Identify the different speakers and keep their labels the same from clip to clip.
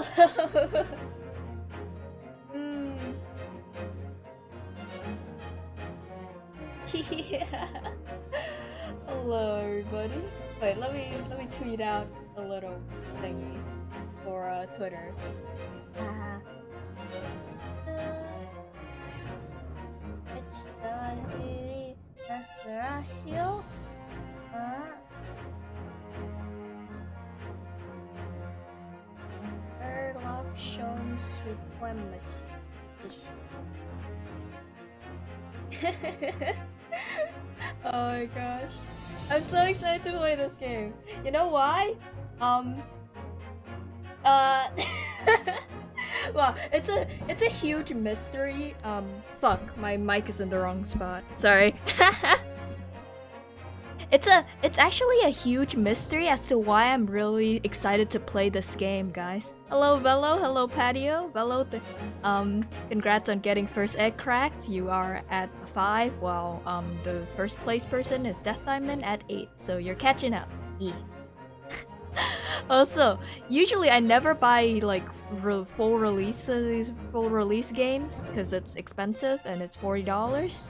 Speaker 1: Hello. mm. Yeah. Hello, everybody. Wait, let me tweet out a little thingy for Twitter. Ah. It's the ratio. Herlock Sholmes supremacy. Oh my gosh. I'm so excited to play this game. You know why? Uh well, it's a huge mystery. Fuck, my mic is in the wrong spot. Sorry. It's actually a huge mystery as to why I'm really excited to play this game, guys. Hello Velo, hello Patio. Velo, congrats on getting first egg cracked. You are at 5, while the first place person is Death Diamond at 8. So you're catching up. Yeah. Also, usually I never buy like full release games because it's expensive and it's $40.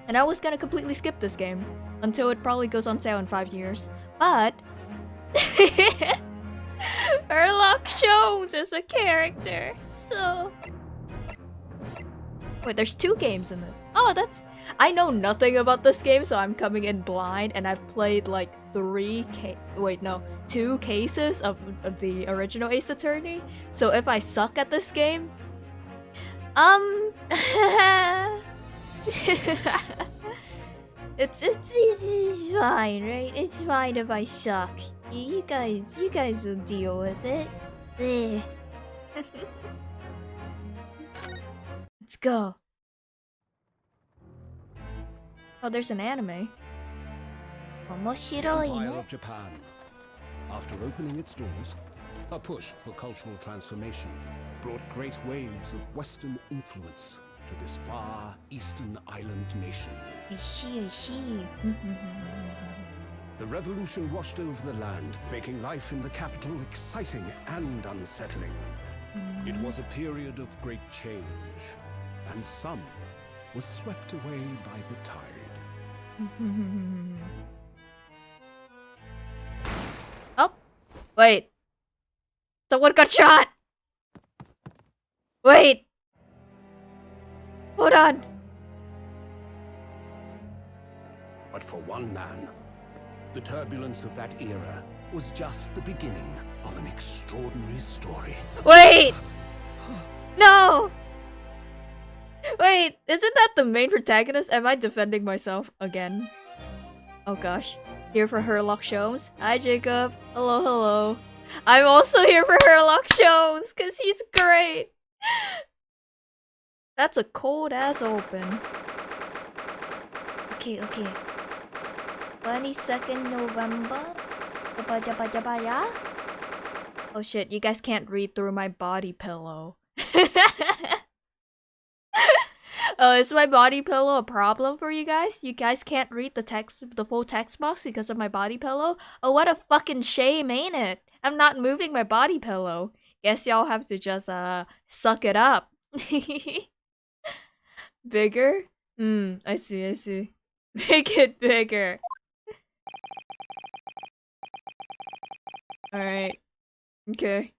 Speaker 1: And I was gonna completely skip this game until it probably goes on sale in 5 years. But Herlock Sholmes is a character, so wait, there's 2 games in this. Oh, I know nothing about this game, so I'm coming in blind, and I've played like 2 cases of the original Ace Attorney. So if I suck at this game, it's fine, right? It's fine if I suck. You guys will deal with it. Let's go. Oh, there's an anime.
Speaker 2: The Empire of Japan. After opening its doors, a push for cultural transformation brought great waves of Western influence to this far eastern island nation.
Speaker 1: I see.
Speaker 2: The revolution washed over the land, making life in the capital exciting and unsettling. It was a period of great change, and some was swept away by the tide.
Speaker 1: Oh, wait. Someone got shot! Wait! Hold on!
Speaker 2: But for one man, the turbulence of that era was just the beginning of an extraordinary story.
Speaker 1: Wait! No! Wait, isn't that the main protagonist? Am I defending myself again? Oh gosh. Here for Herlock Sholmes. Hi Jacob. Hello. I'm also here for Herlock Sholmes, cause he's great! That's a cold ass open. Okay. 22nd November. Oh shit, you guys can't read through my body pillow. Oh, is my body pillow a problem for you guys? You guys can't read the full text box because of my body pillow? Oh, what a fucking shame, ain't it? I'm not moving my body pillow. Guess y'all have to just, suck it up. Bigger? I see. Make it bigger. Alright. Okay.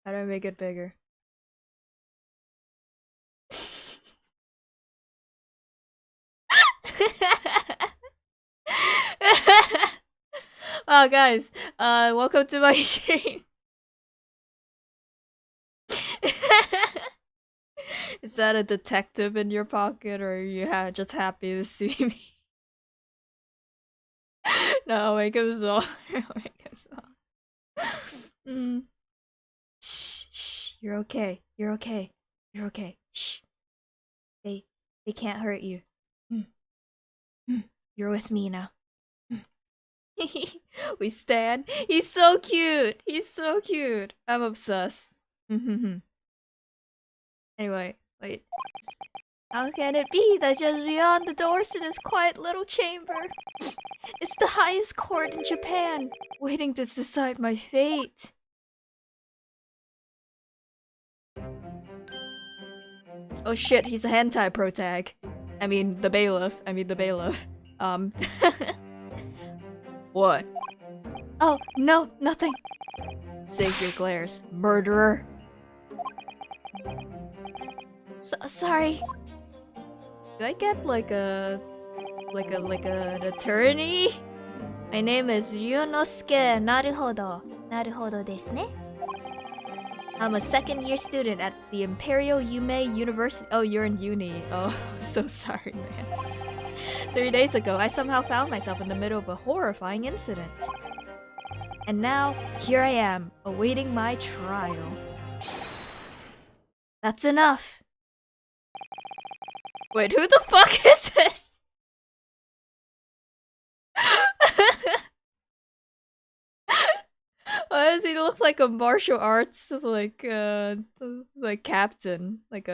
Speaker 1: How do I make it bigger? Wow, guys, welcome to my stream. Is that a detective in your pocket, or are you just happy to see me? No, make him small. Shh, you're okay. Shh. They can't hurt you. You're with me now. We stand. He's so cute. I'm obsessed. Anyway, wait. How can it be that just beyond the doors to this quiet little chamber? It's the highest court in Japan, waiting to decide my fate. Oh shit, he's a hentai protag. I mean, the bailiff. What? Oh, no, nothing. Save your glares, murderer. Sorry. Do I get like an attorney? My name is Yunosuke. Naruhodo. Naruhodo desu ne? I'm a second-year student at the Imperial Yume University. Oh, you're in uni. Oh, I'm so sorry, man. 3 days ago, I somehow found myself in the middle of a horrifying incident. And now, here I am, awaiting my trial. That's enough. Wait, who the fuck is this? Why does he look like a martial arts like captain, like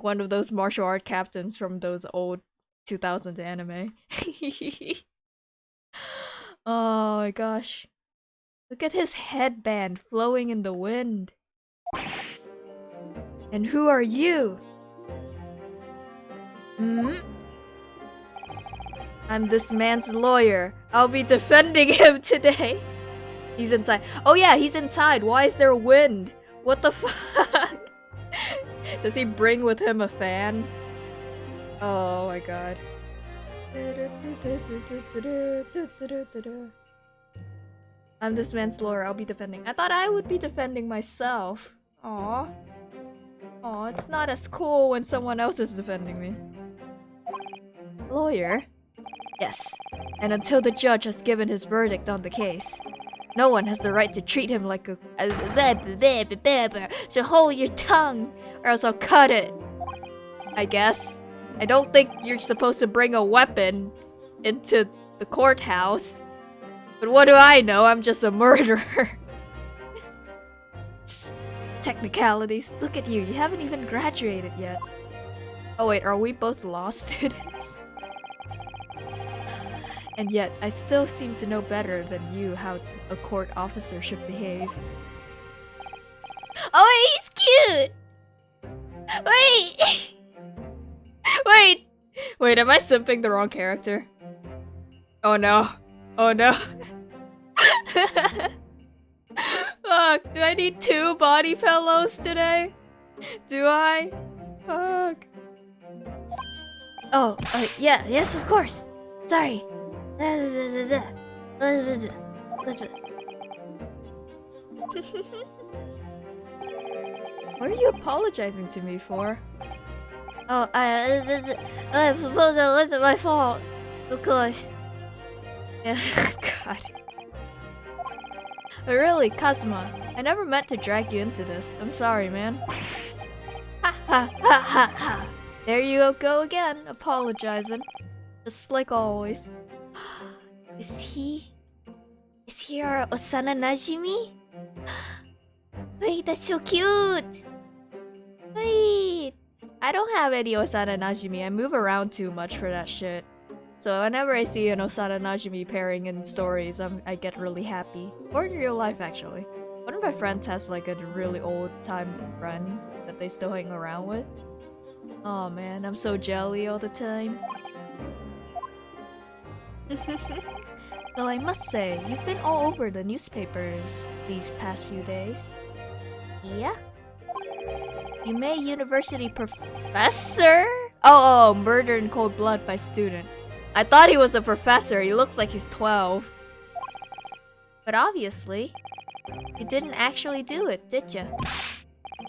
Speaker 1: one of those martial art captains from those old 2000s anime? Oh my gosh. Look at his headband flowing in the wind. And who are you? Hmm? I'm this man's lawyer. I'll be defending him today. He's inside. Oh yeah, he's inside. Why is there wind? What the fuck? Does he bring with him a fan? Oh my god. I'm this man's lawyer. I'll be defending. I thought I would be defending myself. Aw. Aw, it's not as cool when someone else is defending me. Lawyer? Yes. And until the judge has given his verdict on the case, no one has the right to treat him like a so hold your tongue, or else I'll cut it. I guess. I don't think you're supposed to bring a weapon into the courthouse. But what do I know? I'm just a murderer. Technicalities. Look at you. You haven't even graduated yet. Oh wait, are we both law students? And yet, I still seem to know better than you how a court officer should behave. Oh wait, he's cute! Wait! Wait! Wait, am I simping the wrong character? Oh no. Oh no. Fuck, do I need 2 body pillows today? Do I? Fuck. Oh, yeah, yes, of course. Sorry. What are you apologizing to me for? Oh, I suppose that wasn't my fault. Of course. God. But really, Kazuma, I never meant to drag you into this. I'm sorry, man. Ha ha ha ha ha. There you go again, apologizing. Just like always. Is he our Osana Najimi? Wait, that's so cute! Wait! I don't have any Osana Najimi. I move around too much for that shit. So whenever I see an Osana Najimi pairing in stories, I get really happy. Or in real life, actually. One of my friends has like a really old-time friend that they still hang around with. Oh man, I'm so jelly all the time. Though I must say, you've been all over the newspapers these past few days. Yeah? Yume University professor? Oh, murder in cold blood by student. I thought he was a professor. He looks like he's 12. But obviously, you didn't actually do it, did you?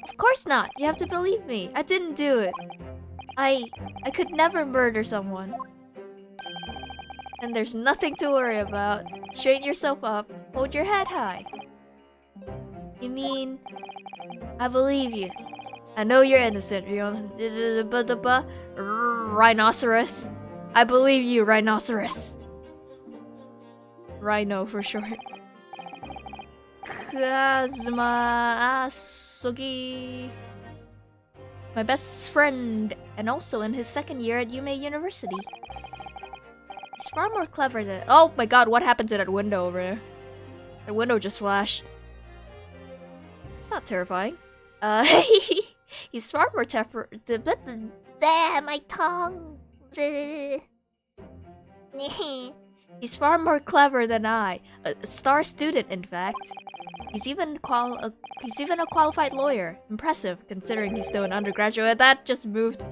Speaker 1: Of course not. You have to believe me. I didn't do it. I could never murder someone. And there's nothing to worry about. Straighten yourself up. Hold your head high. You mean... I believe you. I know you're innocent, Rhinoceros. I believe you, Rhinoceros. Rhino for short. Kazuma Asugi. My best friend, and also in his second year at Yume University. He's far more clever than— oh my god, what happened to that window over there? The window just flashed. It's not terrifying. He's far more tougher.
Speaker 3: My tongue.
Speaker 1: He's far more clever than I. A star student, in fact. He's even a qualified lawyer. Impressive, considering he's still an undergraduate. That just moved.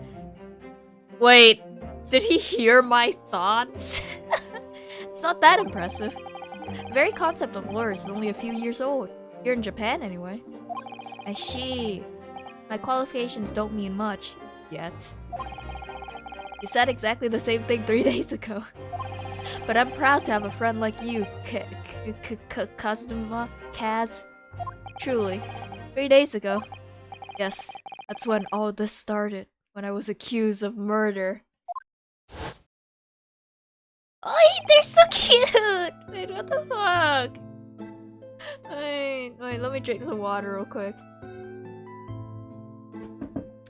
Speaker 1: Wait, did he hear my thoughts? It's not that impressive. The very concept of lawyers is only a few years old. Here in Japan, anyway. I see. My qualifications don't mean much. Yet. You said exactly the same thing 3 days ago. But I'm proud to have a friend like you, Kaz. Truly. 3 days ago. Yes, that's when all this started. When I was accused of murder.
Speaker 3: Oh, they're so cute!
Speaker 1: Wait, what the fuck? Wait, let me drink some water real quick.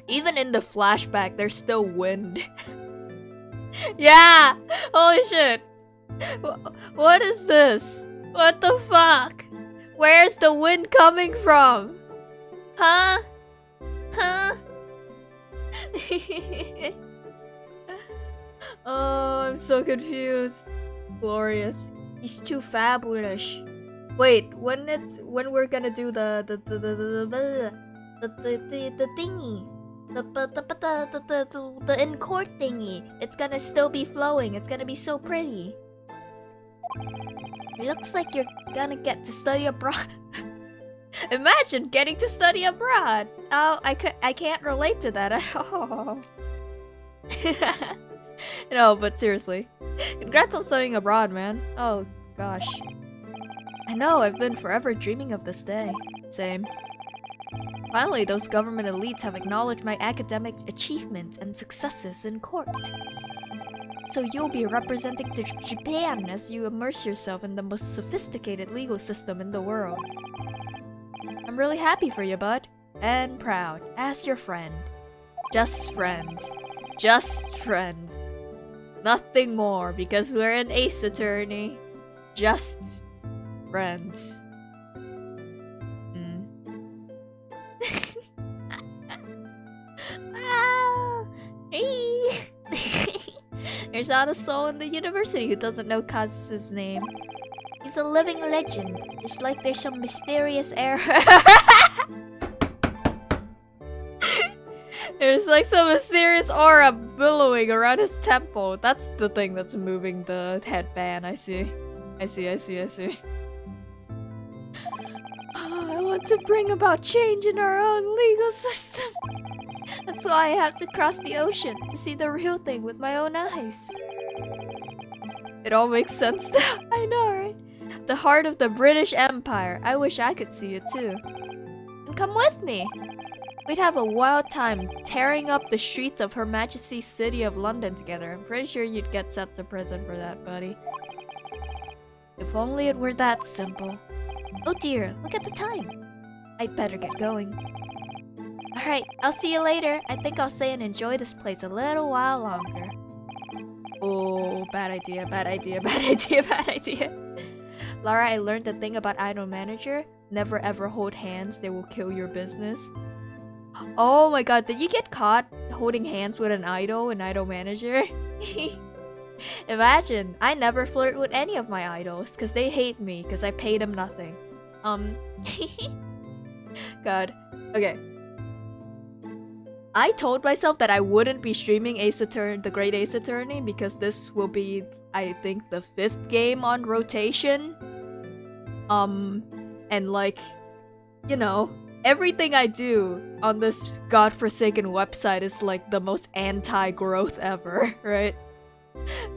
Speaker 1: Even in the flashback, there's still wind. Yeah! Holy shit! What is this? What the fuck? Where's the wind coming from? Huh? Huh? Oh, I'm so confused. Glorious. He's too fabulous. Wait, when we're gonna do the thingy, the in court thingy, it's gonna still be flowing. It's gonna be so pretty. It looks like you're gonna get to study abroad. Imagine getting to study abroad. Oh, I can't relate to that at all. No, but seriously, congrats on studying abroad, man. Oh gosh. I know, I've been forever dreaming of this day. Same. Finally, those government elites have acknowledged my academic achievements and successes in court. So you'll be representing to Japan as you immerse yourself in the most sophisticated legal system in the world. I'm really happy for you, bud. And proud, as your friend. Just friends. Just friends. Nothing more, because we're an ace attorney. Just friends. There's not a soul in the university who doesn't know Kaz's name. He's a living legend. It's like there's some mysterious air. There's like some mysterious aura billowing around his temple. That's the thing that's moving the headband. I see. I want to bring about change in our own legal system. That's why I have to cross the ocean to see the real thing with my own eyes. It all makes sense now. I know, right? The heart of the British Empire. I wish I could see it too. And come with me. We'd have a wild time tearing up the streets of Her Majesty's City of London together. I'm pretty sure you'd get sent to prison for that, buddy. If only it were that simple. Oh dear, look at the time. I'd better get going. Alright, I'll see you later. I think I'll stay and enjoy this place a little while longer. Oh, bad idea. Lara, I learned the thing about idol manager. Never ever hold hands, they will kill your business. Oh my god, did you get caught holding hands with an idol manager? Imagine, I never flirt with any of my idols because they hate me because I paid them nothing. God. Okay. I told myself that I wouldn't be streaming the Great Ace Attorney because this will be, I think, the 5th game on rotation. And like, you know, everything I do on this godforsaken website is like the most anti-growth ever, right?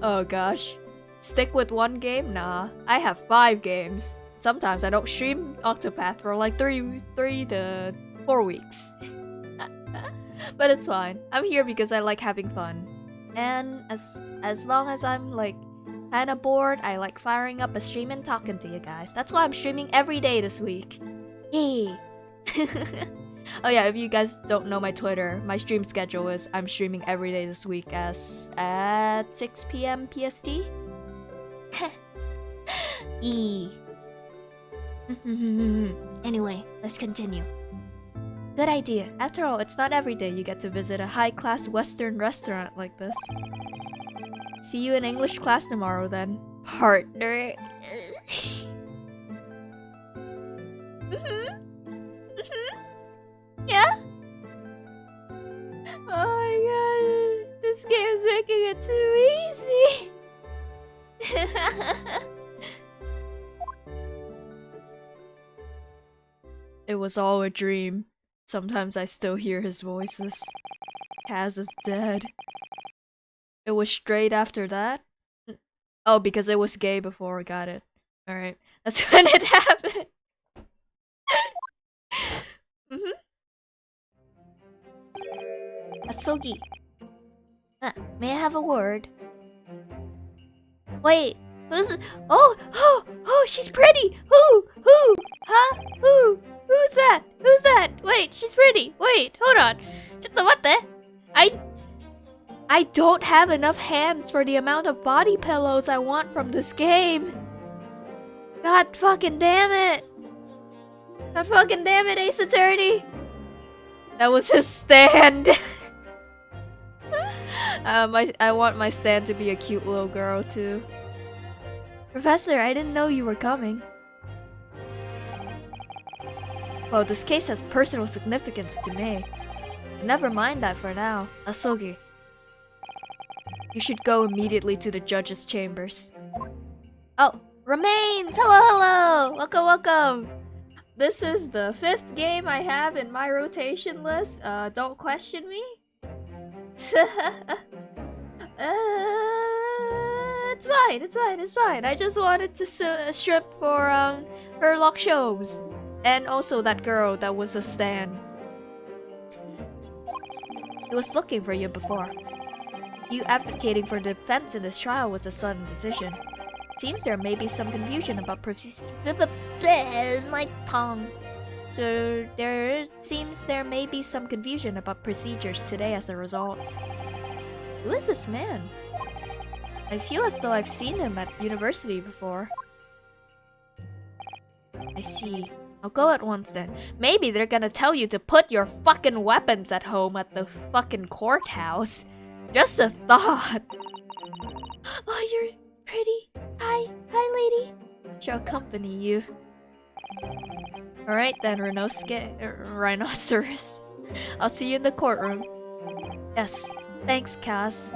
Speaker 1: Oh gosh. Stick with one game? Nah. I have 5 games. Sometimes I don't stream Octopath for like 3 to 4 weeks. But it's fine. I'm here because I like having fun. And as long as I'm like kinda bored, I like firing up a stream and talking to you guys. That's why I'm streaming every day this week. Yay! Oh yeah, if you guys don't know my Twitter, my stream schedule is I'm streaming every day this week at 6 PM PST.
Speaker 3: Anyway, let's continue.
Speaker 1: Good idea. After all, it's not every day you get to visit a high-class Western restaurant like this. See you in English class tomorrow then, partner. Yeah? Oh my god, this game's making it too easy. It was all a dream. Sometimes I still hear his voices. Kaz is dead. It was straight after that? Oh, because it was gay before, got it. Alright, that's when it happened. Asogi. May I have a word? Wait, who's... Oh, she's pretty! Who? Huh? Who's that? Who's that? Wait, she's pretty. Wait, hold on. What the? I don't have enough hands for the amount of body pillows I want from this game. God fucking damn it. God fucking damn it, Ace Attorney. That was his stand. I want my stand to be a cute little girl too. Professor, I didn't know you were coming. Well, this case has personal significance to me. Never mind that for now. Asogi, you should go immediately to the judge's chambers. Oh, Remains! Hello! Welcome! This is the 5th game I have in my rotation list. Don't question me. It's fine. I just wanted to strip for Herlock Sholmes. And also that girl that was a stan. He was looking for you before. You advocating for defense in this trial was a sudden decision. Seems there may be some confusion about
Speaker 3: My tongue.
Speaker 1: So there may be some confusion about procedures today as a result. Who is this man? I feel as though I've seen him at university before. I see. I'll go at once then. Maybe they're gonna tell you to put your fucking weapons at home at the fucking courthouse. Just a thought. Oh, you're pretty. Hi, lady. Shall accompany you. Alright then, Rhinoceros. I'll see you in the courtroom. Yes, thanks, Kaz.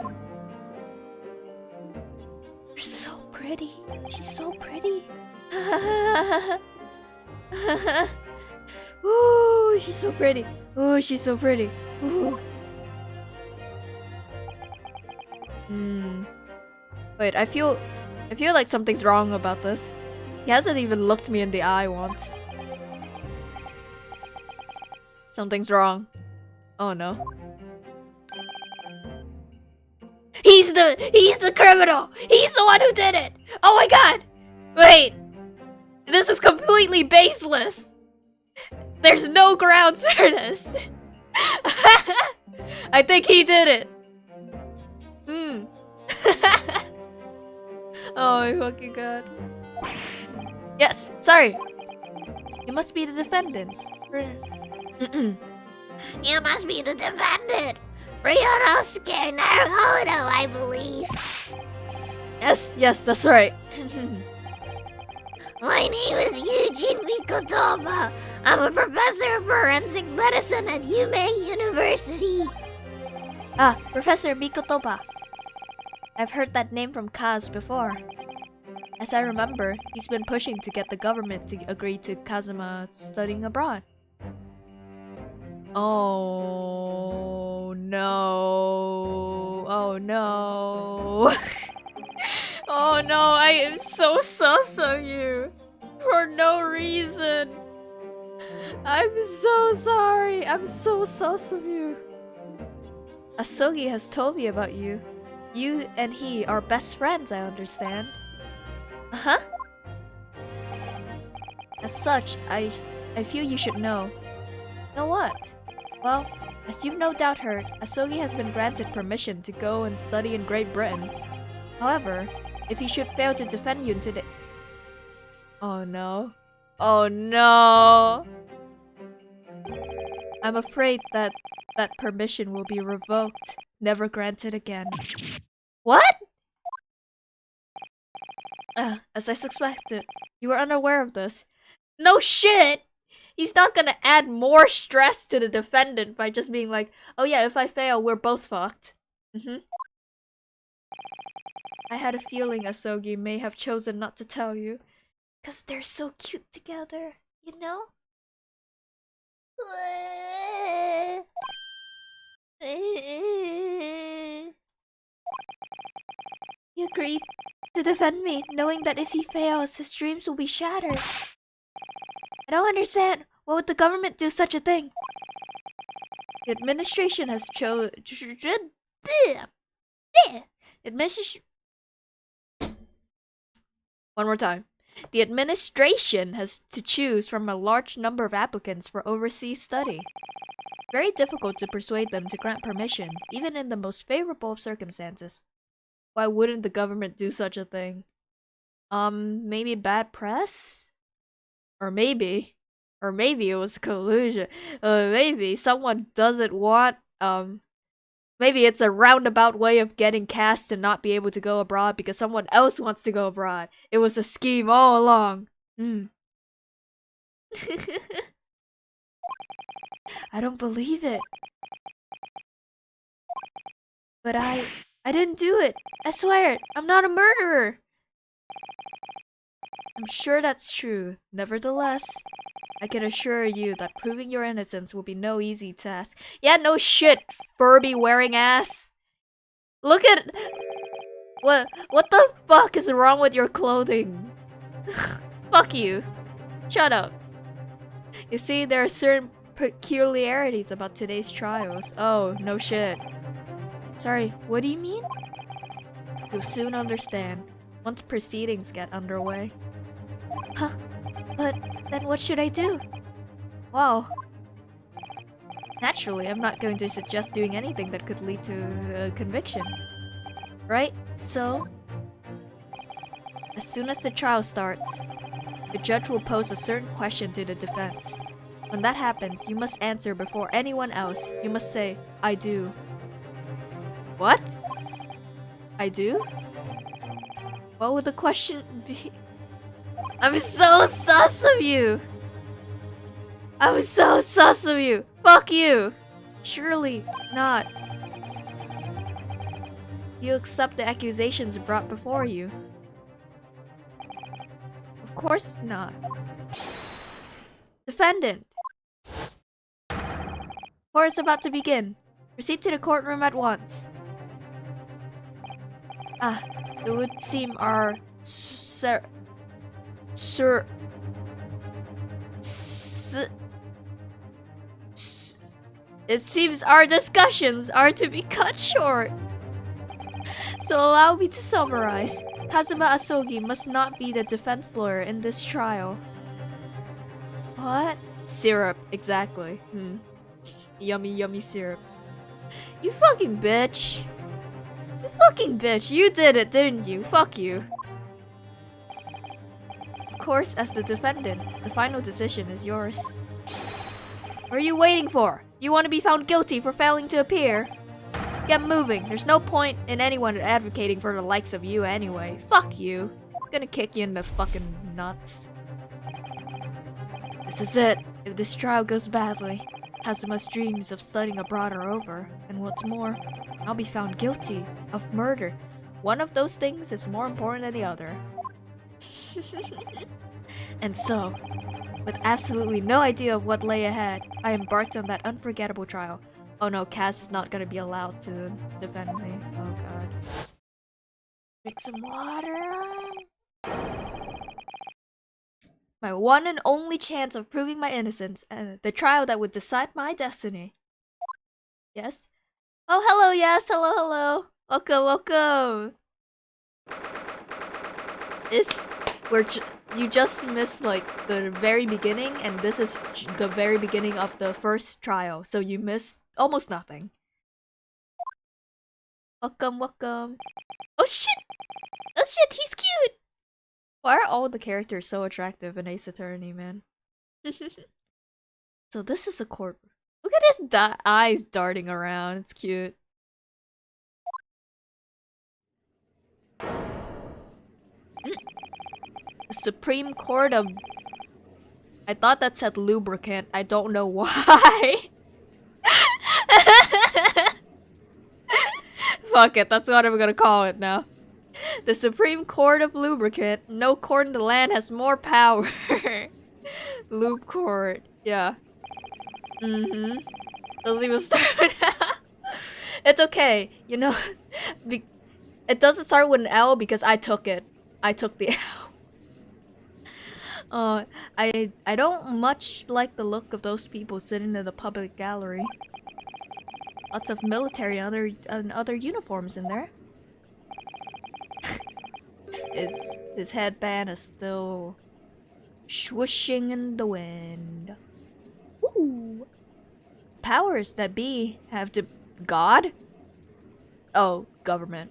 Speaker 1: You're so pretty. She's so pretty. Ooh, she's so pretty. Ooh, she's so pretty. Ooh. Wait, I feel like something's wrong about this. He hasn't even looked me in the eye once. Something's wrong. Oh no. He's the criminal! He's the one who did it! Oh my god! Wait! This is completely baseless! There's no grounds for this! I think he did it! Oh my fucking god. Yes, sorry! You must be the defendant.
Speaker 3: You must be the defendant. Ryunosuke Naruhodo, I believe.
Speaker 1: Yes, that's right.
Speaker 3: My name is Eugene Mikotoba. I'm a professor of forensic medicine at Yume University.
Speaker 1: Ah, Professor Mikotoba. I've heard that name from Kaz before. As I remember, he's been pushing to get the government to agree to Kazuma studying abroad. Oh no. Oh no. Oh no, I am so sus of you. For no reason. I'm so sorry. I'm so sus of you. Asogi has told me about you. You and he are best friends, I understand. Uh-huh. As such, I feel you should know. Know what? Well, as you've no doubt heard, Asogi has been granted permission to go and study in Great Britain. However, if he should fail to defend you today... Oh no. Oh no! I'm afraid that that permission will be revoked, never granted again. What? As I suspected, you were unaware of this. No shit! He's not gonna add more stress to the defendant by just being like, oh yeah, if I fail, we're both fucked. I had a feeling Asogi may have chosen not to tell you. Cause they're so cute together, you know? He agreed to defend me, knowing that if he fails, his dreams will be shattered. I don't understand. Why would the government do such a thing? The administration has One more time. The administration has to choose from a large number of applicants for overseas study. Very difficult to persuade them to grant permission, even in the most favorable of circumstances. Why wouldn't the government do such a thing? Maybe bad press? Or maybe it was collusion. Maybe someone doesn't want, maybe it's a roundabout way of getting cast to not be able to go abroad because someone else wants to go abroad. It was a scheme all along. I don't believe it. But I didn't do it. I swear it. I'm not a murderer. I'm sure that's true. Nevertheless, I can assure you that proving your innocence will be no easy task. Yeah, no shit, Furby wearing ass. Look at what the fuck is wrong with your clothing? Fuck you. Shut up. You see, there are certain peculiarities about today's trials. Oh, no shit. Sorry, what do you mean? You'll soon understand once proceedings get underway. Huh? But then what should I do? Wow. Naturally, I'm not going to suggest doing anything that could lead to a conviction. Right? So, as soon as the trial starts, the judge will pose a certain question to the defense. When that happens, you must answer before anyone else. You must say, I do. What? I do? What would the question be? I'm so sus of you! I'm so sus of you! Fuck you! Surely not. You accept the accusations brought before you. Of course not. Defendant! Court is about to begin. Proceed to the courtroom at once. It would seem our it seems our discussions are to be cut short. So allow me to summarize. Kazuma Asogi must not be the defense lawyer in this trial. What? Syrup, exactly. Yummy, yummy syrup. You fucking bitch. You fucking bitch. You did it, didn't you? Fuck you. Of course, as the defendant, the final decision is yours. What are you waiting for? You want to be found guilty for failing to appear? Get moving. There's no point in anyone advocating for the likes of you anyway. Fuck you. I'm gonna kick you in the fucking nuts. This is it. If this trial goes badly, Kazuma's dreams of studying abroad are over. And what's more, I'll be found guilty of murder. One of those things is more important than the other. And so, with absolutely no idea of what lay ahead, I embarked on that unforgettable trial. Oh no, Kaz is not gonna be allowed to defend me. Oh god. Drink some water. My one and only chance of proving my innocence, and the trial that would decide my destiny. Yes? Oh, hello, yes, hello, hello. Welcome, welcome. You just missed like the very beginning, and this is the very beginning of the first trial, so you missed almost nothing. Welcome, welcome. Oh shit! Oh shit, he's cute! Why are all the characters so attractive in Ace Attorney, man? So this is a court. Look at his eyes darting around. It's cute. The Supreme Court of... I thought that said lubricant. I don't know why. Fuck it, that's what I'm gonna call it now. The Supreme Court of Lubricant. No court in the land has more power. Lube Court. Yeah. Mm-hmm. Doesn't even start. It's okay. You know, it doesn't start with an L because I took it. I took the L. I don't much like the look of those people sitting in the public gallery. Lots of military and other uniforms in there. His headband is still swooshing in the wind. Ooh. Powers that be have God? Oh, government.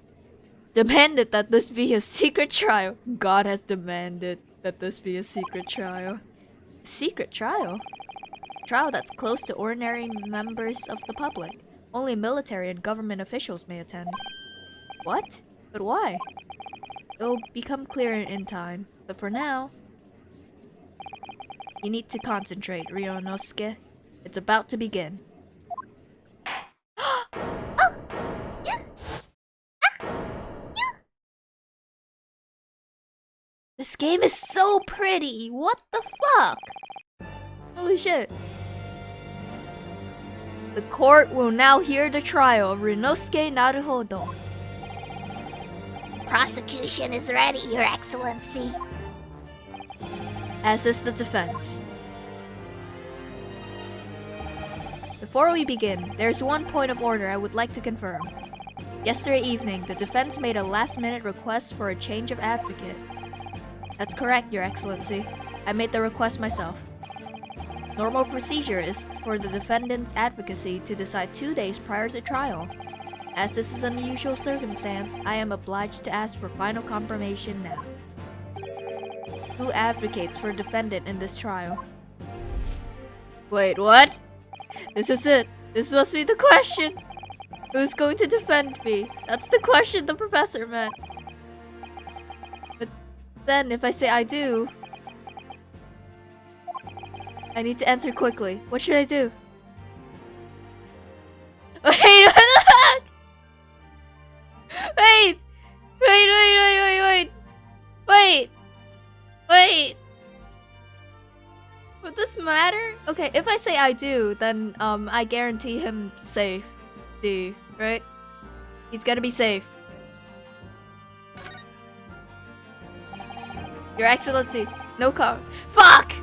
Speaker 1: Demanded that this be a secret trial. God has demanded that this be a secret trial. Secret trial? Trial that's close to ordinary members of the public. Only military and government officials may attend. What? But why? It'll become clear in time. But for now, you need to concentrate, Ryunosuke. It's about to begin. This game is so pretty! What the fuck? Holy shit. The court will now hear the trial of Ryunosuke Naruhodo.
Speaker 3: Prosecution is ready, Your Excellency.
Speaker 1: As is the defense. Before we begin, there's one point of order I would like to confirm. Yesterday evening, the defense made a last-minute request for a change of advocate. That's correct, Your Excellency. I made the request myself. Normal procedure is for the defendant's advocacy to decide 2 days prior to trial. As this is an unusual circumstance, I am obliged to ask for final confirmation now. Who advocates for defendant in this trial? Wait, what? This is it. This must be the question. Who's going to defend me? That's the question the professor meant. But then, if I say I do, I need to answer quickly. What should I do? Wait, what the fuck? Wait! Wait! Would this matter? Okay, if I say I do, then I guarantee him safety, right? He's gonna be safe. Your Excellency, no car. Fuck!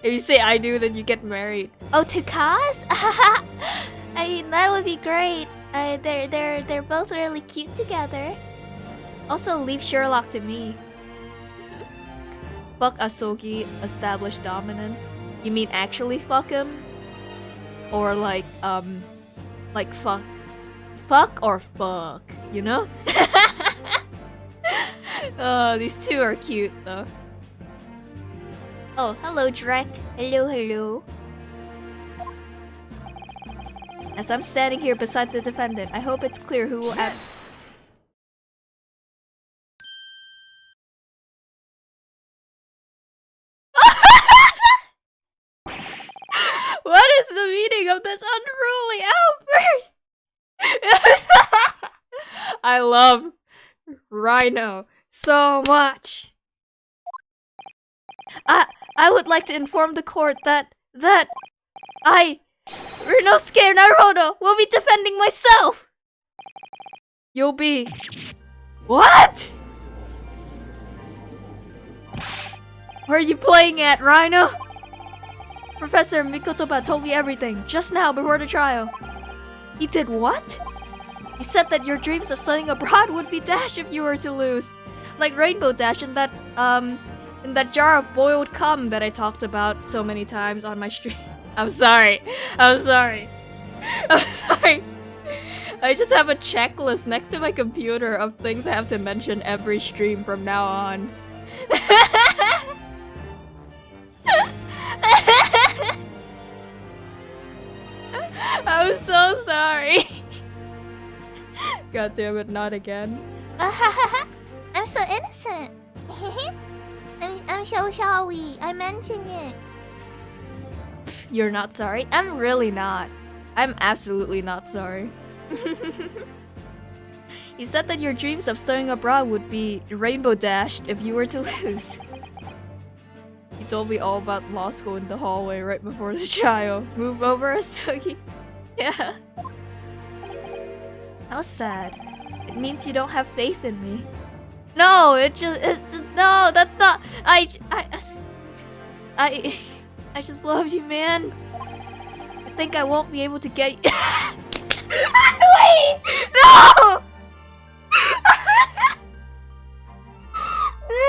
Speaker 1: If you say I do, then you get married.
Speaker 3: Oh, to cause? I mean, that would be great. They're both really cute together.
Speaker 1: Also, leave Sherlock to me. Fuck Asogi, establish dominance. You mean actually fuck him? Or like fuck? Fuck or fuck, you know? These two are cute though.
Speaker 3: Oh, hello, Drek. Hello.
Speaker 1: As I'm standing here beside the defendant, I hope it's clear who will ask. What is the meaning of this unruly outburst? I love Rhino so much. I would like to inform the court that Ryunosuke Naruhodo will be defending myself. You'll be... What? Where are you playing at, Rhino? Professor Mikotoba told me everything just now before the trial. He did what? He said that your dreams of studying abroad would be dashed if you were to lose. Like Rainbow Dash in that jar of boiled cum that I talked about so many times on my stream. I'm sorry. I just have a checklist next to my computer of things I have to mention every stream from now on. God damn it, not again.
Speaker 3: I'm so innocent. I'm so sorry. I mentioned it.
Speaker 1: You're not sorry? I'm really not. I'm absolutely not sorry. You said that your dreams of studying abroad would be rainbow dashed if you were to lose. You told me all about law school in the hallway right before the trial. Move over, Asugi. Yeah. How sad. It means you don't have faith in me. No, no, that's not. I just love you, man. I think I won't be able to get you. Wait! No! No!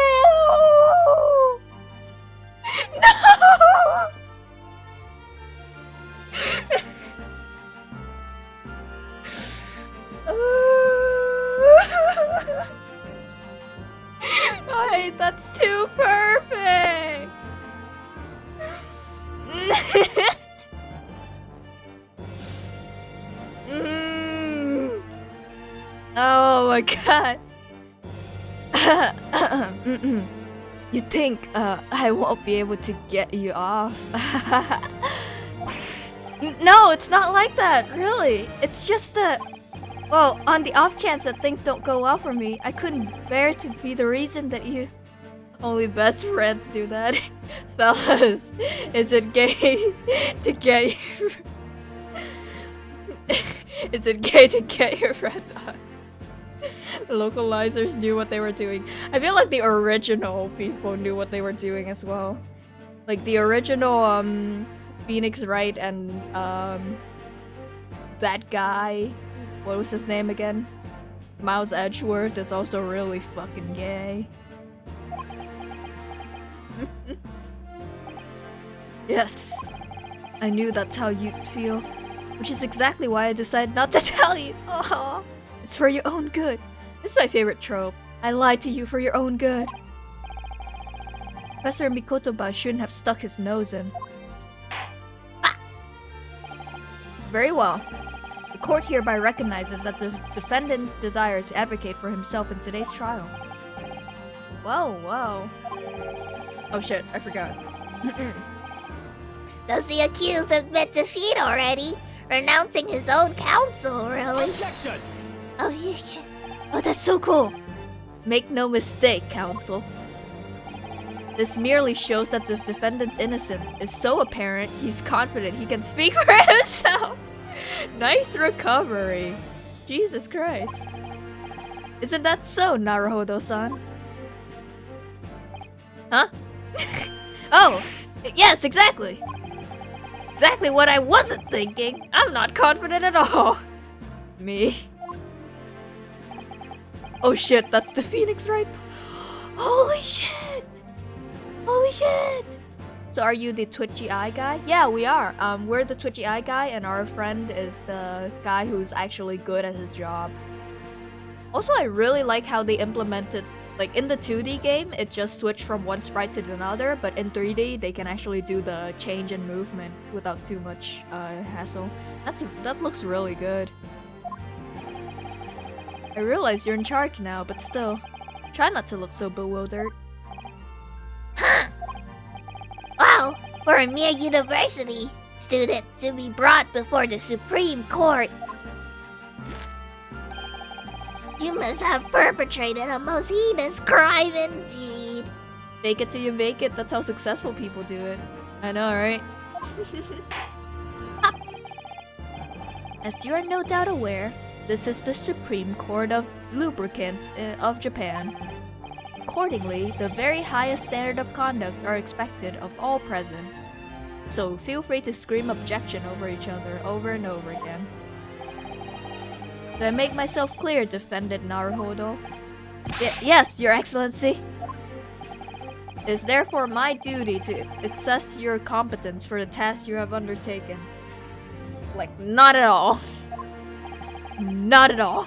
Speaker 1: Wait, that's too perfect. Oh my god. You think I won't be able to get you off? No, it's not like that, really. It's just that, well, on the off chance that things don't go well for me, I couldn't bear to be the reason that you... Only best friends do that. Fellas, is it gay to get your... Is it gay to get your friends on? The localizers knew what they were doing. I feel like the original people knew what they were doing as well. Like the original Phoenix Wright and that guy, what was his name again? Miles Edgeworth is also really fucking gay. Yes, I knew that's how you'd feel, which is exactly why I decided not to tell you. Oh, it's for your own good. This is my favorite trope. I lied to you for your own good. Professor Mikotoba shouldn't have stuck his nose in. Ah! Very well. The court hereby recognizes that the defendant's desire to advocate for himself in today's trial. Whoa, whoa. Oh shit, I forgot.
Speaker 3: Does the accused admit defeat already? Renouncing his own counsel, really?
Speaker 4: Objection!
Speaker 3: Oh, yeah.
Speaker 1: Oh, that's so cool. Make no mistake, counsel. This merely shows that the defendant's innocence is so apparent he's confident he can speak for himself. Nice recovery. Jesus Christ. Isn't that so, Naruhodo-san? Huh? Oh, yes, exactly. Exactly what I wasn't thinking. I'm not confident at all. Me. Oh shit, that's the Phoenix, right? Holy shit! Holy shit! So are you the twitchy eye guy? Yeah, we are. We're the twitchy eye guy, and our friend is the guy who's actually good at his job. Also, I really like how they implemented, like in the 2D game, it just switched from one sprite to another, but in 3D, they can actually do the change in movement without too much hassle. That looks really good. I realize you're in charge now, but still, try not to look so bewildered.
Speaker 3: Huh? Wow, for a mere university student to be brought before the Supreme Court. You must have perpetrated a most heinous crime indeed.
Speaker 1: Fake it till you make it, that's how successful people do it. I know, right? As you are no doubt aware, this is the Supreme Court of Lubricant of Japan. Accordingly, the very highest standard of conduct are expected of all present. So feel free to scream objection over each other over and over again. Do I make myself clear, defendant Naruhodo? Yes, Your Excellency. It is therefore my duty to assess your competence for the task you have undertaken. Like, not at all. Not at all.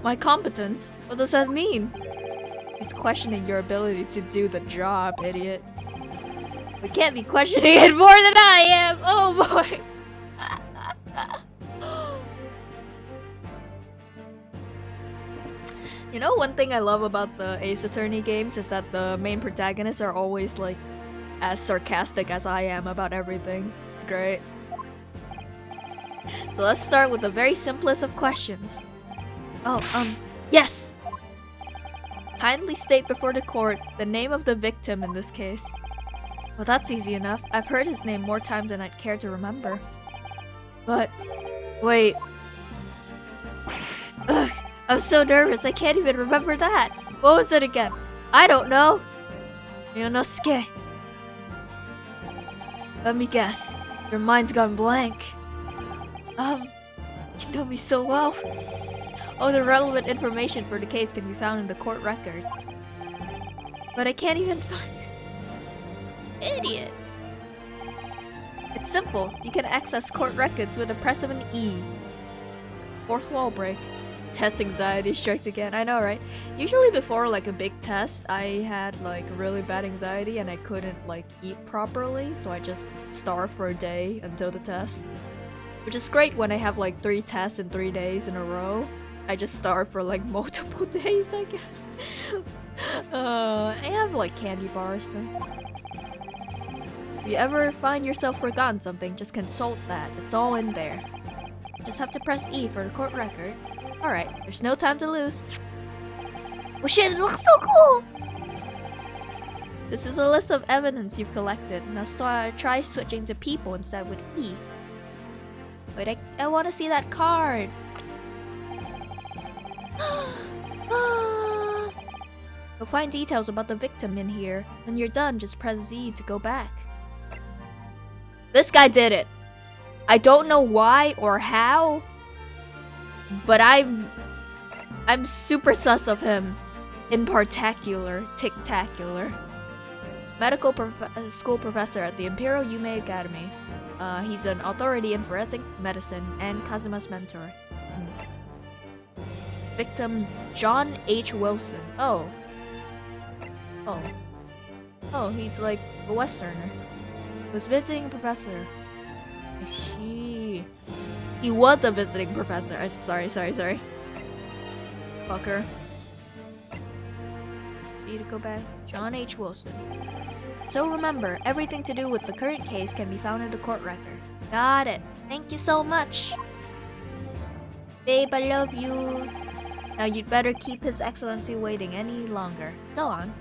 Speaker 1: My competence? What does that mean? He's questioning your ability to do the job, idiot. We can't be questioning it more than I am! Oh boy! You know, one thing I love about the Ace Attorney games is that the main protagonists are always like as sarcastic as I am about everything. It's great. So let's start with the very simplest of questions. Oh, yes! Kindly state before the court the name of the victim in this case. Well, that's easy enough. I've heard his name more times than I'd care to remember. But, wait. Ugh, I'm so nervous I can't even remember that. What was it again? I don't know. Yonosuke. Let me guess. Your mind's gone blank. You know me so well. All the relevant information for the case can be found in the court records. But I can't even find... Idiot. It's simple. You can access court records with the press of an E. Fourth wall break. Test anxiety strikes again. I know, right? Usually before like a big test, I had like really bad anxiety and I couldn't like eat properly, so I just starved for a day until the test. Which is great when I have like 3 tests in 3 days in a row. I just starved for like multiple days, I guess. I have like candy bars then. If you ever find yourself forgotten something, just consult that. It's all in there. Just have to press E for the court record. Alright, there's no time to lose. Oh shit, it looks so cool! This is a list of evidence you've collected. Now try switching to people instead with E. Wait, I want to see that card. You'll find details about the victim in here. When you're done, just press Z to go back. This guy did it. I don't know why or how, but I'm super sus of him. In particular, tic-tacular. Medical school professor at the Imperial Yume Academy. He's an authority in forensic medicine and Kazuma's mentor. Victim John H. Wilson. Oh, he's like a Westerner. Was visiting professor. I see. He was a visiting professor. Sorry. Fucker. Need to go back. John H. Wilson. So remember, everything to do with the current case can be found in the court record. Got it. Thank you so much. Babe, I love you. Now you'd better keep His Excellency waiting any longer. Go on.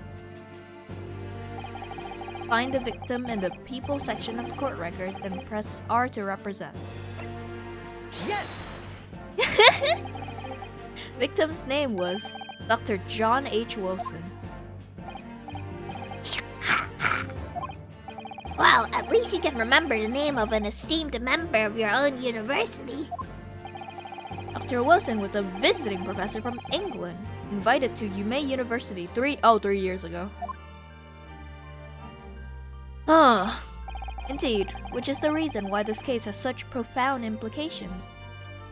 Speaker 1: Find the victim in the people section of the court record and press R to represent.
Speaker 4: Yes!
Speaker 1: Victim's name was Dr. John H. Wilson.
Speaker 3: Well, at least you can remember the name of an esteemed member of your own university.
Speaker 1: Dr. Wilson was a visiting professor from England, invited to Yume University 3 years ago. Indeed, which is the reason why this case has such profound implications.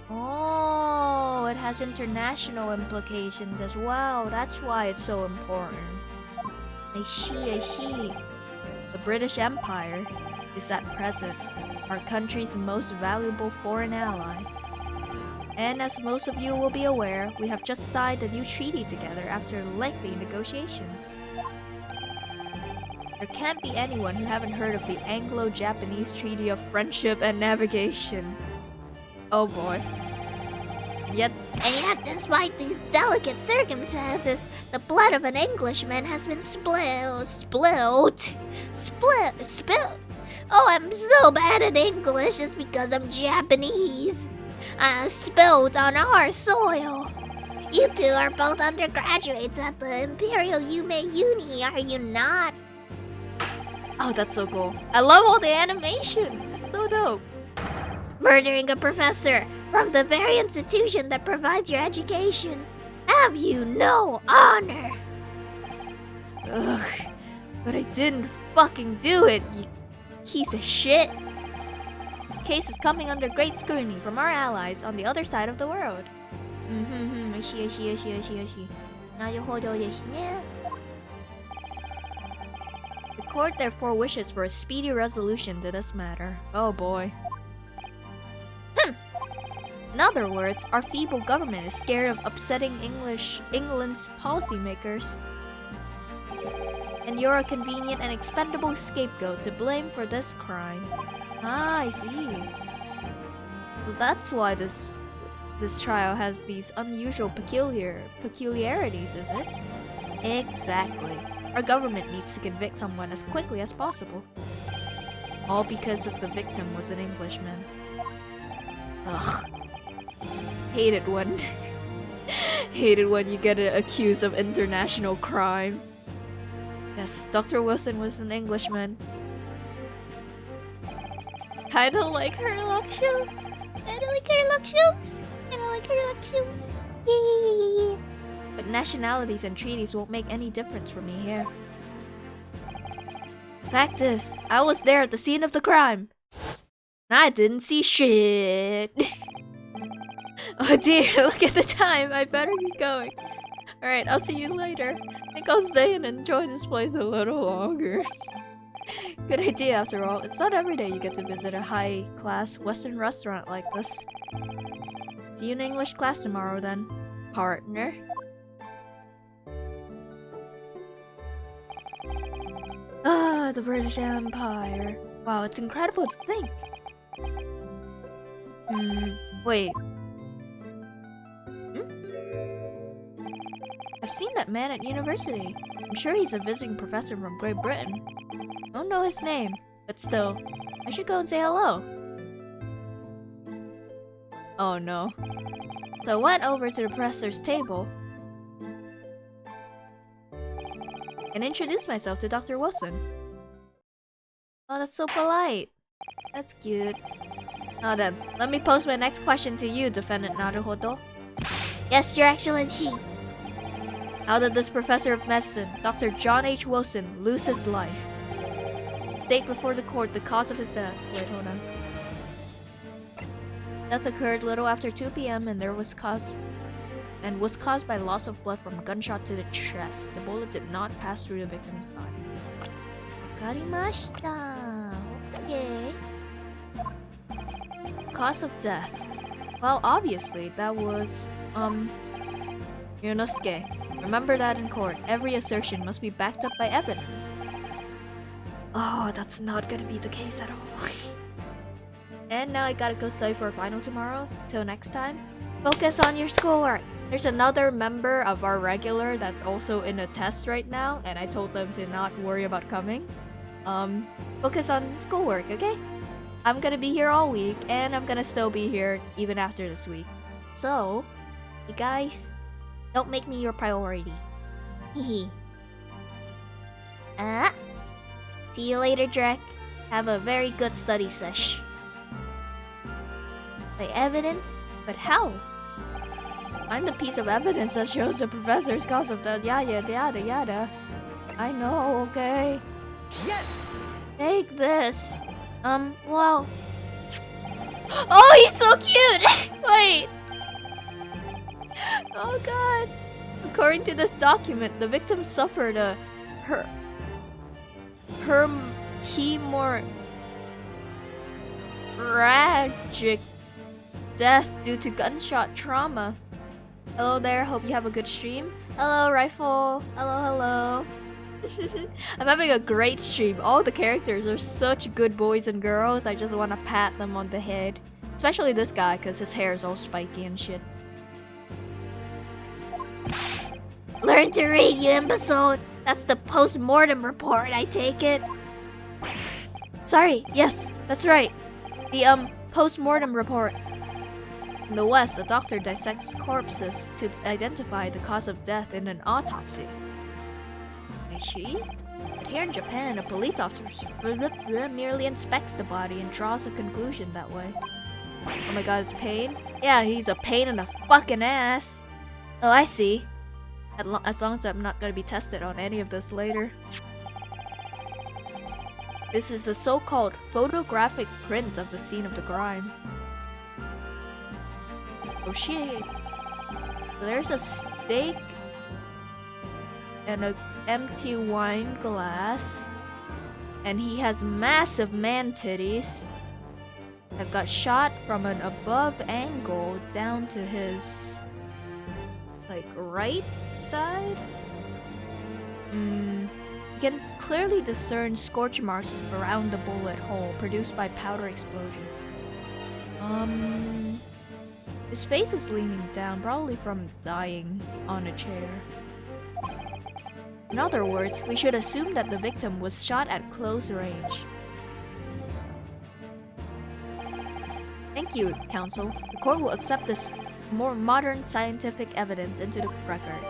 Speaker 1: Oh, it has international implications as well. That's why it's so important. I see. The British Empire is at present our country's most valuable foreign ally. And as most of you will be aware, we have just signed a new treaty together after lengthy negotiations. There can't be anyone who haven't heard of the Anglo-Japanese Treaty of Friendship and Navigation. Oh boy. And yet,
Speaker 3: despite these delicate circumstances, the blood of an Englishman has been spilled. Oh, I'm so bad at English. It's because I'm Japanese. Spilled on our soil. You two are both undergraduates at the Imperial Yume Uni, are you not?
Speaker 1: oh, that's so cool. I love all the animations. It's so dope.
Speaker 3: Murdering a professor from the very institution that provides your education. Have you no honor?
Speaker 1: Ugh. But I didn't fucking do it, you piece of shit. The case is coming under great scrutiny from our allies on the other side of the world. I see. なるほどですね. The court therefore wishes for a speedy resolution to this matter. Oh boy. In other words, our feeble government is scared of upsetting England's policymakers. And you're a convenient and expendable scapegoat to blame for this crime. Ah, I see. So that's why this trial has these unusual peculiarities, is it? Exactly. Our government needs to convict someone as quickly as possible. All because of the victim was an Englishman. Ugh. Hate it when you get accused of international crime. Yes, Dr. Wilson was an Englishman. Kinda like Herlock Sholmes.
Speaker 3: Kinda like Herlock Sholmes. Kinda like Herlock Sholmes. Yeah.
Speaker 1: But nationalities and treaties won't make any difference for me here. Fact is, I was there at the scene of the crime. And I didn't see shit. Oh dear, look at the time. I better be going. Alright, I'll see you later. I think I'll stay and enjoy this place a little longer. Good idea after all. It's not every day you get to visit a high-class Western restaurant like this. See you in English class tomorrow then, partner. Ah, the British Empire. Wow, it's incredible to think. Wait. I've seen that man at university. I'm sure he's a visiting professor from Great Britain. I don't know his name, but still, I should go and say hello. Oh no. So I went over to the professor's table and introduced myself to Dr. Wilson. Oh, that's so polite. That's cute. Now then, let me pose my next question to you, Defendant Naruhodo.
Speaker 3: Yes, Your Excellency.
Speaker 1: How did this professor of medicine, Dr. John H. Wilson, lose his life? State before the court the cause of his death. Wait, hold on. Death occurred little after 2 p.m. and was caused by loss of blood from a gunshot to the chest. The bullet did not pass through the victim's body.
Speaker 3: Wakarimashita. Okay.
Speaker 1: Cause of death. Well, obviously, that was, Yonosuke. Remember that in court. Every assertion must be backed up by evidence. Oh, that's not gonna be the case at all. And now I gotta go study for a final tomorrow. Till next time, focus on your schoolwork. There's another member of our regular that's also in a test right now, and I told them to not worry about coming. Focus on schoolwork, okay? I'm gonna be here all week, and I'm gonna still be here even after this week. So, you guys, don't make me your priority.
Speaker 3: Hehe.
Speaker 1: See you later, Drek. Have a very good study sesh. By evidence? But how? Find the piece of evidence that shows the professor's cause of death. Yada yada yada. I know, okay?
Speaker 4: Yes!
Speaker 1: Take this. Well. Oh, he's so cute! Wait. Oh god. According to this document, the victim suffered a hemorrhagic death due to gunshot trauma. Hello there, hope you have a good stream. Hello, Rifle. Hello. I'm having a great stream. All the characters are such good boys and girls. I just want to pat them on the head. Especially this guy, because his hair is all spiky and shit.
Speaker 3: Learn to read, you imbecile. That's the post-mortem report, I take it.
Speaker 1: Sorry, yes, that's right. The, post-mortem report. In the West, a doctor dissects corpses to identify the cause of death in an autopsy. I see. But here in Japan, a police officer merely inspects the body and draws a conclusion that way. Oh my god, it's pain? Yeah, he's a pain in the fucking ass. Oh, I see. As long as I'm not gonna be tested on any of this later. This is a so-called photographic print of the scene of the crime. Oh shit. There's a steak and an empty wine glass. And he has massive man titties. that got shot from an above angle down to his, like, right side. You can clearly discern scorch marks around the bullet hole produced by powder explosion. His face is leaning down, probably from dying on a chair. In other words, we should assume that the victim was shot at close range. Thank you, counsel. The court will accept this more modern scientific evidence into the record.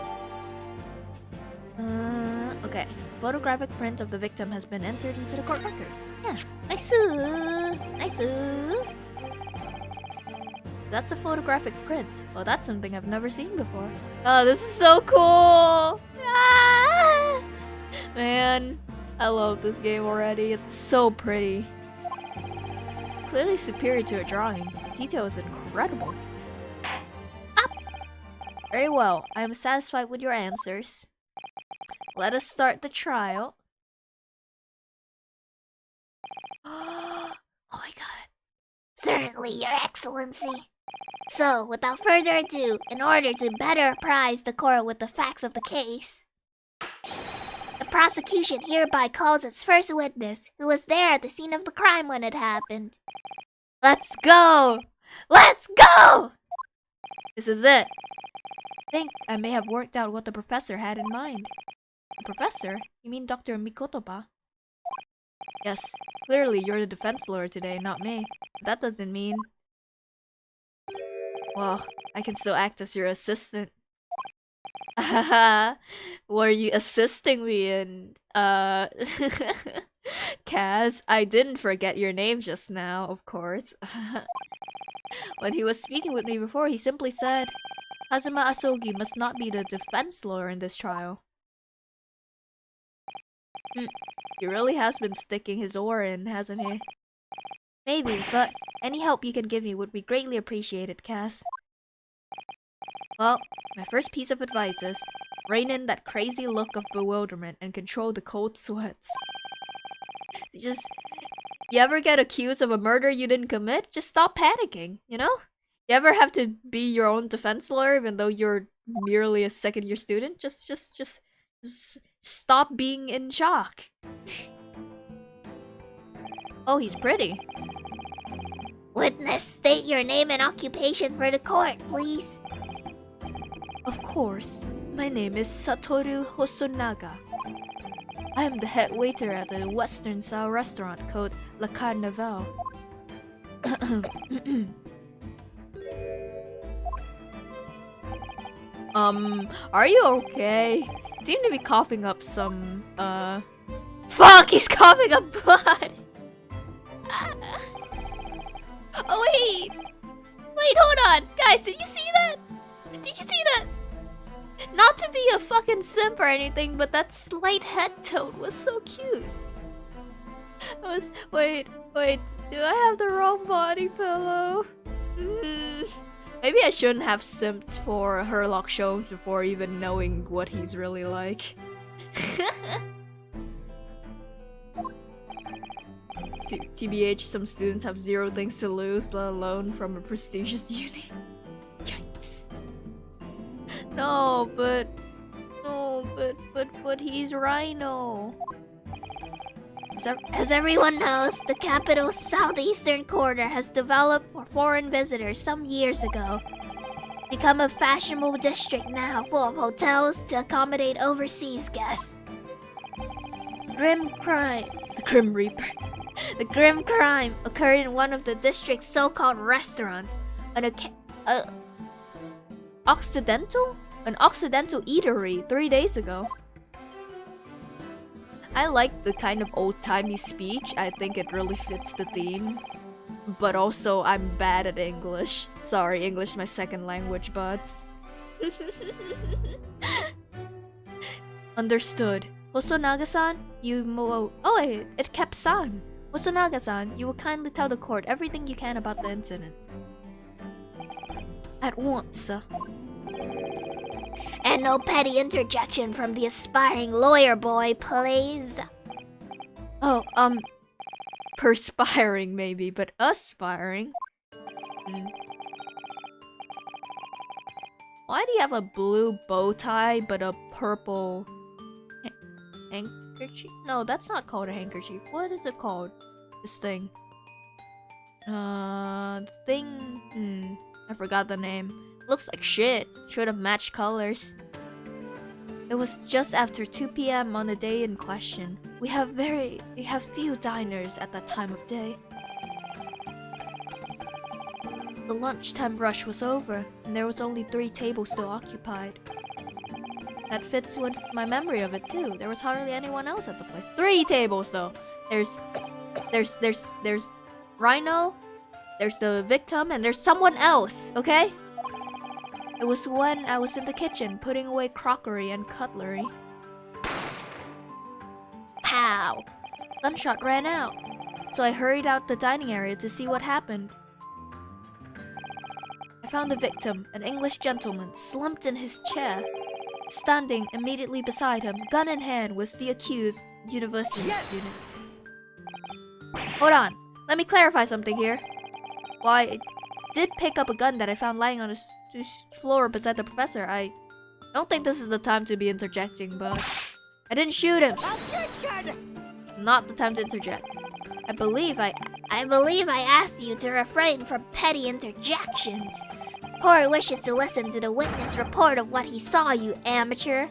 Speaker 1: Okay. A photographic print of the victim has been entered into the court record.
Speaker 3: Yeah, nice.
Speaker 1: That's a photographic print. Oh, that's something I've never seen before. Oh, this is so cool! Ah! Man, I love this game already. It's so pretty. It's clearly superior to a drawing. The detail is incredible. Up! Very well. I am satisfied with your answers. Let us start the trial.
Speaker 3: Oh my god. Certainly, Your Excellency. So, without further ado, in order to better apprise the court with the facts of the case, the prosecution hereby calls its first witness, who was there at the scene of the crime when it happened.
Speaker 1: Let's go!
Speaker 3: Let's go!
Speaker 1: This is it. I think I may have worked out what the professor had in mind. The professor? You mean Dr. Mikoto ba? Yes, clearly you're the defense lawyer today, not me. But that doesn't mean... Well, I can still act as your assistant. Were you assisting me in, Kaz, I didn't forget your name just now, of course. When he was speaking with me before, he simply said, Kazuma Asogi must not be the defense lawyer in this trial. He really has been sticking his oar in, hasn't he? Maybe, but any help you can give me would be greatly appreciated, Kaz. Well, my first piece of advice is, rein in that crazy look of bewilderment and control the cold sweats. You ever get accused of a murder you didn't commit? Just stop panicking, you know? You ever have to be your own defense lawyer even though you're merely a second-year student? Just stop being in shock. Oh, he's pretty.
Speaker 3: Witness, state your name and occupation for the court, please.
Speaker 1: Of course. My name is Satoru Hosonaga. I am the head waiter at a Western-style restaurant called La Carnival. Are you okay? You seem to be coughing up some, Fuck! He's coughing up blood! Oh, wait! Wait, hold on! Guys, did you see that? Did you see that? Not to be a fucking simp or anything, but that slight head tone was so cute. Wait, do I have the wrong body pillow? Maybe I shouldn't have simped for Herlock Sholmes before even knowing what he's really like. TBH, some students have zero things to lose, let alone from a prestigious uni. Yikes. No, but he's Rhino.
Speaker 3: As everyone knows, the capital's southeastern corner has developed for foreign visitors some years ago. Become a fashionable district now, full of hotels to accommodate overseas guests. The Grim Reaper. The grim crime occurred in one of the district's so-called restaurants, an Occidental eatery 3 days ago. I like the kind of old-timey speech. I think it really fits the theme. But also, I'm bad at English. Sorry, English is my second language, buds. Understood. Hosonaga-san, it kept san. Hosonaga-san, you will kindly tell the court everything you can about the incident. At once, sir. And no petty interjection from the aspiring lawyer boy, please.
Speaker 1: Oh, perspiring maybe, but aspiring. Why do you have a blue bow tie but a purple handkerchief? No, that's not called a handkerchief. What is it called? This thing. The thing. I forgot the name. Looks like shit. Should have matched colors. It was just after 2 p.m. on the day in question. We have few diners at that time of day. The lunchtime rush was over, and there was only 3 tables still occupied. That fits with my memory of it too. There was hardly anyone else at the place. 3 tables though. There's Rhino, there's the victim, and there's someone else, okay? It was when I was in the kitchen putting away crockery and cutlery. Pow! Gunshot ran out, so I hurried out the dining area to see what happened. I found the victim, an English gentleman, slumped in his chair. Standing immediately beside him, gun in hand, was the accused university student. Hold on, let me clarify something here. While I did pick up a gun that I found lying on the floor beside the professor, I don't think this is the time to be interjecting, but I didn't shoot him.
Speaker 4: Objection!
Speaker 1: Not the time to interject. I believe I
Speaker 3: asked you to refrain from petty interjections. Corey wishes to listen to the witness report of what he saw, you amateur.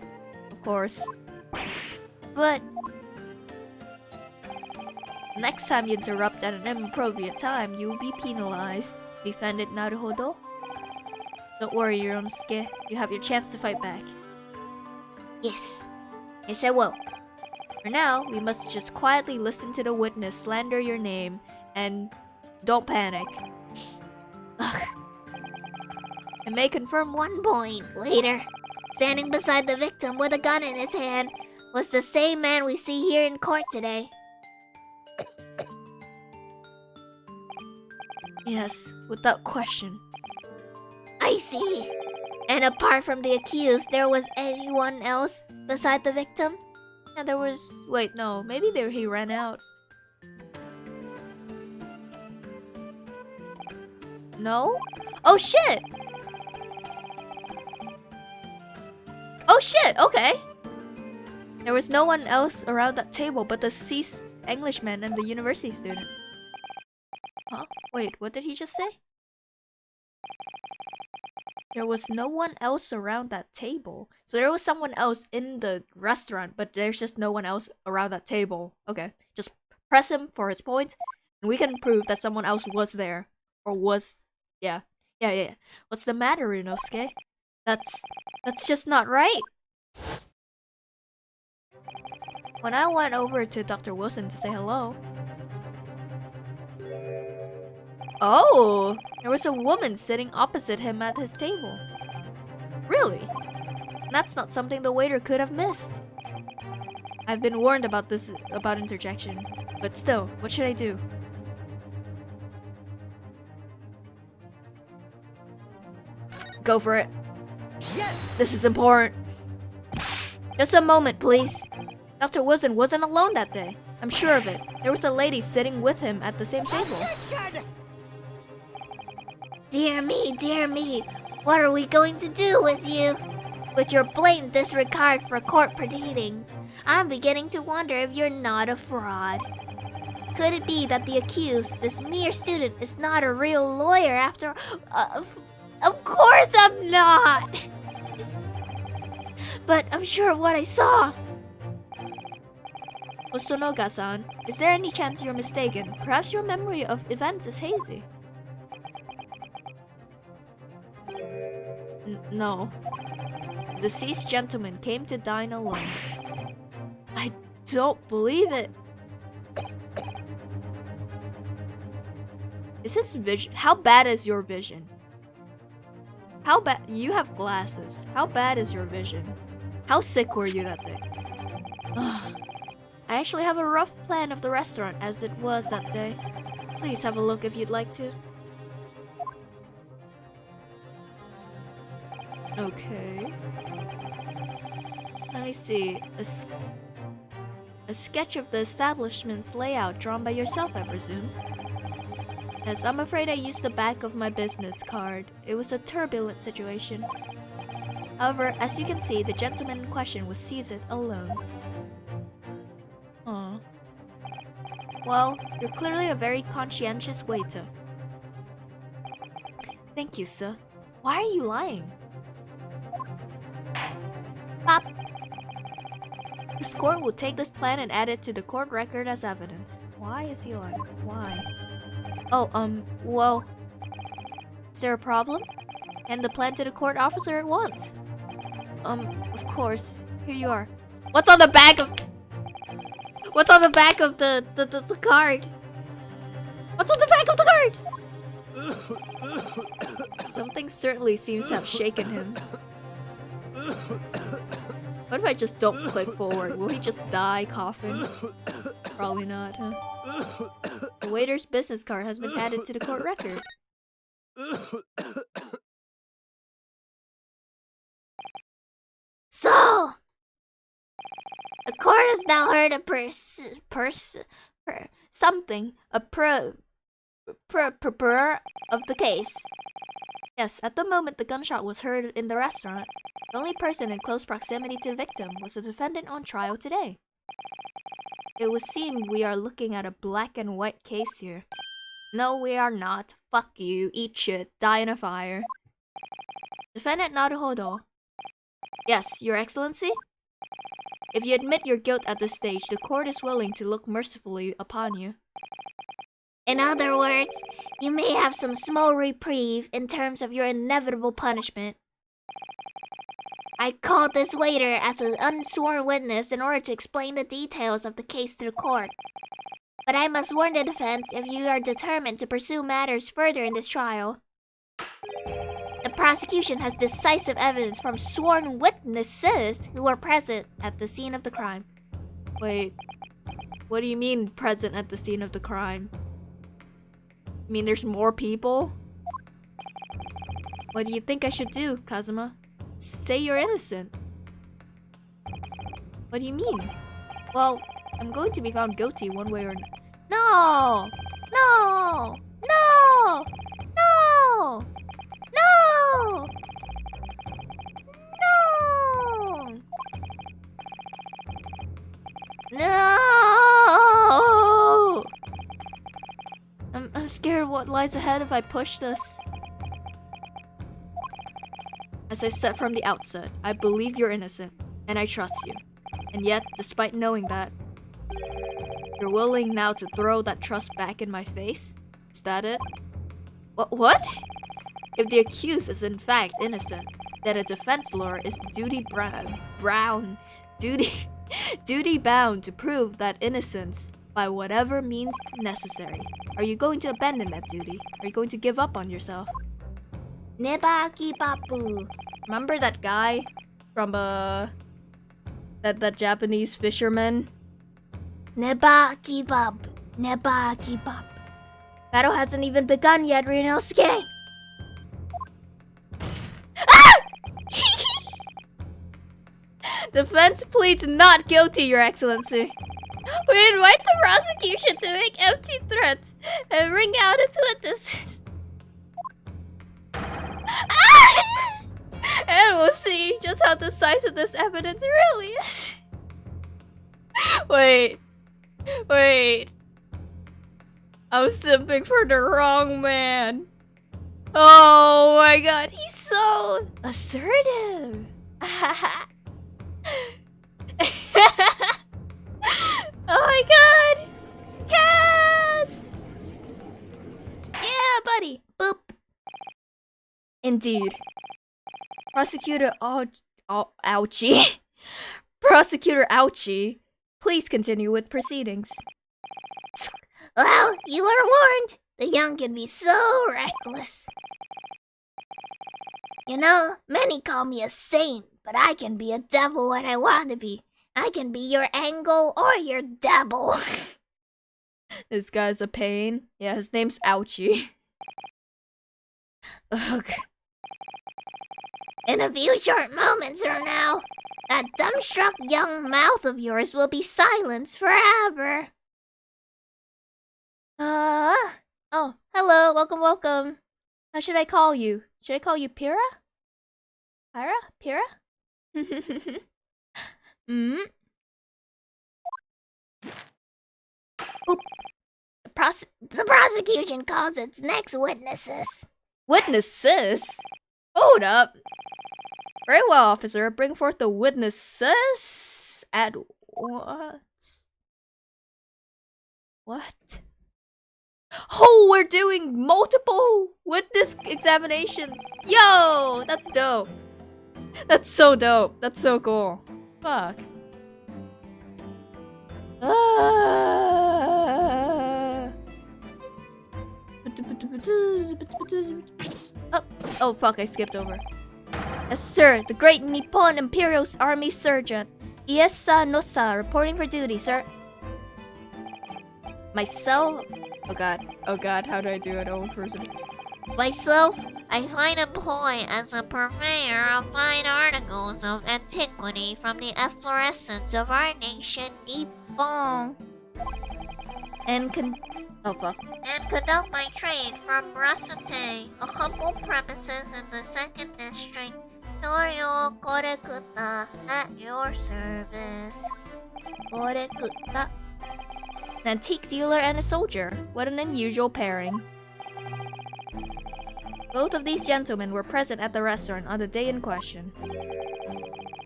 Speaker 1: Of course. But next time you interrupt at an inappropriate time, you will be penalized. Defendant Naruhodo? Don't worry, Yoromsuke. You have your chance to fight back.
Speaker 3: Yes, I will.
Speaker 1: For now, we must just quietly listen to the witness slander your name and don't panic. Ugh.
Speaker 3: I may confirm one point later. Standing beside the victim with a gun in his hand was the same man we see here in court today.
Speaker 1: Yes, without question.
Speaker 3: I see. And apart from the accused, there was anyone else beside the victim?
Speaker 1: Yeah, there was... Wait, no. Maybe he ran out. No? Oh, shit! Oh, shit! Okay. There was no one else around that table but the deceased Englishman and the university student. Huh? Wait, what did he just say? There was no one else around that table. So there was someone else in the restaurant, but there's just no one else around that table. Okay, just press him for his point, and we can prove that someone else was there. Or was... Yeah. What's the matter, Inosuke? That's just not right. When I went over to Dr. Wilson to say hello... Oh! There was a woman sitting opposite him at his table. Really? That's not something the waiter could have missed. I've been warned about interjection, but still, what should I do? Go for it.
Speaker 4: Yes!
Speaker 1: This is important. Just a moment, please. Dr. Wilson wasn't alone that day. I'm sure of it. There was a lady sitting with him at the same table.
Speaker 4: Objection!
Speaker 3: Dear me, what are we going to do with you? With your blatant disregard for court proceedings, I'm beginning to wonder if you're not a fraud. Could it be that the accused, this mere student, is not a real lawyer after... Of course I'm not! But I'm sure of what I saw.
Speaker 1: Osonoga-san, is there any chance you're mistaken? Perhaps your memory of events is hazy. No. The deceased gentleman came to dine alone. I don't believe it. Is his vision... How bad is your vision? How bad... You have glasses. How bad is your vision? How sick were you that day? I actually have a rough plan of the restaurant as it was that day. Please have a look if you'd like to. Okay. 'Let me see. A A sketch of the establishment's layout drawn by yourself, I presume. Yes, I'm afraid I used the back of my business card. It was a turbulent situation. However, as you can see, the gentleman in question was seated alone. Aw. Well, you're clearly a very conscientious waiter. Thank you, sir. Why are you lying? Pop! This court will take this plan and add it to the court record as evidence. Why is he lying? Why? Oh, well... Is there a problem? Hand the plan to the court officer at once. Of course. Here you are. What's on the back of... What's on the back of the card? What's on the back of the card? Something certainly seems to have shaken him. What if I just don't click forward? Will he just die coughing? Probably not, huh? The waiter's business card has been added to the court record.
Speaker 3: So, the court has now heard a of the case.
Speaker 1: Yes, at the moment the gunshot was heard in the restaurant, the only person in close proximity to the victim was the defendant on trial today. It would seem we are looking at a black and white case here. No, we are not. Fuck you, eat shit, die in a fire. Defendant Naruhodo. Yes, Your Excellency? If you admit your guilt at this stage, the court is willing to look mercifully upon you.
Speaker 3: In other words, you may have some small reprieve in terms of your inevitable punishment. I called this waiter as an unsworn witness in order to explain the details of the case to the court. But I must warn the defense if you are determined to pursue matters further in this trial. The prosecution has decisive evidence from sworn witnesses who were present at the scene of the crime.
Speaker 1: Wait, what do you mean present at the scene of the crime? You mean there's more people? What do you think I should do, Kazuma? Say you're innocent. What do you mean? Well, I'm going to be found guilty one way or another.
Speaker 3: No! No! No! No! No! No! No!
Speaker 1: I'm scared what lies ahead if I push this. As I said from the outset, I believe you're innocent, and I trust you. And yet, despite knowing that, you're willing now to throw that trust back in my face? Is that it? What? If the accused is in fact innocent, then a defense lawyer is duty bound to prove that innocence by whatever means necessary. Are you going to abandon that duty? Are you going to give up on yourself?
Speaker 3: Never give up.
Speaker 1: Remember that guy from that Japanese fisherman?
Speaker 3: Never give up. Never give up. Battle hasn't even begun yet, Ryunosuke.
Speaker 1: Defense pleads not guilty, Your Excellency. We invite the prosecution to make empty threats and bring out its witnesses. And we'll see just how decisive this evidence really is. Wait. I'm simping for the wrong man. Oh my god, he's so assertive. Oh my god! Cass! Yeah, buddy. Boop. Indeed. Prosecutor Ouchie. Prosecutor Ouchie, please continue with proceedings.
Speaker 3: Well, you are warned. The young can be so reckless. You know, many call me a saint, but I can be a devil when I want to be. I can be your angel or your devil.
Speaker 1: This guy's a pain. Yeah, his name's Ouchie. Ugh.
Speaker 3: In a few short moments from now, That dumbstruck young mouth of yours will be silenced forever.
Speaker 1: Oh, hello, welcome. How should I call you? Should I call you Pyrrha? Pyrrha? Hmm?
Speaker 3: Oop. The prosecution calls its next witnesses.
Speaker 1: Witnesses? Hold up. Very well, officer. Bring forth the witnesses. At what? What? Oh, we're doing multiple witness examinations. Yo, that's dope. That's so dope. That's so cool. Fuck. Oh, fuck, I skipped over. Yes, sir. The great Nippon Imperial Army Surgeon, Iesa Nosa, reporting for duty, sir. Myself? Oh god, how do I do it? Old person.
Speaker 3: Myself, I find employ as a purveyor of fine articles of antiquity from the efflorescence of our nation, Nippon.
Speaker 1: Oh fuck.
Speaker 3: And conduct my trade from Rasate, a humble premises in the 2nd District. Norio Korekuta, at your service.
Speaker 1: Korekuta. An antique dealer and a soldier. What an unusual pairing. Both of these gentlemen were present at the restaurant on the day in question.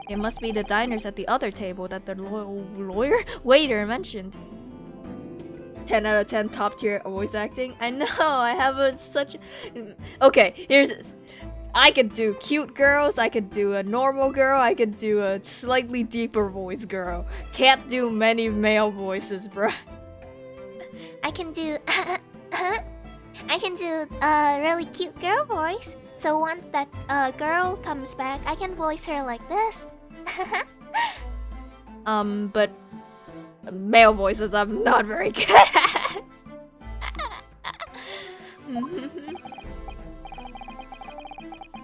Speaker 1: It must be the diners at the other table that the waiter mentioned. 10 out of 10 top tier voice acting. I know, I have such... Okay, here's this. I could do cute girls, I could do a normal girl, I could do a slightly deeper voice girl. Can't do many male voices, bruh.
Speaker 3: I can do a really cute girl voice. So once that girl comes back, I can voice her like this.
Speaker 1: But male voices I'm not very good at.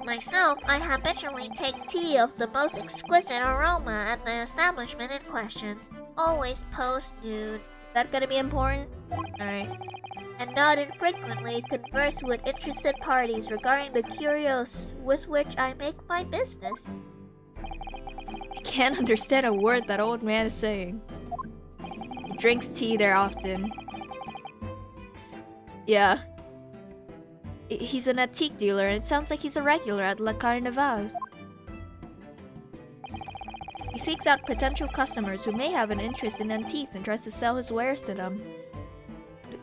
Speaker 3: Myself, I habitually take tea of the most exquisite aroma at the establishment in question. Always post-nude.
Speaker 1: Is that gonna be important? Alright.
Speaker 3: And not infrequently converse with interested parties regarding the curios with which I make my business.
Speaker 1: I can't understand a word that old man is saying. He drinks tea there often. Yeah. He's an antique dealer and it sounds like he's a regular at La Carnival. He seeks out potential customers who may have an interest in antiques and tries to sell his wares to them.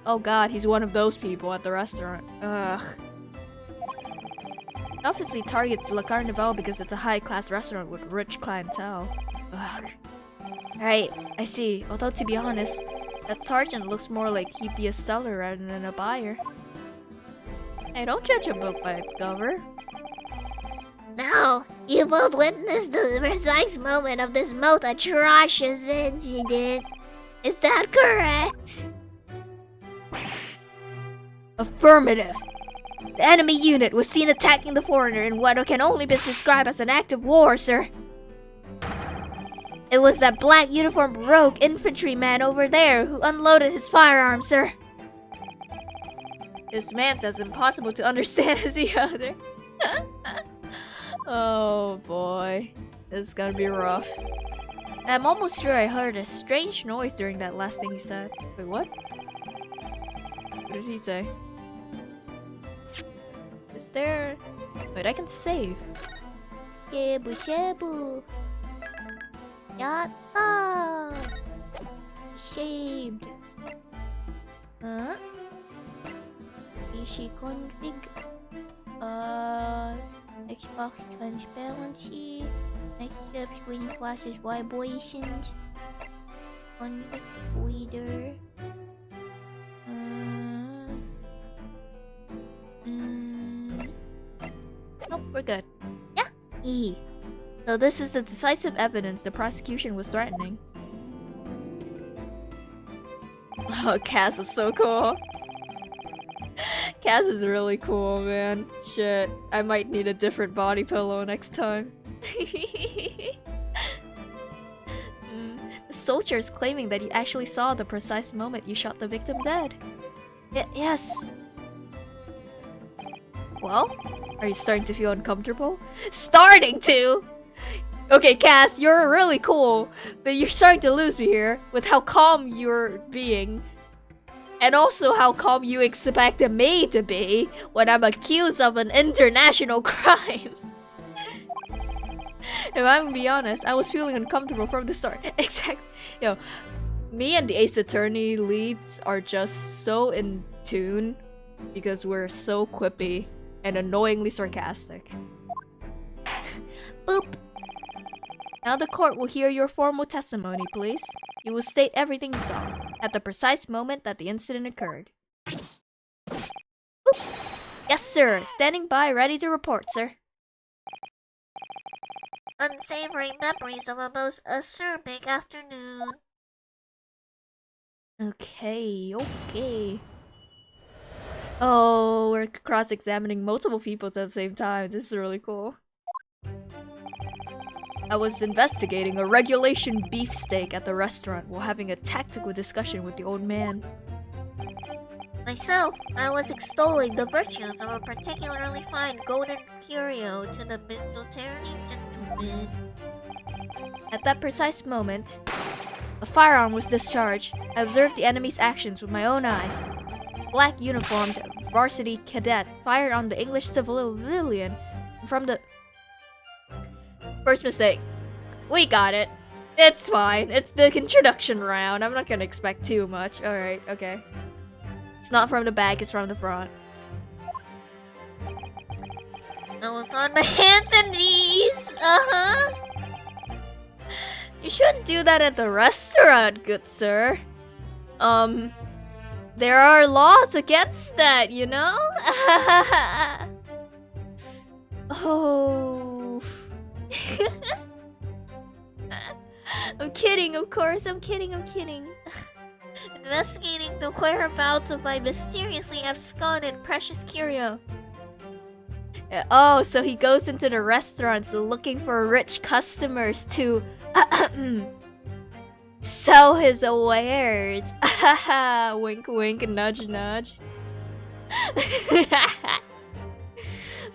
Speaker 1: Oh god, he's one of those people at the restaurant. Ugh. He obviously targets La Carnival because it's a high-class restaurant with rich clientele. Ugh. Right, I see. Although to be honest, that sergeant looks more like he'd be a seller rather than a buyer. Hey, don't judge a book by its cover.
Speaker 3: Now, you both witnessed the precise moment of this most atrocious incident. Is that correct?
Speaker 1: Affirmative. The enemy unit was seen attacking the foreigner in what can only be described as an act of war, sir. It was that black uniformed rogue infantryman over there who unloaded his firearm, sir. This man's as impossible to understand as the other. Oh boy. This is gonna be rough. I'm almost sure I heard a strange noise during that last thing he said. Wait, what? What did he say? Is there... Wait, I can save.
Speaker 3: Shebu shebu. Yatta!
Speaker 1: Shaved. Huh? PC config. Xbox transparency. Accept screen flashes vibrations. Config reader. Nope, we're good.
Speaker 3: Yeah.
Speaker 1: E. So this is the decisive evidence the prosecution was threatening. Oh, Cass is so cool. Cass is really cool, man. Shit, I might need a different body pillow next time. soldiers claiming that you actually saw the precise moment you shot the victim dead. Yes. Well, are you starting to feel uncomfortable? Starting to? Okay, Cass, you're really cool, but you're starting to lose me here with how calm you're being. And also how calm you expected me to be when I'm accused of an international crime. If I'm gonna be honest, I was feeling uncomfortable from the start. Exactly. Yo, me and the Ace Attorney leads are just so in tune because we're so quippy and annoyingly sarcastic.
Speaker 3: Boop.
Speaker 1: Now the court will hear your formal testimony, please. You will state everything you saw at the precise moment that the incident occurred. Boop. Yes, sir. Standing by, ready to report, sir.
Speaker 3: Unsavory memories of a most acerbic afternoon.
Speaker 1: Okay. Oh, we're cross-examining multiple people at the same time. This is really cool. I was investigating a regulation beefsteak at the restaurant while having a tactical discussion with the old man.
Speaker 3: Myself, I was extolling the virtues of a particularly fine golden curio to the military gentleman.
Speaker 1: At that precise moment, a firearm was discharged. I observed the enemy's actions with my own eyes. A black uniformed varsity cadet fired on the English civilian from the... First mistake. We got it. It's fine. It's the introduction round. I'm not gonna expect too much. Alright, okay. It's not from the back, it's from the front.
Speaker 3: I was on my hands and knees.
Speaker 1: You shouldn't do that at the restaurant, good sir. There are laws against that, you know? Oh. I'm kidding, of course. I'm kidding.
Speaker 3: Investigating the whereabouts of my mysteriously absconded precious curio.
Speaker 1: Oh, so he goes into the restaurants looking for rich customers to sell his wares. Wink, wink, nudge, nudge.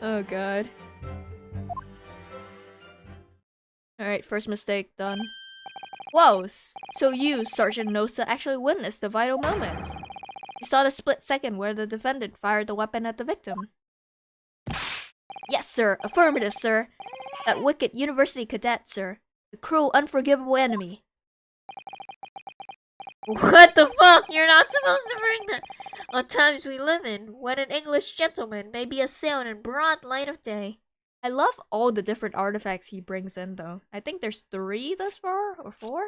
Speaker 1: Oh god. Alright, first mistake done. Whoa, so you, Sergeant Nosa, actually witnessed the vital moment. You saw the split second where the defendant fired the weapon at the victim. Yes, sir. Affirmative, sir. That wicked university cadet, sir. The cruel, unforgivable enemy.
Speaker 3: What the fuck? You're not supposed to bring that. On times we live in, when an English gentleman may be assailed in broad light of day.
Speaker 1: I love all the different artifacts he brings in, though. I think there's 3 thus far, or 4?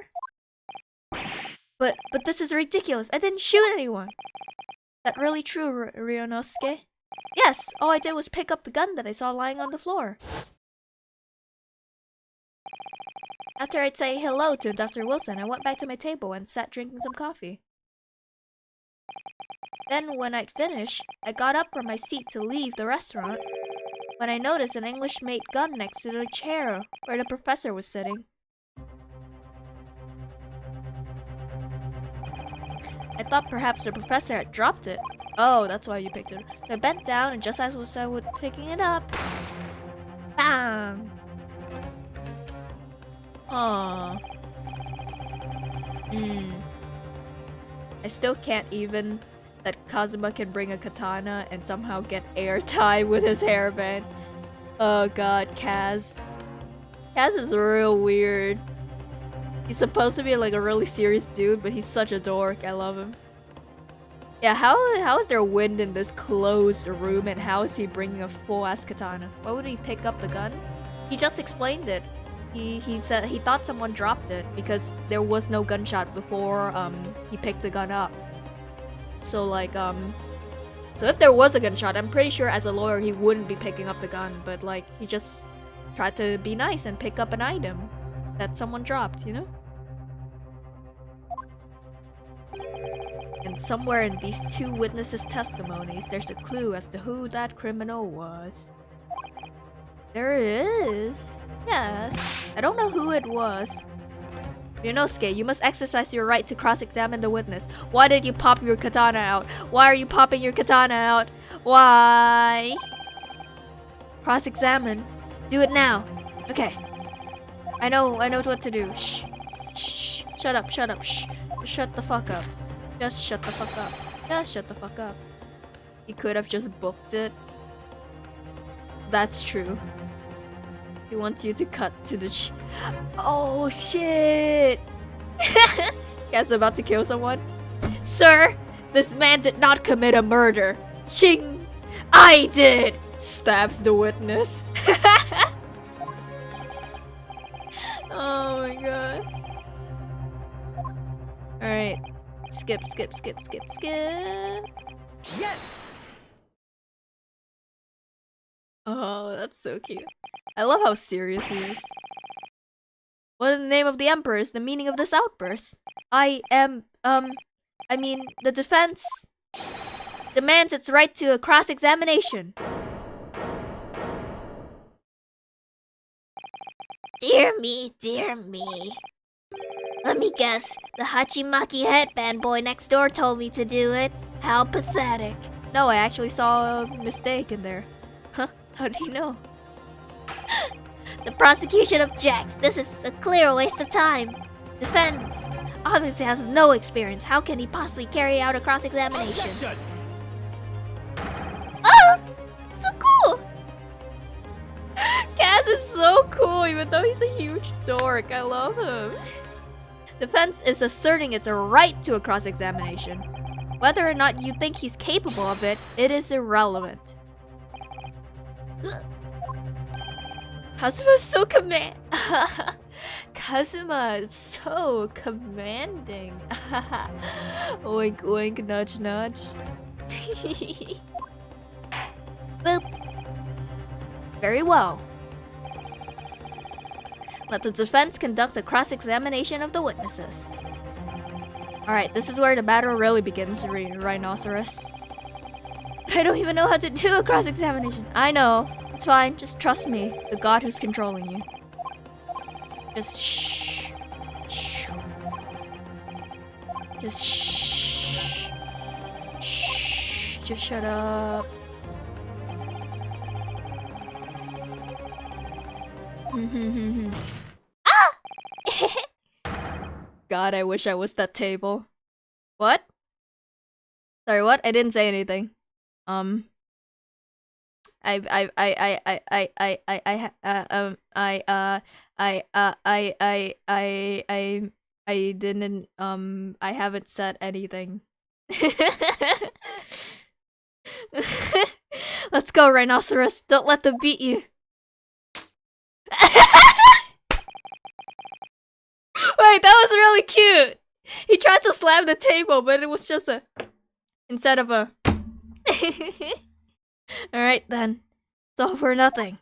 Speaker 1: But this is ridiculous. I didn't shoot anyone. Is that really true, Ryunosuke? Yes, all I did was pick up the gun that I saw lying on the floor. After I'd say hello to Dr. Wilson, I went back to my table and sat drinking some coffee. Then, when I'd finished, I got up from my seat to leave the restaurant when I noticed an English-made gun next to the chair where the professor was sitting. I thought perhaps the professor had dropped it. Oh, that's why you picked it up. So I bent down, and just as I was picking it up, bam! Aww. I still can't even that Kazuma can bring a katana and somehow get airtime with his hairband. Oh god, Kaz. Kaz is real weird. He's supposed to be like a really serious dude, but he's such a dork. I love him. Yeah, how is there wind in this closed room, and how is he bringing a full-ass katana? Why would he pick up the gun? He just explained it. He said he thought someone dropped it because there was no gunshot before he picked the gun up. So like so if there was a gunshot, I'm pretty sure as a lawyer he wouldn't be picking up the gun, but like he just tried to be nice and pick up an item that someone dropped, you know? And somewhere in these 2 witnesses' testimonies, there's a clue as to who that criminal was. There is. Yes. I don't know who it was. Ryunosuke, you must exercise your right to cross-examine the witness. Why did you pop your katana out? Why are you popping your katana out? Why? Cross-examine. Do it now. Okay. I know what to do. Shh. Shh. Shut up. Shh. Shut the fuck up. Just shut the fuck up. Just shut the fuck up. He could have just booked it. That's true. He wants you to cut to the oh shit! Guy's about to kill someone. Sir, this man did not commit a murder. Ching! I did! Stabs the witness. Oh my god. Alright. Skip.
Speaker 4: Yes!
Speaker 1: Oh, that's so cute. I love how serious he is. What in the name of the Emperor is the meaning of this outburst? I mean, the defense demands its right to a cross-examination.
Speaker 3: Dear me. Let me guess, the Hachimaki headband boy next door told me to do it. How pathetic.
Speaker 1: No, I actually saw a mistake in there. Huh? How do you know?
Speaker 3: The prosecution objects. This is a clear waste of time. Defense obviously has no experience. How can he possibly carry out a cross-examination?
Speaker 4: Objection!
Speaker 3: Oh! So cool!
Speaker 1: Kaz is so cool, even though he's a huge dork. I love him. Defense is asserting its right to a cross-examination. Whether or not you think he's capable of it, it is irrelevant. Kazuma's so Kazuma is so commanding. Oink oink nudge nudge. Boop. Very well. Let the defense conduct a cross-examination of the witnesses. Alright, this is where the battle really begins, Rhinoceros. I don't even know how to do a cross-examination. I know. It's fine. Just trust me. The god who's controlling you. Just shh. Shh. Just shh. Shh. Just shut up. God, I wish I was that table. What? Sorry, what? I didn't say anything. I haven't said anything. Let's go, Rhinoceros. Don't let them beat you. Wait, that was really cute. He tried to slam the table, but it was just a... instead of a... Alright then. It's all for nothing.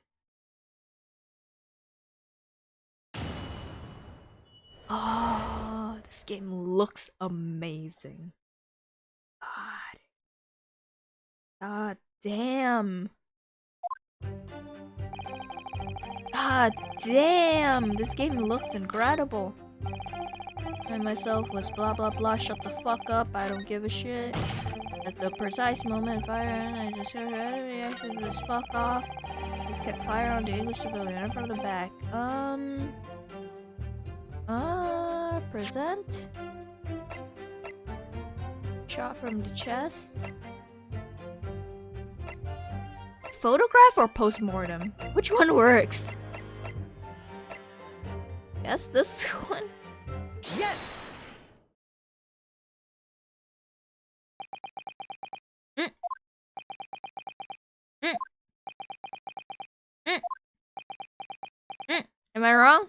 Speaker 1: Oh, this game looks amazing. God damn. God damn. This game looks incredible. I myself was blah blah blah. Shut the fuck up. I don't give a shit. At the precise moment, fire and I just heard enemy action just fuck off. We kept fire on the English civilian from the back. Present. Shot from the chest. Photograph or post-mortem? Which one works? Guess this one.
Speaker 4: Yes!
Speaker 1: Am I wrong?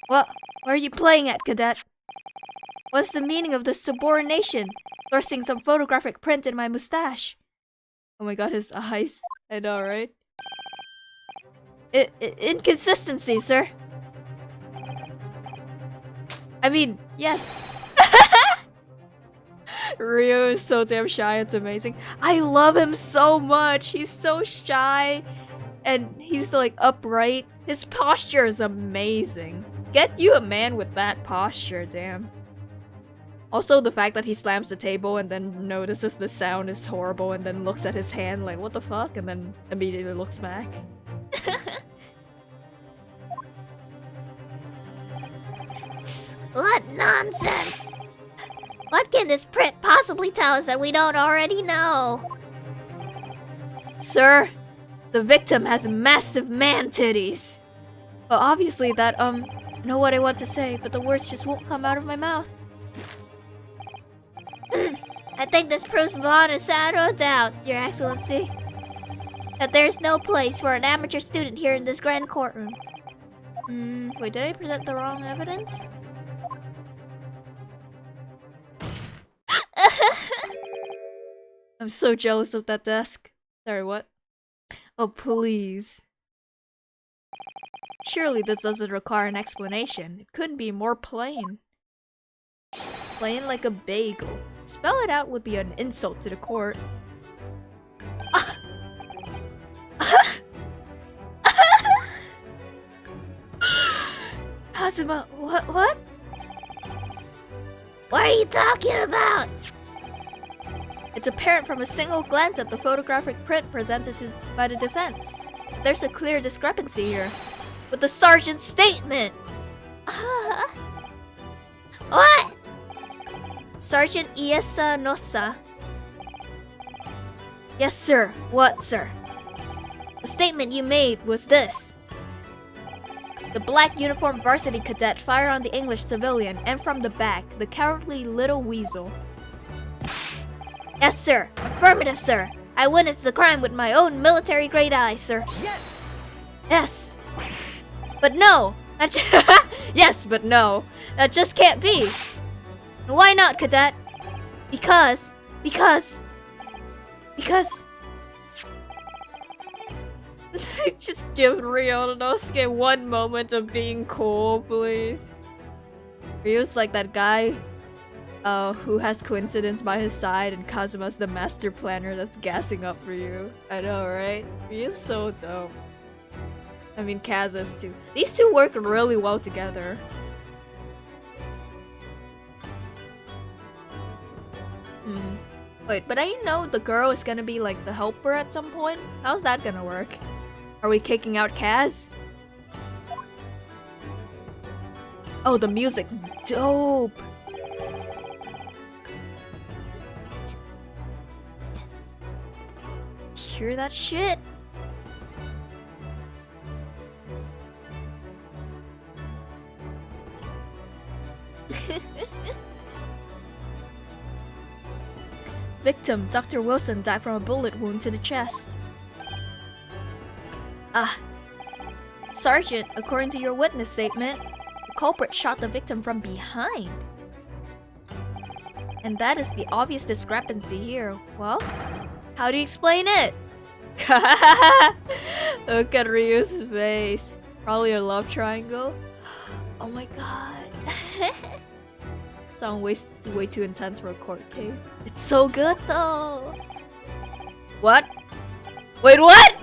Speaker 1: What? Where are you playing at, cadet? What's the meaning of this subordination? Thrusting some photographic print in my mustache. Oh my god, his eyes. I know, right? Inconsistency, sir. I mean, yes. Ryo is so damn shy, it's amazing. I love him so much. He's so shy. And he's like upright. His posture is amazing. Get you a man with that posture, damn. Also, the fact that he slams the table and then notices the sound is horrible and then looks at his hand like, what the fuck? And then immediately looks back.
Speaker 3: What nonsense! What can this print possibly tell us that we don't already know?
Speaker 1: Sir, the victim has massive man titties. Well, obviously that, know what I want to say, but the words just won't come out of my mouth.
Speaker 3: I think this proves beyond a shadow of doubt, Your Excellency, that there's no place for an amateur student here in this grand courtroom.
Speaker 1: Wait, did I present the wrong evidence? I'm so jealous of that desk. Sorry, what? Oh, please. Surely this doesn't require an explanation. It couldn't be more plain. Plain like a bagel. Spell it out would be an insult to the court. Kazuma, what?
Speaker 3: What are you talking about?
Speaker 1: It's apparent from a single glance at the photographic print presented by the defense. There's a clear discrepancy here with the sergeant's statement.
Speaker 3: What?
Speaker 1: Sergeant Iesa Nosa. Yes, sir. What, sir? The statement you made was this. The black uniformed varsity cadet fired on the English civilian, and from the back, the cowardly little weasel. Yes, sir. Affirmative, sir. I witnessed the crime with my own military-grade eyes, sir.
Speaker 4: Yes!
Speaker 1: Yes. But no! Yes, but no. That just can't be. And why not, cadet? Because... Just give Ryonosuke one moment of being cool, please. Ryu's like that guy who has coincidence by his side, and Kazuma's the master planner that's gassing up Ryu. I know, right? Ryu's so dope. I mean, Kaz is too. These two work really well together. Wait, but I know the girl is gonna be like the helper at some point. How's that gonna work? Are we kicking out Kaz? Oh, the music's dope! Hear that shit? Victim, Dr. Wilson, died from a bullet wound to the chest. Sergeant, according to your witness statement, the culprit shot the victim from behind. And that is the obvious discrepancy here. Well, how do you explain it? Look at Ryu's face. Probably a love triangle. Oh my god. Sound way too intense for a court case. It's so good though. What? Wait, what?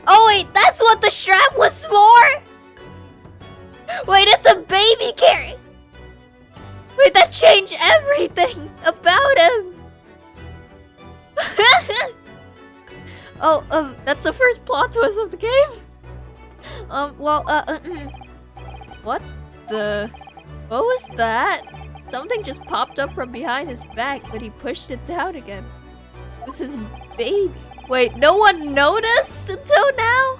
Speaker 1: Oh wait, that's what the strap was for? Wait, it's a baby carry. Wait, that changed everything about him. Oh, that's the first plot twist of the game? What was that? Something just popped up from behind his back, but he pushed it down again. It was his baby. Wait, no one noticed until now?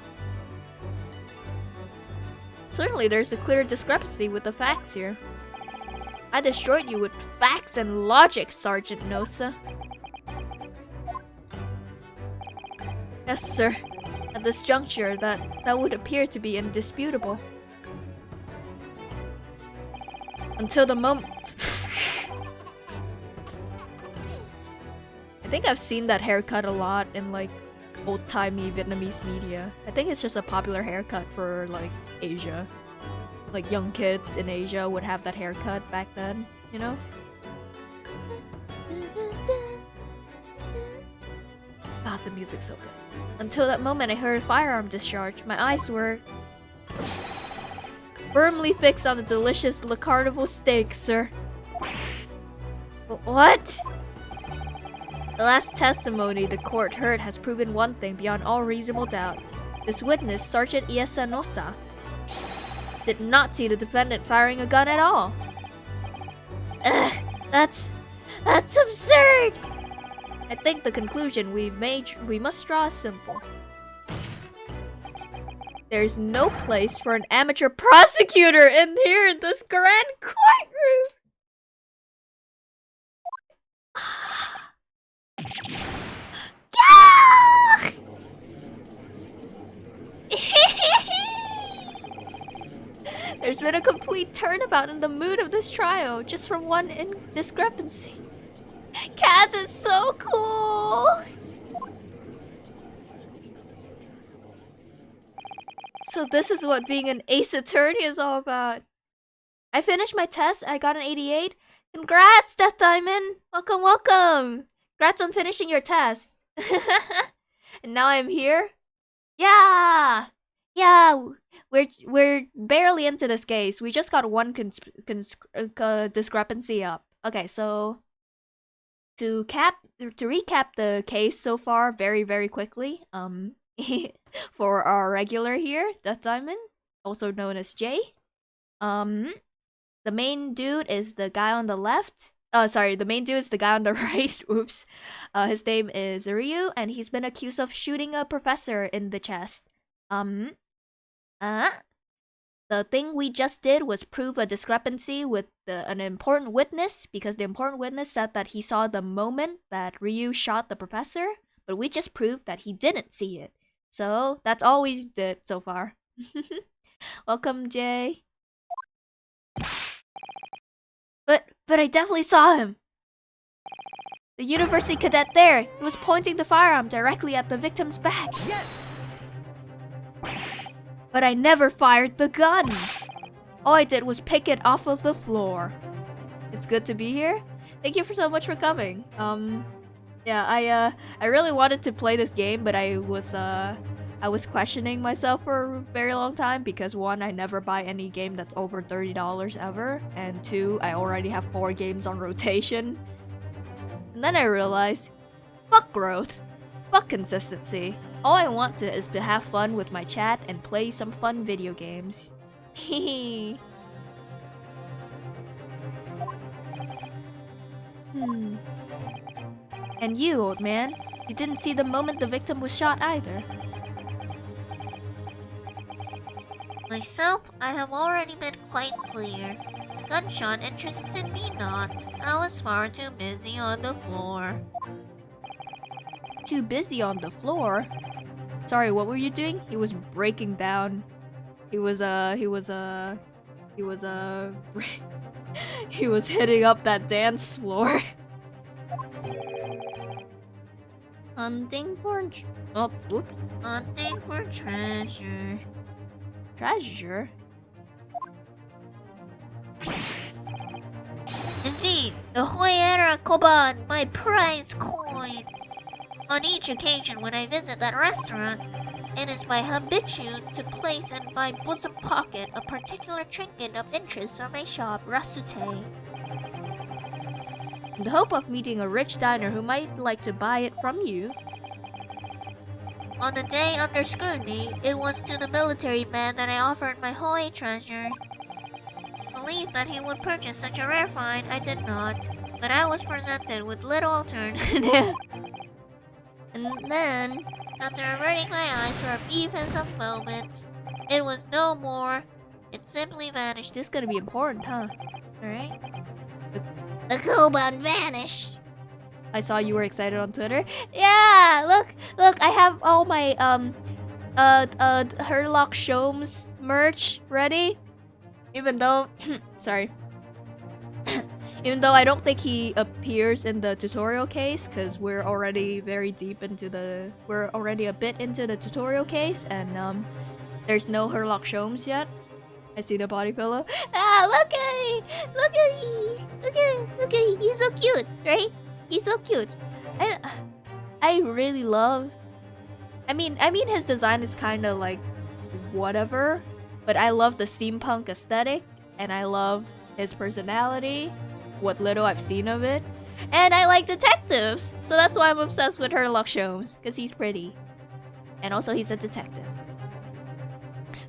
Speaker 1: Certainly there's a clear discrepancy with the facts here. I destroyed you with facts and logic, Sergeant Nosa. Yes, sir. At this juncture, that would appear to be indisputable. Until the moment... I think I've seen that haircut a lot in like old-timey Vietnamese media. I think it's just a popular haircut for like Asia. Like young kids in Asia would have that haircut back then, you know? God, the music's so good. Until that moment I heard a firearm discharge. My eyes were... firmly fixed on a delicious Le Carnival steak, sir.
Speaker 3: What?
Speaker 1: The last testimony the court heard has proven one thing beyond all reasonable doubt. This witness, Sergeant Iesanosa, did not see the defendant firing a gun at all.
Speaker 3: Ugh, that's absurd.
Speaker 1: I think the conclusion we must draw is simple. There's no place for an amateur prosecutor in here in this grand courtroom. There's been a complete turnabout in the mood of this trial just from one discrepancy.
Speaker 3: Cats is so cool.
Speaker 1: So this is what being an ace attorney is all about. I finished my test. I got an 88. Congrats, Death Diamond. Welcome, welcome. Congrats on finishing your test. And now I'm here. Yeah. We're barely into this case. We just got one discrepancy up. Okay, so to recap the case so far very quickly. For our regular here, Death Diamond, also known as Jay. The main dude is the guy on the left. The main dude is the guy on the right. Oops. His name is Ryu, and he's been accused of shooting a professor in the chest. The thing we just did was prove a discrepancy with an important witness, because the important witness said that he saw the moment that Ryu shot the professor, but we just proved that he didn't see it. So that's all we did so far. Welcome, Jay. But I definitely saw him. The university cadet there, he was pointing the firearm directly at the victim's back.
Speaker 4: Yes!
Speaker 1: But I never fired the gun. All I did was pick it off of the floor. It's good to be here. Thank you so much for coming. Yeah, I really wanted to play this game, but I was questioning myself for a very long time because one, I never buy any game that's over $30 ever, and two, I already have 4 games on rotation. And then I realized, fuck growth, fuck consistency. All I want is to have fun with my chat and play some fun video games. Hehe. And you, old man, you didn't see the moment the victim was shot either.
Speaker 3: Myself, I have already been quite clear. The gunshot interested me not. I was far too busy on the floor.
Speaker 1: Too busy on the floor? Sorry, what were you doing? He was breaking down. He was hitting up that dance floor. Hunting for treasure. Treasure?
Speaker 3: Indeed, the Hoyera Koban, my prize coin. On each occasion when I visit that restaurant, it is my habitude to place in my bosom pocket a particular trinket of interest from my shop, Rasute.
Speaker 1: In the hope of meeting a rich diner who might like to buy it from you.
Speaker 3: On the day under scrutiny, it was to the military man that I offered my Hoy treasure. Believed that he would purchase such a rare find, I did not, but I was presented with little alternative. And then, after averting my eyes for a defensive moments, it was no more. It simply vanished.
Speaker 1: This is gonna be important, huh? Alright.
Speaker 3: The Koban vanished.
Speaker 1: I saw you were excited on Twitter. Yeah, look, I have all my Herlock Sholmes merch ready. Even though sorry. Even though I don't think he appears in the tutorial case, because we're already very deep into the we're already a bit into the tutorial case, and there's no Herlock Sholmes yet. I see the body pillow.
Speaker 3: Ah, look at him, he's so cute, right? He's so cute.
Speaker 1: I really love. I mean his design is kind of like whatever, But I love the steampunk aesthetic, and I love his personality, what little I've seen of it. And I like detectives, so that's why I'm obsessed with Herlock Sholmes, because he's pretty. And also he's a detective.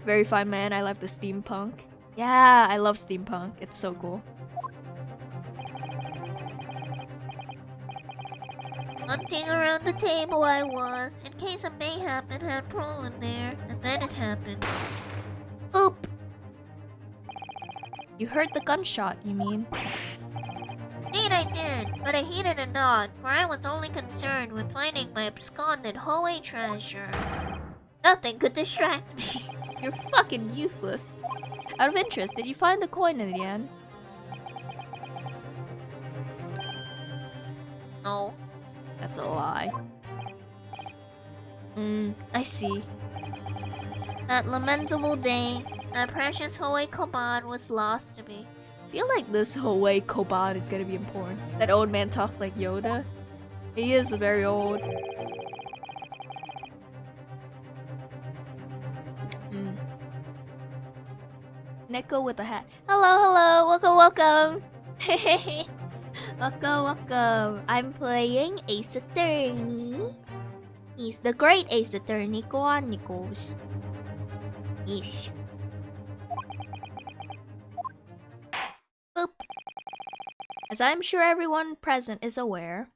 Speaker 1: Very fine man, I love the steampunk. Yeah, I love steampunk, it's so cool.
Speaker 3: Hunting around the table I was, in case of mayhap and had Pearl in there, and then it happened. Oop!
Speaker 1: You heard the gunshot, you mean?
Speaker 3: Indeed I did, but I heeded it not, for I was only concerned with finding my absconded Hoey treasure. Nothing could distract me.
Speaker 1: You're fucking useless. Out of interest, did you find the coin in the end?
Speaker 3: No.
Speaker 1: That's a lie. I see.
Speaker 3: That lamentable day, that precious Hoey Kobad was lost to me.
Speaker 1: I feel like this whole way Kobad is gonna be important. That old man talks like Yoda. He is very old. Neko with a hat. Hello, welcome. welcome. I'm playing Ace Attorney. He's the great Ace Attorney Chronicles. Ish. Boop. As I'm sure everyone present is aware,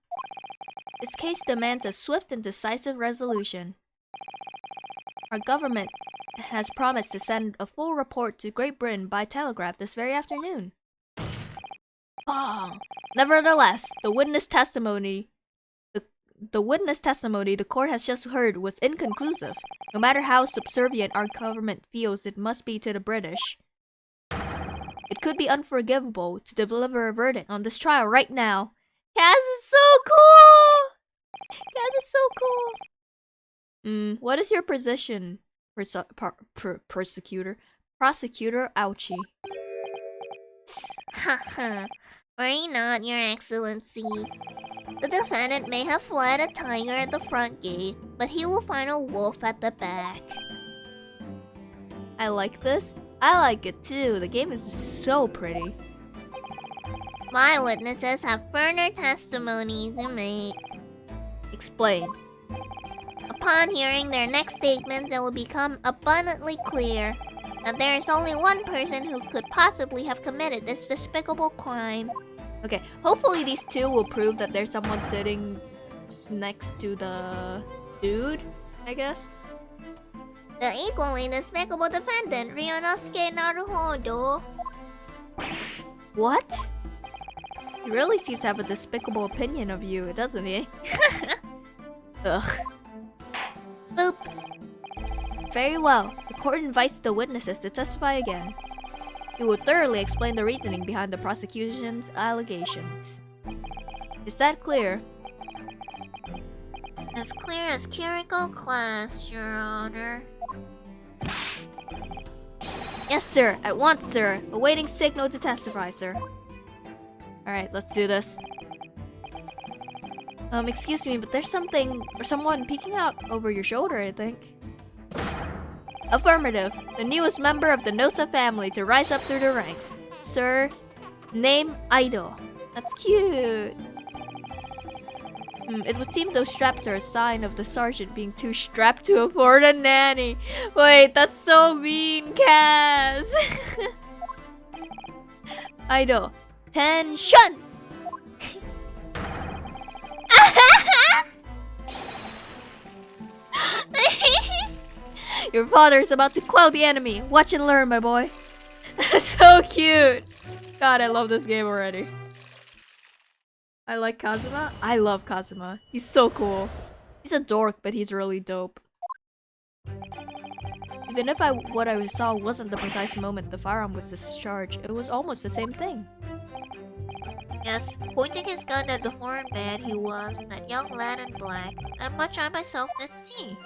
Speaker 1: this case demands a swift and decisive resolution. Our government has promised to send a full report to Great Britain by telegraph this very afternoon. Nevertheless, the witness testimony the court has just heard was inconclusive. No matter how subservient our government feels it must be to the British, it could be unforgivable to deliver a verdict on this trial right now. Kaz is so cool! Kaz is so cool! What is your position, prosecutor? Prosecutor, ouchie.
Speaker 3: Haha. Worry not, Your Excellency. The defendant may have fled a tiger at the front gate, but he will find a wolf at the back.
Speaker 1: I like this. I like it too. The game is so pretty.
Speaker 3: My witnesses have further testimony to make.
Speaker 1: Explain.
Speaker 3: Upon hearing their next statements, it will become abundantly clear that there is only one person who could possibly have committed this despicable crime.
Speaker 1: Okay, hopefully these two will prove that there's someone sitting next to the dude, I guess.
Speaker 3: The equally despicable defendant, Ryunosuke Naruhodo.
Speaker 1: What? He really seems to have a despicable opinion of you, doesn't he? Ugh.
Speaker 3: Boop.
Speaker 1: Very well. The court invites the witnesses to testify again. He will thoroughly explain the reasoning behind the prosecution's allegations. Is that clear?
Speaker 3: As clear as clerical class, Your Honor.
Speaker 1: Yes, sir. At once, sir. Awaiting signal to testify, sir. Alright, let's do this. Excuse me, but there's something or someone peeking out over your shoulder, I think. Affirmative. The newest member of the Nosa family to rise up through the ranks. Sir, name Idol. That's cute. It would seem those straps are a sign of the sergeant being too strapped to afford a nanny. Wait, that's so mean, Kaz. Idol. Tension! Your father is about to quell the enemy. Watch and learn, my boy. So cute. God, I love this game already. I like Kazuma. I love Kazuma. He's so cool. He's a dork, but he's really dope. Even if what I saw wasn't the precise moment the firearm was discharged, it was almost the same thing.
Speaker 3: Yes, pointing his gun at the foreign man he was, that young lad in black, and much I myself did see.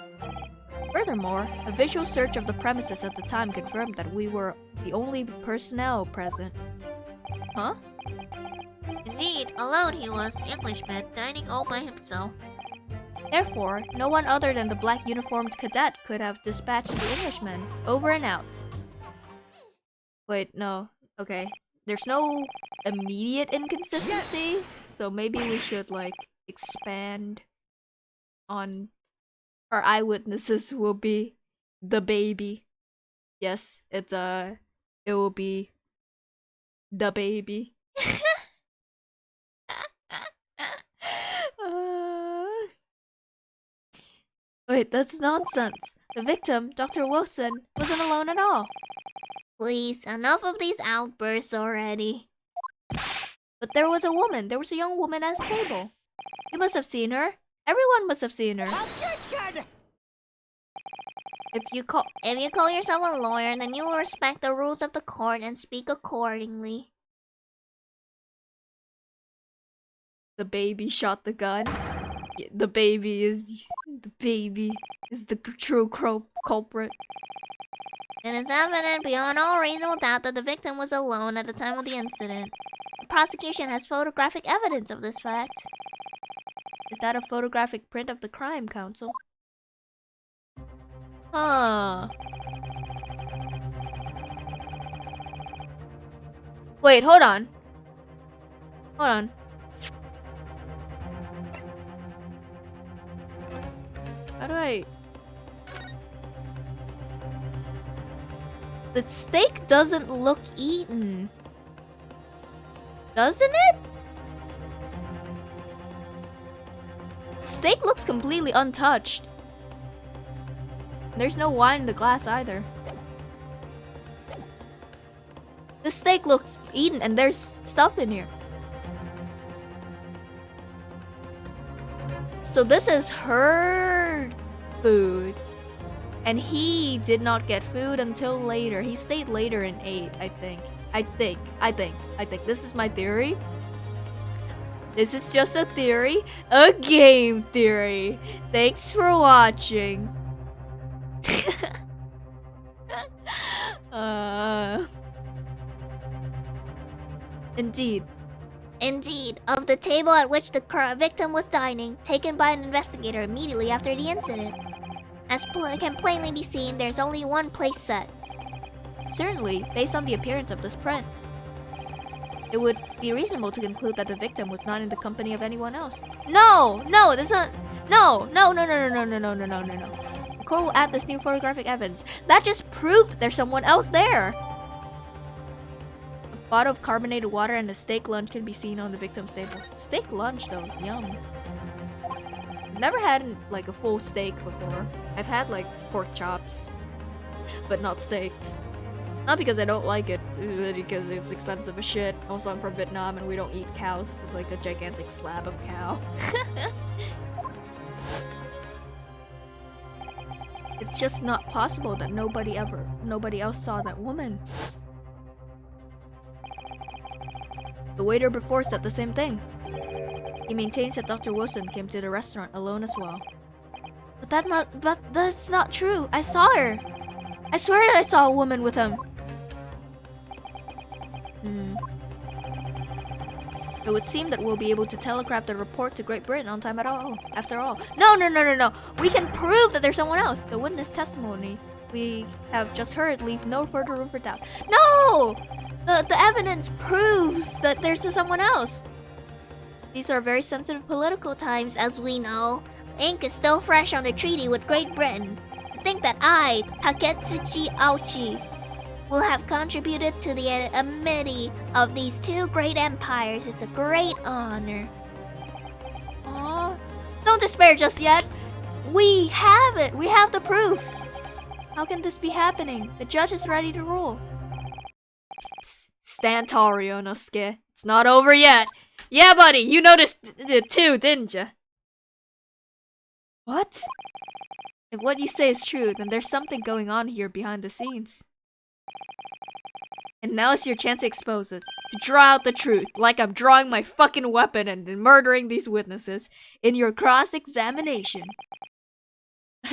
Speaker 1: Furthermore, a visual search of the premises at the time confirmed that we were the only personnel present. Huh?
Speaker 3: Indeed, alone he was, the Englishman, dining all by himself.
Speaker 1: Therefore, no one other than the black uniformed cadet could have dispatched the Englishman. Over and out. Wait, no. Okay. There's no immediate inconsistency, so maybe we should like expand on our eyewitnesses will be the baby. Yes, it will be the baby. Uh, Wait, that's nonsense. The victim, Dr. Wilson, wasn't alone at all.
Speaker 3: Please, enough of these outbursts already.
Speaker 1: But there was a woman. There was a young woman at the table. You must have seen her. Everyone must have seen her.
Speaker 4: Objection!
Speaker 1: If you call
Speaker 3: yourself a lawyer, then you will respect the rules of the court and speak accordingly.
Speaker 1: the baby shot the gun, the baby is the true culprit.
Speaker 3: It is evident beyond all reasonable doubt that the victim was alone at the time of the incident. The prosecution has photographic evidence of this fact.
Speaker 1: Is that a photographic print of the crime, counsel? Huh. Wait, hold on. Hold on. How do I... The steak doesn't look eaten. Doesn't it? Steak looks completely untouched. There's no wine in the glass either. The steak looks eaten and there's stuff in here. So this is her food. And he did not get food until later. He stayed later and ate, I think. I think. This is my theory. This is just a theory. A game theory. Thanks for watching. Indeed.
Speaker 3: Indeed, of the table at which the victim was dining, taken by an investigator immediately after the incident. As can plainly be seen, there's only one place set.
Speaker 1: Certainly, based on the appearance of this print, it would be reasonable to conclude that the victim was not in the company of anyone else. No, that's not. No. The court will add this new photographic evidence. That just proved that there's someone else there. A bottle of carbonated water and a steak lunch can be seen on the victim's table. Steak lunch, though, yum. Never had like a full steak before. I've had like pork chops, but not steaks. Not because I don't like it, but because it's expensive as shit. Also, I'm from Vietnam and we don't eat cows, like a gigantic slab of cow. It's just not possible that nobody else saw that woman. The waiter before said the same thing. He maintains that Dr. Wilson came to the restaurant alone as well. But that's not true. I saw her. I swear that I saw a woman with him. It would seem that we'll be able to telegraph the report to Great Britain on time after all. No. We can prove that there's someone else. The witness testimony we have just heard leave no further room for doubt. No! The evidence proves that there's someone else.
Speaker 3: These are very sensitive political times, as we know. Ink is still fresh on the treaty with Great Britain. To think that I, Taketsuchi Auchi, will have contributed to the amity of these two great empires is a great honor.
Speaker 1: Aww. Don't despair just yet. We have it. We have the proof. How can this be happening? The judge is ready to rule. Stand tall, Ryonosuke. It's not over yet. Yeah, buddy, you noticed it too, didn't you? What? If what you say is true, then there's something going on here behind the scenes. And now is your chance to expose it. To draw out the truth, like I'm drawing my fucking weapon and murdering these witnesses in your cross-examination.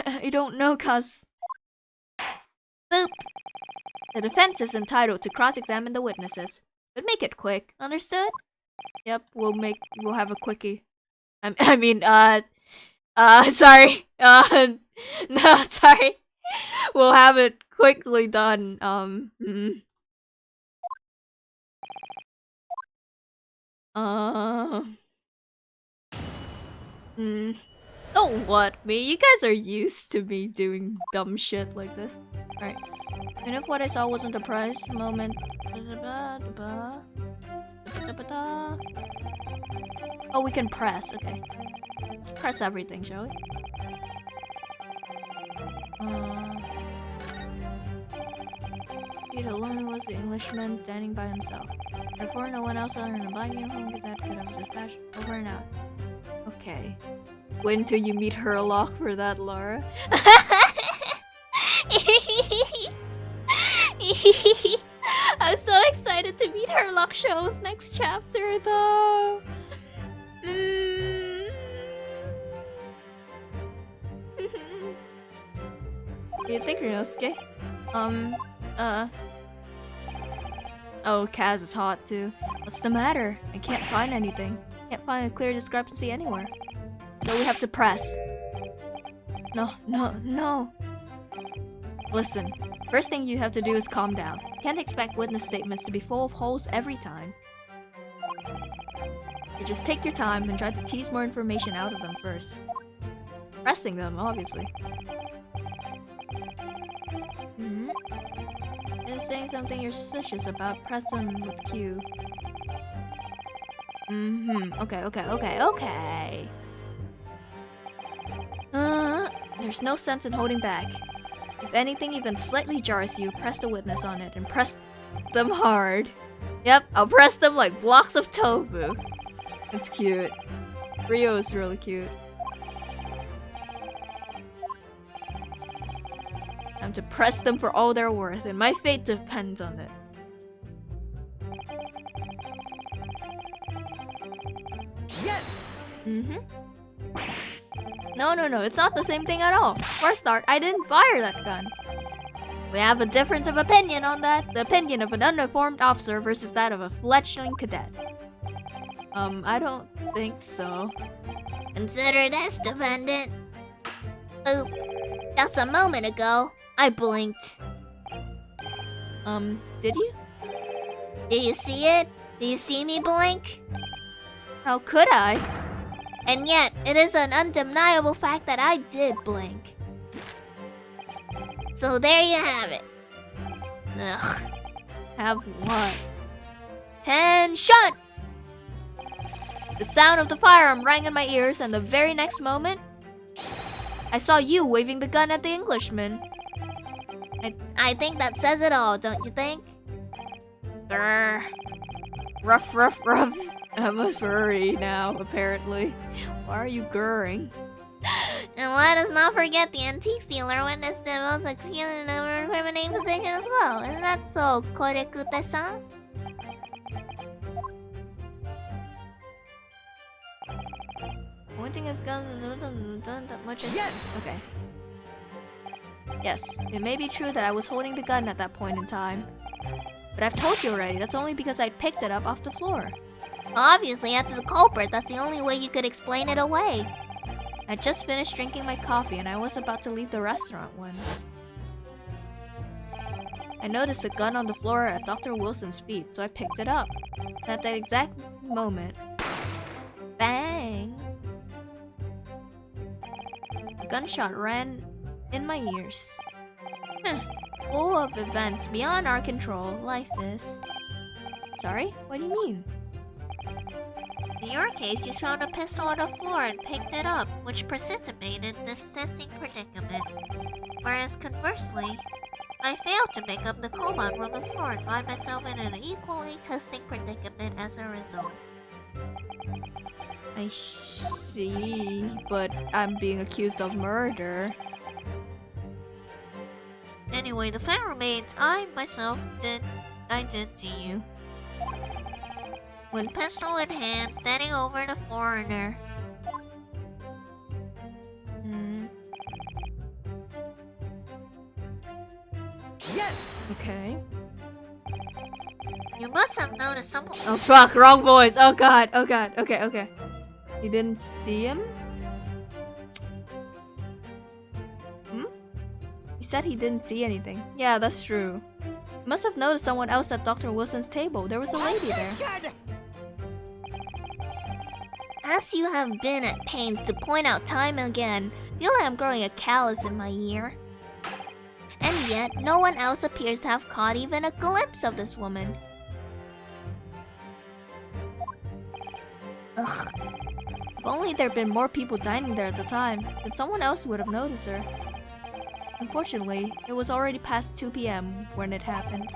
Speaker 1: I don't know, cuz... Boop! The defense is entitled to cross-examine the witnesses. But make it quick, understood? Yep, we'll have a quickie. Sorry. No, sorry. We'll have it quickly done. Don't what me. You guys are used to me doing dumb shit like this. Alright. And if what I saw wasn't a prize moment. Oh, we can press. Okay. Let's press everything, shall we? He alone was the Englishman standing by himself. Therefore, no one else other than a black uniform cadet could have dispatched over and out. Okay. Wait until you meet Herlock for that, Laura.
Speaker 3: I'm so excited to meet Herlock Sholmes next chapter, though.
Speaker 1: What do you think, Rinosuke? Oh, Kaz is hot too. What's the matter? I can't find anything. Can't find a clear discrepancy anywhere. So we have to press. No. Listen, first thing you have to do is calm down. Can't expect witness statements to be full of holes every time. You just take your time and try to tease more information out of them first. Pressing them, obviously. Is saying something you're suspicious about, press them with Q. Okay. There's no sense in holding back. If anything even slightly jars you, press the witness on it and press them hard. Yep, I'll press them like blocks of tofu. It's cute. Rio is really cute. I'm to press them for all they're worth, and my fate depends on it.
Speaker 4: Yes!
Speaker 1: No, it's not the same thing at all. For a start, I didn't fire that gun. We have a difference of opinion on that. The opinion of an uniformed officer versus that of a fledgling cadet. I don't think so.
Speaker 3: Consider this, defendant. Boop. Just a moment ago, I blinked.
Speaker 1: Did you?
Speaker 3: Do you see it? Do you see me blink?
Speaker 1: How could I?
Speaker 3: And yet, it is an undeniable fact that I did blink. So there you have it. Ugh.
Speaker 1: Have what? Tension! The sound of the firearm rang in my ears, and the very next moment, I saw you waving the gun at the Englishman.
Speaker 3: I think that says it all, don't you think?
Speaker 1: Grr. Ruff. I'm a furry now, apparently. Why are you grrring?
Speaker 3: And let us not forget the antique dealer witnessed the most appealing and incriminating position as well. Isn't that so, Korekute-san?
Speaker 1: Pointing his gun that much as...
Speaker 4: Yes!
Speaker 1: Okay. Yes, it may be true that I was holding the gun at that point in time. But I've told you already, that's only because I picked it up off the floor.
Speaker 3: Obviously, as the culprit, that's the only way you could explain it away.
Speaker 1: I just finished drinking my coffee and I was about to leave the restaurant when I noticed a gun on the floor at Dr. Wilson's feet, so I picked it up. And at that exact moment, bang! A gunshot ran in my ears. Full of events beyond our control, life is. Sorry? What do you mean?
Speaker 3: In your case, you found a pistol on the floor and picked it up, which precipitated this testing predicament. Whereas conversely, I failed to pick up the cobalt from the floor and find myself in an equally testing predicament as a result.
Speaker 1: I see, but I'm being accused of murder.
Speaker 3: Anyway, the fact remains, I myself did see you. When pistol in hand, standing over the foreigner.
Speaker 4: Yes!
Speaker 1: Okay.
Speaker 3: You must have noticed someone.
Speaker 1: Oh fuck, wrong voice. Oh god. Okay. You didn't see him? He said he didn't see anything. Yeah, that's true. You must have noticed someone else at Dr. Wilson's table. There was a lady there.
Speaker 3: As you have been at pains to point out time and again, I feel like I'm growing a callus in my ear. And yet, no one else appears to have caught even a glimpse of this woman. Ugh.
Speaker 1: If only there'd been more people dining there at the time, then someone else would have noticed her. Unfortunately, it was already past 2 p.m. when it happened.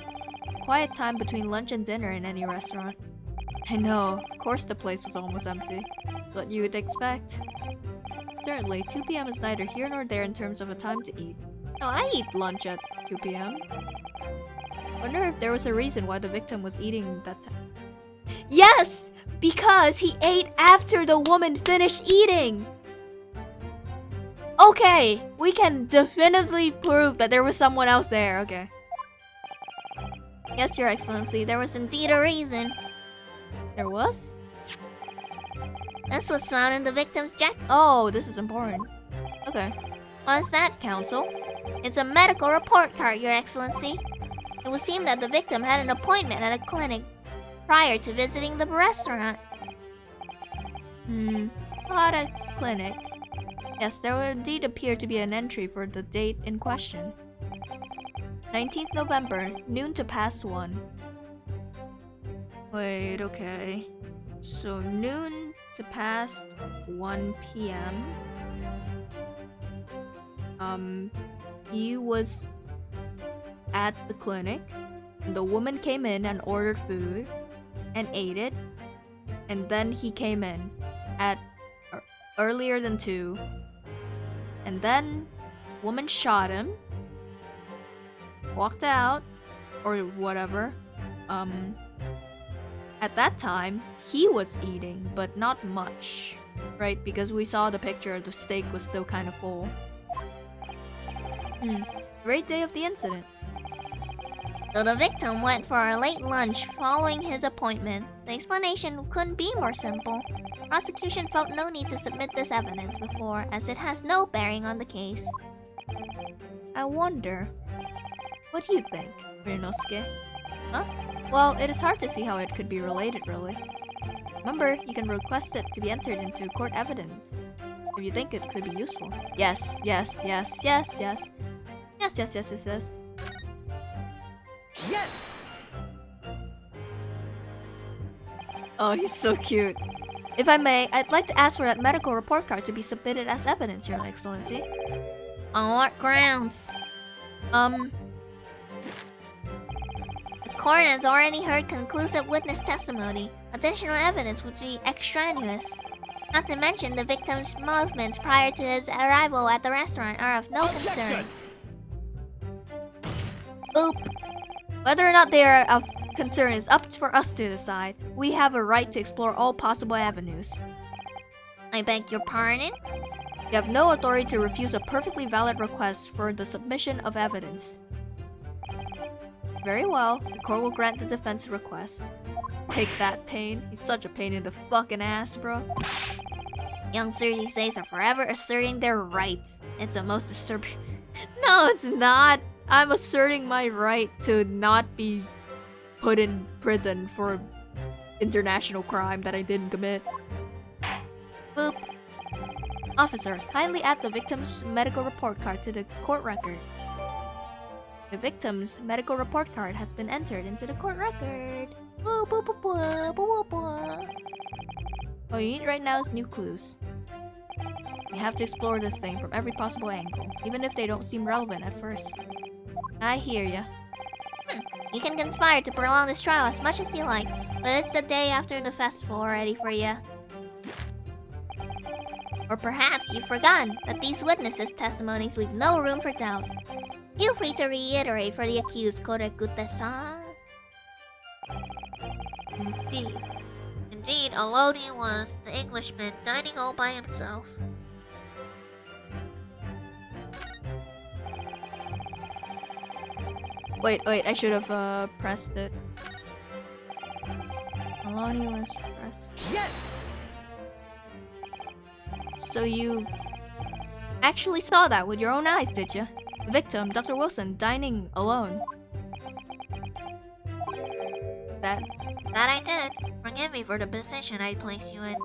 Speaker 1: Quiet time between lunch and dinner in any restaurant. I know, of course the place was almost empty. What you'd expect. Certainly, 2 p.m. is neither here nor there in terms of a time to eat. No, I eat lunch at 2 p.m. Wonder if there was a reason why the victim was eating that time. Yes! Because he ate after the woman finished eating! Okay, we can definitively prove that there was someone else there, okay.
Speaker 3: Yes, Your Excellency, there was indeed a reason.
Speaker 1: There was?
Speaker 3: This was found in the victim's jacket.
Speaker 1: Oh, this is important. Okay.
Speaker 3: What's that, Counsel? It's a medical report card, Your Excellency. It would seem that the victim had an appointment at a clinic prior to visiting the restaurant.
Speaker 1: At a clinic. Yes, there would indeed appear to be an entry for the date in question. 19th November, noon to past 1. Wait, okay. So noon to past 1 p.m. He was at the clinic. And the woman came in and ordered food and ate it. And then he came in at earlier than 2. And then woman shot him. Walked out or whatever. At that time, he was eating, but not much, right? Because we saw the picture, the steak was still kind of full. Great day of the incident.
Speaker 3: So the victim went for a late lunch following his appointment. The explanation couldn't be more simple. Prosecution felt no need to submit this evidence before, as it has no bearing on the case.
Speaker 1: I wonder, what do you think, Ryunosuke? Huh? Well, it is hard to see how it could be related, really. Remember, you can request it to be entered into court evidence if you think it could be useful. Yes, yes, yes, yes, yes. Yes, yes, yes, yes, yes.
Speaker 4: Yes!
Speaker 1: Oh, he's so cute. If I may, I'd like to ask for that medical report card to be submitted as evidence, Your Excellency.
Speaker 3: On what grounds? The court has already heard conclusive witness testimony. Additional evidence would be extraneous. Not to mention the victim's movements prior to his arrival at the restaurant are of no concern.
Speaker 1: Boop. Whether or not they are of concern is up for us to decide. We have a right to explore all possible avenues.
Speaker 3: I beg your pardon?
Speaker 1: You have no authority to refuse a perfectly valid request for the submission of evidence. Very well, the court will grant the defense request. Take that, Pain. He's such a pain in the fucking ass, bro.
Speaker 3: Youngsters these days are forever asserting their rights. It's the most disturbing.
Speaker 1: No, it's not. I'm asserting my right to not be put in prison for international crime that I didn't commit. Boop. Officer, kindly add the victim's medical report card to the court record. The victim's medical report card has been entered into the court record. What you need right now is new clues. We have to explore this thing from every possible angle, even if they don't seem relevant at first. I hear ya.
Speaker 3: You can conspire to prolong this trial as much as you like, but it's the day after the festival already for ya. Or perhaps you've forgotten that these witnesses' testimonies leave no room for doubt. Feel free to reiterate for the accused, Korekute-san. Indeed, alone he was, the Englishman, dining all by himself.
Speaker 1: Wait, I should have pressed it. Alani was pressed.
Speaker 4: Yes!
Speaker 1: So you actually saw that with your own eyes, did you? The victim, Dr. Wilson, dining alone. That
Speaker 3: I did. Forgive me for the position I placed you in.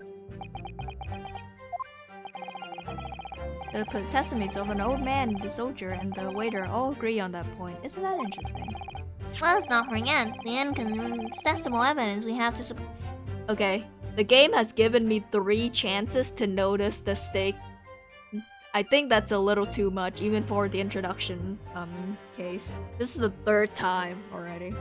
Speaker 1: The testaments of an old man, the soldier, and the waiter all agree on that point. Isn't that interesting?
Speaker 3: Let us not forget the incontestable evidence we have to support.
Speaker 1: Okay, the game has given me 3 chances to notice the stake. I think that's a little too much, even for the introduction case. This is the 3rd time already.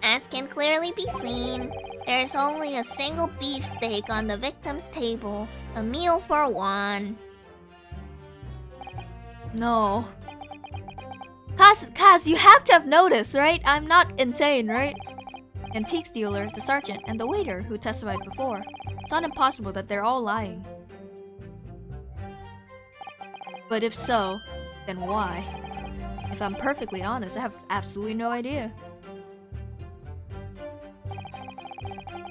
Speaker 3: As can clearly be seen, there is only a single beefsteak on the victim's table. A meal for one.
Speaker 1: No. Kaz, you have to have noticed, right? I'm not insane, right? Antiques dealer, the sergeant, and the waiter who testified before. It's not impossible that they're all lying. But if so, then why? If I'm perfectly honest, I have absolutely no idea.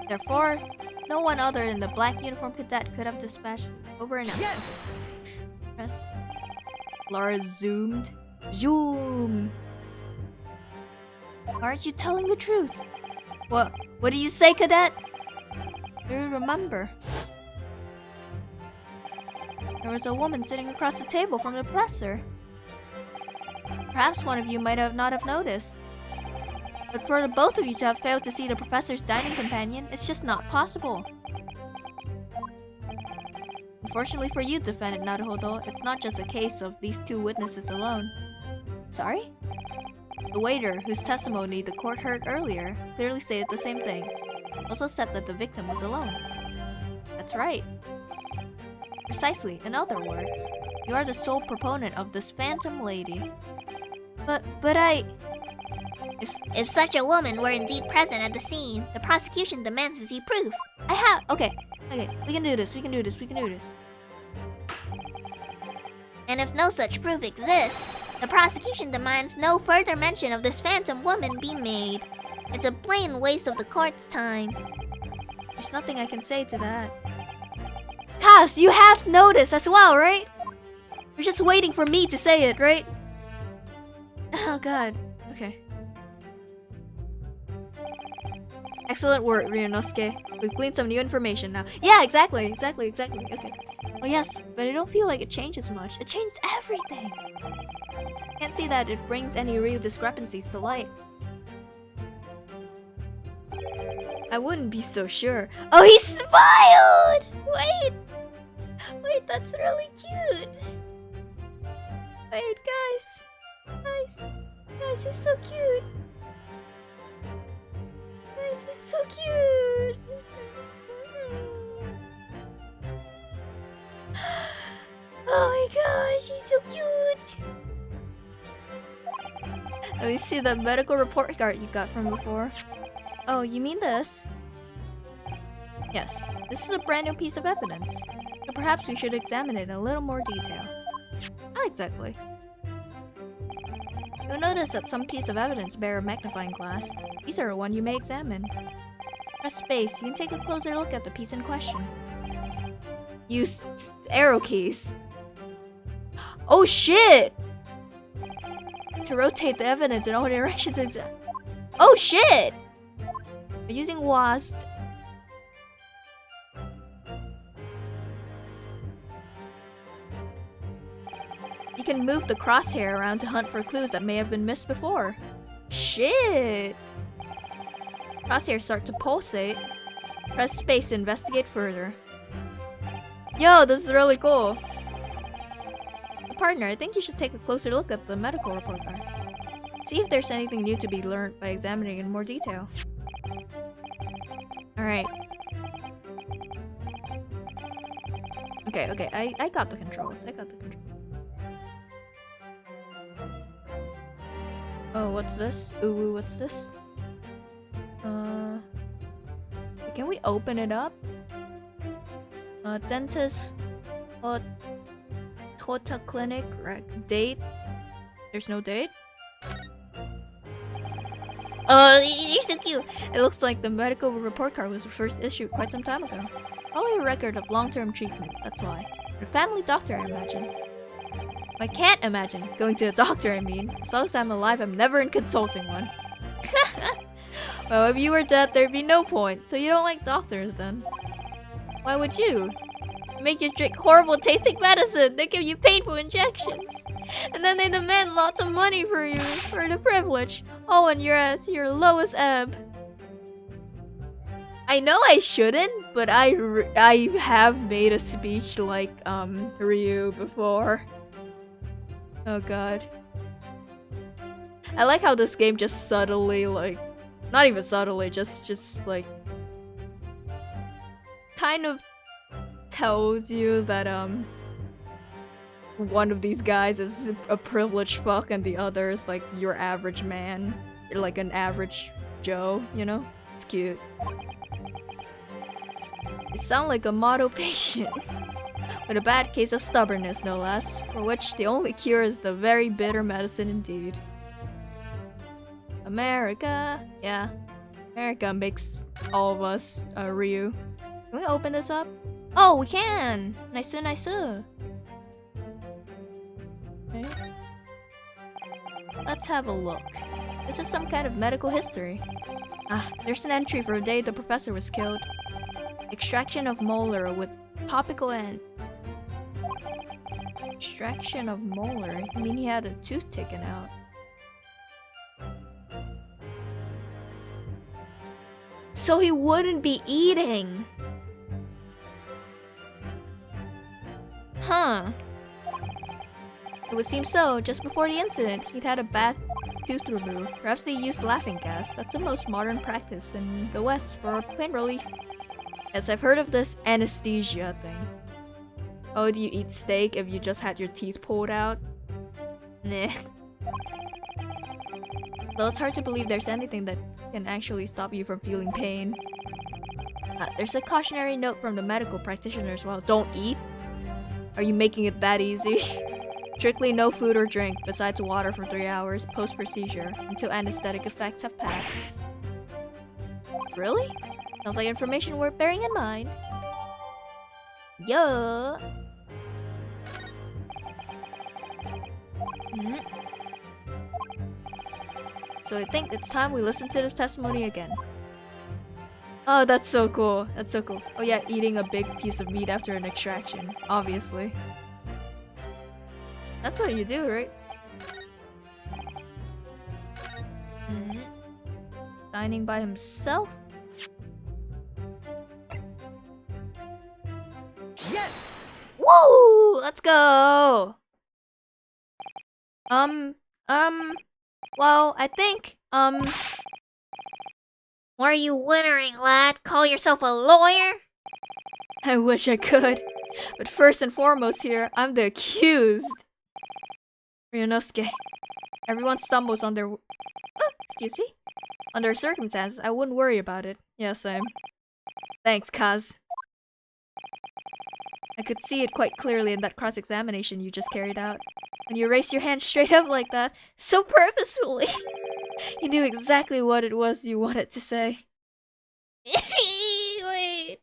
Speaker 1: Therefore, no one other than the black uniform cadet could have dispatched over and out.
Speaker 4: Yes!
Speaker 1: Press. Laura zoomed. Zoom! Aren't you telling the truth? What did you say, cadet? Do you remember? There was a woman sitting across the table from the professor. Perhaps one of you might not have noticed. But for the both of you to have failed to see the professor's dining companion, it's just not possible. Unfortunately for you, defendant Naruhodo, it's not just a case of these 2 witnesses alone. Sorry? The waiter, whose testimony the court heard earlier, clearly stated the same thing. Also said that the victim was alone. That's right. Precisely, in other words, you are the sole proponent of this phantom lady. But I...
Speaker 3: If such a woman were indeed present at the scene, the prosecution demands to see proof.
Speaker 1: I have... Okay, we can do this.
Speaker 3: And if no such proof exists, the prosecution demands no further mention of this phantom woman be made. It's a plain waste of the court's time.
Speaker 1: There's nothing I can say to that. Kaz, you have noticed as well, right? You're just waiting for me to say it, right? Oh god. Okay. Excellent work, Ryunosuke. We've gleaned some new information now. Yeah, exactly. Okay. Oh yes, but I don't feel like it changes much. It changed everything. Can't see that it brings any real discrepancies to light. I wouldn't be so sure. Oh, he smiled! Wait, that's really cute. Wait, guys, he's so cute. Guys, he's so cute. Oh my gosh, he's so cute. Let me see the medical report card you got from before. Oh, you mean this? Yes, this is a brand new piece of evidence. So perhaps we should examine it in a little more detail. Not exactly. You'll notice that some piece of evidence bear a magnifying glass. These are the one you may examine. Press space, you can take a closer look at the piece in question. Use arrow keys. Oh shit! To rotate the evidence in all directions. Oh shit! By using WASD. You can move the crosshair around to hunt for clues that may have been missed before. Shit! Crosshairs start to pulsate. Press space to investigate further. Yo, this is really cool. Partner, I think you should take a closer look at the medical report card. See if there's anything new to be learned by examining in more detail. Alright. Okay, I got the controls. Oh, what's this? Ooh, what's this? Can we open it up? Dentist Hota Clinic, date. There's no date. Oh, you're so cute. It looks like the medical report card was first issued quite some time ago. Probably a record of long-term treatment, that's why. A family doctor, I imagine. I can't imagine going to a doctor, I mean. As long as I'm alive, I'm never in consulting one. Well, if you were dead, there'd be no point. So you don't like doctors then? Why would you? They make you drink horrible tasting medicine. They give you painful injections. And then they demand lots of money for you, for the privilege. Oh, and you're at your lowest ebb. I know I shouldn't, but I have made a speech like, Ryu before. Oh god. I like how this game just subtly, like, not even subtly, just like, kind of tells you that, one of these guys is a privileged fuck and the other is like your average man. You're like an average Joe, you know? It's cute. You sound like a model patient. With a bad case of stubbornness, no less, for which the only cure is the very bitter medicine indeed. America. Yeah. America makes all of us, Ryu. Can we open this up? Oh, we can! Nice, nice. Okay. Let's have a look. This is some kind of medical history. Ah, there's an entry for the day the professor was killed. Extraction of molar with topical and... Extraction of molar? I mean he had a tooth taken out. So he wouldn't be eating! Huh. It would seem so. Just before the incident, he'd had a bad tooth removed. Perhaps they used laughing gas. That's the most modern practice in the West for pain relief. Yes, I've heard of this anesthesia thing. Oh, do you eat steak if you just had your teeth pulled out? Nah. Though it's hard to believe there's anything that can actually stop you from feeling pain. There's a cautionary note from the medical practitioner as well. Don't eat? Are you making it that easy? Strictly no food or drink besides water for 3 hours post-procedure until anesthetic effects have passed. Really? Sounds like information worth bearing in mind. Yeah. So I think it's time we listen to the testimony again. Oh, that's so cool. That's so cool. Oh yeah, eating a big piece of meat after an extraction. Obviously. That's what you do, right? Dining by himself?
Speaker 4: Yes!
Speaker 1: Woo! Let's go! Well, I think,
Speaker 3: What are you wittering, lad? Call yourself a lawyer?
Speaker 1: I wish I could. But first and foremost here, I'm the accused. Ryunosuke. Everyone stumbles on their... Oh, excuse me? Under circumstances, I wouldn't worry about it. Yeah, same. Thanks, Kaz. I could see it quite clearly in that cross-examination you just carried out. When you raised your hand straight up like that, so purposefully. You knew exactly what it was you wanted to say. Wait.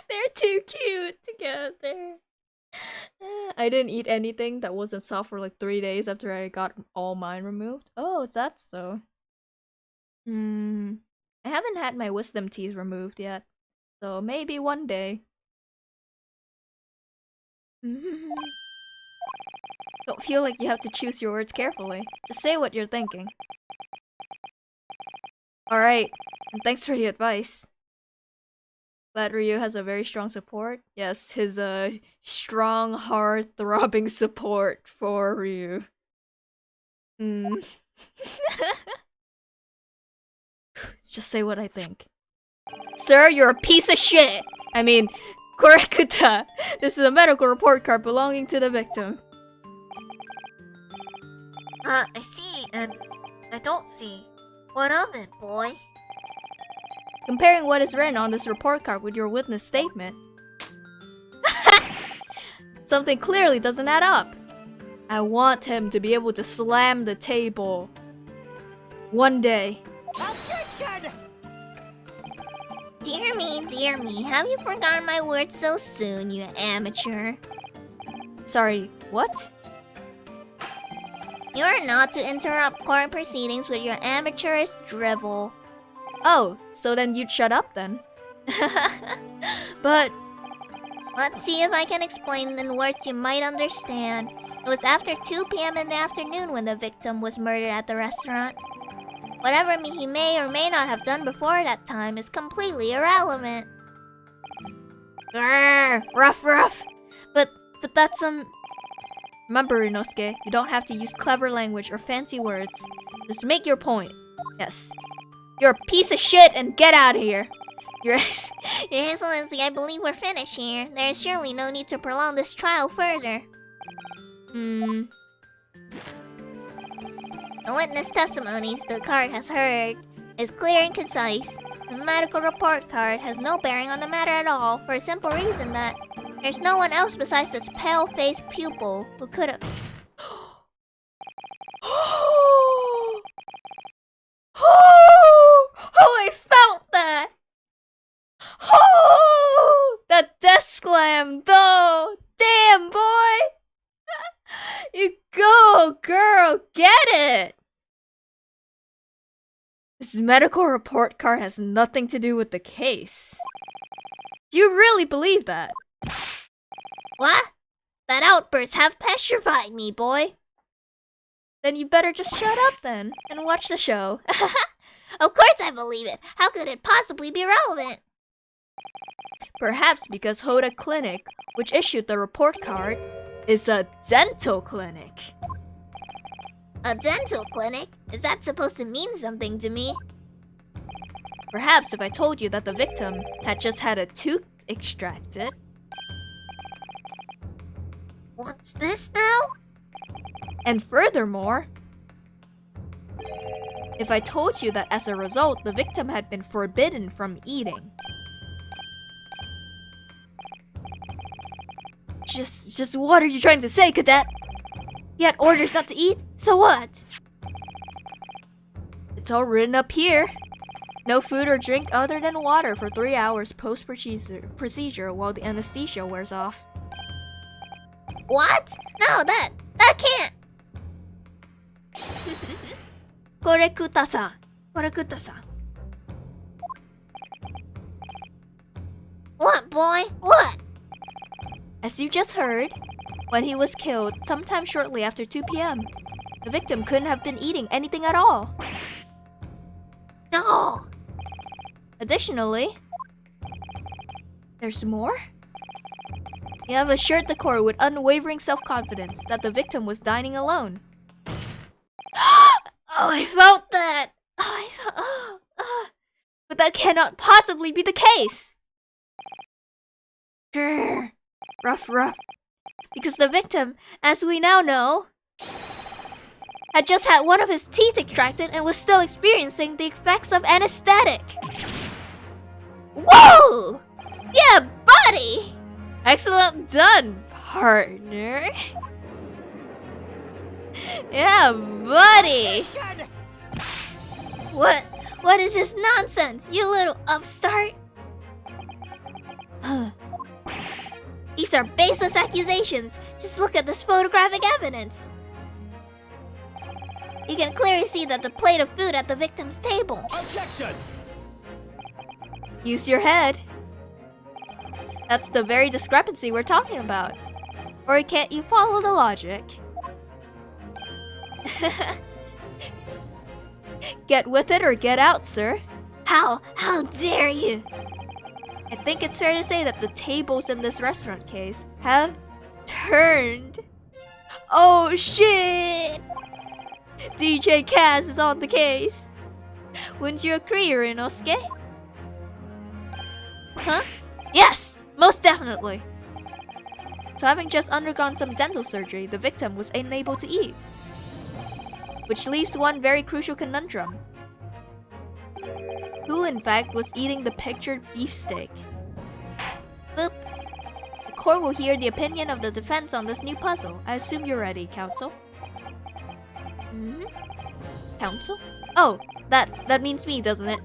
Speaker 1: They're too cute together. I didn't eat anything that wasn't soft for like 3 days after I got all mine removed. Oh, it's that so. I haven't had my wisdom teeth removed yet. So maybe one day. Don't feel like you have to choose your words carefully. Just say what you're thinking. Alright, and thanks for the advice. Glad Ryu has a very strong support. Yes, his strong, heart-throbbing support for Ryu. Just say what I think. Sir, you're a piece of shit! I mean, Korekuta! This is a medical report card belonging to the victim.
Speaker 3: I see, and I don't see. What of it, boy?
Speaker 1: Comparing what is written on this report card with your witness statement, something clearly doesn't add up. I want him to be able to slam the table. One day.
Speaker 4: Objection!
Speaker 3: Dear me, have you forgotten my words so soon, you amateur?
Speaker 1: Sorry, what?
Speaker 3: You are not to interrupt court proceedings with your amateurish drivel.
Speaker 1: Oh, so then you'd shut up then. But
Speaker 3: Let's see if I can explain in words you might understand. It was after 2 p.m. in the afternoon when the victim was murdered at the restaurant. Whatever he may or may not have done before that time is completely irrelevant.
Speaker 1: Grrr, rough. But that's Remember, Inosuke, you don't have to use clever language or fancy words. Just make your point. Yes. You're a piece of shit and get out of here.
Speaker 3: Your Excellency, I believe we're finished here. There is surely no need to prolong this trial further. The witness testimonies the card has heard is clear and concise. The medical report card has no bearing on the matter at all, for a simple reason that there's no one else besides this pale-faced pupil who could have...
Speaker 1: Oh, I felt that! Oh, that death slam, though! Damn, boy! You go, girl, get it! This medical report card has nothing to do with the case. Do you really believe that?
Speaker 3: What? That outburst have petrified me, boy.
Speaker 1: Then you better just shut up then and watch the show.
Speaker 3: Of course I believe it. How could it possibly be relevant?
Speaker 1: Perhaps because Hoda Clinic, which issued the report card, is a dental clinic.
Speaker 3: A dental clinic? Is that supposed to mean something to me?
Speaker 1: Perhaps if I told you that the victim had just had a tooth extracted.
Speaker 3: What's this now?
Speaker 1: And furthermore, if I told you that as a result, the victim had been forbidden from eating. Just what are you trying to say, cadet? He had orders not to eat, so what? It's all written up here. No food or drink other than water for 3 hours post-procedure while the anesthesia wears off.
Speaker 3: What? No, that can't.
Speaker 1: Korekutta-san.
Speaker 3: What, boy? What?
Speaker 1: As you just heard, when he was killed sometime shortly after 2 p.m., the victim couldn't have been eating anything at all.
Speaker 3: No.
Speaker 1: Additionally, there's more? You have assured the court with unwavering self-confidence that the victim was dining alone. Oh, I felt that! But that cannot possibly be the case! Grr. Rough. Because the victim, as we now know, had just had one of his teeth extracted and was still experiencing the effects of anesthetic. Whoa!
Speaker 3: Yeah, buddy!
Speaker 1: Excellent done, partner. Yeah, buddy.
Speaker 3: What is this nonsense, you little upstart? These are baseless accusations. Just look at this photographic evidence. You can clearly see that the plate of food at the victim's table.
Speaker 4: Objection!
Speaker 1: Use your head. That's the very discrepancy we're talking about. Or can't you follow the logic? Get with it or get out, sir.
Speaker 3: How dare you?
Speaker 1: I think it's fair to say that the tables in this restaurant case have turned. Oh shit! DJ Kaz is on the case. Wouldn't you agree, Rinosuke? Huh? Yes, most definitely. So having just undergone some dental surgery, the victim was unable to eat. Which leaves one very crucial conundrum. Who in fact was eating the pictured beefsteak? Boop. The court will hear the opinion of the defense on this new puzzle. I assume you're ready, counsel. Counsel? Oh, that means me, doesn't it?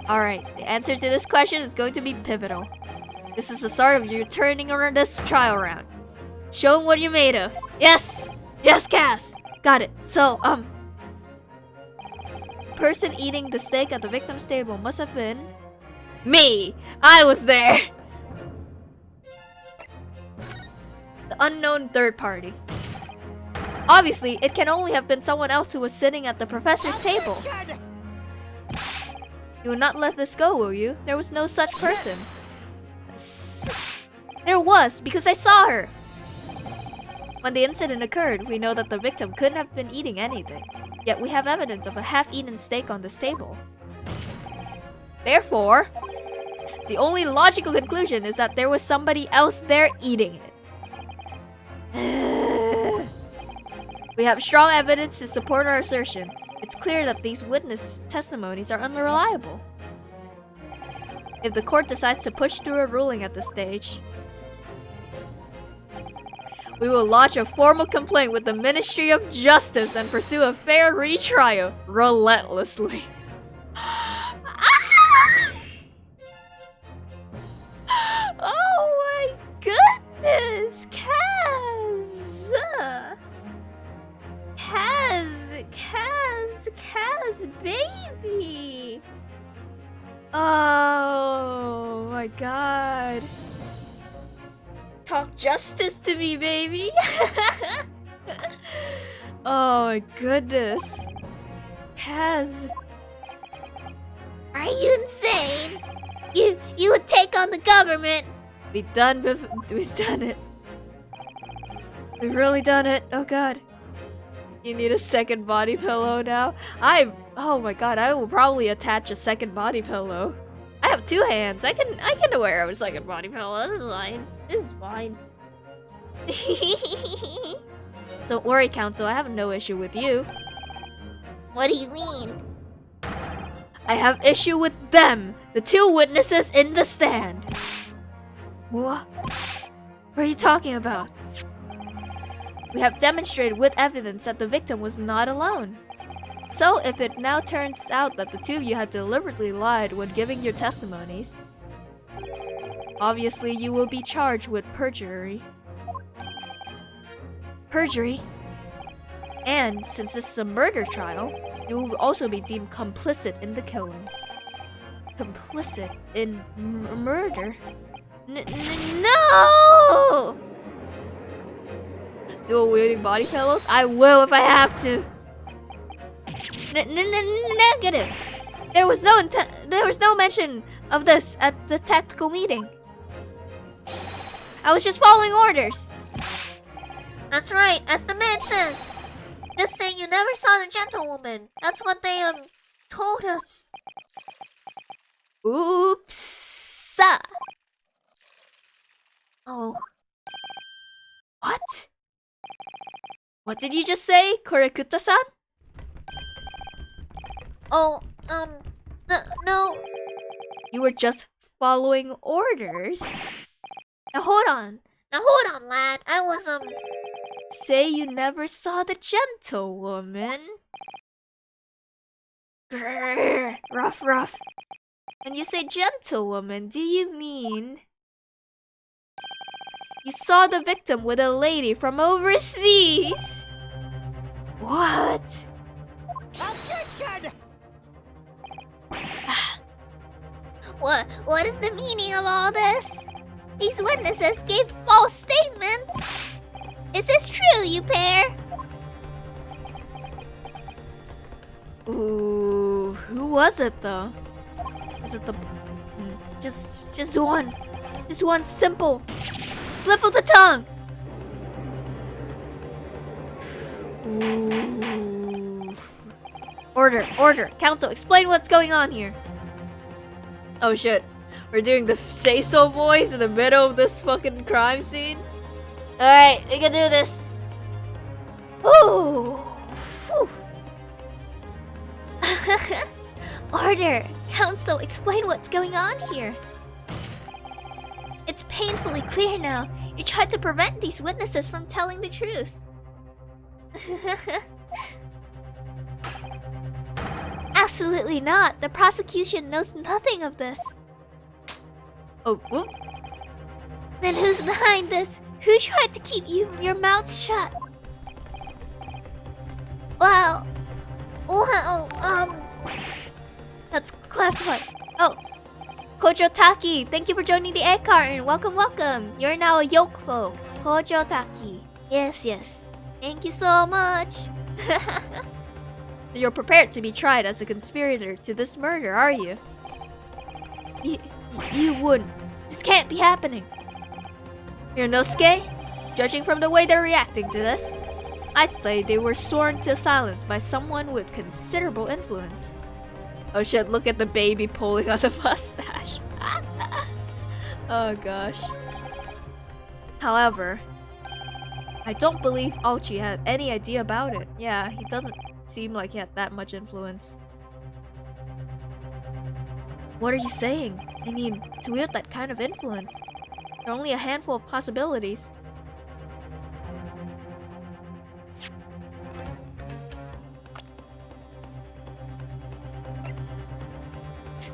Speaker 1: Alright, the answer to this question is going to be pivotal. This is the start of you turning around this trial round. Show him what you're made of. Yes! Yes, Cass! Got it. So, person eating the steak at the victim's table must have been me. I was there. The unknown third party. Obviously, it can only have been someone else who was sitting at the professor's table. You will not let this go, will you? There was no such person. There was, because I saw her. When the incident occurred, we know that the victim couldn't have been eating anything. Yet we have evidence of a half-eaten steak on this table. Therefore, the only logical conclusion is that there was somebody else there eating it. We have strong evidence to support our assertion. It's clear that these witness testimonies are unreliable. If the court decides to push through a ruling at this stage, we will lodge a formal complaint with the Ministry of Justice and pursue a fair retrial relentlessly. Oh my goodness, Kaz, baby. Oh my god. Talk justice to me, baby. Oh my goodness. Kaz.
Speaker 3: Are you insane? You would take on the government.
Speaker 1: We've done it. We've really done it. Oh god. You need a second body pillow now? Oh my god, I will probably attach a second body pillow. I have two hands. I can wear a second body pillow. This is fine. This is fine. Don't worry, Counsel. I have no issue with you.
Speaker 3: What do you mean?
Speaker 1: I have issue with them, the two witnesses in the stand. What? What are you talking about? We have demonstrated with evidence that the victim was not alone. So, if it now turns out that the two of you had deliberately lied when giving your testimonies, obviously you will be charged with perjury. And since this is a murder trial, you will also be deemed complicit in the killing. Complicit in murder? No! Dual wielding body pillows? I will if I have to. Negative. There was no mention of this at the tactical meeting. I was just following orders.
Speaker 3: That's right, as the man says. Just saying you never saw the gentlewoman. That's what they told us.
Speaker 1: Oops. Oh. What? What did you just say, Korekuta-san?
Speaker 3: Oh, no.
Speaker 1: You were just following orders? Now hold on,
Speaker 3: lad. I was,
Speaker 1: Say you never saw the gentlewoman. Grrr, rough. When you say gentlewoman, do you mean you saw the victim with a lady from overseas? What?
Speaker 4: Objection!
Speaker 3: What is the meaning of all this? These witnesses gave false statements. Is this true, you pair?
Speaker 1: Ooh, who was it though? Was it the just one simple slip of the tongue? Ooh. Order, Counsel, explain what's going on here. Oh shit, we're doing the say-so voice in the middle of this fucking crime scene. Alright, we can do this. Ooh. Order! Counsel, explain what's going on here. It's painfully clear now. You tried to prevent these witnesses from telling the truth. Absolutely not. The prosecution knows nothing of this. Oh, whoop. Then who's behind this? Who tried to keep your mouth shut? classified. Oh, Kojo Taki, thank you for joining the egg carton. Welcome, welcome. You're now a yolk folk. Kojo Taki. Yes, yes. Thank you so much. You're prepared to be tried as a conspirator to this murder, are you? You wouldn't. This can't be happening. Yonosuke? Judging from the way they're reacting to this, I'd say they were sworn to silence by someone with considerable influence. Oh shit, look at the baby pulling on the mustache. Oh gosh. However, I don't believe Ochi had any idea about it. Yeah, he doesn't seem like he had that much influence. What are you saying? I mean, to wield that kind of influence, there are only a handful of possibilities.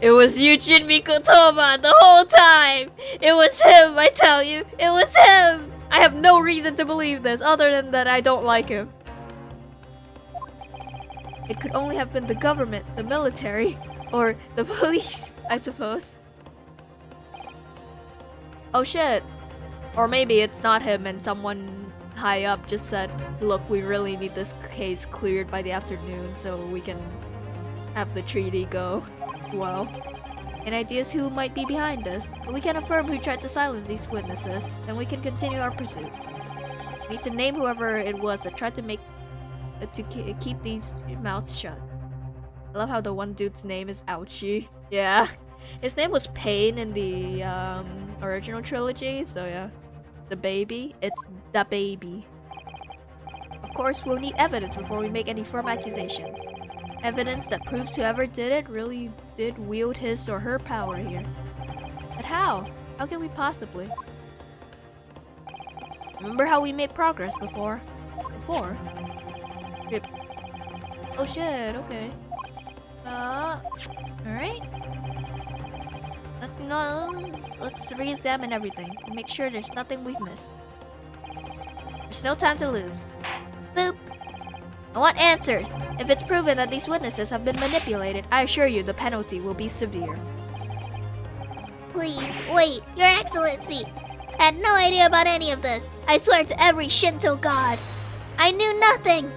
Speaker 1: It was Yujin Mikotoma the whole time! It was him, I tell you! It was him! I have no reason to believe this, other than that I don't like him. It could only have been the government, the military, or the police, I suppose. Oh shit. Or maybe it's not him and someone high up just said, look, we really need this case cleared by the afternoon so we can have the treaty go well. Any ideas who might be behind this? We can affirm who tried to silence these witnesses, and we can continue our pursuit. We need to name whoever it was that tried to keep these mouths shut. I love how the one dude's name is Ouchie. Yeah. His name was Pain in the original trilogy, so yeah. The baby, it's the baby. Of course, we'll need evidence before we make any firm accusations. Evidence that proves whoever did it really did wield his or her power here. But how? How can we possibly? Remember how we made progress before? Yep. Oh shit, okay. Alright. Let's re-examine everything and make sure there's nothing we've missed. There's no time to lose. Boop! I want answers. If it's proven that these witnesses have been manipulated, I assure you the penalty will be severe.
Speaker 3: Please, wait, Your Excellency. I had no idea about any of this. I swear to every Shinto god. I knew nothing.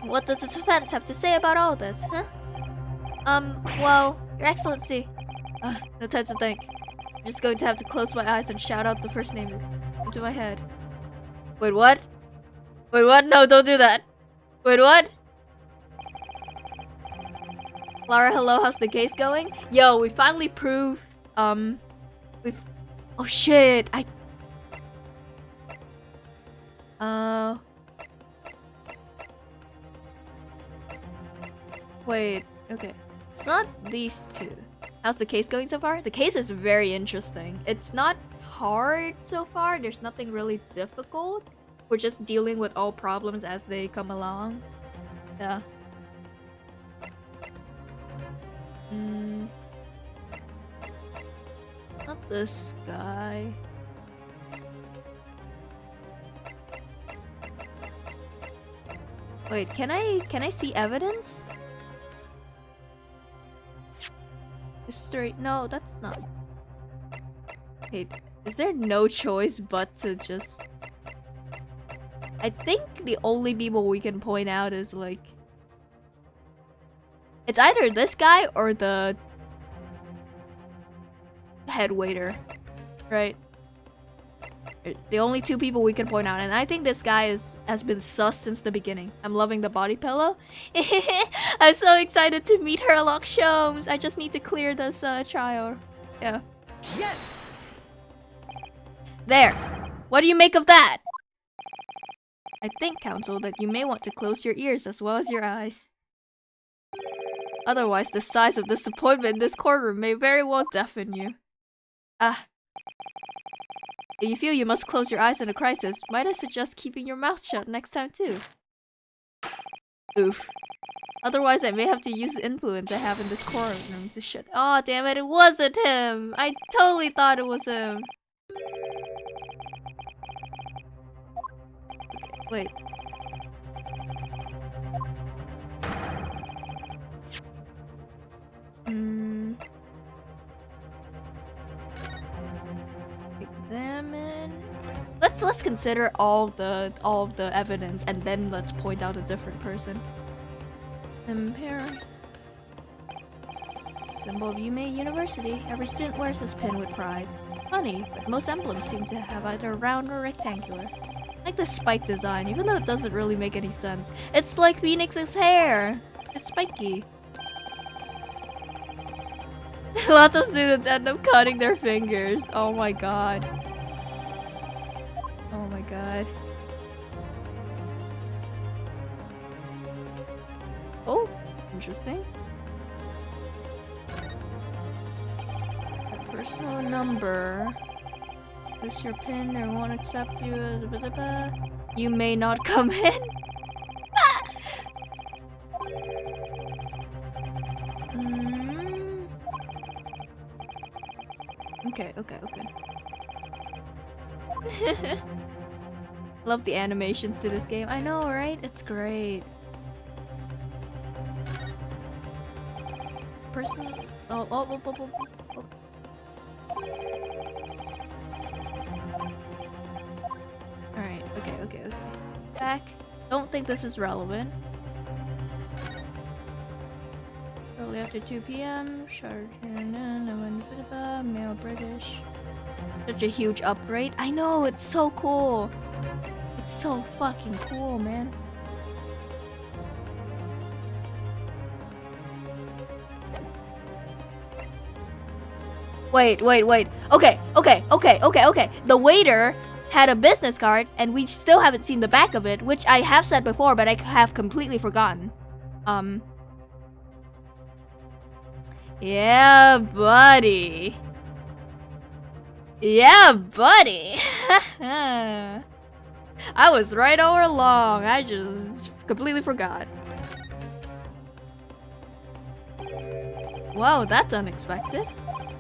Speaker 1: What does this offense have to say about all this, huh? Well, Your Excellency. No time to think. I'm just going to have to close my eyes and shout out the first name into my head. Wait, what? Wait, what? No, don't do that. Wait, what? Lara, hello, how's the case going? Yo, we finally proved, oh shit, wait, okay. It's not these two. How's the case going so far? The case is very interesting. It's not hard so far. There's nothing really difficult. We're just dealing with all problems as they come along. Yeah. Not this guy. Wait, can I see evidence? History? No, that's not. Wait, is there no choice but to just... I think the only people we can point out is like... It's either this guy or the head waiter, right? The only two people we can point out, and I think this guy has been sus since the beginning. I'm loving the body pillow. I'm so excited to meet Herlock Sholmes. I just need to clear this trial. Yeah.
Speaker 4: Yes!
Speaker 1: There. What do you make of that? I think, Counsel, that you may want to close your ears as well as your eyes. Otherwise, the size of disappointment in this courtroom may very well deafen you. If you feel you must close your eyes in a crisis, might I suggest keeping your mouth shut next time too? Oof. Otherwise, I may have to use the influence I have in this courtroom to shut- Aw, damn it, it wasn't him! I totally thought it was him! Okay, wait. Examine. Let's consider all of the evidence and then let's point out a different person. Compare. Symbol of Yume University. Every student wears this pin with pride. Funny, but most emblems seem to have either round or rectangular. I like the spike design, even though it doesn't really make any sense. It's like Phoenix's hair. It's spiky. Lots of students end up cutting their fingers. Oh my god. Oh my god. Oh, interesting. A personal number. This your pin, they won't accept you as a blah, blah. You may not come in. Okay. Love the animations to this game. I know, right? It's great. Personal. Oh. Alright, okay. Back. Don't think this is relevant. Early after 2 p.m. Male British. Such a huge upgrade. I know, it's so cool. It's so fucking cool, man. Wait. Okay. The waiter had a business card and we still haven't seen the back of it, which I have said before, but I have completely forgotten. Yeah, buddy. I was right all along. I just completely forgot. Whoa, that's unexpected.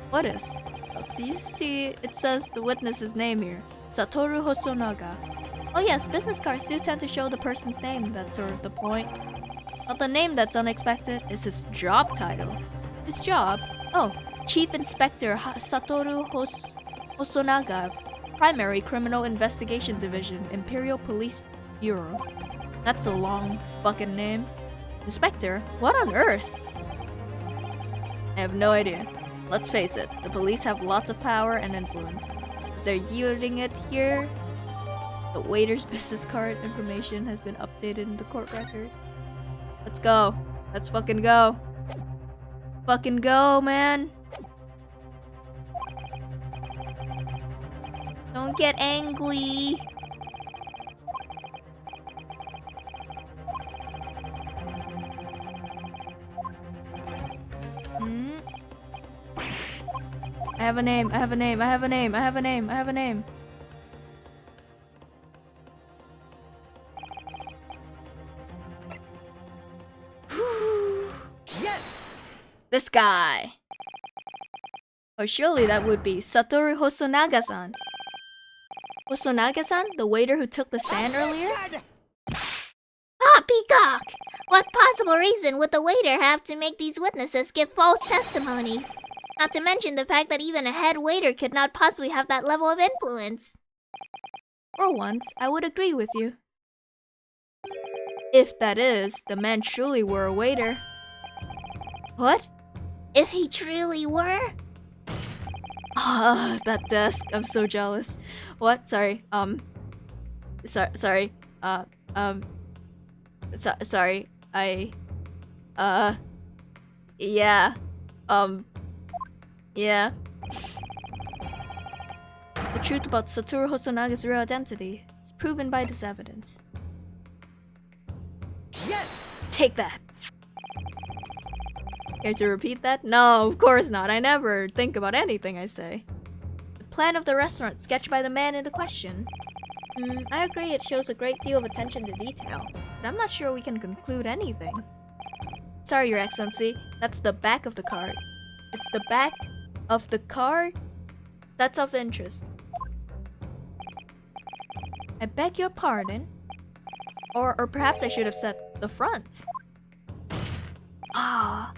Speaker 1: What is? Oh, do you see? It says the witness's name here. Satoru Hosonaga. Oh yes, business cards do tend to show the person's name. That's sort of the point. But the name that's unexpected is his job title. His job? Oh, Chief Inspector Satoru Hosonaga, Primary Criminal Investigation Division, Imperial Police Bureau. That's a long fucking name. Inspector? What on earth? I have no idea. Let's face it, the police have lots of power and influence. If they're yielding it here, the waiter's business card information has been updated in the court record. Let's go. Let's fucking go. Fucking go, man. Don't get angry. I have a name.
Speaker 4: Yes!
Speaker 1: This guy. Or surely that would be Satoru Hosonaga-san. Hosonaga-san? The waiter who took the stand earlier?
Speaker 3: Ah, Peacock! What possible reason would the waiter have to make these witnesses give false testimonies? Not to mention the fact that even a head waiter could not possibly have that level of influence.
Speaker 1: For once, I would agree with you. If that is, the man truly were a waiter. What?
Speaker 3: If he truly were?
Speaker 1: Ah, that desk. I'm so jealous. What? Sorry. Sorry. Sorry. Yeah. Yeah. The truth about Satoru Hosonaga's real identity is proven by this evidence.
Speaker 4: Yes!
Speaker 1: Take that. Care to repeat that? No, of course not. I never think about anything I say. The plan of the restaurant sketched by the man in the question. I agree it shows a great deal of attention to detail, but I'm not sure we can conclude anything. Sorry, Your Excellency. That's the back of the card. It's the back of the card that's of interest. I beg your pardon. Or perhaps I should have said the front. Ah,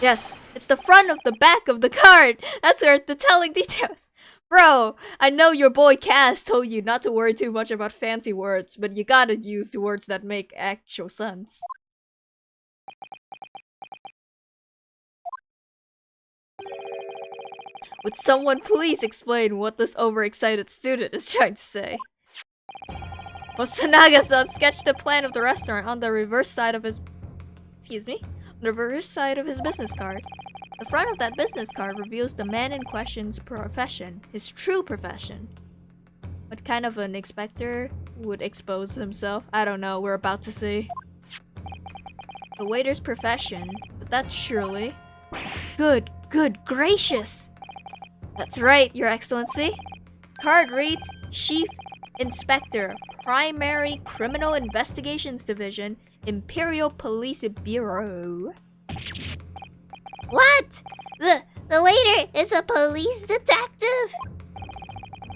Speaker 1: yes, it's the front of the back of the card. That's where the telling details. Bro, I know your boy Cass told you not to worry too much about fancy words, but you gotta use words that make actual sense. Would someone please explain what this overexcited student is trying to say? Osanaga-san sketched the plan of the restaurant on the reverse side of his... Excuse me? On the reverse side of his business card. The front of that business card reveals the man in question's profession, his true profession. What kind of an inspector would expose himself? I don't know, we're about to see. The waiter's profession, but that's surely... Good gracious! That's right, Your Excellency. Card reads, Chief Inspector, Primary Criminal Investigations Division, Imperial Police Bureau.
Speaker 3: What? The waiter is a police detective?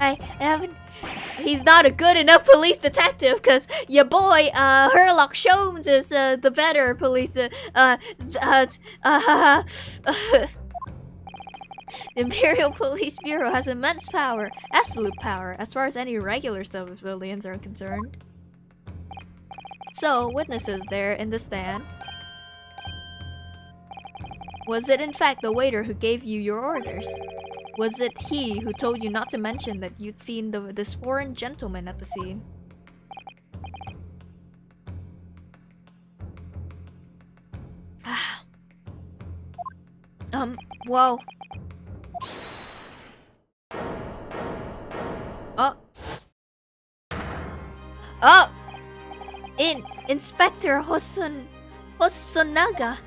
Speaker 1: I haven't... He's not a good enough police detective, cause your boy, Herlock Sholmes is, the better police, The Imperial Police Bureau has immense power, absolute power, as far as any regular civilians are concerned. So, witnesses there in the stand. Was it in fact the waiter who gave you your orders? Was it he who told you not to mention that you'd seen this foreign gentleman at the scene? Whoa. Oh! Inspector Hosonaga.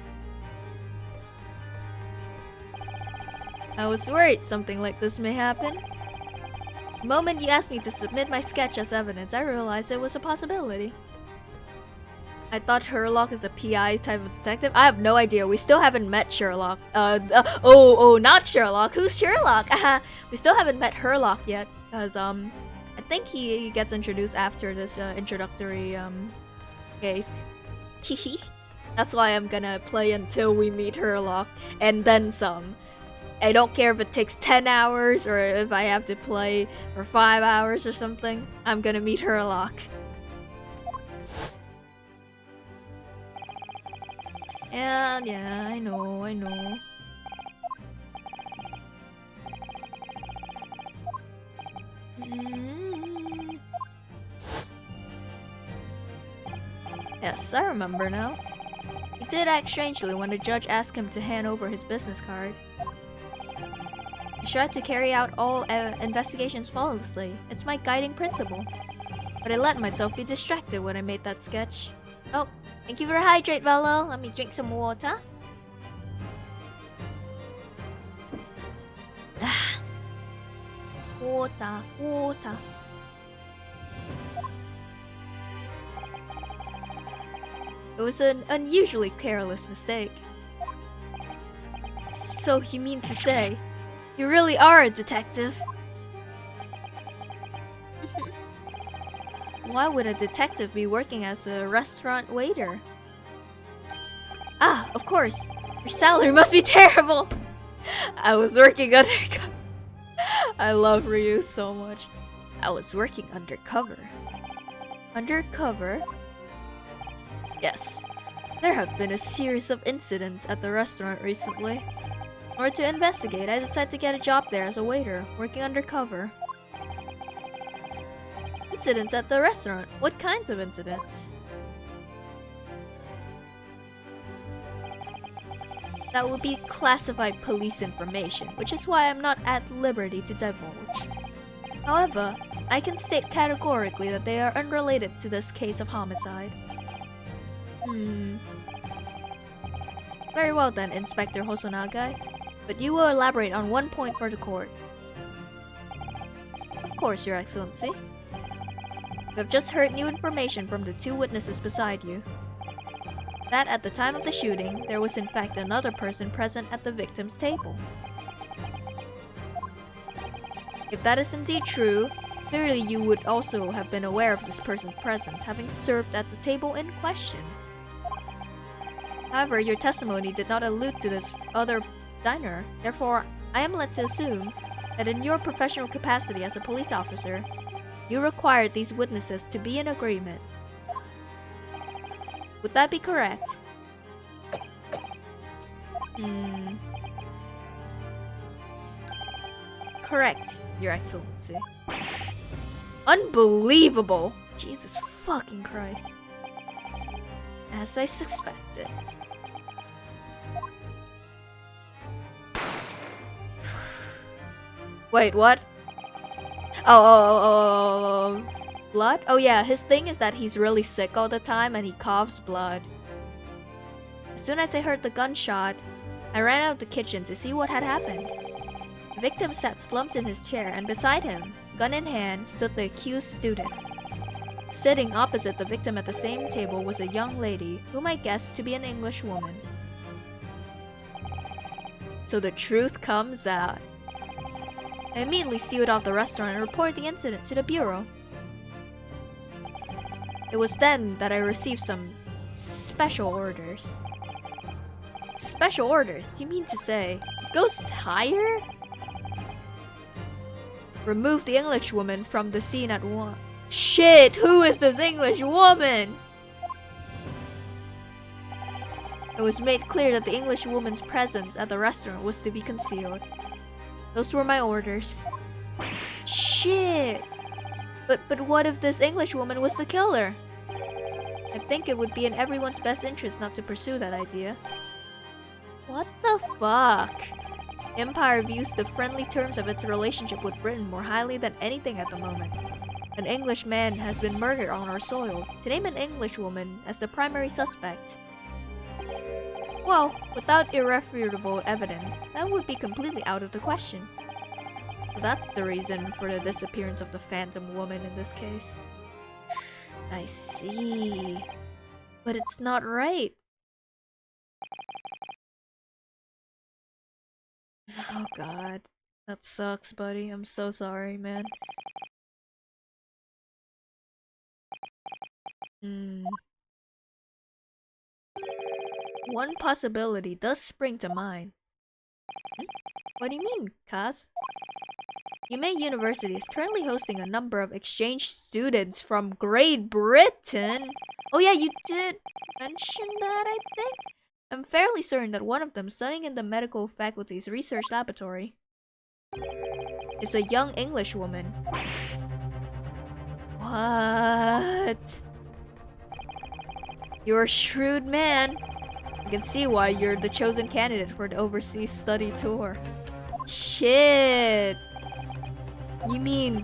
Speaker 1: I was worried something like this may happen. The moment you asked me to submit my sketch as evidence, I realized it was a possibility. I thought Herlock is a PI type of detective. I have no idea. We still haven't met Sherlock. Not Sherlock. Who's Sherlock? We still haven't met Herlock yet, because I think he gets introduced after this introductory case. That's why I'm gonna play until we meet Herlock, and then some. I don't care if it takes 10 hours or if I have to play for 5 hours or something. I'm gonna meet Herlock. Yeah, I know. Yes, I remember now. He did act strangely when the judge asked him to hand over his business card. I strive to carry out all investigations flawlessly. It's my guiding principle. But I let myself be distracted when I made that sketch. Oh, thank you for hydrate, Velo. Let me drink some water. Water. It was an unusually careless mistake. So you mean to say, you really are a detective? Why would a detective be working as a restaurant waiter? Ah, of course. Your salary must be terrible! I was working undercover. I love Ryu so much. I was working undercover. Undercover? Yes. There have been a series of incidents at the restaurant recently. In order to investigate, I decided to get a job there as a waiter, working undercover. Incidents at the restaurant? What kinds of incidents? That would be classified police information, which is why I'm not at liberty to divulge. However, I can state categorically that they are unrelated to this case of homicide. Very well then, Inspector Hosonaga. But you will elaborate on one point for the court. Of course, Your Excellency. You have just heard new information from the two witnesses beside you. That at the time of the shooting, there was in fact another person present at the victim's table. If that is indeed true, clearly you would also have been aware of this person's presence, having served at the table in question. However, your testimony did not allude to this other diner. Therefore, I am led to assume that in your professional capacity as a police officer, you required these witnesses to be in agreement. Would that be correct? Correct, Your Excellency. Unbelievable! Jesus fucking Christ. As I suspected. Wait, what? Oh, blood? Oh yeah, his thing is that he's really sick all the time and he coughs blood. As soon as I heard the gunshot, I ran out of the kitchen to see what had happened. The victim sat slumped in his chair, and beside him, gun in hand, stood the accused student. Sitting opposite the victim at the same table was a young lady, whom I guessed to be an English woman. So the truth comes out. I immediately sealed off the restaurant and reported the incident to the bureau. It was then that I received some special orders. Special orders? You mean to say it goes higher? Remove the English woman from the scene at once. Shit, who is this English woman? It was made clear that the English woman's presence at the restaurant was to be concealed. Those were my orders. Shit! But what if this English woman was the killer? I think it would be in everyone's best interest not to pursue that idea. What the fuck? Empire views the friendly terms of its relationship with Britain more highly than anything at the moment. An English man has been murdered on our soil. To name an English woman as the primary suspect, well, without irrefutable evidence, that would be completely out of the question. So that's the reason for the disappearance of the phantom woman in this case. I see. But it's not right. Oh god. That sucks, buddy. I'm so sorry, man. One possibility does spring to mind. What do you mean, Kaz? Yumei University is currently hosting a number of exchange students from Great Britain. Oh yeah, you did mention that, I think? I'm fairly certain that one of them, studying in the medical faculty's research laboratory, is a young English woman. What? You're a shrewd man. I can see why you're the chosen candidate for the overseas study tour. Shit. You mean,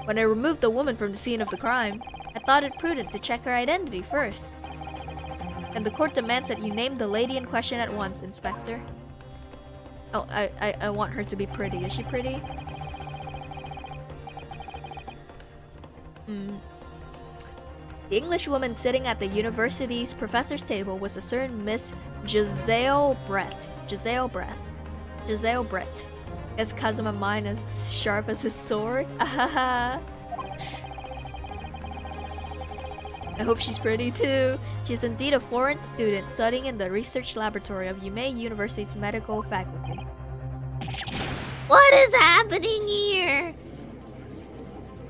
Speaker 1: when I removed the woman from the scene of the crime, I thought it prudent to check her identity first. And the court demands that you name the lady in question at once, Inspector. Oh, I want her to be pretty. Is she pretty? The English woman sitting at the university's professor's table was a certain Miss Giselle Brett. Giselle Brett. Is Kazuma mine as sharp as his sword? Ahaha. I hope she's pretty too. She's indeed a foreign student studying in the research laboratory of Yumei University's medical faculty.
Speaker 3: What is happening here?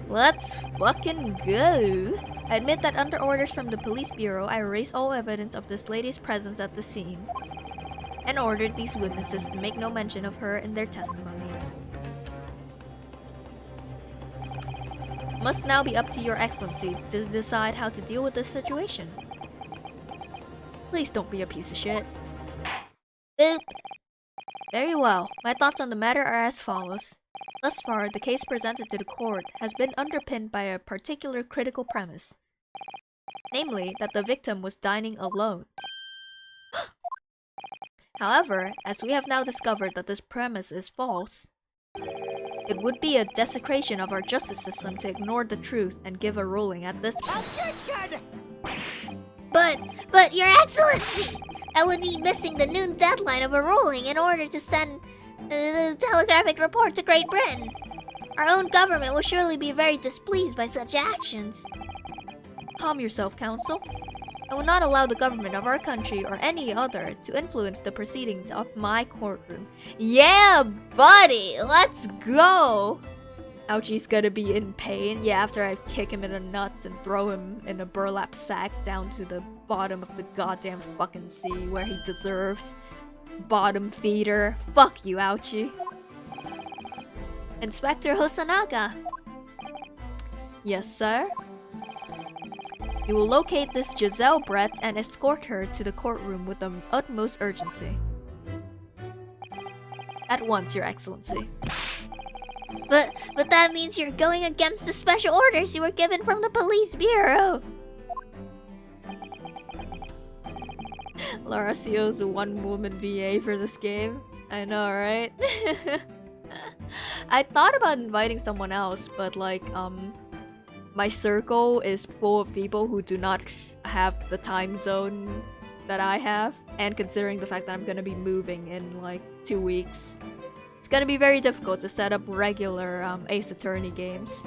Speaker 1: Let's fucking go. I admit that under orders from the police bureau, I erased all evidence of this lady's presence at the scene and ordered these witnesses to make no mention of her in their testimonies. Must now be up to Your Excellency to decide how to deal with this situation. Please don't be a piece of shit. Boop. Very well. My thoughts on the matter are as follows. Thus far, the case presented to the court has been underpinned by a particular critical premise. Namely, that the victim was dining alone. However, as we have now discovered that this premise is false, it would be a desecration of our justice system to ignore the truth and give a ruling at this point.
Speaker 4: Objection!
Speaker 3: But Your Excellency, that would be missing the noon deadline of a ruling in order to send the telegraphic report to Great Britain. Our own government will surely be very displeased by such actions.
Speaker 1: Calm yourself, Counsel. I will not allow the government of our country or any other to influence the proceedings of my courtroom. Yeah, buddy, let's go! Ouchie's gonna be in pain. Yeah, after I kick him in the nuts and throw him in a burlap sack down to the bottom of the goddamn fucking sea where he deserves. Bottom feeder. Fuck you, Ouchie. Inspector Hosanaga. Yes, sir? You will locate this Giselle Brett and escort her to the courtroom with the utmost urgency. At once, Your Excellency.
Speaker 3: But that means you're going against the special orders you were given from the police bureau.
Speaker 1: Laracio's a one-woman VA for this game. I know, right? I thought about inviting someone else, but like, my circle is full of people who do not have the time zone that I have, and considering the fact that I'm gonna be moving in like 2 weeks, it's gonna be very difficult to set up regular Ace Attorney games.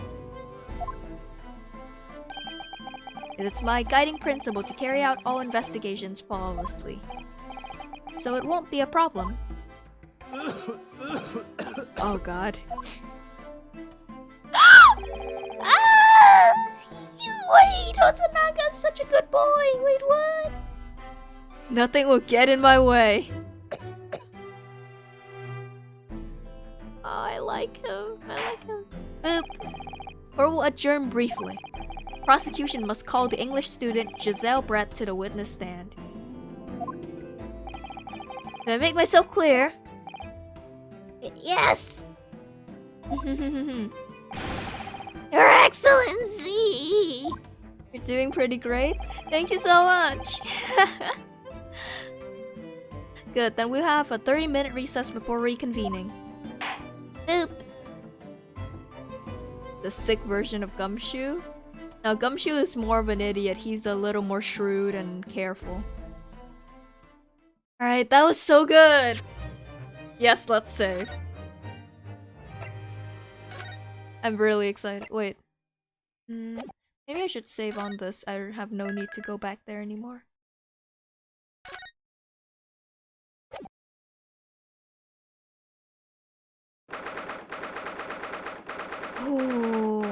Speaker 1: It's my guiding principle to carry out all investigations flawlessly, so it won't be a problem. Oh god.
Speaker 3: Wait, Hosanaga's such a good boy. Wait, what?
Speaker 1: Nothing will get in my way.
Speaker 3: Oh, I like him.
Speaker 1: Boop. Or we'll adjourn briefly. Prosecution must call the English student Giselle Brett to the witness stand. Did I make myself clear?
Speaker 3: Yes. Your Excellency.
Speaker 1: You're doing pretty great. Thank you so much. Good, then we'll have a 30-minute recess before reconvening.
Speaker 3: Boop.
Speaker 1: The sick version of Gumshoe? Now, Gumshoe is more of an idiot. He's a little more shrewd and careful. Alright, that was so good! Yes, let's save. I'm really excited. Wait. Maybe I should save on this. I have no need to go back there anymore. Ooh.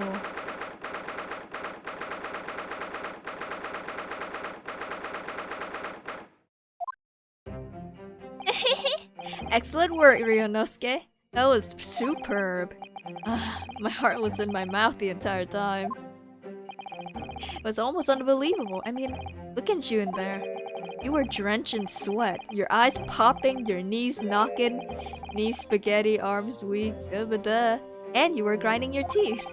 Speaker 1: Excellent work, Ryunosuke. That was superb. My heart was in my mouth the entire time. It was almost unbelievable. I mean, look at you in there. You were drenched in sweat, your eyes popping, your knees knocking, knees spaghetti, arms weak, and you were grinding your teeth.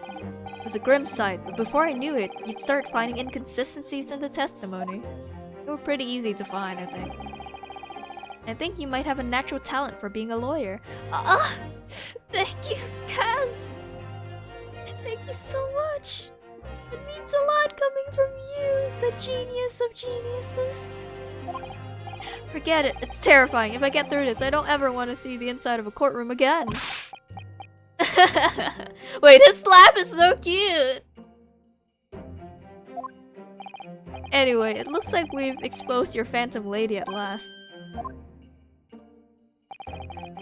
Speaker 1: It was a grim sight, but before I knew it, you'd start finding inconsistencies in the testimony. They were pretty easy to find, I think. I think you might have a natural talent for being a lawyer.
Speaker 3: Thank you, Kaz. Thank you so much. It means a lot coming from you, the genius of geniuses.
Speaker 1: Forget it, it's terrifying. If I get through this, I don't ever want to see the inside of a courtroom again. Wait, his laugh is so cute! Anyway, it looks like we've exposed your phantom lady at last.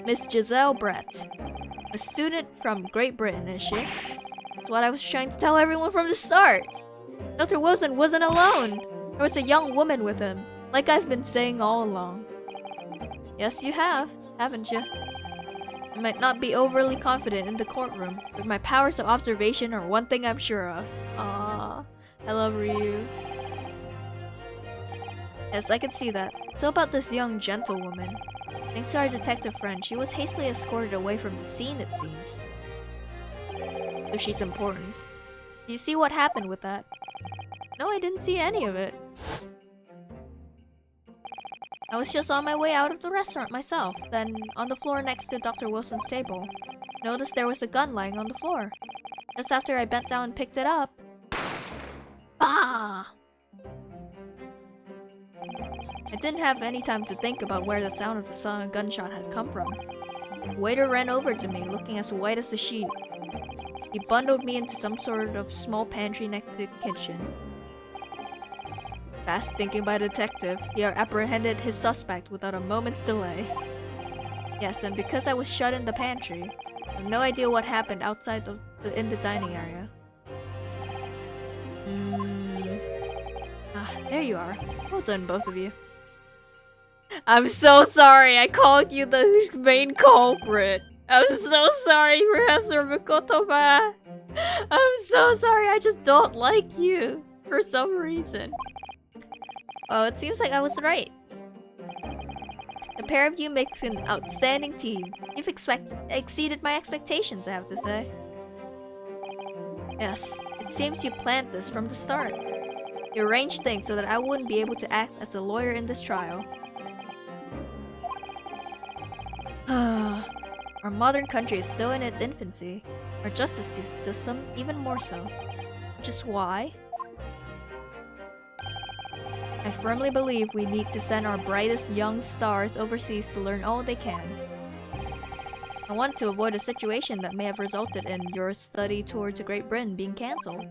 Speaker 1: Miss Giselle Brett. A student from Great Britain, is she? That's what I was trying to tell everyone from the start. Dr. Wilson wasn't alone. There was a young woman with him, like I've been saying all along. Yes, you have, haven't you? I might not be overly confident in the courtroom, but my powers of observation are one thing I'm sure of. Aww, I love Ryu. Yes, I can see that. So about this young gentlewoman. Thanks to our detective friend, she was hastily escorted away from the scene, it seems. So she's important. Do you see what happened with that? No, I didn't see any of it. I was just on my way out of the restaurant myself. Then, on the floor next to Dr. Wilson's table, noticed there was a gun lying on the floor. Just after I bent down and picked it up... Bah! I didn't have any time to think about where the sound of the gunshot had come from. The waiter ran over to me, looking as white as a sheet. He bundled me into some sort of small pantry next to the kitchen. Fast thinking by the detective, he apprehended his suspect without a moment's delay. Yes, and because I was shut in the pantry, I have no idea what happened outside in the dining area. There you are. Well done, both of you. I'm so sorry I called you the main culprit. I'm so sorry, Professor Mikotoba. I'm so sorry, I just don't like you for some reason. Oh, it seems like I was right. The pair of you makes an outstanding team. You've exceeded my expectations, I have to say. Yes, it seems you planned this from the start. You arranged things so that I wouldn't be able to act as a lawyer in this trial. Our modern country is still in its infancy. Our justice system even more so. Which is why I firmly believe we need to send our brightest young stars overseas to learn all they can. I want to avoid a situation that may have resulted in your study tour to Great Britain being cancelled.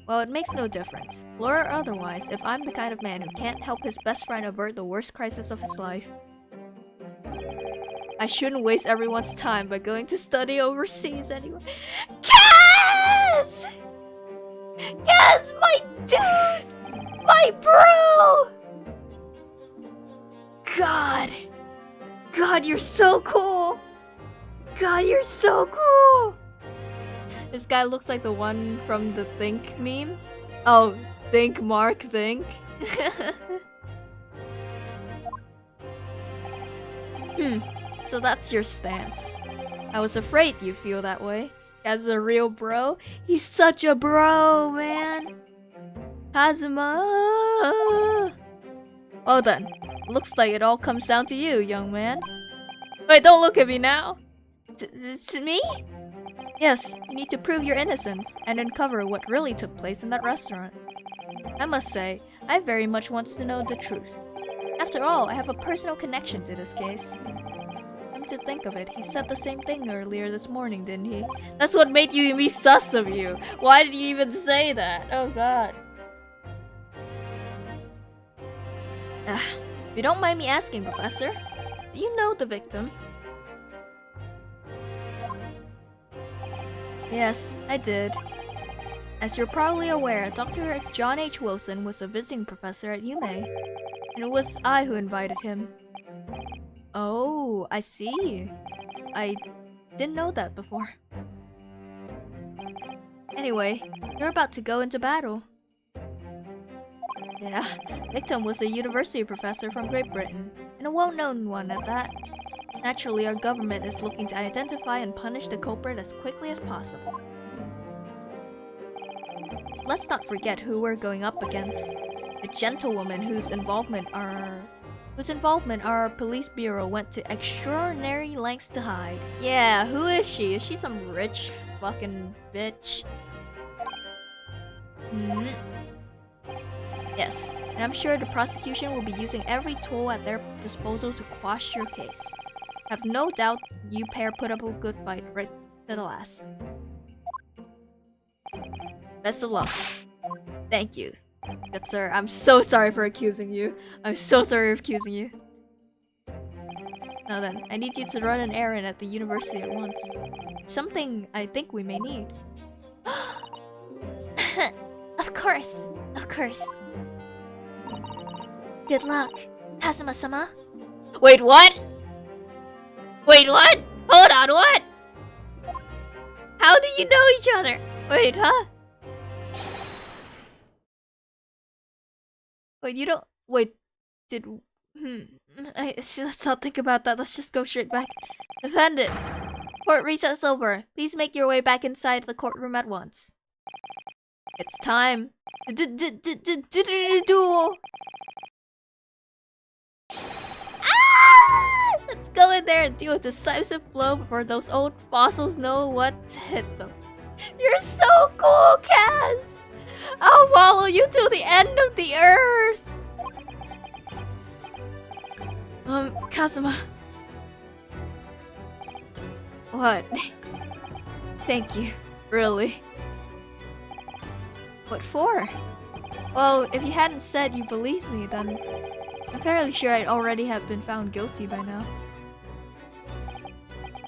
Speaker 1: Well, it makes no difference. Law or otherwise, if I'm the kind of man who can't help his best friend avert the worst crisis of his life, I shouldn't waste everyone's time by going to study overseas anyway. Cass! Cass, my dude! My bro! God. God, you're so cool! God, you're so cool! This guy looks like the one from the Think meme. Oh, Think Mark Think. So that's your stance. I was afraid you feel that way. As a real bro, he's such a bro, man. Kazuma. Well then, looks like it all comes down to you, young man. Wait, don't look at me now. To me? Yes, you need to prove your innocence and uncover what really took place in that restaurant. I must say, I very much want to know the truth. After all, I have a personal connection to this case. Come to think of it, he said the same thing earlier this morning, didn't he? That's what made me sus of you. Why did you even say that? Oh god. If you don't mind me asking, Professor, do you know the victim? Yes, I did. As you're probably aware, Dr. John H. Wilson was a visiting professor at UMA, and it was I who invited him. Oh, I see. I didn't know that before. Anyway, you're about to go into battle. Yeah, victim was a university professor from Great Britain, and a well-known one at that. Naturally, our government is looking to identify and punish the culprit as quickly as possible. Let's not forget who we're going up against. A gentlewoman whose involvement our police bureau went to extraordinary lengths to hide. Yeah, who is she? Is she some rich fucking bitch? Yes, and I'm sure the prosecution will be using every tool at their disposal to quash your case. Have no doubt you pair put up a good fight right to the last. Best of luck. Thank you. Good sir, I'm so sorry for accusing you. I'm so sorry for accusing you. Now then, I need you to run an errand at the university at once. Something I think we may need.
Speaker 3: Of course. Good luck, Kazuma-sama.
Speaker 1: Wait, what? Hold on, what? How do you know each other? Wait, huh? Wait, you don't... Wait, did... Let's not think about that. Let's just go straight back. Defendant! Court recess over. Please make your way back inside the courtroom at once. It's time. Duel! Let's go in there and deal a decisive blow before those old fossils know what to hit them. You're so cool, Kaz! I'll follow you to the end of the earth! Kazuma. What? Thank you. Really. What for? Well, if you hadn't said you believed me, then I'm fairly sure I'd already have been found guilty by now.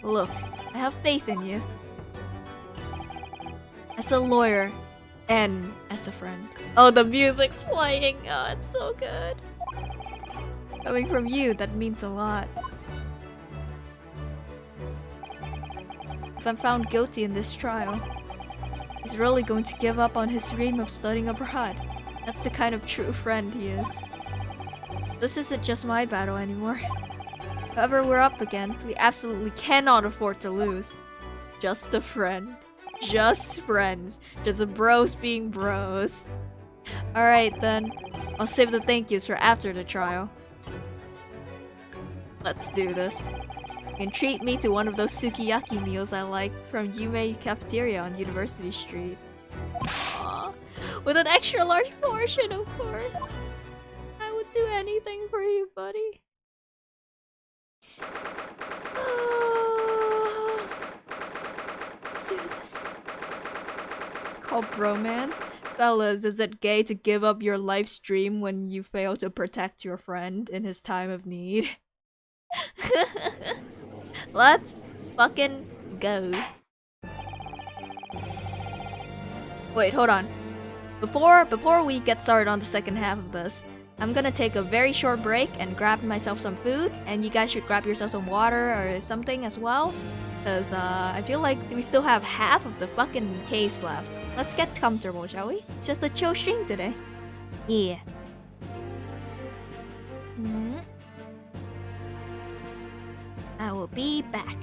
Speaker 1: Look, I have faith in you. As a lawyer, and as a friend. Oh, the music's playing! Oh, it's so good. Coming from you, that means a lot. If I'm found guilty in this trial, he's really going to give up on his dream of studying abroad. That's the kind of true friend he is. This isn't just my battle anymore. Whoever we're up against, we absolutely cannot afford to lose. Just a friend. Just friends. Just bros being bros. Alright then. I'll save the thank yous for after the trial. Let's do this. You can treat me to one of those sukiyaki meals I like from Yume Cafeteria on University Street. Aww. With an extra large portion, of course. I would do anything for you, buddy. Let's do this. It's called bromance. Fellas, is it gay to give up your life's dream when you fail to protect your friend in his time of need? Let's fucking go. Wait, hold on. Before we get started on the second half of this, I'm gonna take a very short break and grab myself some food, and you guys should grab yourself some water or something as well, because I feel like we still have half of the fucking case left. Let's get comfortable, shall we? It's just a chill stream today. Yeah. I will be back.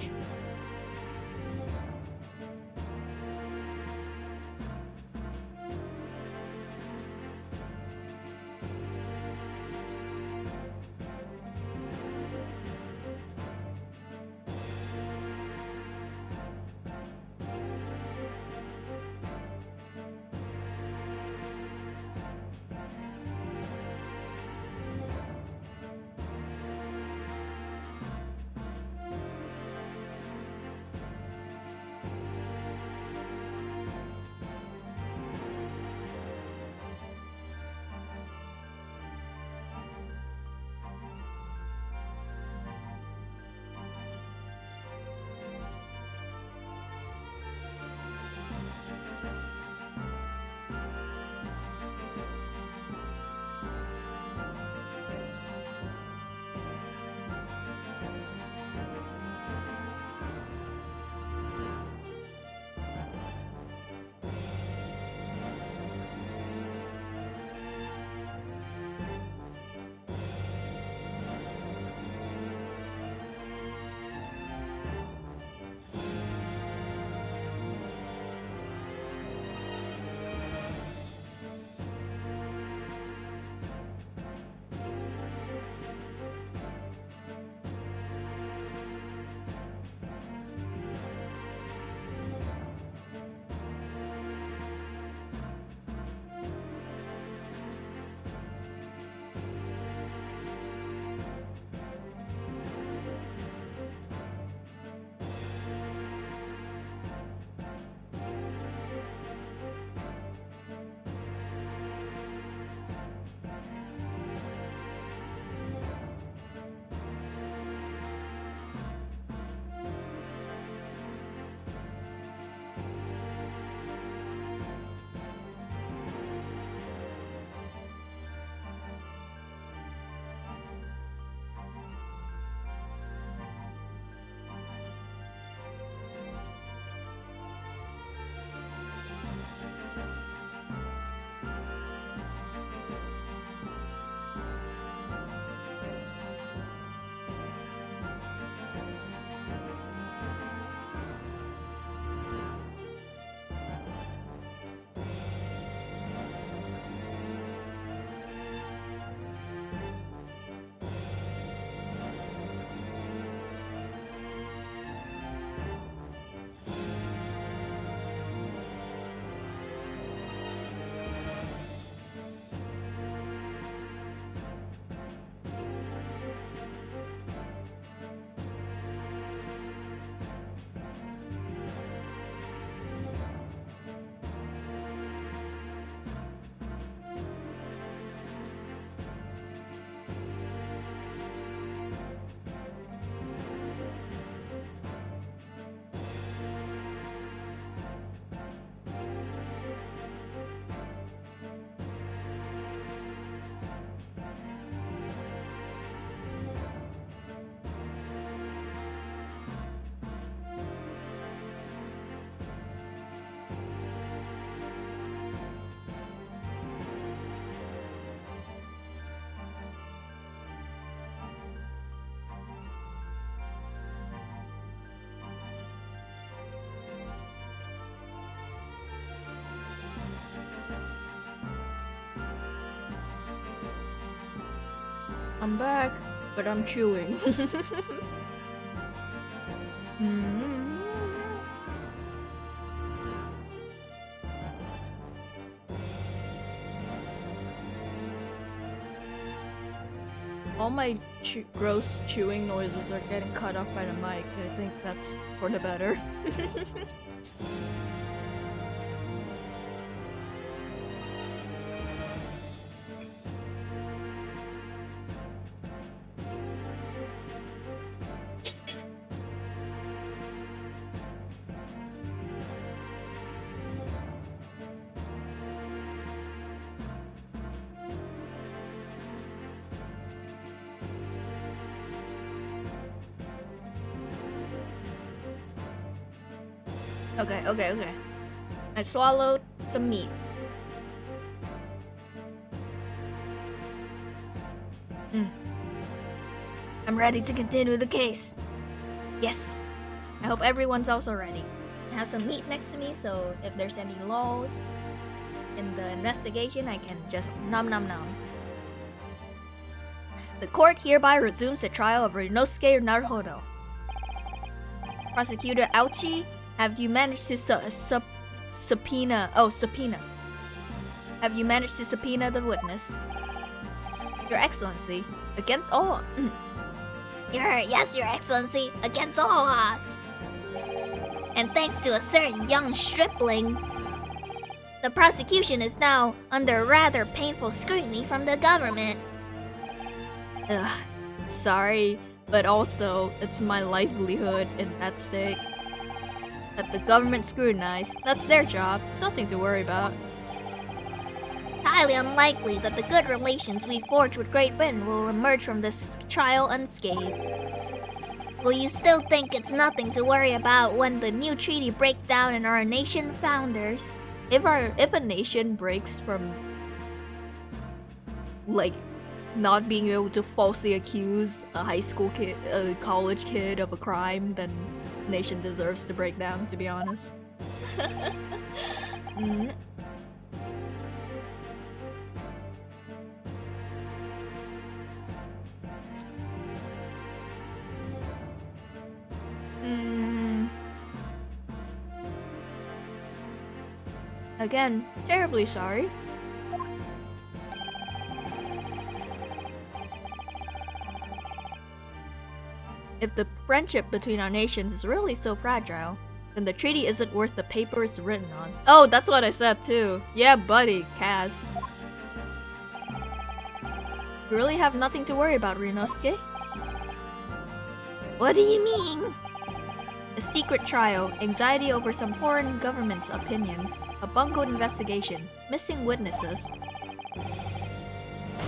Speaker 1: I'm back, but I'm chewing. All my gross chewing noises are getting cut off by the mic. I think that's for the better. Okay. I swallowed some meat. I'm ready to continue the case. Yes. I hope everyone's also ready. I have some meat next to me, so if there's any laws in the investigation, I can just nom. The court hereby resumes the trial of Ryunosuke Naruhodo. Prosecutor Ouchi, have you managed to subpoena? Have you managed to subpoena the witness? Your Excellency, against all.
Speaker 3: Yes, Your Excellency, against all odds. And thanks to a certain young stripling, the prosecution is now under rather painful scrutiny from the government.
Speaker 1: Ugh, sorry, but also it's my livelihood at stake. That the government scrutinize, that's their job. It's nothing to worry about.
Speaker 3: Highly unlikely that the good relations we forged with Great Britain will emerge from this trial unscathed. Will you still think it's nothing to worry about when the new treaty breaks down and our nation founders?
Speaker 1: If a nation breaks from like not being able to falsely accuse a high school kid, a college kid of a crime, then the nation deserves to break down, to be honest. Again, terribly sorry. If the friendship between our nations is really so fragile, then the treaty isn't worth the paper it's written on. Oh, that's what I said too. Yeah, buddy, Kaz. You really have nothing to worry about, Ryunosuke?
Speaker 3: What do you mean?
Speaker 1: A secret trial, anxiety over some foreign government's opinions, a bungled investigation, missing witnesses.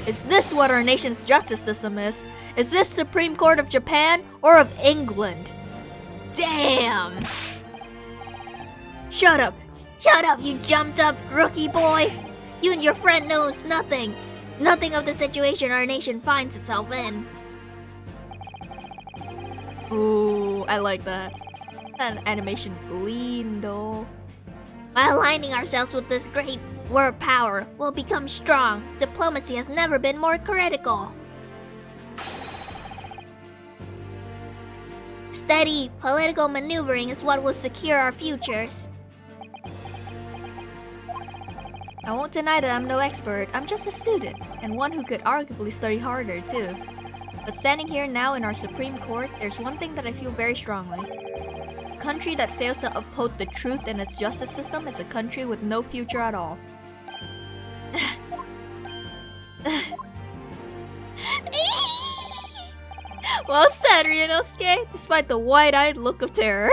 Speaker 1: Is this what our nation's justice system is? Is this Supreme Court of Japan or of England? Damn!
Speaker 3: Shut up, you jumped up rookie boy! You and your friend knows nothing of the situation our nation finds itself in.
Speaker 1: Ooh, I like that. That animation lindo.
Speaker 3: By aligning ourselves with this great world power, we'll become strong. Diplomacy has never been more critical. Steady political maneuvering is what will secure our futures.
Speaker 1: I won't deny that I'm no expert. I'm just a student, and one who could arguably study harder too. But standing here now in our Supreme Court, there's one thing that I feel very strongly. A country that fails to uphold the truth in its justice system is a country with no future at all. Well said, Ryunosuke, despite the wide-eyed look of terror.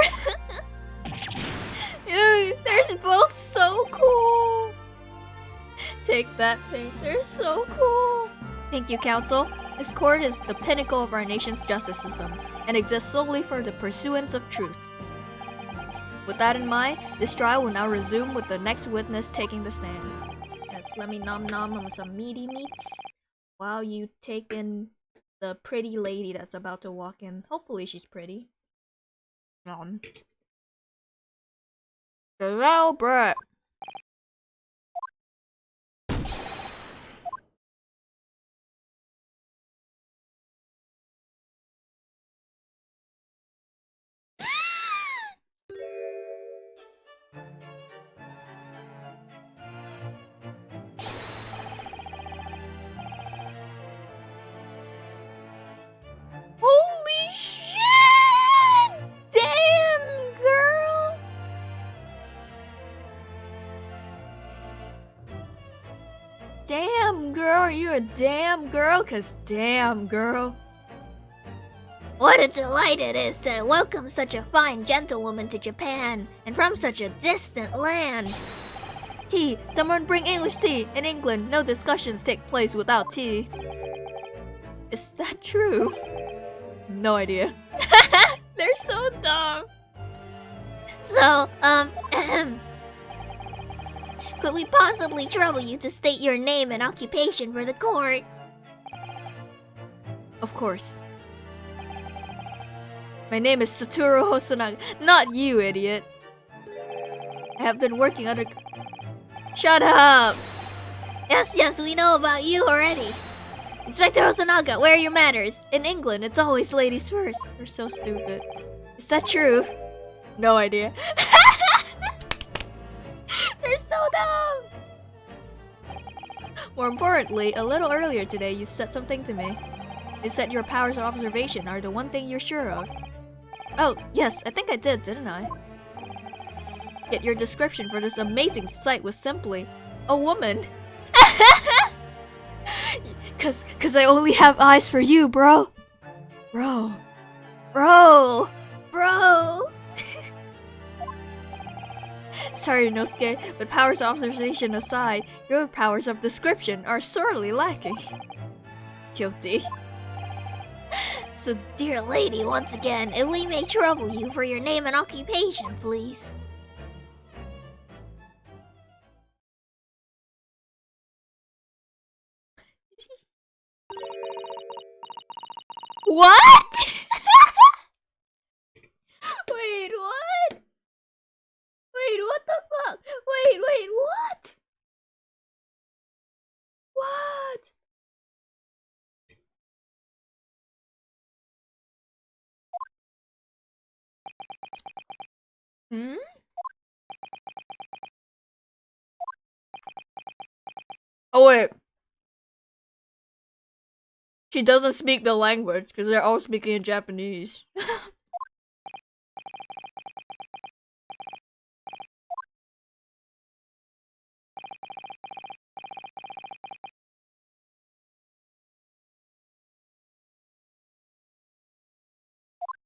Speaker 1: Dude, they're both so cool. Take that thing, they're so cool. Thank you, Council. This court is the pinnacle of our nation's justice system and exists solely for the pursuance of truth. With that in mind, this trial will now resume with the next witness taking the stand. Yes, let me nom on some meaty meats while you take in the pretty lady that's about to walk in. Hopefully she's pretty. Hello, Brett. girl? You're a damn girl? 'Cause damn, girl.
Speaker 3: What a delight it is to welcome such a fine gentlewoman to Japan, and from such a distant land.
Speaker 1: Tea. Someone bring English tea. In England, no discussions take place without tea. Is that true? No idea. They're so dumb.
Speaker 3: So, could we possibly trouble you to state your name and occupation for the court?
Speaker 1: Of course. My name is Satoru Hosonaga. Not you, idiot. I have been working under... Shut up!
Speaker 3: Yes, we know about you already. Inspector Hosonaga, where are your manners?
Speaker 1: In England, it's always ladies first. You're so stupid. Is that true? No idea. They're so dumb! More importantly, a little earlier today, you said something to me. You said your powers of observation are the one thing you're sure of. Oh, yes, I think I did, didn't I? Yet your description for this amazing sight was simply a woman. Cause I only have eyes for you, bro. Bro. Sorry, Inosuke, but powers of observation aside, your powers of description are sorely lacking. Guilty.
Speaker 3: So, dear lady, once again, if we may trouble you for your name and occupation, please.
Speaker 1: What? Wait, what? Wait, what the fuck? Wait, what? What? Hmm? Oh wait. She doesn't speak the language because they're all speaking in Japanese.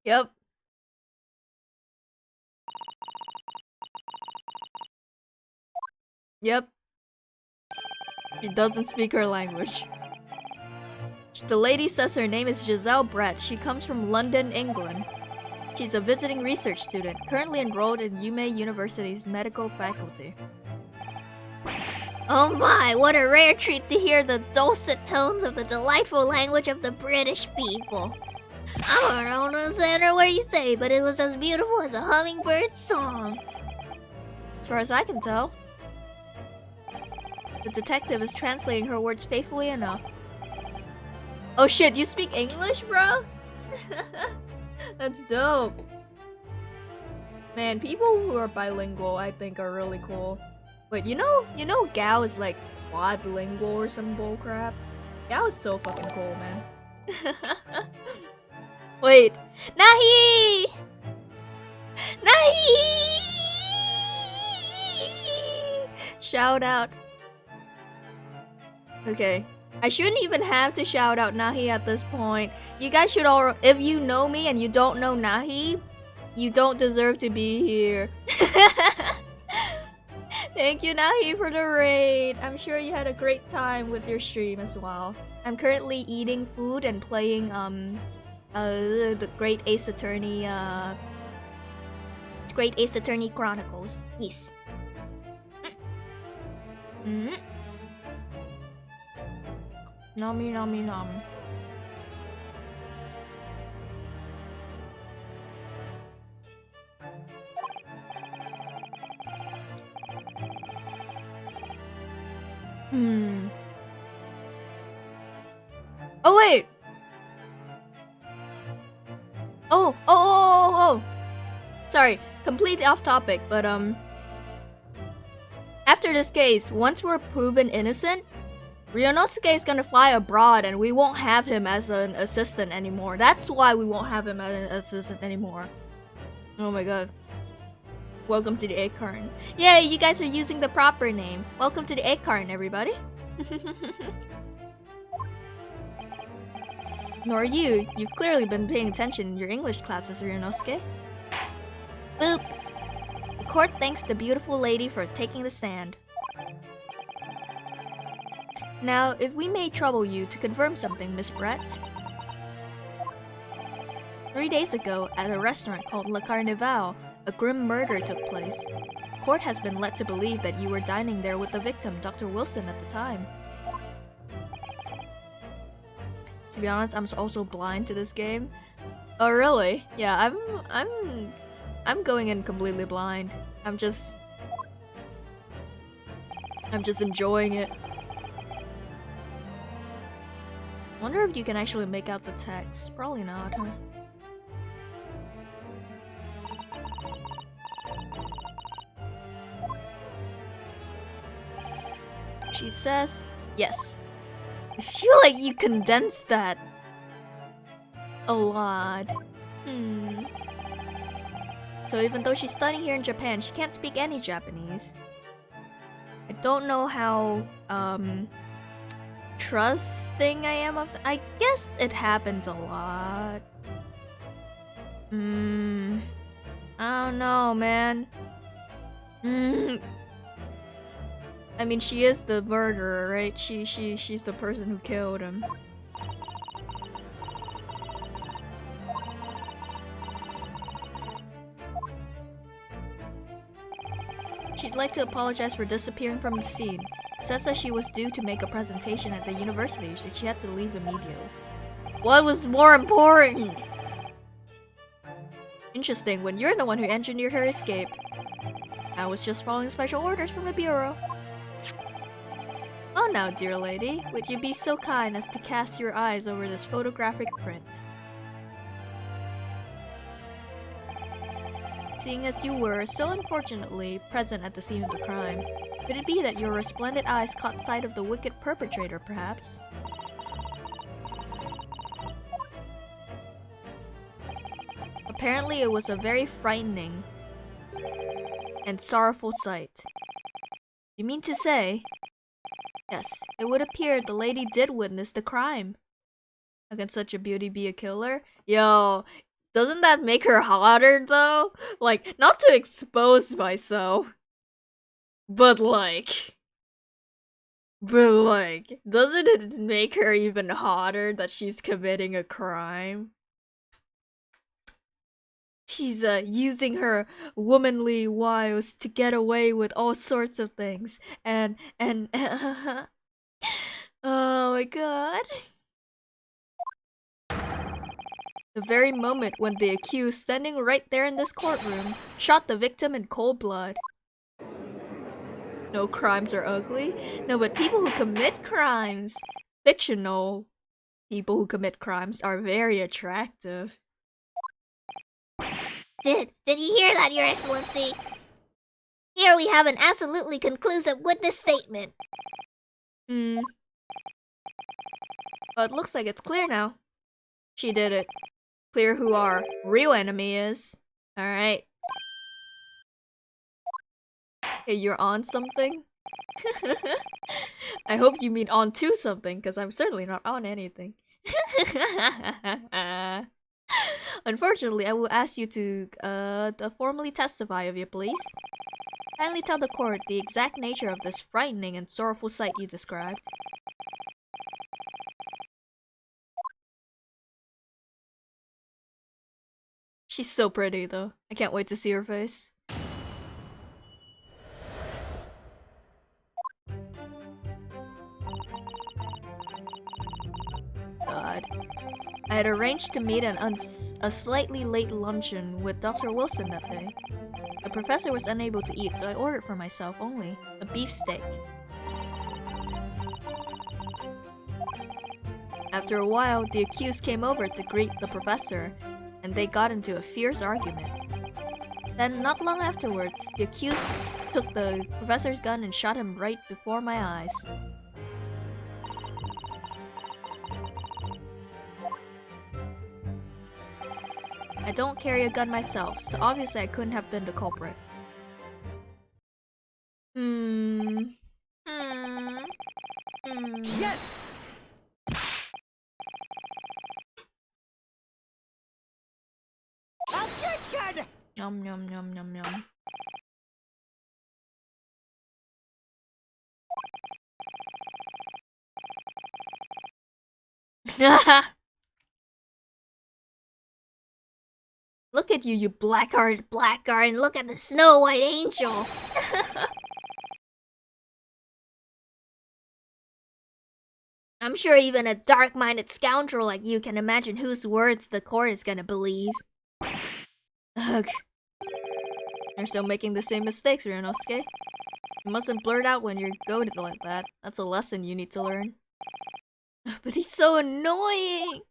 Speaker 1: Yep. Yep. She doesn't speak her language. The lady says her name is Giselle Brett. She comes from London, England. She's a visiting research student, currently enrolled in Yume University's medical faculty.
Speaker 3: Oh my, what a rare treat to hear the dulcet tones of the delightful language of the British people. I don't understand a word you say, but it was as beautiful as a hummingbird's song.
Speaker 1: As far as I can tell. The detective is translating her words faithfully enough. Oh shit, you speak English, bro? That's dope. Man, people who are bilingual, I think, are really cool. Wait, you know Gao is like quadlingual or some bullcrap? Gao is so fucking cool, man. Wait, Nahi! Nahi! Shout out. Okay. I shouldn't even have to shout out Nahi at this point. You guys should all, if you know me and you don't know Nahi, you don't deserve to be here. Thank you, Nahi, for the raid. I'm sure you had a great time with your stream as well. I'm currently eating food and playing the Great Ace Attorney Chronicles. Yes. Nami nami nam. Oh wait. Oh. Sorry, completely off topic, but after this case, once we're proven innocent, Ryunosuke is gonna fly abroad and we won't have him as an assistant anymore. That's why we won't have him as an assistant anymore. Oh my god. Welcome to the Acorn. Yay, you guys are using the proper name. Welcome to the Acorn, everybody. Nor you. You've clearly been paying attention in your English classes, Ryunosuke. Boop. The court thanks the beautiful lady for taking the stand. Now, if we may trouble you to confirm something, Miss Brett. 3 days ago, at a restaurant called Le Carnival, a grim murder took place. Court has been led to believe that you were dining there with the victim, Dr. Wilson, at the time. To be honest, I'm also blind to this game. Oh, really? Yeah, I'm going in completely blind. I'm just enjoying it. Wonder if you can actually make out the text. Probably not, huh? She says, yes. I feel like you condensed that a lot. So even though she's studying here in Japan, she can't speak any Japanese. I don't know how trusting I am of I guess it happens a lot. I don't know, man. I mean, she is the murderer, right? She's the person who killed him. She'd like to apologize for disappearing from the scene. Says that she was due to make a presentation at the university, so she had to leave immediately. What was more important? Interesting, when you're the one who engineered her escape. I was just following special orders from the bureau. Oh now, dear lady, would you be so kind as to cast your eyes over this photographic print? Seeing as you were, so unfortunately, present at the scene of the crime, could it be that your resplendent eyes caught sight of the wicked perpetrator, perhaps? Apparently it was a very frightening and sorrowful sight. You mean to say? Yes, it would appear the lady did witness the crime. How can such a beauty be a killer? Yo, doesn't that make her hotter though? Like, not to expose myself, but like, doesn't it make her even hotter that she's committing a crime? She's using her womanly wiles to get away with all sorts of things, and oh my god. The very moment when the accused, standing right there in this courtroom, shot the victim in cold blood. No crimes are ugly. No, but people who commit crimes, fictional people who commit crimes, are very attractive.
Speaker 3: Did you hear that, Your Excellency? Here we have an absolutely conclusive witness statement.
Speaker 1: Well, it looks like it's clear now. She did it. Clear who our real enemy is. Alright. Hey, you're on something? I hope you mean on to something, because I'm certainly not on anything. Unfortunately, I will ask you to formally testify of you, please. Kindly tell the court the exact nature of this frightening and sorrowful sight you described. She's so pretty, though. I can't wait to see her face. God. I had arranged to meet a slightly late luncheon with Dr. Wilson that day. The professor was unable to eat, so I ordered for myself only a beefsteak. After a while, the accused came over to greet the professor, and they got into a fierce argument. Then, not long afterwards, the accused took the professor's gun and shot him right before my eyes. I don't carry a gun myself, so obviously I couldn't have been the culprit.
Speaker 4: Yes!
Speaker 1: Yum yum yum yum yum. Look at you, you blackguard.
Speaker 3: Blackguard, look at the Snow White Angel. I'm sure even a dark-minded scoundrel like you can imagine whose words the court is gonna believe.
Speaker 1: Ugh. You're still making the same mistakes, Ryunosuke. You mustn't blurt out when you're goaded like that. That's a lesson you need to learn. But he's so annoying!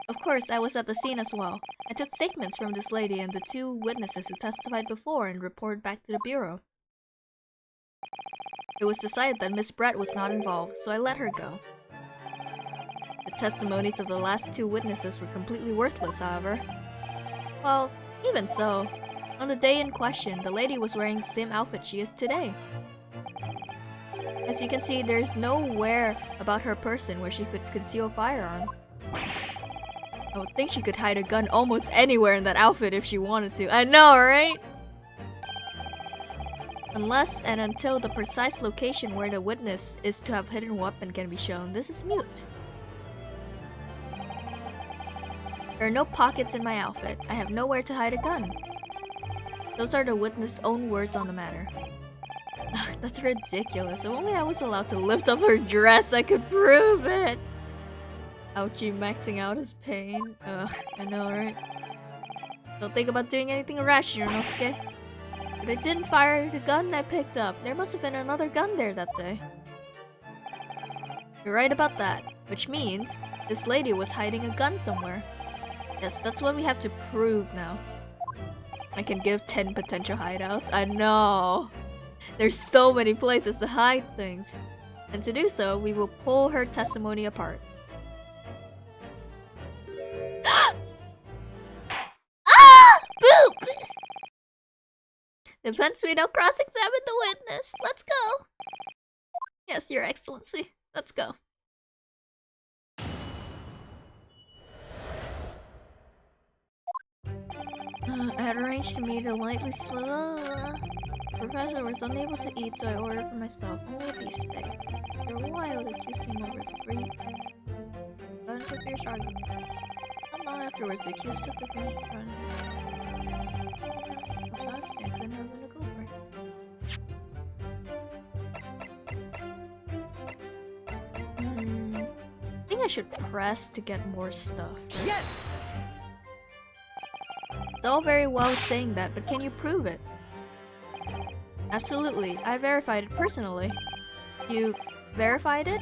Speaker 1: Of course, I was at the scene as well. I took statements from this lady and the 2 witnesses who testified before and reported back to the bureau. It was decided that Miss Brett was not involved, so I let her go. The testimonies of the last 2 witnesses were completely worthless, however. Well, even so, on the day in question, the lady was wearing the same outfit she is today. As you can see, there's nowhere about her person where she could conceal a firearm. I would think she could hide a gun almost anywhere in that outfit if she wanted to. I know, right? Unless and until the precise location where the witness is to have hidden weapon can be shown, this is mute. There are no pockets in my outfit. I have nowhere to hide a gun. Those are the witness' own words on the matter. Ugh, that's ridiculous. If only I was allowed to lift up her dress, I could prove it! Ouchie, maxing out his pain. Ugh, I know, right? Don't think about doing anything rash, Ryunosuke. But I didn't fire the gun I picked up. There must have been another gun there that day. You're right about that. Which means, this lady was hiding a gun somewhere. Yes, that's what we have to prove now. I can give 10 potential hideouts. I know! There's so many places to hide things. And to do so, we will pull her testimony apart.
Speaker 3: Ah! Boop!
Speaker 1: Defense may now cross-examine the witness. Let's go. Yes, Your Excellency. Let's go. I had arranged to meet a lightly slow. Professor was unable to eat, so I ordered for myself only a beef steak. After a while, the accused came over to breathe. Got into a fierce argument. Not long afterwards, the accused took the thing in front of me. I couldn't have been a culprit. I think I should press to get more stuff.
Speaker 4: Yes!
Speaker 1: It's all very well saying that, but can you prove it? Absolutely. I verified it personally. You verified it?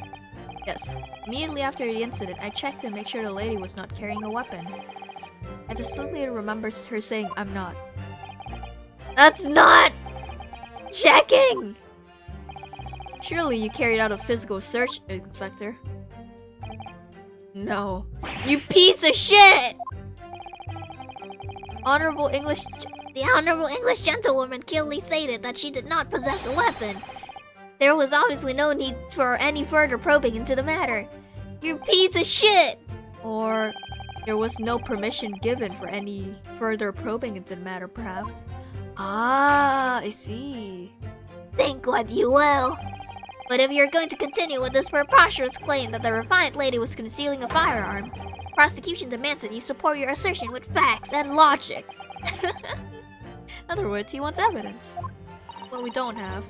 Speaker 1: Yes. Immediately after the incident, I checked to make sure the lady was not carrying a weapon. I distinctly remember her saying, "I'm not."
Speaker 3: That's not checking!
Speaker 1: Surely you carried out a physical search, Inspector. No.
Speaker 3: You piece of shit!
Speaker 1: Honorable English...
Speaker 3: The Honorable English gentlewoman clearly stated that she did not possess a weapon. There was obviously no need for any further probing into the matter. You piece of shit!
Speaker 1: Or there was no permission given for any further probing into the matter, perhaps. Ah, I see.
Speaker 3: Think what you will. But if you're going to continue with this preposterous claim that the refined lady was concealing a firearm, prosecution demands that you support your assertion with facts and logic.
Speaker 1: In other words, he wants evidence. What we don't have.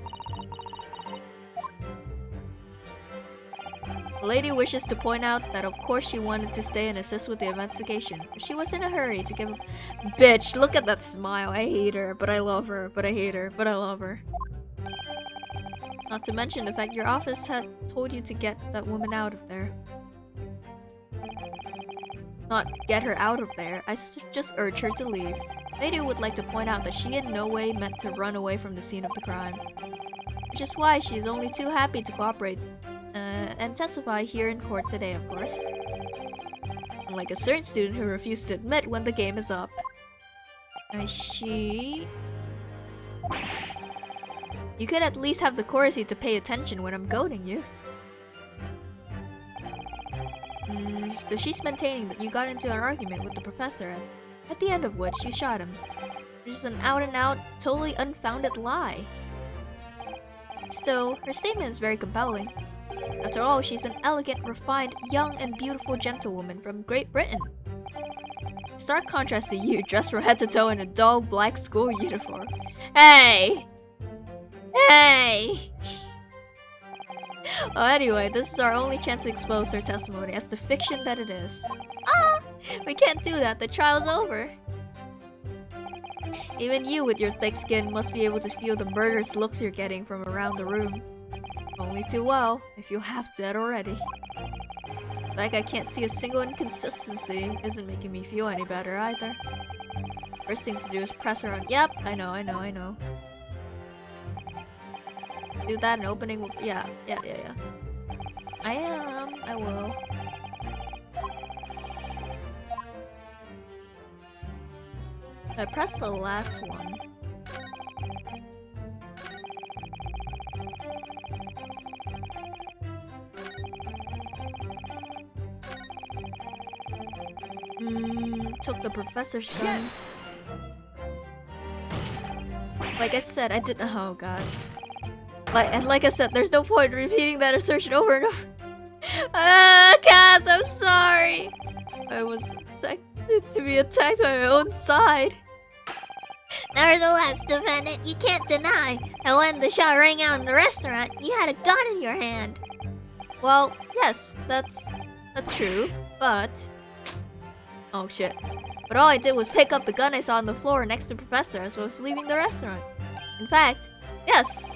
Speaker 1: The lady wishes to point out that of course she wanted to stay and assist with the investigation, but she was in a hurry to give a... Bitch, look at that smile. I hate her, but I love her. But I hate her, but I love her. Not to mention the fact your office had told you to get that woman out of there. Not get her out of there, I just urge her to leave. Lady would like to point out that she in no way meant to run away from the scene of the crime. Which is why she is only too happy to cooperate and testify here in court today, of course. Unlike a certain student who refused to admit when the game is up. You could at least have the courtesy to pay attention when I'm goading you. So she's maintaining that you got into an argument with the professor At the end of which, she shot him. Which is an out-and-out, totally unfounded lie. Still, her statement is very compelling. After all, she's an elegant, refined, young, and beautiful gentlewoman from Great Britain. Stark contrast to you, dressed from head to toe in a dull black school uniform. Hey! Hey! Well, anyway, this is our only chance to expose her testimony as the fiction that it is. Ah! We can't do that, the trial's over. Even you with your thick skin must be able to feel the murderous looks you're getting from around the room. Only too well, if you're half dead already. The fact I can't see a single inconsistency isn't making me feel any better either. First thing to do is press her on. Yep, I know. Do that in opening. Yeah. I will. I pressed the last one. Took the professor's gun.
Speaker 4: Yes!
Speaker 1: Like I said, I didn't. Oh god. Like I said, there's no point in repeating that assertion over and over. Cass, I'm sorry. I was expected to be attacked by my own side.
Speaker 3: Nevertheless, defendant, you can't deny that when the shot rang out in the restaurant, you had a gun in your hand.
Speaker 1: Well, yes, that's true, but oh shit. But all I did was pick up the gun I saw on the floor next to Professor as I was leaving the restaurant. In fact, yes,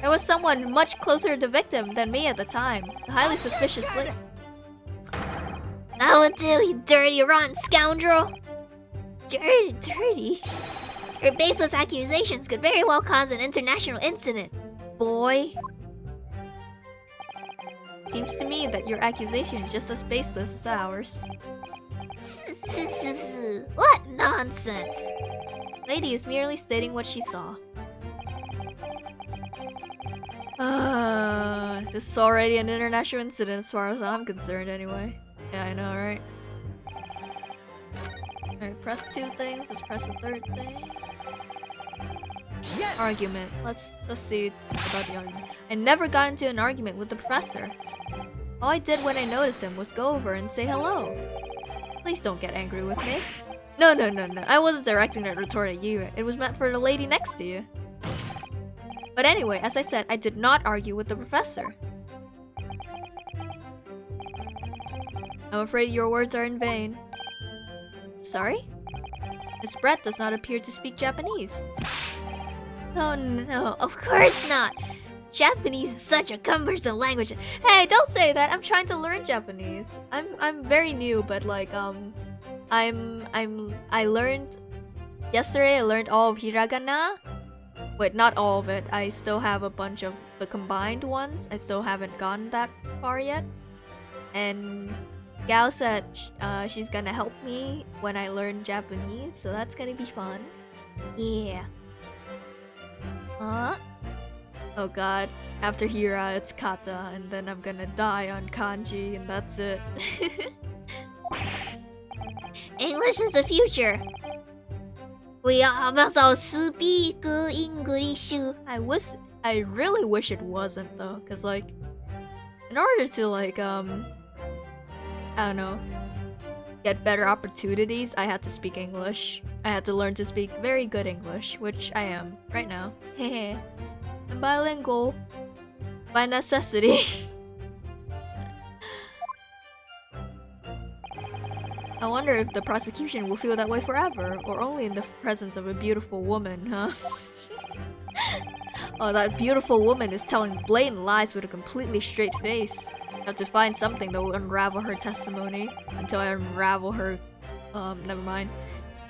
Speaker 1: there was someone much closer to the victim than me at the time. The highly suspicious
Speaker 3: That would do, you dirty, rotten scoundrel. Dirty? Your baseless accusations could very well cause an international incident, boy.
Speaker 1: Seems to me that your accusation is just as baseless as ours.
Speaker 3: What nonsense!
Speaker 1: Lady is merely stating what she saw. This is already an international incident as far as I'm concerned anyway. Yeah, I know, right? Alright, press 2 things, let's press a 3rd thing.
Speaker 4: Yes!
Speaker 1: Argument. Let's see about the argument. I never got into an argument with the professor. All I did when I noticed him was go over and say hello. Please don't get angry with me. No. I wasn't directing that retort at you. It was meant for the lady next to you. But anyway, as I said, I did not argue with the professor. I'm afraid your words are in vain. Sorry? Miss Brett does not appear to speak Japanese.
Speaker 3: No, of course not. Japanese is such a cumbersome language.
Speaker 1: Hey, don't say that. I'm trying to learn Japanese. I'm very new, but like I learned yesterday. I learned all of hiragana. Wait, not all of it. I still have a bunch of the combined ones. I still haven't gone that far yet. And Gal said she's gonna help me when I learn Japanese, so that's gonna be fun.
Speaker 3: Yeah.
Speaker 1: Huh? Oh god, after Hira it's kata, and then I'm gonna die on kanji, and that's it.
Speaker 3: English is the future. We also speak English.
Speaker 1: I really wish it wasn't though, cause like, in order to like I don't know, get better opportunities, I had to speak English. I had to learn to speak very good English, which I am right now. Hehe. I'm bilingual by necessity. I wonder if the prosecution will feel that way forever, or only in the presence of a beautiful woman, huh? Oh, that beautiful woman is telling blatant lies with a completely straight face. I have to find something that will unravel her testimony until I unravel her. Never mind.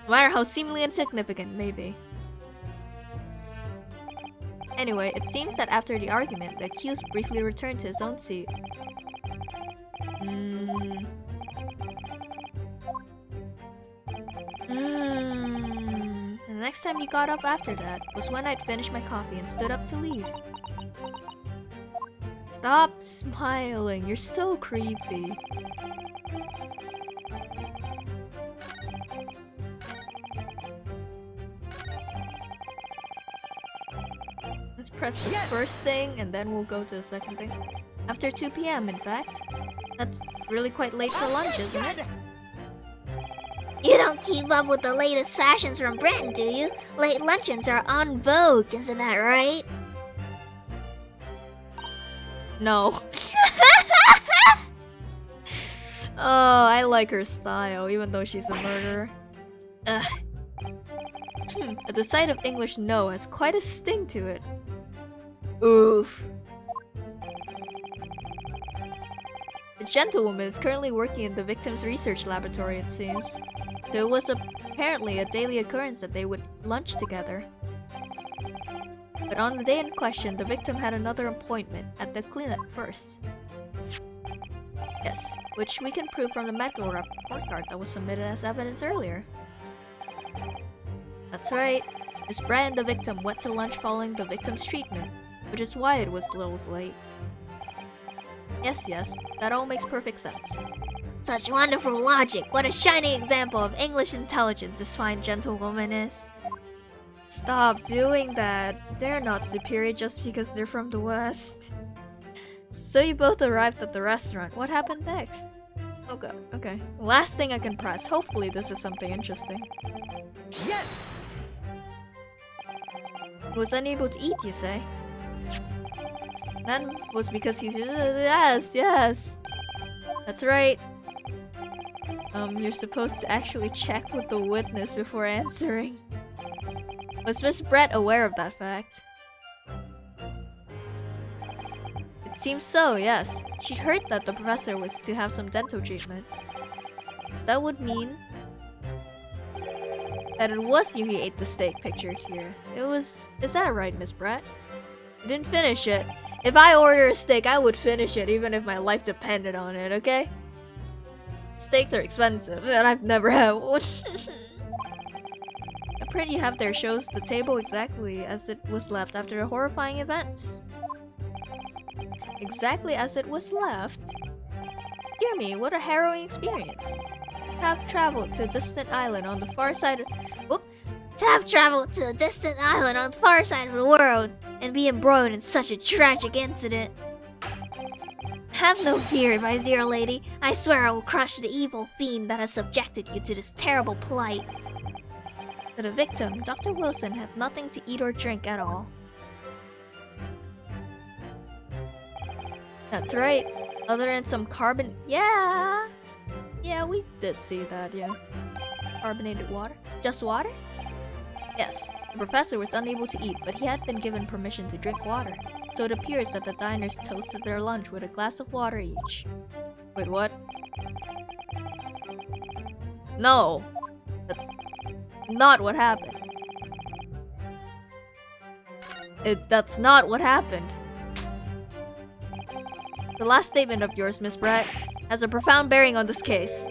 Speaker 1: No matter how seemingly insignificant, maybe. Anyway, it seems that after the argument, the accused briefly returned to his own seat. The next time you got up after that was when I'd finished my coffee and stood up to leave. Stop smiling, you're so creepy. Let's press the
Speaker 4: Yes!
Speaker 1: first thing and then we'll go to the second thing. After 2 p.m. in fact. That's really quite late for lunch, isn't it?
Speaker 3: You don't keep up with the latest fashions from Britain, do you? Late luncheons are en vogue, isn't that right?
Speaker 1: No. Oh, I like her style, even though she's a murderer. Ugh. But the sight of English no has quite a sting to it. Oof. The gentlewoman is currently working in the victim's research laboratory, it seems. So it was apparently a daily occurrence that they would lunch together. But on the day in question, the victim had another appointment at the clinic first. Yes, which we can prove from the medical report card that was submitted as evidence earlier. That's right. Miss Brett and the victim went to lunch following the victim's treatment, which is why it was a little late. Yes, that all makes perfect sense.
Speaker 3: Such wonderful logic. What a shining example of English intelligence this fine gentlewoman is.
Speaker 1: Stop doing that. They're not superior just because they're from the West. So you both arrived at the restaurant. What happened next? Oh god, okay. Last thing I can press. Hopefully this is something interesting.
Speaker 4: Yes!
Speaker 1: He was unable to eat, you say? That was because he's... Yes! That's right. You're supposed to actually check with the witness before answering. Was Miss Brett aware of that fact? It seems so, yes. She'd heard that the professor was to have some dental treatment. So that would mean that it was you who ate the steak pictured here. It was... Is that right, Miss Brett? You didn't finish it. If I order a steak, I would finish it even if my life depended on it, okay? Steaks are expensive, and I've never had one. The print you have there shows the table exactly as it was left after the horrifying events. Exactly as it was left? Dear me, what a harrowing experience. Have traveled to a distant island on the far side of...
Speaker 3: To have traveled to a distant island on the far side of the world and be embroiled in such a tragic incident. Have no fear, my dear lady. I swear I will crush the evil fiend that has subjected you to this terrible plight.
Speaker 1: For the victim, Dr. Wilson had nothing to eat or drink at all. That's right. Other than some carbon... Yeah, we did see that, yeah. Carbonated water? Just water? Yes, the professor was unable to eat, but he had been given permission to drink water. So it appears that the diners toasted their lunch with a glass of water each. Wait, what? No! That's not what happened. That's not what happened. The last statement of yours, Miss Brett, has a profound bearing on this case.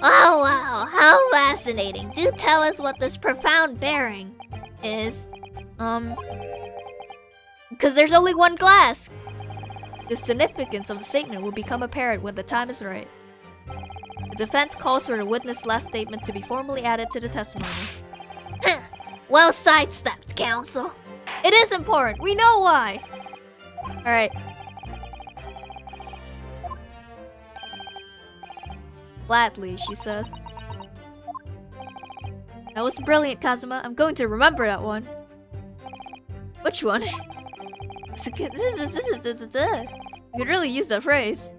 Speaker 3: Oh wow, how fascinating. Do tell us what this profound bearing is.
Speaker 1: Because there's only one glass! The significance of the statement will become apparent when the time is right. The defense calls for the witness' last statement to be formally added to the testimony.
Speaker 3: Well sidestepped, counsel.
Speaker 1: It is important! We know why! Alright. Gladly, she says. That was brilliant, Kazuma. I'm going to remember that one. Which one? You could really use that phrase.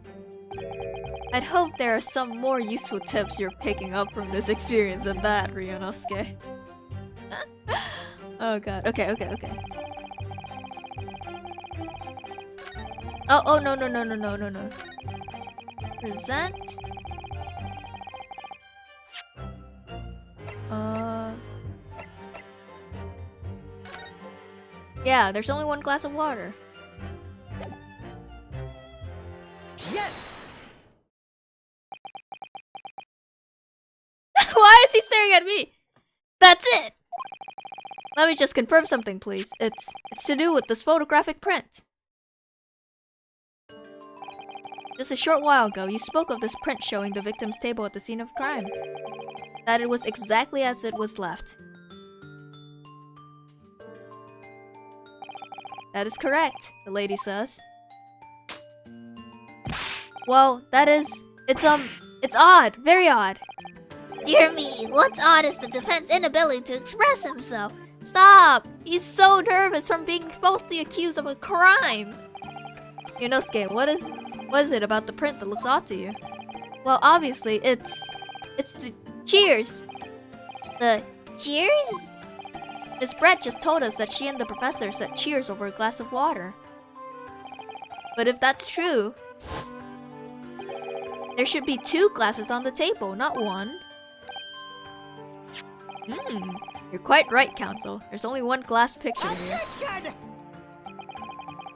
Speaker 1: I'd hope there are some more useful tips you're picking up from this experience than that, Ryunosuke. Oh god. Okay. Oh, no. Present. Yeah, there's only one glass of water.
Speaker 4: Yes!
Speaker 1: Why is he staring at me? That's it! Let me just confirm something, please. It's to do with this photographic print. Just a short while ago, you spoke of this print showing the victim's table at the scene of crime. That it was exactly as it was left. That is correct, the lady says. Well, it's odd, very odd.
Speaker 3: Dear me, what's odd is the defense's inability to express himself.
Speaker 1: Stop! He's so nervous from being falsely accused of a crime. Yonosuke, what is it about the print that looks odd to you? Well, obviously, it's the cheers.
Speaker 3: The cheers?
Speaker 1: Miss Brett just told us that she and the professor said cheers over a glass of water. But if that's true, there should be 2 glasses on the table, not 1. You're quite right, Counsel. There's only 1 glass picture here.
Speaker 4: Attention!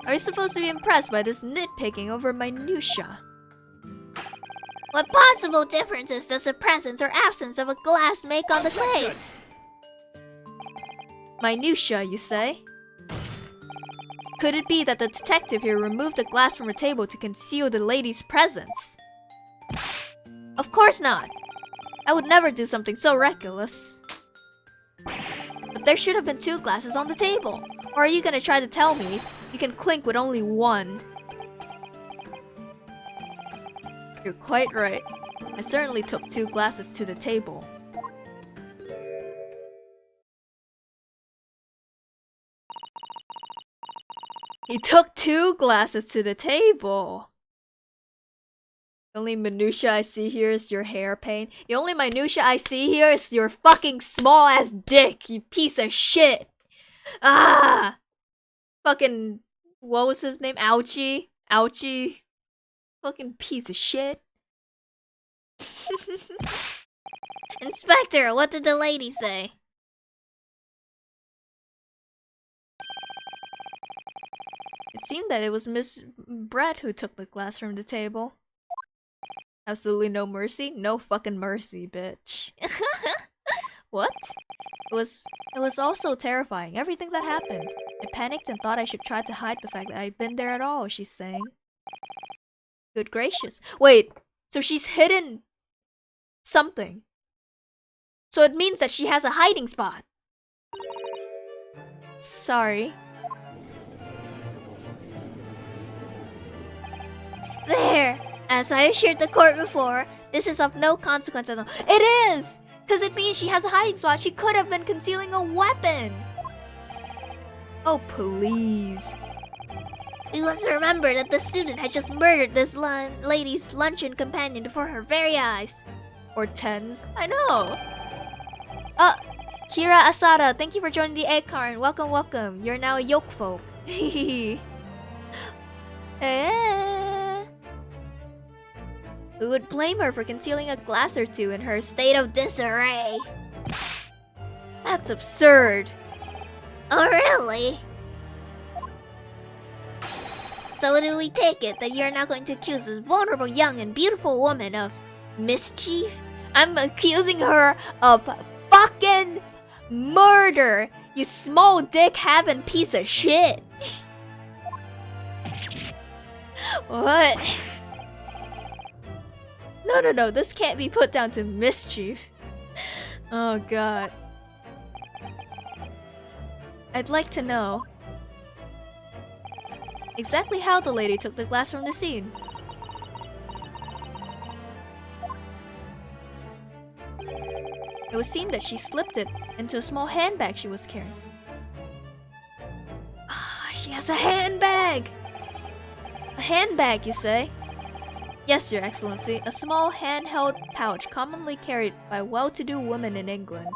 Speaker 1: Are you supposed to be impressed by this nitpicking over minutia?
Speaker 3: What possible differences does the presence or absence of a glass make on the case?
Speaker 1: Minutia, you say? Could it be that the detective here removed the glass from her table to conceal the lady's presence? Of course not! I would never do something so reckless. But there should have been 2 glasses on the table. Or are you gonna try to tell me you can clink with only 1? You're quite right. I certainly took 2 glasses to the table. He took 2 glasses to the table. The only minutia I see here is your hair pain. The only minutia I see here is your fucking small ass dick, you piece of shit. Ah! Fucking, what was his name? Ouchie? Ouchie? Fucking piece of shit.
Speaker 3: Inspector, what did the lady say?
Speaker 1: It seemed that it was Miss Brett who took the glass from the table. Absolutely no mercy? No fucking mercy, bitch. What? It was all so terrifying, everything that happened. I panicked and thought I should try to hide the fact that I'd been there at all, she's saying. Good gracious. Wait, so she's hidden something. So it means that she has a hiding spot. Sorry.
Speaker 3: There! As I assured the court before, this is of no consequence at all.
Speaker 1: It is! Because it means she has a hiding spot. She could have been concealing a weapon. Oh, please.
Speaker 3: We must remember that the student had just murdered this lady's luncheon companion before her very eyes.
Speaker 1: Or tens. I know. Kira Asada, thank you for joining the egg card. Welcome, welcome. You're now a yolk folk. Who would blame her for concealing a glass or 2 in her state of disarray? That's absurd.
Speaker 3: Oh, really? So do we take it that you're now going to accuse this vulnerable young and beautiful woman of mischief?
Speaker 1: I'm accusing her of fucking murder, you small dick having piece of shit. What? No, this can't be put down to mischief. Oh god. I'd like to know exactly how the lady took the glass from the scene. It would seem that she slipped it into a small handbag she was carrying. Ah, she has a handbag! A handbag, you say? Yes, Your Excellency, a small handheld pouch commonly carried by well-to-do women in England.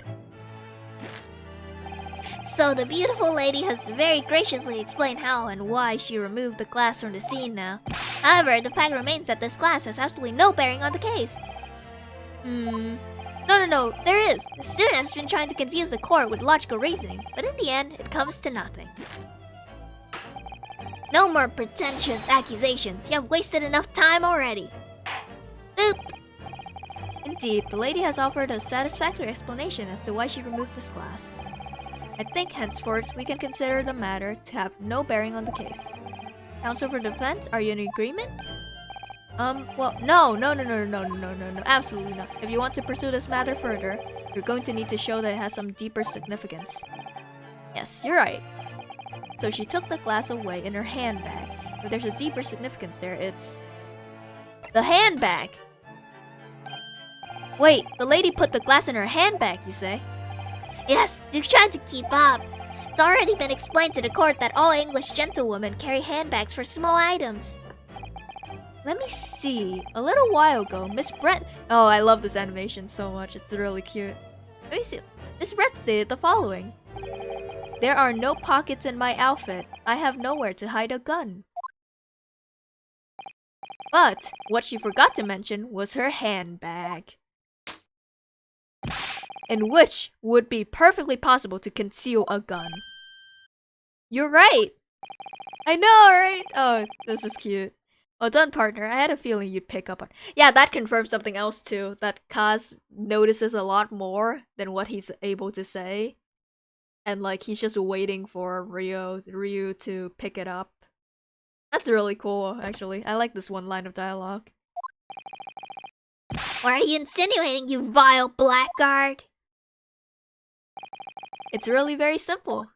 Speaker 3: So the beautiful lady has very graciously explained how and why she removed the glass from the scene now. However, the fact remains that this glass has absolutely no bearing on the case.
Speaker 1: No, there is.
Speaker 3: The student has been trying to confuse the court with logical reasoning, but in the end, it comes to nothing. No more pretentious accusations. You have wasted enough time already. Boop!
Speaker 1: Indeed, the lady has offered a satisfactory explanation as to why she removed this glass. I think henceforth we can consider the matter to have no bearing on the case. Counsel for defense, are you in agreement? Well, no, absolutely not. If you want to pursue this matter further, you're going to need to show that it has some deeper significance. Yes, you're right. So she took the glass away in her handbag. But there's a deeper significance there. It's the handbag. Wait, the lady put the glass in her handbag, you say?
Speaker 3: Yes, they're trying to keep up. It's already been explained to the court that all English gentlewomen carry handbags for small items.
Speaker 1: Let me see. A little while ago, Miss Brett. Oh, I love this animation so much. It's really cute. Let me see. Miss Brett stated the following: "There are no pockets in my outfit. I have nowhere to hide a gun." But what she forgot to mention was her handbag, in which would be perfectly possible to conceal a gun. You're right. I know, right? Oh, this is cute. Well done, partner. I had a feeling you'd pick up on. Yeah, that confirms something else too. That Kaz notices a lot more than what he's able to say, and like he's just waiting for Ryu to pick it up. That's really cool, actually. I like this one line of dialogue.
Speaker 3: What are you insinuating, you vile blackguard?
Speaker 1: It's really very simple.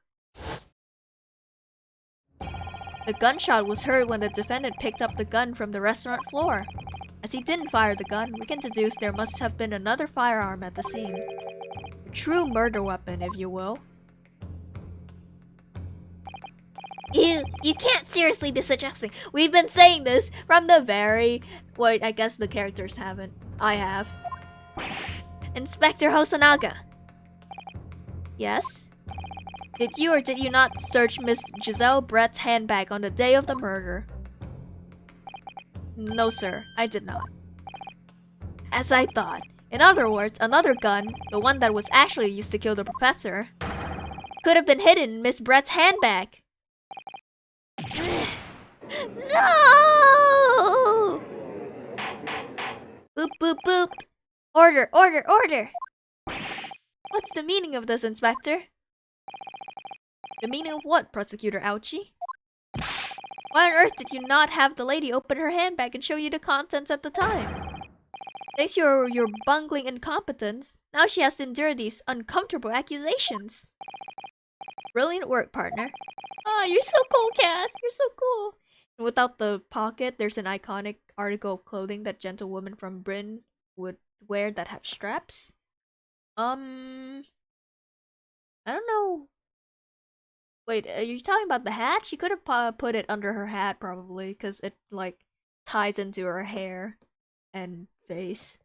Speaker 1: The gunshot was heard when the defendant picked up the gun from the restaurant floor. As he didn't fire the gun, we can deduce there must have been another firearm at the scene. A true murder weapon, if you will.
Speaker 3: You can't seriously be suggesting.
Speaker 1: We've been saying this from the very... Wait, I guess the characters haven't. I have.
Speaker 3: Inspector Hosonaga.
Speaker 1: Yes? Did you or did you not search Miss Giselle Brett's handbag on the day of the murder? No, sir. I did not. As I thought. In other words, another gun, the one that was actually used to kill the professor, could have been hidden in Miss Brett's handbag.
Speaker 3: No!
Speaker 1: Boop, boop, boop. Order, order, order. What's the meaning of this, Inspector? The meaning of what, Prosecutor Ouchie? Why on earth did you not have the lady open her handbag and show you the contents at the time? Thanks to your bungling incompetence, now she has to endure these uncomfortable accusations. Brilliant work, partner. Oh, you're so cool, Cass. You're so cool. And without the pocket, there's an iconic article of clothing that gentlewomen from Britain would wear that have straps. I don't know. Wait, are you talking about the hat? She could have put it under her hat, probably, because it, like, ties into her hair and face.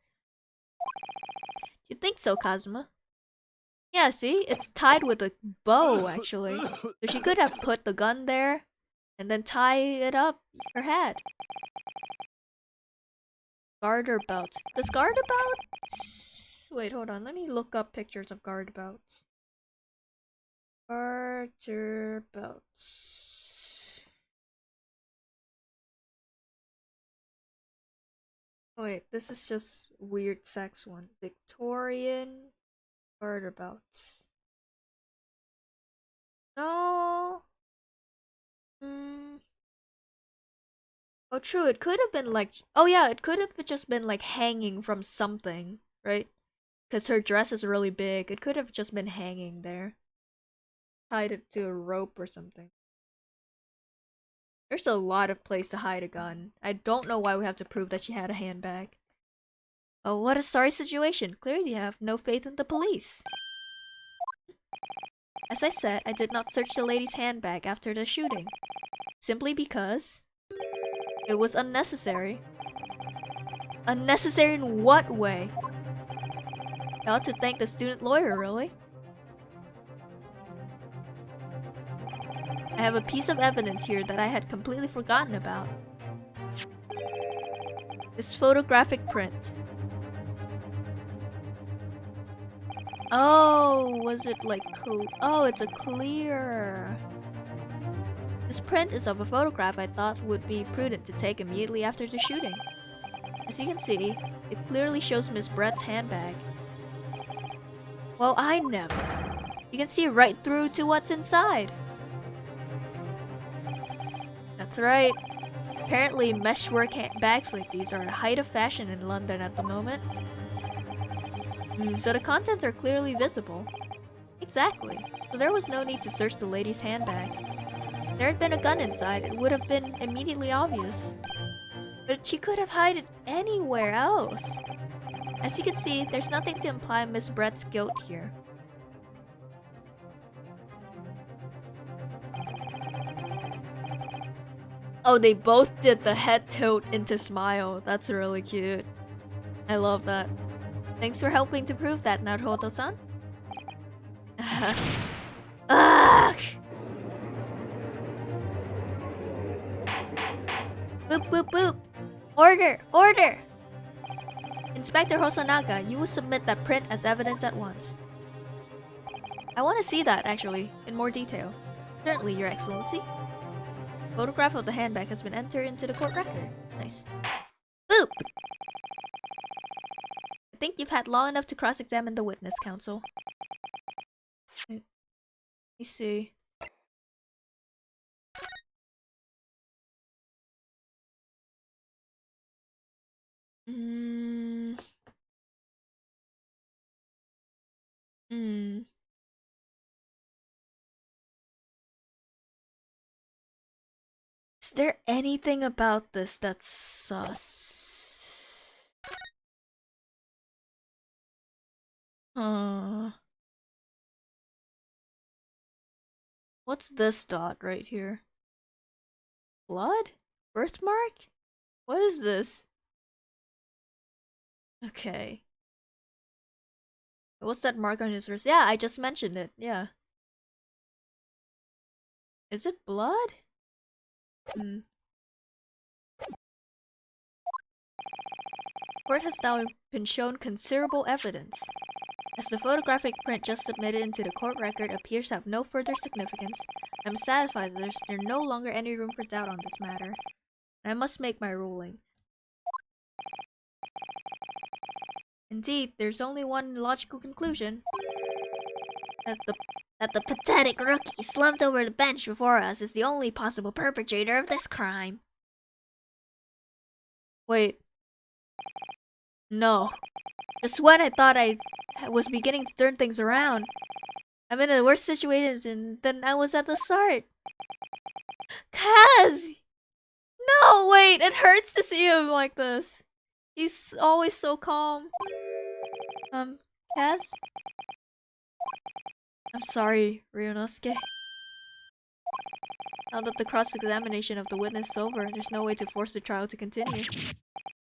Speaker 1: You think so, Kazuma? Yeah, see? It's tied with a bow, actually. So she could have put the gun there and then tie it up her hat. Garter belt. Does garter belt? Wait, hold on. Let me look up pictures of garter belts. Garter belts. Oh, wait, this is just weird sex one. Victorian garter belts. No. Oh, true. It could have been like. Oh, yeah. It could have just been like hanging from something, right? Because her dress is really big. It could have just been hanging there. Tied it to a rope or something. There's a lot of place to hide a gun. I don't know why we have to prove that she had a handbag. Oh, what a sorry situation. Clearly you have no faith in the police. As I said, I did not search the lady's handbag after the shooting. Simply because it was unnecessary. Unnecessary in what way? I ought to thank the student lawyer, really. I have a piece of evidence here that I had completely forgotten about. This photographic print. Oh, was it like oh, it's a clear. This print is of a photograph I thought would be prudent to take immediately after the shooting. As you can see, it clearly shows Miss Brett's handbag. Well, I never. You can see right through to what's inside. That's right. Apparently, meshwork bags like these are a height of fashion in London at the moment. So the contents are clearly visible. Exactly. So there was no need to search the lady's handbag. there had been a gun inside, it would have been immediately obvious. But she could have hid it anywhere else. As you can see, there's nothing to imply Miss Brett's guilt here. Oh, they both did the head tilt into smile. That's really cute. I love that. Thanks for helping to prove that, Naruto-san. Ugh! Boop boop boop! Order! Order! Inspector Hosonaga, you will submit that print as evidence at once. I want to see that, actually, in more detail. Certainly, Your Excellency. Photograph of the handbag has been entered into the court record. Nice. Boop! I think you've had long enough to cross-examine the witness, counsel. Let me see. Is there anything about this that's sus? What's this dot right here? Blood? Birthmark? What is this? Okay. What's that mark on his wrist? Yeah, I just mentioned it. Yeah. Is it blood? Court has now been shown considerable evidence. As the photographic print just submitted into the court record appears to have no further significance, I'm satisfied that there's no longer any room for doubt on this matter. I must make my ruling. Indeed, there's only one logical conclusion. That the pathetic rookie slumped over the bench before us is the only possible perpetrator of this crime. Wait. No. Just when I thought I was beginning to turn things around, I'm in a worse situation than I was at the start. Kaz! No, wait, it hurts to see him like this. He's always so calm. Kaz? I'm sorry, Ryunosuke. Now that the cross-examination of the witness is over, there's no way to force the trial to continue.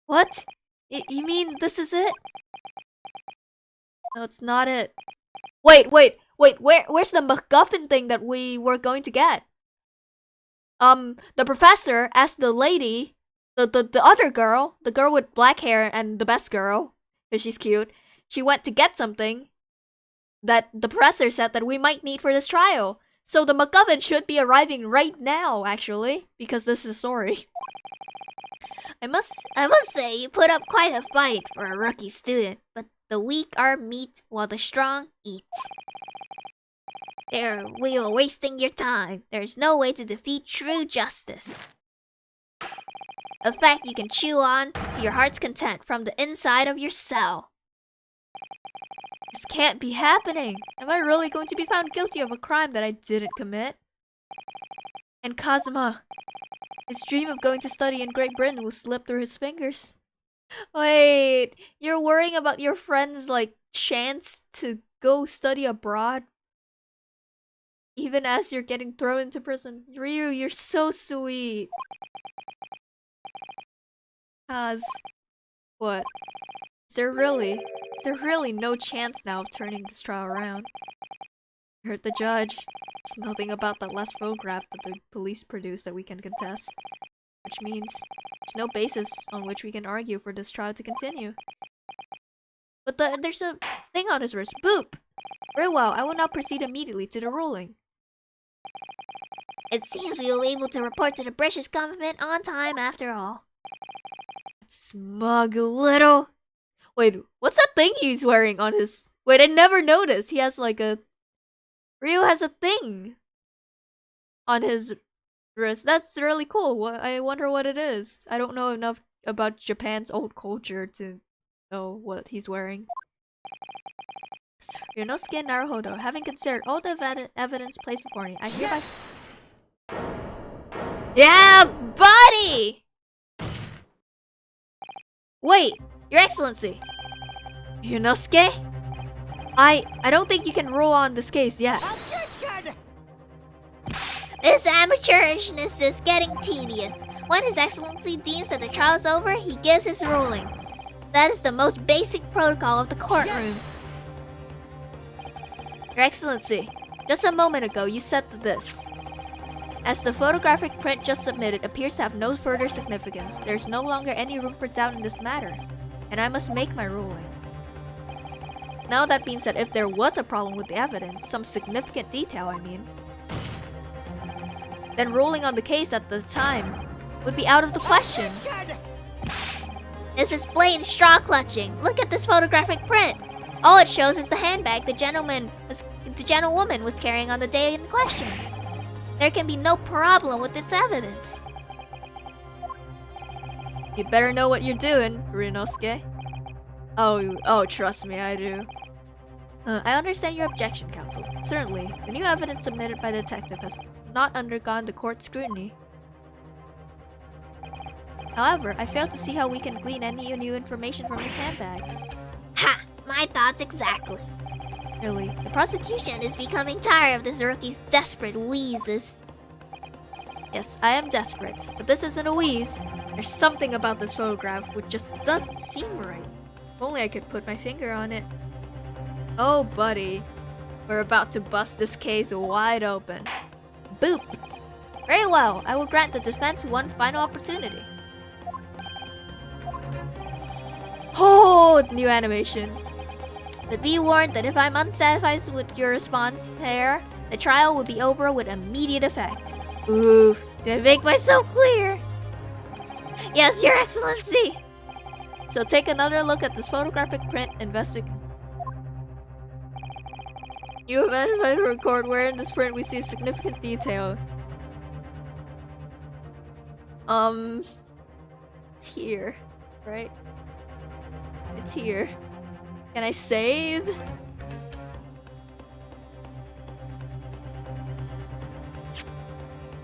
Speaker 1: What? You mean this is it? No, it's not it. Wait, where's the MacGuffin thing that we were going to get? The professor asked the lady, the other girl, the girl with black hair and the best girl, because she's cute, she went to get something that the professor said that we might need for this trial. So the MacGuffin should be arriving right now, actually, because this is a story. I must say, you put up quite a fight for a rookie student, but the weak are meat while the strong eat. We are wasting your time. There's no way to defeat true justice. A fact you can chew on to your heart's content from the inside of your cell. This can't be happening. Am I really going to be found guilty of a crime that I didn't commit? And Kazuma, his dream of going to study in Great Britain will slip through his fingers. Wait, you're worrying about your friend's, chance to go study abroad? Even as you're getting thrown into prison. Ryu, you're so sweet. Kaz. What? Is there really no chance now of turning this trial around? I heard the judge. There's nothing about that last photograph that the police produced that we can contest. Which means there's no basis on which we can argue for this trial to continue. But there's a thing on his wrist. Boop! Very well, I will now proceed immediately to the ruling.
Speaker 3: It seems we will be able to report to the British government on time after all.
Speaker 1: Smug little... Wait, what's that thing he's wearing on his... Wait, I never noticed. He has a... Ryu has a thing on his wrist. That's really cool. I wonder what it is. I don't know enough about Japan's old culture to know what he's wearing. Ryunosuke and Naruhodo, having considered all the evidence placed before me, I hereby... Yeah, buddy! Wait, Your Excellency. Ryunosuke? I don't think you can rule on this case yet.
Speaker 4: Objection!
Speaker 3: This amateurishness is getting tedious. When His Excellency deems that the trial's over, he gives his ruling. That is the most basic protocol of the courtroom.
Speaker 4: Yes.
Speaker 1: Your Excellency, just a moment ago you said this. As the photographic print just submitted appears to have no further significance, there's no longer any room for doubt in this matter, and I must make my ruling. Now that means that if there was a problem with the evidence, some significant detail I mean, then ruling on the case at the time would be out of the question.
Speaker 4: Objection!
Speaker 3: This is blatant straw clutching. Look at this photographic print. All it shows is the handbag the gentlewoman was carrying on the day in question. There can be no problem with its evidence.
Speaker 1: You better know what you're doing, Ryunosuke. Oh, trust me, I do. I understand your objection, counsel. Certainly, the new evidence submitted by the detective has not undergone the court scrutiny. However, I fail to see how we can glean any new information from this handbag.
Speaker 3: Ha! My thoughts exactly.
Speaker 1: Really,
Speaker 3: The prosecution is becoming tired of this rookie's desperate wheezes.
Speaker 1: yes, I am desperate, but this isn't a wheeze. There's something about this photograph which just doesn't seem right. If only I could put my finger on it. Oh, buddy. We're about to bust this case wide open. Boop! Very well, I will grant the defense one final opportunity. Oh, new animation. But be warned that if I'm unsatisfied with your response, Hare, the trial will be over with immediate effect.
Speaker 3: Oof. Did I make myself clear? Yes, Your Excellency.
Speaker 1: So take another look at this photographic print, investigate. You have edited a record where in this print we see significant detail. It's here, right? It's here. Can I save?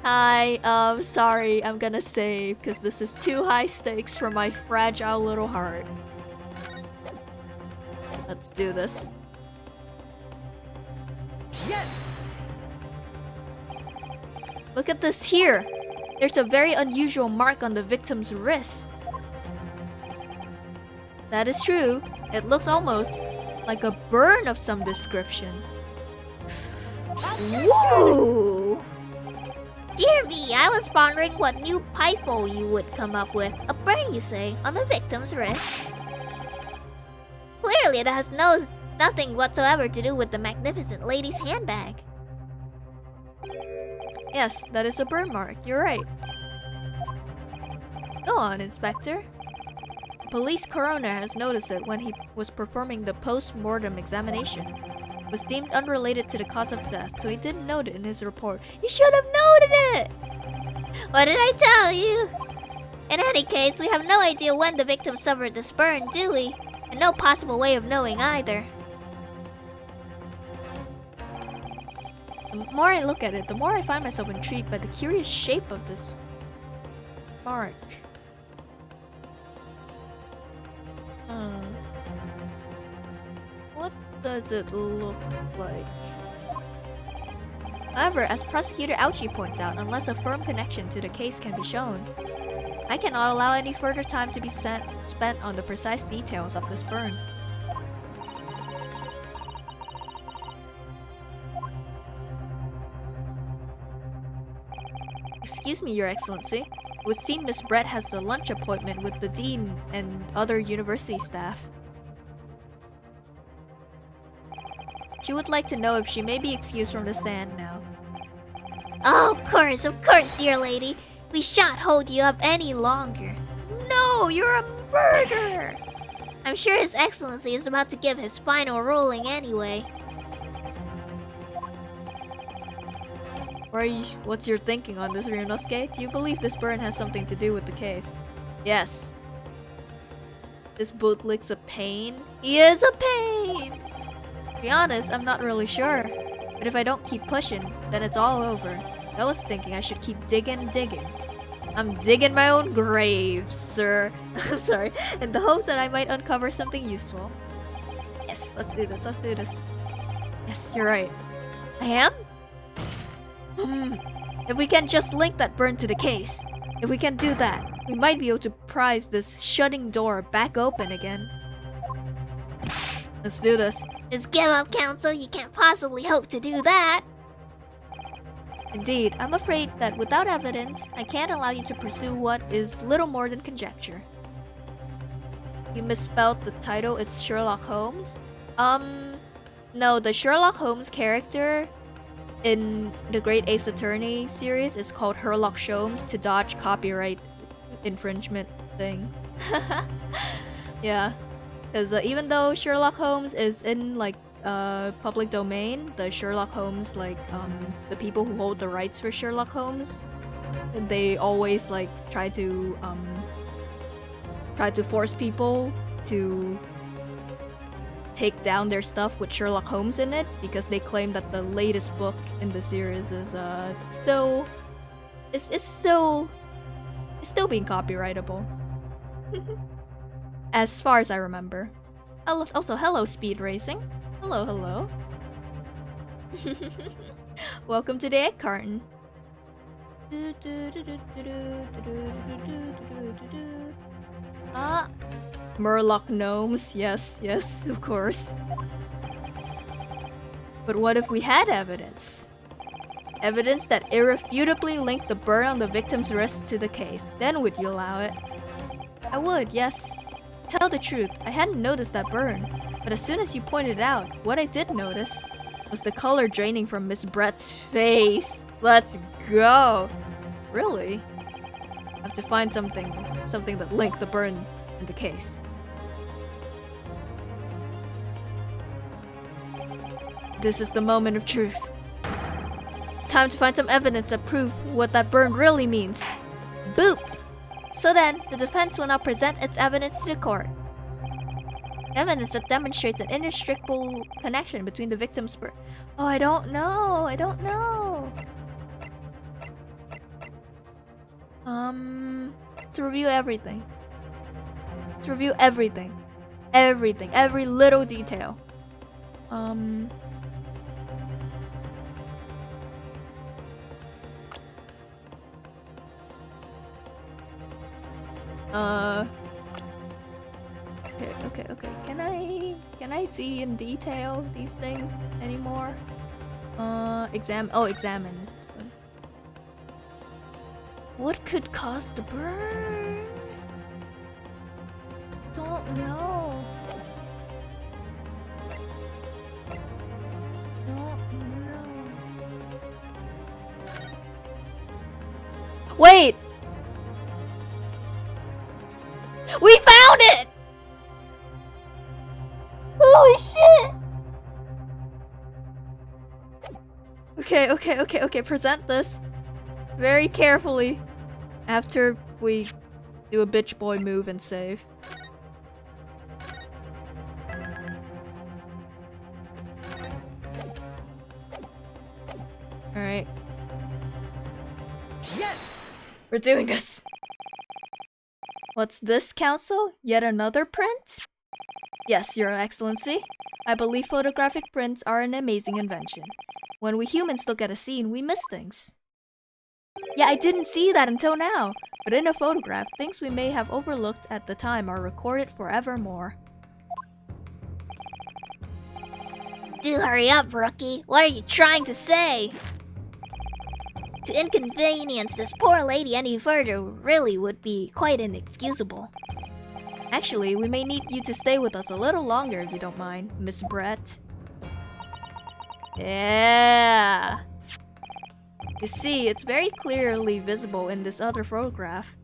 Speaker 1: Hi, sorry, I'm gonna save because this is too high stakes for my fragile little heart. Let's do this.
Speaker 4: Yes!
Speaker 1: Look at this here. There's a very unusual mark on the victim's wrist. That is true. It looks almost like a burn of some description. Whoa!
Speaker 3: Dear me, I was pondering what new pifo you would come up with. A burn, you say, on the victim's wrist. Clearly, that has nothing whatsoever to do with the magnificent lady's handbag.
Speaker 1: Yes, that is a burn mark. You're right. Go on, Inspector. The police coroner has noticed it when he was performing the post-mortem examination. It was deemed unrelated to the cause of death, so he didn't note it in his report. You should have noted it!
Speaker 3: What did I tell you? In any case, we have no idea when the victim suffered this burn, do we? And no possible way of knowing either.
Speaker 1: The more I look at it, the more I find myself intrigued by the curious shape of this mark. What does it look like? However, as Prosecutor Ouchie points out, unless a firm connection to the case can be shown, I cannot allow any further time to be spent on the precise details of this burn. Excuse me, Your Excellency. It would seem Miss Brett has a lunch appointment with the Dean and other university staff. She would like to know if she may be excused from the stand now.
Speaker 3: Oh, of course, dear lady. We shan't hold you up any longer. No, you're a murderer! I'm sure His Excellency is about to give his final ruling anyway.
Speaker 1: What's your thinking on this, Ryunosuke? Do you believe this burn has something to do with the case? Yes. This bootlick's a pain? He is a pain! To be honest, I'm not really sure. But if I don't keep pushing, then it's all over. I was thinking I should keep digging. I'm digging my own grave, sir. I'm sorry. In the hopes that I might uncover something useful. Yes, let's do this. Yes, you're right. I am? If we can just link that burn to the case. If we can do that, we might be able to prise this shutting door back open again. Let's do this.
Speaker 3: Just give up, Council. You can't possibly hope to do that.
Speaker 1: Indeed, I'm afraid that without evidence, I can't allow you to pursue what is little more than conjecture. You misspelled the title, it's Sherlock Holmes? No, the Sherlock Holmes character in the Great Ace Attorney series is called Herlock Sholmes to dodge copyright infringement thing. Yeah, because even though Sherlock Holmes is in like public domain, the Sherlock Holmes the people who hold the rights for Sherlock Holmes, they always like try to force people to take down their stuff with Sherlock Holmes in it because they claim that the latest book in the series is still being copyrightable. As far as I remember. Also, hello Speed Racing. Hello. Welcome to the egg carton. Murloc gnomes. Yes, of course. But what if we had evidence? Evidence that irrefutably linked the burn on the victim's wrist to the case. Then would you allow it? I would, yes. Tell the truth, I hadn't noticed that burn. But as soon as you pointed it out, what I did notice was the color draining from Miss Brett's face. Let's go! Really? I have to find something that linked the burn in the case. This is the moment of truth. It's time to find some evidence that proves what that burn really means. Boop! So then, the defense will now present its evidence to the court. Evidence that demonstrates an inextricable connection between the victim's burn. Oh, I don't know. To review everything. Everything. Every little detail. Okay. Can I see in detail these things anymore? Examine. What could cause the burn? Don't know. Wait! We found it! Holy shit! Okay. Present this very carefully after we do a bitch boy move and save. Alright.
Speaker 4: Yes!
Speaker 1: We're doing this! What's this, Council? Yet another print? Yes, Your Excellency. I believe photographic prints are an amazing invention. When we humans look at a scene, we miss things. Yeah, I didn't see that until now. But in a photograph, things we may have overlooked at the time are recorded forevermore.
Speaker 3: Do hurry up, rookie. What are you trying to say? To inconvenience this poor lady any further really would be quite inexcusable.
Speaker 1: Actually, we may need you to stay with us a little longer if you don't mind, Miss Brett. Yeah! You see, it's very clearly visible in this other photograph.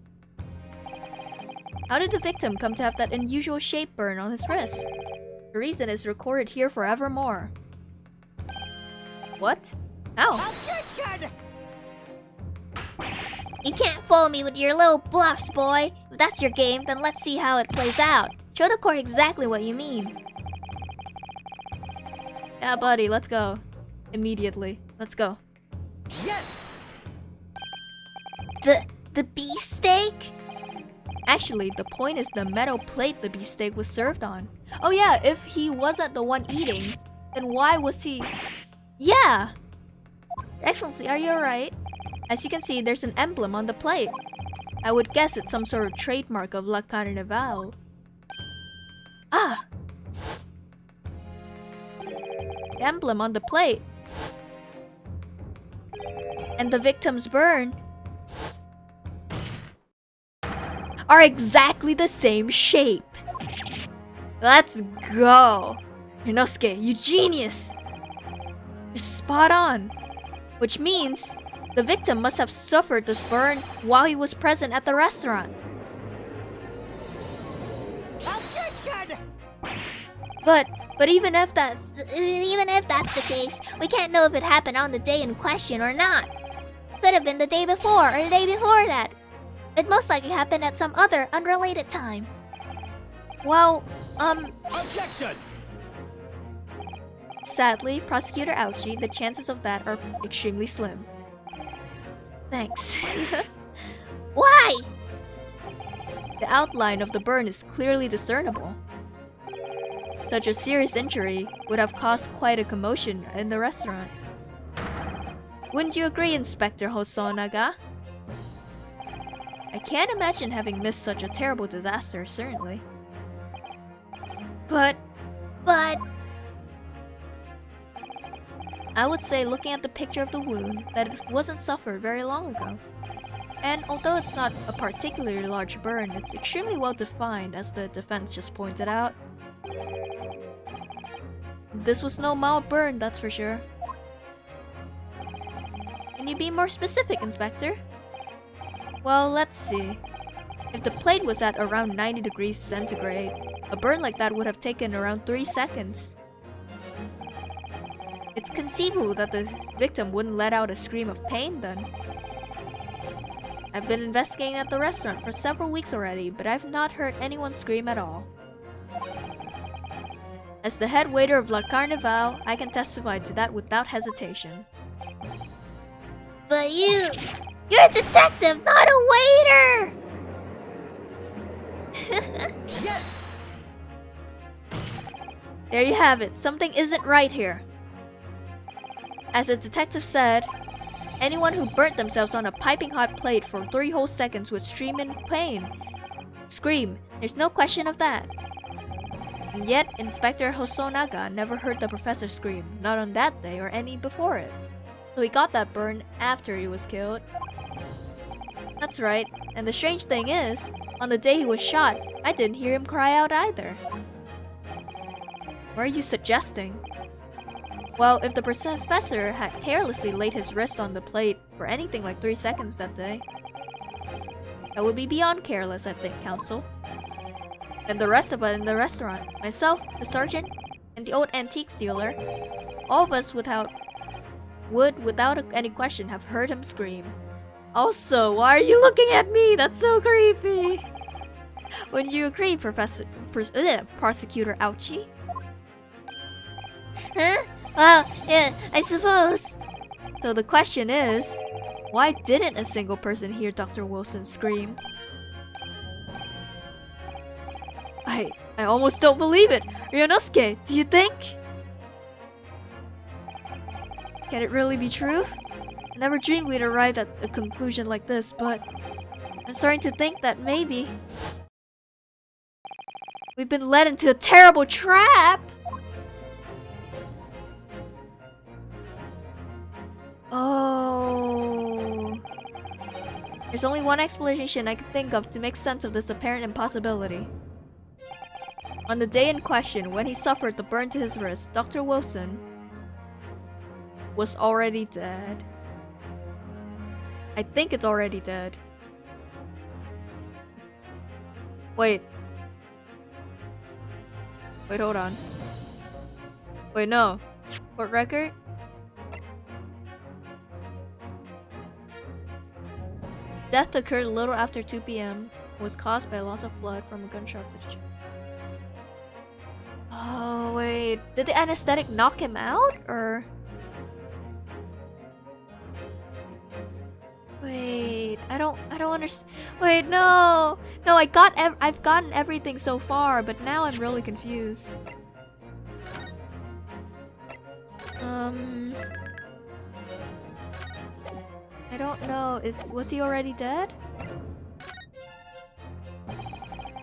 Speaker 1: How did the victim come to have that unusual shape burn on his wrist? The reason is recorded here forevermore. What? How?
Speaker 4: Objection!
Speaker 3: You can't fool me with your little bluffs, boy. If that's your game, then let's see how it plays out. Show the court exactly what you mean.
Speaker 1: Yeah, buddy, let's go. Immediately. Let's go.
Speaker 4: Yes!
Speaker 3: The beefsteak?
Speaker 1: Actually, the point is the metal plate the beefsteak was served on. Oh yeah, if he wasn't the one eating, then why was he... Yeah! Your Excellency, are you alright? As you can see, there's an emblem on the plate. I would guess it's some sort of trademark of La Carnival. Ah! The emblem on the plate. And the victim's burn are exactly the same shape. Let's go! Inosuke, you genius! You're spot on. Which means the victim must have suffered this burn while he was present at the restaurant.
Speaker 4: Objection!
Speaker 1: But even if that's...
Speaker 3: the case, we can't know if it happened on the day in question or not. Could have been the day before or the day before that. It most likely happened at some other unrelated time.
Speaker 1: Well,
Speaker 4: Objection!
Speaker 1: sadly, Prosecutor Ouchie, the chances of that are extremely slim. Thanks.
Speaker 3: Why?
Speaker 1: The outline of the burn is clearly discernible. Such a serious injury would have caused quite a commotion in the restaurant. Wouldn't you agree, Inspector Hosonaga? I can't imagine having missed such a terrible disaster, certainly. But I would say, looking at the picture of the wound, that it wasn't suffered very long ago. And although it's not a particularly large burn, it's extremely well defined, as the defense just pointed out. This was no mild burn, that's for sure. Can you be more specific, Inspector? Well, let's see. If the plate was at around 90 degrees centigrade, a burn like that would have taken around 3 seconds. It's conceivable that the victim wouldn't let out a scream of pain then. I've been investigating at the restaurant for several weeks already, but I've not heard anyone scream at all. As the head waiter of La Carnival, I can testify to that without hesitation.
Speaker 3: But you're a detective, not a waiter!
Speaker 4: Yes!
Speaker 1: There you have it. Something isn't right here. As the detective said, anyone who burnt themselves on a piping hot plate for 3 whole seconds would scream in pain. Scream. There's no question of that. And yet, Inspector Hosonaga never heard the professor scream, not on that day or any before it. So he got that burn after he was killed. That's right, and the strange thing is, on the day he was shot, I didn't hear him cry out either. What are you suggesting? Well, if the professor had carelessly laid his wrist on the plate for anything like 3 seconds that day, that would be beyond careless, I think, Counsel. And the rest of us in the restaurant, myself, the sergeant, and the old antiques dealer, all of us would without any question have heard him scream. Also, why are you looking at me? That's so creepy. Wouldn't you agree, Prosecutor Ouchie?
Speaker 3: Huh? Well, yeah, I suppose.
Speaker 1: So the question is, why didn't a single person hear Dr. Wilson scream? I almost don't believe it. Ryunosuke, do you think? Can it really be true? I never dreamed we'd arrive at a conclusion like this, but I'm starting to think that maybe we've been led into a terrible trap. Oh. There's only one explanation I can think of to make sense of this apparent impossibility. On the day in question, when he suffered the burn to his wrist, Dr. Wilson was already dead. I think it's already dead. Wait, hold on. Wait, no. Court record? Death occurred a little after 2 p.m. Was caused by loss of blood from a gunshot to the chest. Oh, wait. Did the anesthetic knock him out? Or... Wait... Wait, I don't understand. Wait, no, I've gotten everything so far, but now I'm really confused. I don't know. Was he already dead?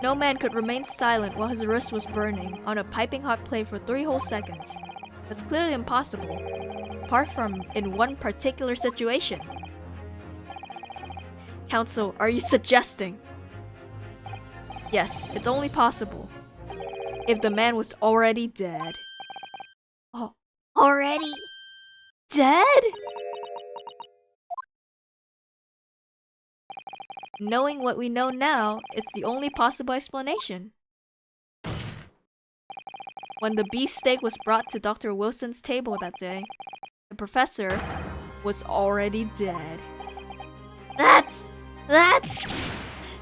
Speaker 1: No man could remain silent while his wrist was burning on a piping hot plate for 3 whole seconds. That's clearly impossible, apart from in one particular situation. Counsel, are you suggesting? Yes, it's only possible if the man was already dead. Oh,
Speaker 3: Already?
Speaker 1: dead? Knowing what we know now, it's the only possible explanation. When the beefsteak was brought to Dr. Wilson's table that day, the professor was already dead.
Speaker 3: That's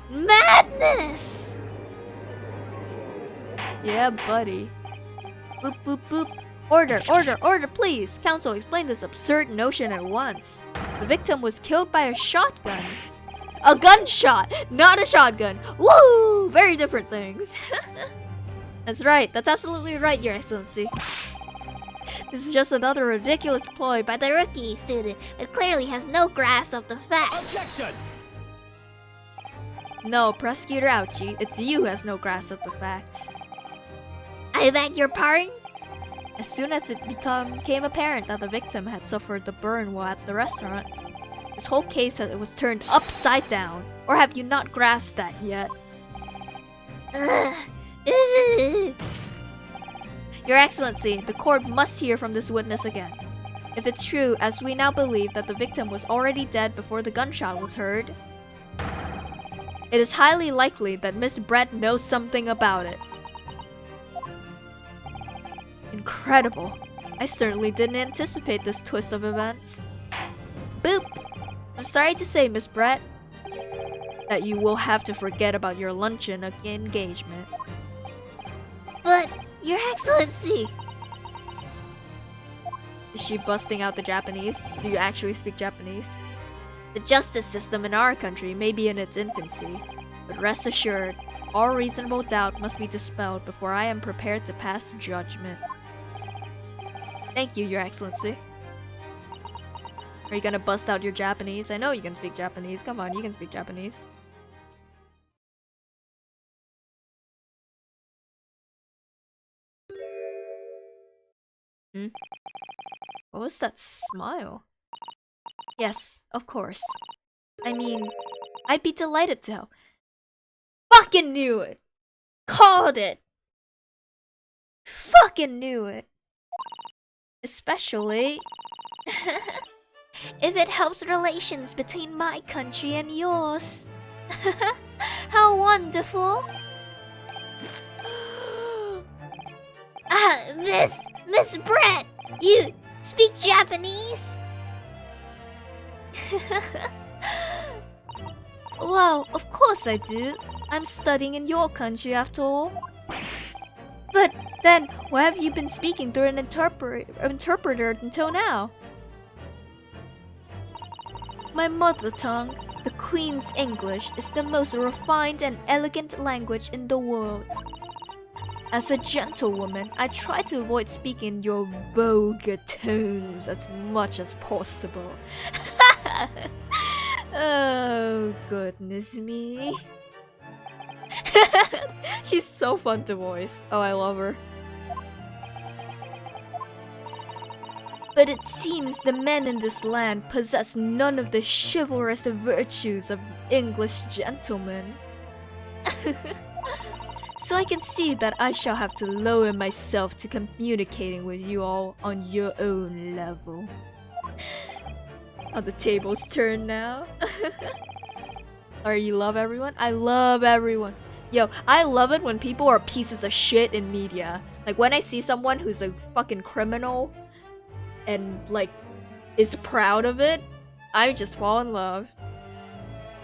Speaker 3: madness!
Speaker 1: Yeah, buddy. Boop, boop, boop. Order, please! Counsel, explain this absurd notion at once. The victim was killed by a shotgun. A gunshot, not a shotgun. Woo! Very different things. That's right. That's absolutely right, Your Excellency.
Speaker 3: This is just another ridiculous ploy by the rookie student that clearly has no grasp of the facts.
Speaker 4: Objection!
Speaker 1: No, Prosecutor Ouchie, it's you who has no grasp of the facts.
Speaker 3: I beg your pardon?
Speaker 1: As soon as it became apparent that the victim had suffered the burn while at the restaurant, this whole case was turned upside down. Or have you not grasped that yet? Your Excellency, the court must hear from this witness again. If it's true, as we now believe, that the victim was already dead before the gunshot was heard, it is highly likely that Miss Brett knows something about it. Incredible. I certainly didn't anticipate this twist of events. Boop! I'm sorry to say, Miss Brett, that you will have to forget about your luncheon engagement.
Speaker 3: But, Your Excellency!
Speaker 1: Is she busting out the Japanese? Do you actually speak Japanese? The justice system in our country may be in its infancy, but rest assured, all reasonable doubt must be dispelled before I am prepared to pass judgment. Thank you, Your Excellency. Are you gonna bust out your Japanese? I know you can speak Japanese. Come on, you can speak Japanese. What was that smile? Yes, of course. I mean, I'd be delighted to help. Fucking knew it! Called it! Fucking knew it! Especially if it helps relations between my country and yours. How wonderful!
Speaker 3: Miss Brett, you speak Japanese?
Speaker 1: Well, of course I do. I'm studying in your country after all. But then, why have you been speaking through an interpreter until now? My mother tongue, the Queen's English, is the most refined and elegant language in the world. As a gentlewoman, I try to avoid speaking your vulgar tones as much as possible. Oh, goodness me. She's so fun to voice. Oh, I love her. But it seems the men in this land possess none of the chivalrous virtues of English gentlemen. So I can see that I shall have to lower myself to communicating with you all on your own level. Are the tables turned now? Or you love everyone? I love everyone. Yo, I love it when people are pieces of shit in media. Like when I see someone who's a fucking criminal and like is proud of it, I just fall in love.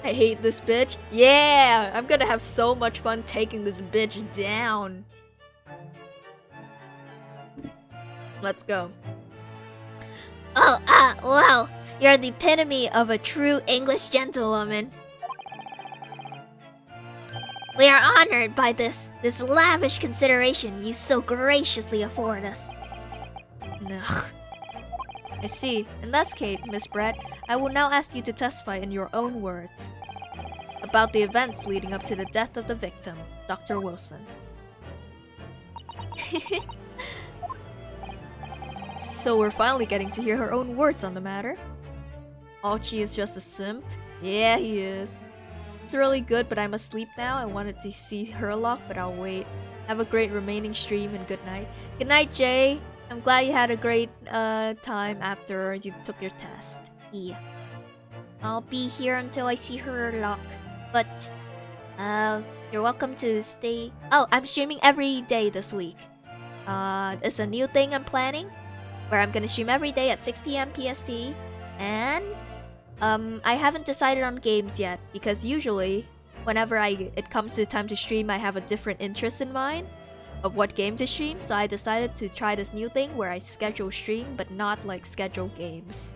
Speaker 1: I hate this bitch. Yeah, I'm gonna have so much fun taking this bitch down. Let's go.
Speaker 3: Oh, well, You're the epitome of a true English gentlewoman. We are honored by this lavish consideration you so graciously afford us.
Speaker 1: Ugh. I see. In that case, Miss Brett, I will now ask you to testify in your own words about the events leading up to the death of the victim, Dr. Wilson. So we're finally getting to hear her own words on the matter. Archie is just a simp? Yeah, he is. It's really good, but I must sleep now. I wanted to see Herlock, but I'll wait. Have a great remaining stream and good night. Good night, Jay. I'm glad you had a great time after you took your test.
Speaker 3: Yeah. I'll be here until I see Herlock. But, you're welcome to stay. Oh, I'm streaming every day this week. It's a new thing I'm planning, where I'm gonna stream every day at 6 p.m. PST. And, I haven't decided on games yet, because usually, whenever it comes to the time to stream, I have a different interest in mind of what game to stream, so I decided to try this new thing where I schedule stream, but not like schedule games.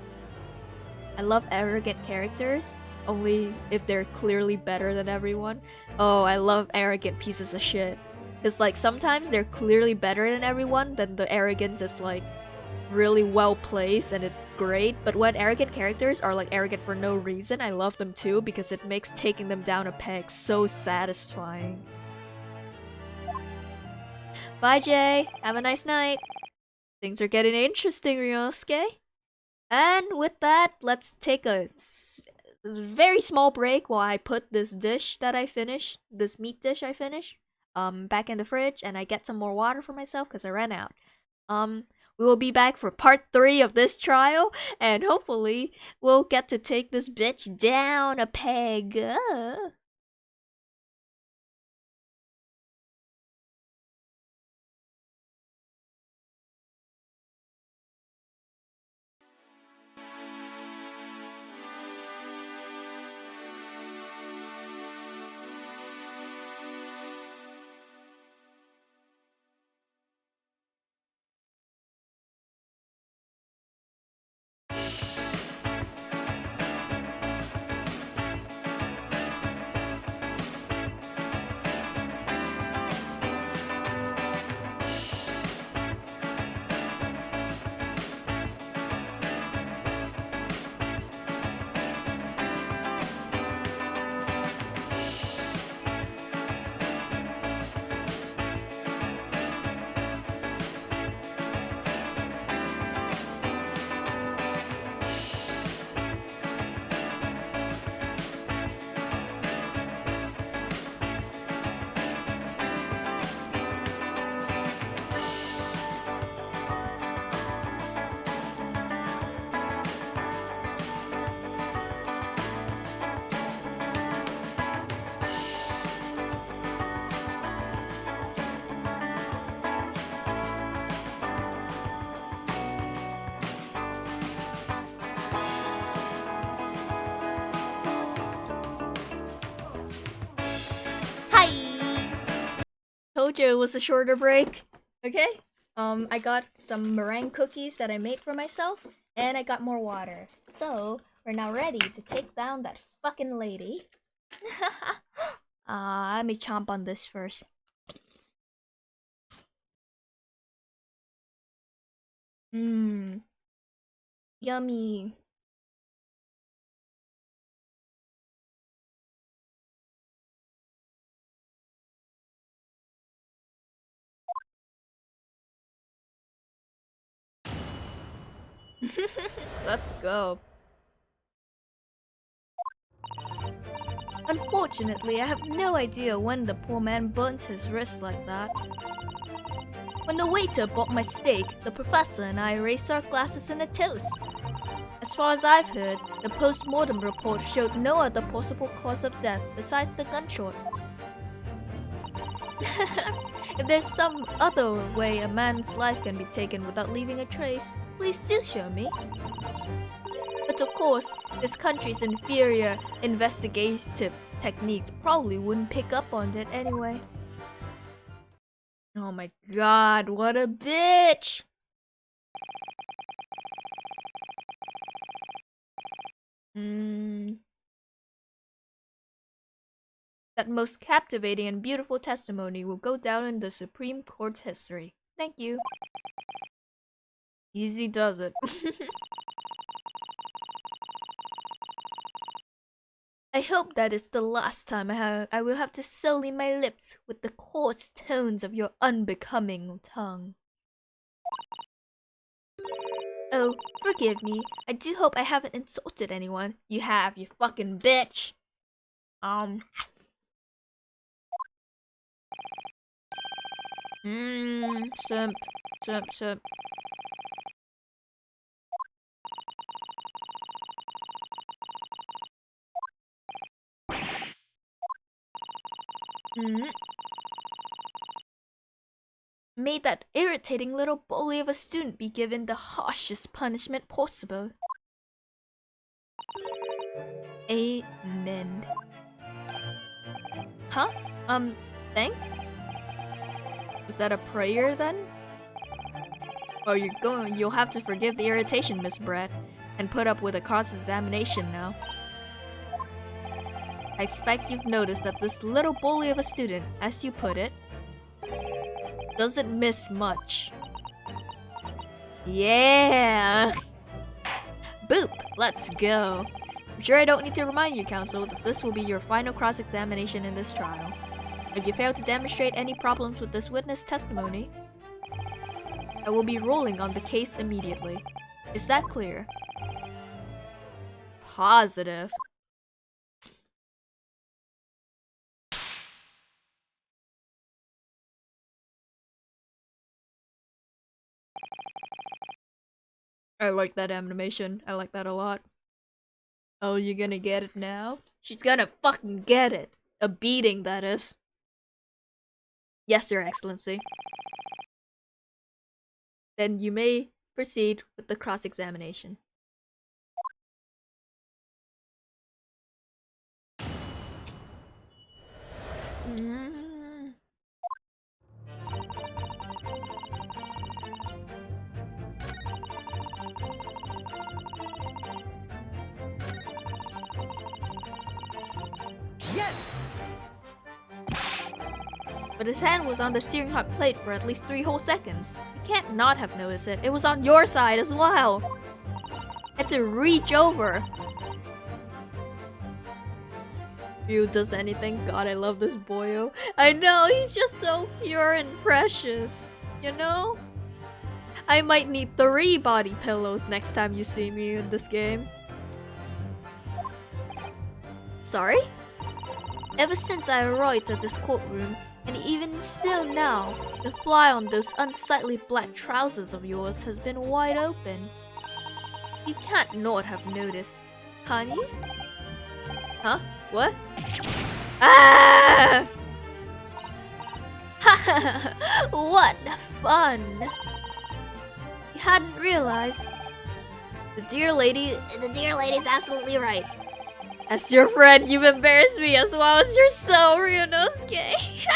Speaker 3: I love arrogant characters, only if they're clearly better than everyone. Oh, I love arrogant pieces of shit. Because like sometimes they're clearly better than everyone, then the arrogance is like really well placed and it's great. But when arrogant characters are like arrogant for no reason, I love them too because it makes taking them down a peg so satisfying. Bye, Jay. Have a nice night. Things are getting interesting, Ryosuke. And with that, let's take a very small break while I put this dish that I finished, this meat dish I finished, back in the fridge, and I get some more water for myself because I ran out. We will be back for part 3 of this trial, and hopefully we'll get to take this bitch down a peg. Told you it was a shorter break. Okay? I got some meringue cookies that I made for myself, and I got more water. So, we're now ready to take down that fucking lady. Let me chomp on this first. Mmm. Yummy. Let's go. Unfortunately, I have no idea when the poor man burnt his wrist like that. When the waiter bought my steak, the professor and I raised our glasses in a toast. As far as I've heard, the post-mortem report showed no other possible cause of death besides the gunshot. If there's some other way a man's life can be taken without leaving a trace, please do show me. But of course, this country's inferior investigative techniques probably wouldn't pick up on it anyway. Oh my god, what a bitch!
Speaker 1: That most captivating and beautiful testimony will go down in the Supreme Court's history. Thank you. Easy does it. I hope that is the last time I will have to sully my lips with the coarse tones of your unbecoming tongue. Oh, forgive me. I do hope I haven't insulted anyone. You have, you fucking bitch. Simp, simp, simp. May that irritating little bully of a student be given the harshest punishment possible. Amen. Huh? Thanks? Was that a prayer then? Oh, you'll have to forgive the irritation, Miss Brett, and put up with a cross-examination now. I expect you've noticed that this little bully of a student, as you put it, doesn't miss much. Yeah! Boop! Let's go. I'm sure I don't need to remind you, counsel, that this will be your final cross-examination in this trial. If you fail to demonstrate any problems with this witness testimony, I will be ruling on the case immediately. Is that clear? Positive. I like that animation. I like that a lot. Oh, you gonna get it now? She's gonna fucking get it. A beating, that is. Yes, Your Excellency. Then you may proceed with the cross-examination.
Speaker 4: Yes!
Speaker 1: But his hand was on the searing hot plate for at least 3 whole seconds. You can't not have noticed it. It was on your side as well. Had to reach over. Ryu does anything. God, I love this boyo. I know, he's just so pure and precious. You know? I might need 3 body pillows next time you see me in this game. Sorry? Ever since I arrived at this courtroom, and even still now, the fly on those unsightly black trousers of yours has been wide open. You can't not have noticed, can you? Huh? What? Ah! What fun! You hadn't realized. The dear lady's absolutely right. As your friend, you've embarrassed me as well as yourself, Ryunosuke.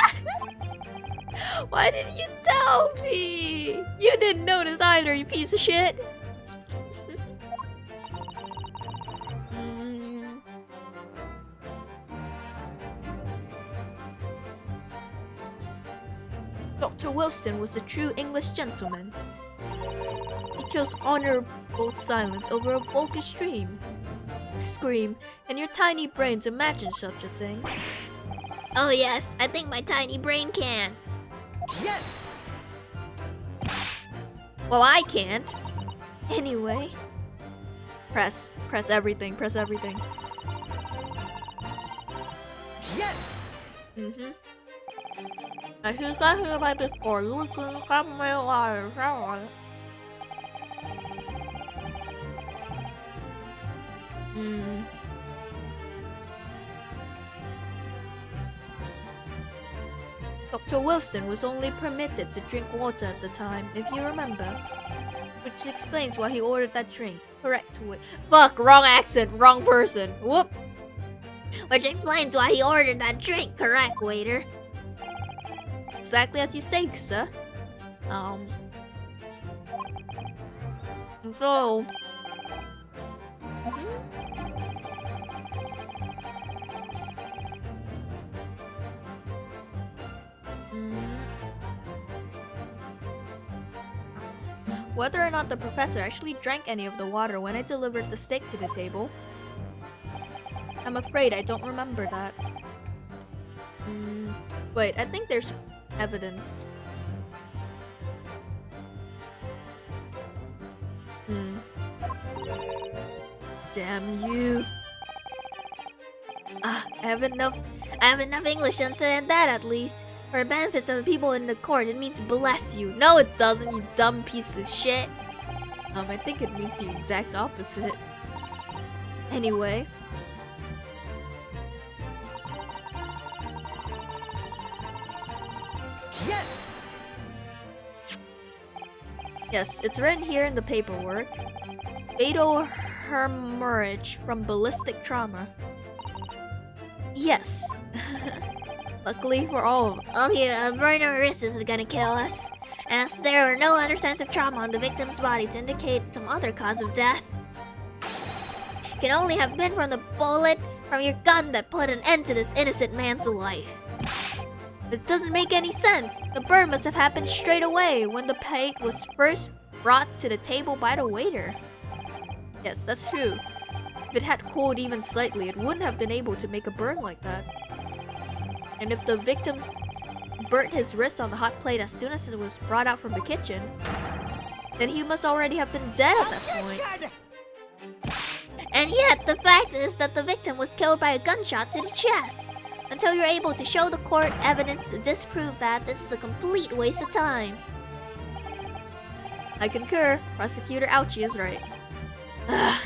Speaker 1: Why didn't you tell me? You didn't notice either, you piece of shit. Dr. Wilson was a true English gentleman. He chose honorable silence over a vulgar scream. Can your tiny brains imagine such a thing?
Speaker 3: Oh yes, I think my tiny brain can.
Speaker 4: Yes!
Speaker 1: Well, I can't. Anyway. Press everything, press everything.
Speaker 4: Yes!
Speaker 1: I should got here right before. You can come my life. Dr. Wilson was only permitted to drink water at the time, if you remember. Which explains why he ordered that drink. Correct. Fuck, wrong accent, wrong person. Whoop.
Speaker 3: Which explains why he ordered that drink, correct, waiter?
Speaker 1: Exactly as you say, sir. So... whether or not the professor actually drank any of the water when I delivered the steak to the table. I'm afraid I don't remember that. Wait, I think there's evidence. Damn you. I have enough English to understand that at least. For the benefits of the people in the court, it means bless you. No, it doesn't, you dumb piece of shit. I think it means the exact opposite. Anyway.
Speaker 4: Yes!
Speaker 1: Yes, it's written here in the paperwork. Fatal hemorrhage from ballistic trauma. Yes. Luckily for all of us.
Speaker 3: Okay, a burnosis is gonna kill us. As there are no other signs of trauma on the victim's body to indicate some other cause of death. It can only have been from the bullet from your gun that put an end to this innocent man's life. It doesn't make any sense. The burn must have happened straight away when the plate was first brought to the table by the waiter.
Speaker 1: Yes, that's true. If it had cooled even slightly, it wouldn't have been able to make a burn like that. And if the victim burnt his wrist on the hot plate as soon as it was brought out from the kitchen, then he must already have been dead at that point.
Speaker 3: And yet, the fact is that the victim was killed by a gunshot to the chest. Until you're able to show the court evidence to disprove that, this is a complete waste of time.
Speaker 1: I concur. Prosecutor Ouchie is right. Ugh.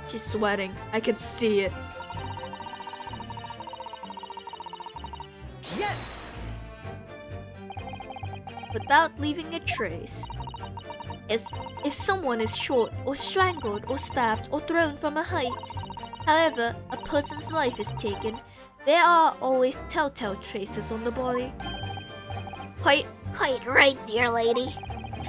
Speaker 1: She's sweating. I can see it.
Speaker 4: Yes!
Speaker 1: Without leaving a trace. If someone is shot or strangled or stabbed or thrown from a height, however a person's life is taken, there are always telltale traces on the body.
Speaker 3: Quite right, dear lady.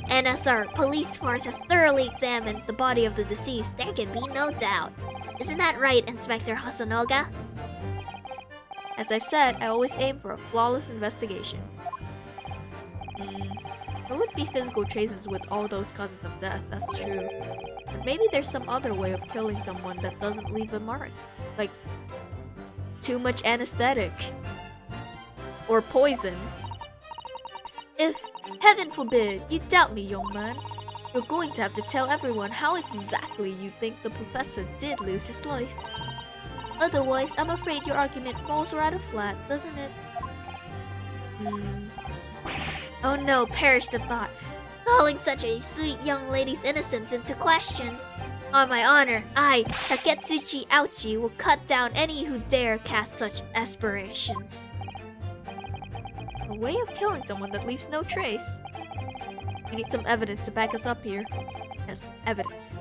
Speaker 3: And as our police force has thoroughly examined the body of the deceased, there can be no doubt. Isn't that right, Inspector Hasanoga?
Speaker 1: As I've said, I always aim for a flawless investigation. There would be physical traces with all those causes of death, that's true. But maybe there's some other way of killing someone that doesn't leave a mark. Like, too much anesthetic. Or poison. If, heaven forbid, you doubt me, young man, you're going to have to tell everyone how exactly you think the professor did lose his life. Otherwise, I'm afraid your argument falls rather flat, doesn't it?
Speaker 3: Oh no, perish the thought. Calling such a sweet young lady's innocence into question. On my honor, I, Taketsuchi Ouchi, will cut down any who dare cast such aspirations.
Speaker 1: A way of killing someone that leaves no trace. We need some evidence to back us up here. Yes, evidence.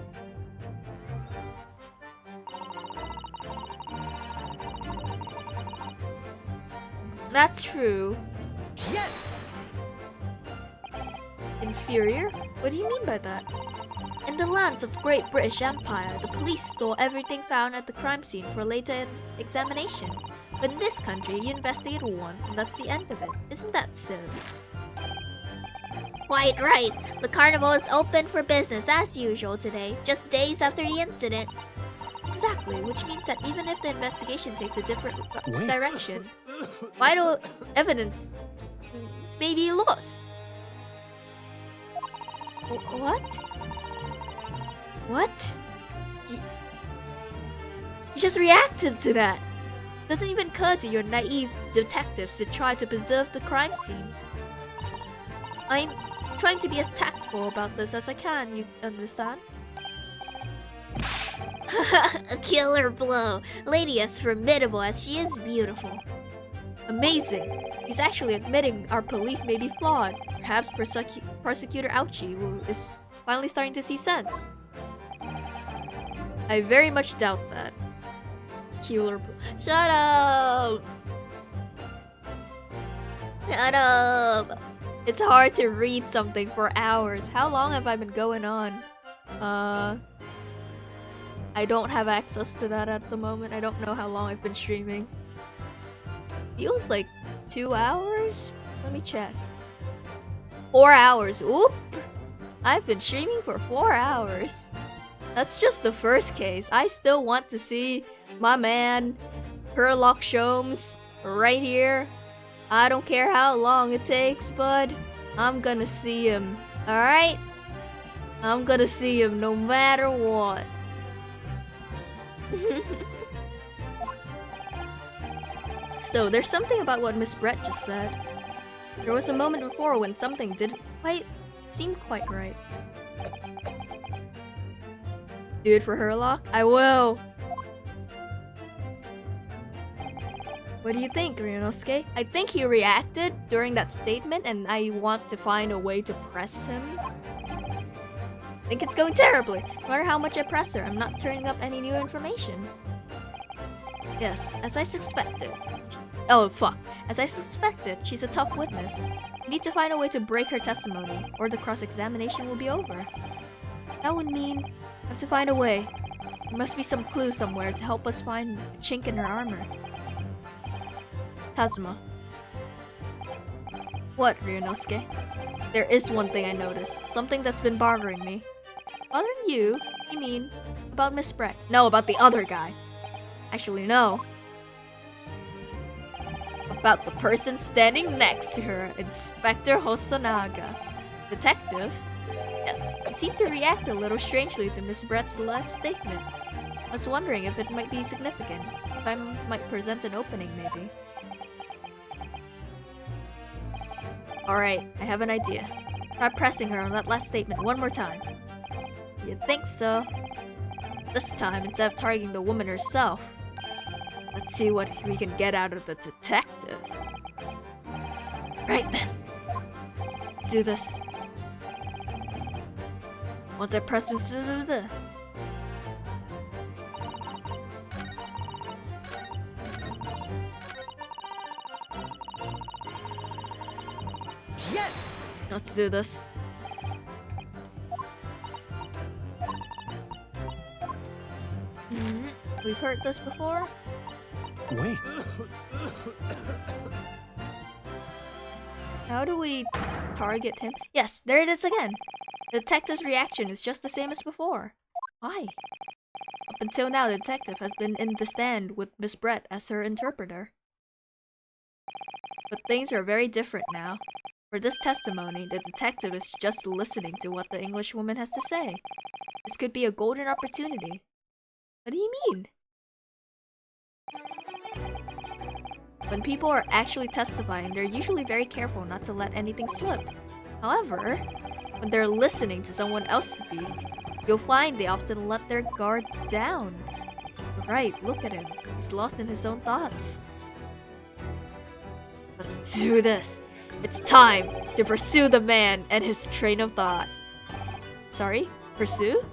Speaker 1: That's true.
Speaker 4: Yes!
Speaker 1: Inferior? What do you mean by that? In the lands of the Great British Empire, the police store everything found at the crime scene for later examination. But in this country, you investigate once and that's the end of it. Isn't that so?
Speaker 3: Quite right. The carnival is open for business as usual today, just days after the incident.
Speaker 1: Exactly, which means that even if the investigation takes a different direction, vital evidence may be lost. What? What? You just reacted to that. Doesn't even occur to your naive detectives to try to preserve the crime scene. I'm trying to be as tactful about this as I can, you understand?
Speaker 3: A killer blow. Lady as formidable as she is beautiful.
Speaker 1: Amazing. He's actually admitting our police may be flawed. Perhaps Prosecutor Ouchie is finally starting to see sense. I very much doubt that. Killer blow. Shut up! Shut up! It's hard to read something for hours. How long have I been going on? I don't have access to that at the moment. I don't know how long I've been streaming. Feels like 2 hours? Let me check. 4 hours. Oop! I've been streaming for 4 hours. That's just the first case. I still want to see my man, Herlock Sholmes, right here. I don't care how long it takes, bud. I'm gonna see him. Alright? I'm gonna see him no matter what. So, there's something about what Miss Brett just said. There was a moment before when something didn't seem quite right. Do it for Herlock? I will! What do you think, Ryunosuke? I think he reacted during that statement and I want to find a way to press him. I think it's going terribly. No matter how much I press her, I'm not turning up any new information. Yes, as I suspected. Oh, fuck. As I suspected, she's a tough witness. We need to find a way to break her testimony, or the cross-examination will be over. That would mean I have to find a way. There must be some clue somewhere to help us find a chink in her armor. Kazuma. What, Ryunosuke? There is one thing I noticed. Something that's been bothering me. Bothering you? You mean about Miss Brett? No, about the other guy. Actually, no. About the person standing next to her, Inspector Hosonaga. Detective? Yes, he seemed to react a little strangely to Miss Brett's last statement. I was wondering if it might be significant. If I might present an opening, maybe. Alright, I have an idea. Try pressing her on that last statement one more time. You think so? This time, instead of targeting the woman herself, let's see what we can get out of the detective. Right then. Let's do this. Once I press this...
Speaker 4: Yes!
Speaker 1: Let's do this. We've heard this before?
Speaker 2: Wait.
Speaker 1: How do we target him? Yes, there it is again. The detective's reaction is just the same as before. Why? Up until now, the detective has been in the stand with Miss Brett as her interpreter. But things are very different now. For this testimony, the detective is just listening to what the Englishwoman has to say. This could be a golden opportunity. What do you mean? When people are actually testifying, they're usually very careful not to let anything slip. However, when they're listening to someone else speak, you'll find they often let their guard down. Right, look at him. He's lost in his own thoughts. Let's do this. It's time to pursue the man and his train of thought. Sorry? Pursue?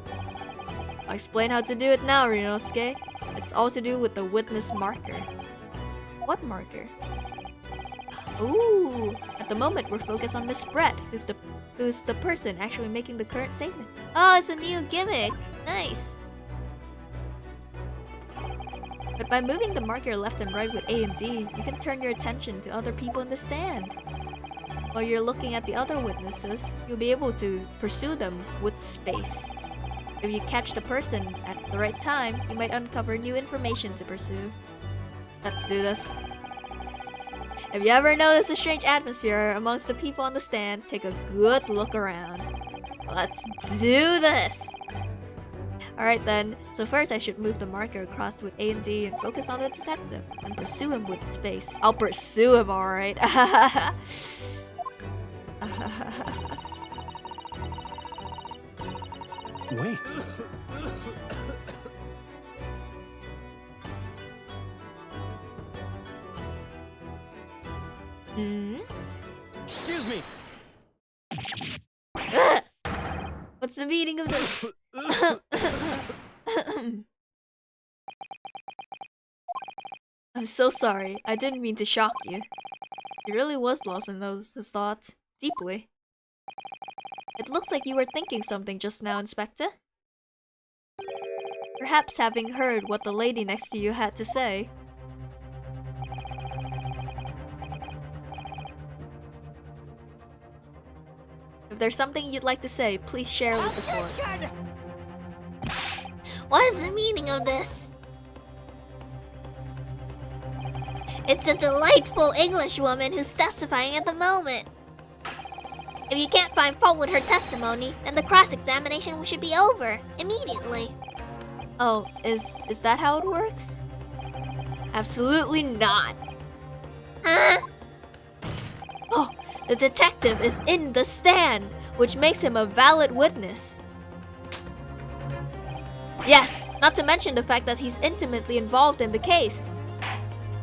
Speaker 1: I'll explain how to do it now, Ryunosuke. It's all to do with the witness marker. What marker? Ooh! At the moment, we're focused on Miss Brett, who's the person actually making the current statement. Oh, it's a new gimmick! Nice! But by moving the marker left and right with A and D, you can turn your attention to other people in the stand. While you're looking at the other witnesses, you'll be able to pursue them with space. If you catch the person at the right time, you might uncover new information to pursue. Let's do this. If you ever notice a strange atmosphere amongst the people on the stand, take a good look around. Let's do this! Alright then, so first I should move the marker across with A and D and focus on the detective, and pursue him with space. I'll pursue him, alright.
Speaker 2: Wait.
Speaker 4: Excuse me.
Speaker 1: What's the meaning of this? I'm so sorry. I didn't mean to shock you. He really was lost in his thoughts. Deeply. It looks like you were thinking something just now, Inspector. Perhaps having heard what the lady next to you had to say. If there's something you'd like to say, please share with the court.
Speaker 3: What is the meaning of this? It's a delightful English woman who's testifying at the moment. If you can't find fault with her testimony, then the cross-examination should be over immediately.
Speaker 1: Oh, is that how it works? Absolutely not.
Speaker 3: Huh?
Speaker 1: Oh, the detective is in the stand, which makes him a valid witness. Yes, not to mention the fact that he's intimately involved in the case.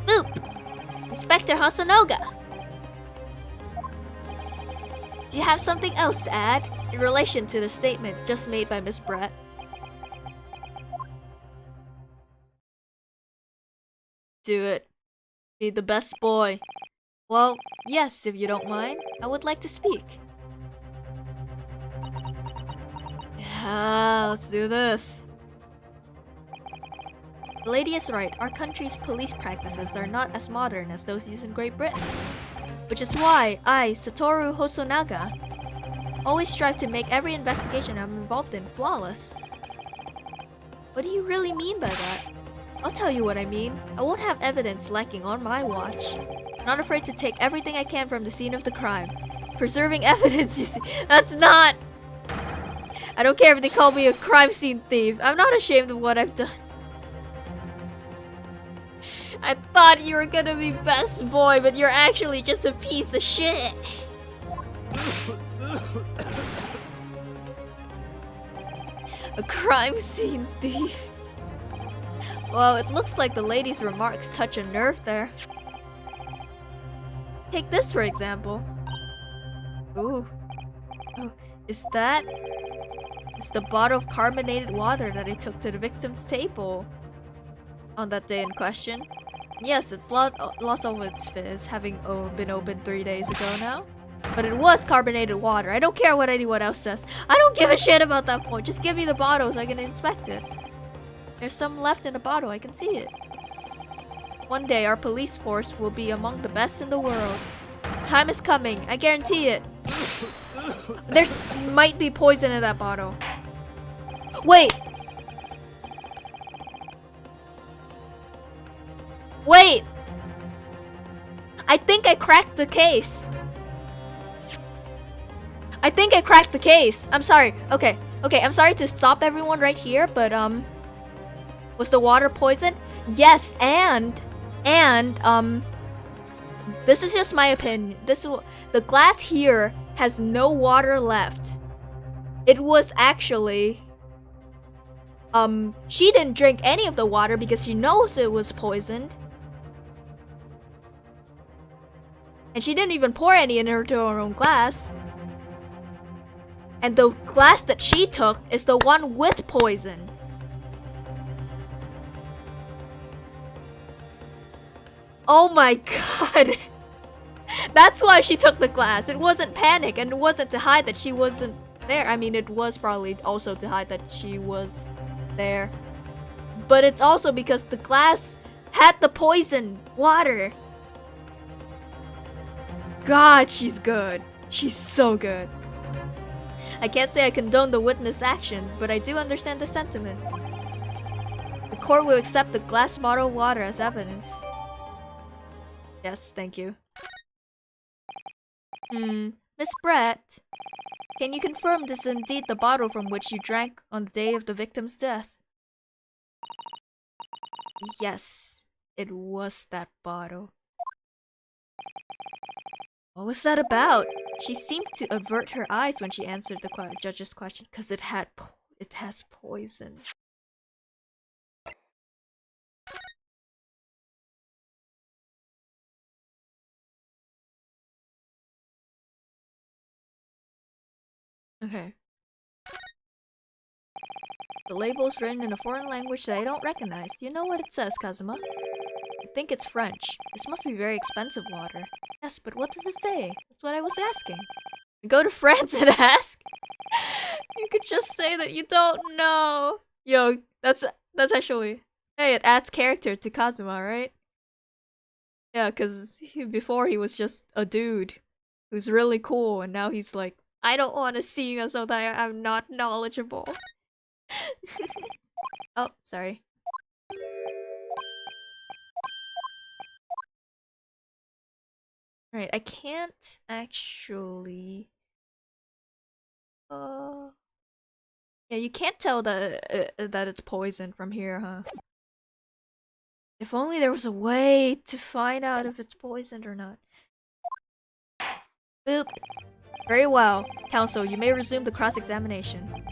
Speaker 1: Boop! Inspector Hasanoga. Do you have something else to add in relation to the statement just made by Miss Brett? Do it. Be the best boy. Well, yes, if you don't mind. I would like to speak. Yeah, let's do this. The lady is right. Our country's police practices are not as modern as those used in Great Britain. Which is why I, Satoru Hosonaga, always strive to make every investigation I'm involved in flawless. What do you really mean by that? I'll tell you what I mean. I won't have evidence lacking on my watch. I'm not afraid to take everything I can from the scene of the crime. Preserving evidence, you see. That's not... I don't care if they call me a crime scene thief. I'm not ashamed of what I've done. I thought you were gonna be best boy, but you're actually just a piece of shit. A crime scene thief. Well, it looks like the lady's remarks touch a nerve there. Take this for example. Ooh. Oh, is that... It's the bottle of carbonated water that I took to the victim's table on that day in question. Yes, it's lost all of its fizz, having been opened 3 days ago now. But it was carbonated water. I don't care what anyone else says. I don't give a shit about that point. Just give me the bottle so I can inspect it. There's some left in the bottle, I can see it. One day our police force will be among the best in the world. Time is coming, I guarantee it. There might be poison in that bottle. Wait! Wait! I think I cracked the case. I think I cracked the case. I'm sorry. Okay, I'm sorry to stop everyone right here, but was the water poisoned? Yes, and this is just my opinion. The glass here has no water left. It was actually she didn't drink any of the water because she knows it was poisoned. And she didn't even pour any into her own glass. And the glass that she took is the one with poison. Oh my god. That's why she took the glass. It wasn't panic, and it wasn't to hide that she wasn't there. I mean, it was probably also to hide that she was there. But it's also because the glass had the poison water. God, she's good. She's so good. I can't say I condone the witness action, but I do understand the sentiment. The court will accept the glass bottle of water as evidence. Yes, thank you. Miss Brett, can you confirm this is indeed the bottle from which you drank on the day of the victim's death? Yes, it was that bottle. What was that about? She seemed to avert her eyes when she answered the judge's question, because it has poison. Okay. The label's written in a foreign language that I don't recognize. Do you know what it says, Kazuma? I think it's French. This must be very expensive water. Yes, but what does it say? That's what I was asking. Go to France and ask? You could just say that you don't know. Yo, that's actually... Hey, it adds character to Kazuma, right? Yeah, because before he was just a dude who's really cool, and now he's like I don't want to seem as though that I'm not knowledgeable. Oh, sorry. Alright, I can't actually... Yeah, you can't tell that it's poison from here, huh? If only there was a way to find out if it's poisoned or not. Boop. Very well. Counsel, you may resume the cross-examination.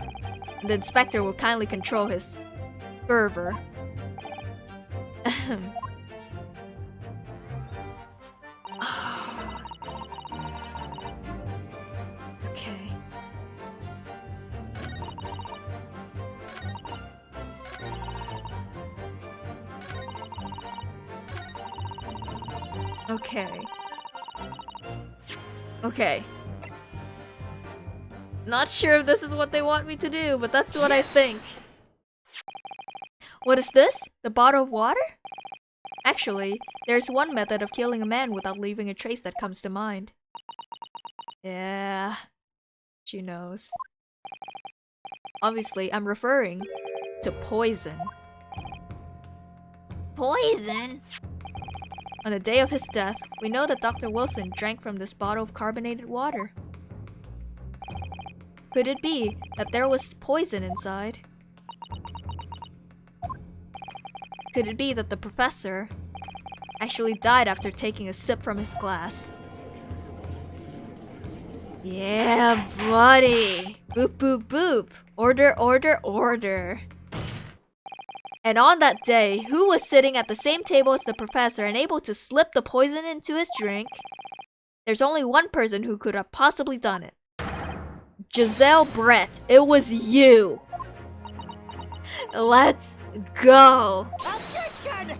Speaker 1: The inspector will kindly control his fervor. Okay. Okay. Okay. Not sure if this is what they want me to do, but that's what I think. What is this? The bottle of water? Actually, there's one method of killing a man without leaving a trace that comes to mind. Yeah, she knows. Obviously, I'm referring to poison.
Speaker 3: Poison?
Speaker 1: On the day of his death, we know that Dr. Wilson drank from this bottle of carbonated water. Could it be that there was poison inside? Could it be that the professor actually died after taking a sip from his glass? Yeah, buddy! Boop, boop, boop! Order, order, order! And on that day, who was sitting at the same table as the professor and able to slip the poison into his drink? There's only one person who could have possibly done it. Giselle Brett, it was you! Let's go!
Speaker 4: Objection!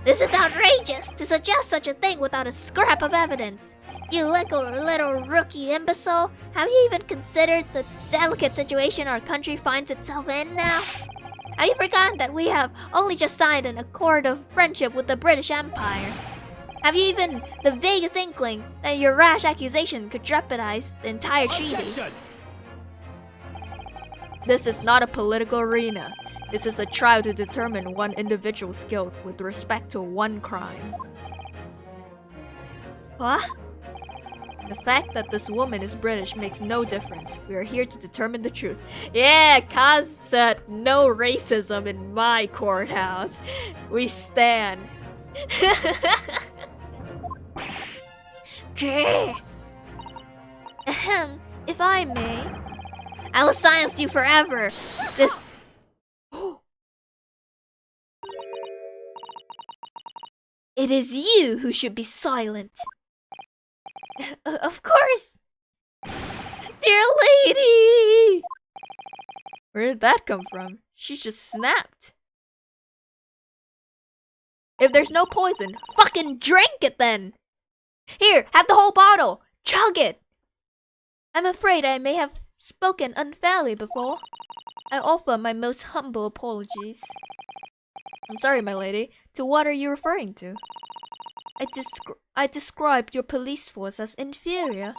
Speaker 3: This is outrageous to suggest such a thing without a scrap of evidence. You little rookie imbecile, have you even considered the delicate situation our country finds itself in now? Have you forgotten that we have only just signed an accord of friendship with the British Empire? Have you even the vaguest inkling that your rash accusation could jeopardize the entire treaty?
Speaker 4: Objection!
Speaker 1: This is not a political arena. This is a trial to determine one individual's guilt with respect to one crime. What? The fact that this woman is British makes no difference. We are here to determine the truth. Yeah, Kaz said no racism in my courthouse. We stand.
Speaker 3: Grr. Ahem, if I may, I will silence you forever. This... It is you who should be silent. Of course! Dear lady!
Speaker 1: Where did that come from? She just snapped. If there's no poison, fucking drink it then! Here, have the whole bottle! Chug it! I'm afraid I may have spoken unfairly before. I offer my most humble apologies. I'm sorry, my lady. To what are you referring to? I described your police force as inferior.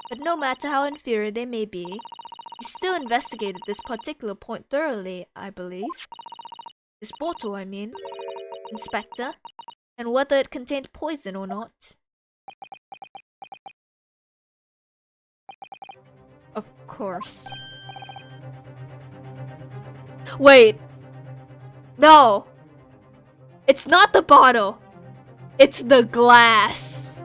Speaker 1: But no matter how inferior they may be, you still investigated this particular point thoroughly, I believe. This bottle, I mean, Inspector, and whether it contained poison or not. Of course. Wait! No! It's not the bottle! It's the glass!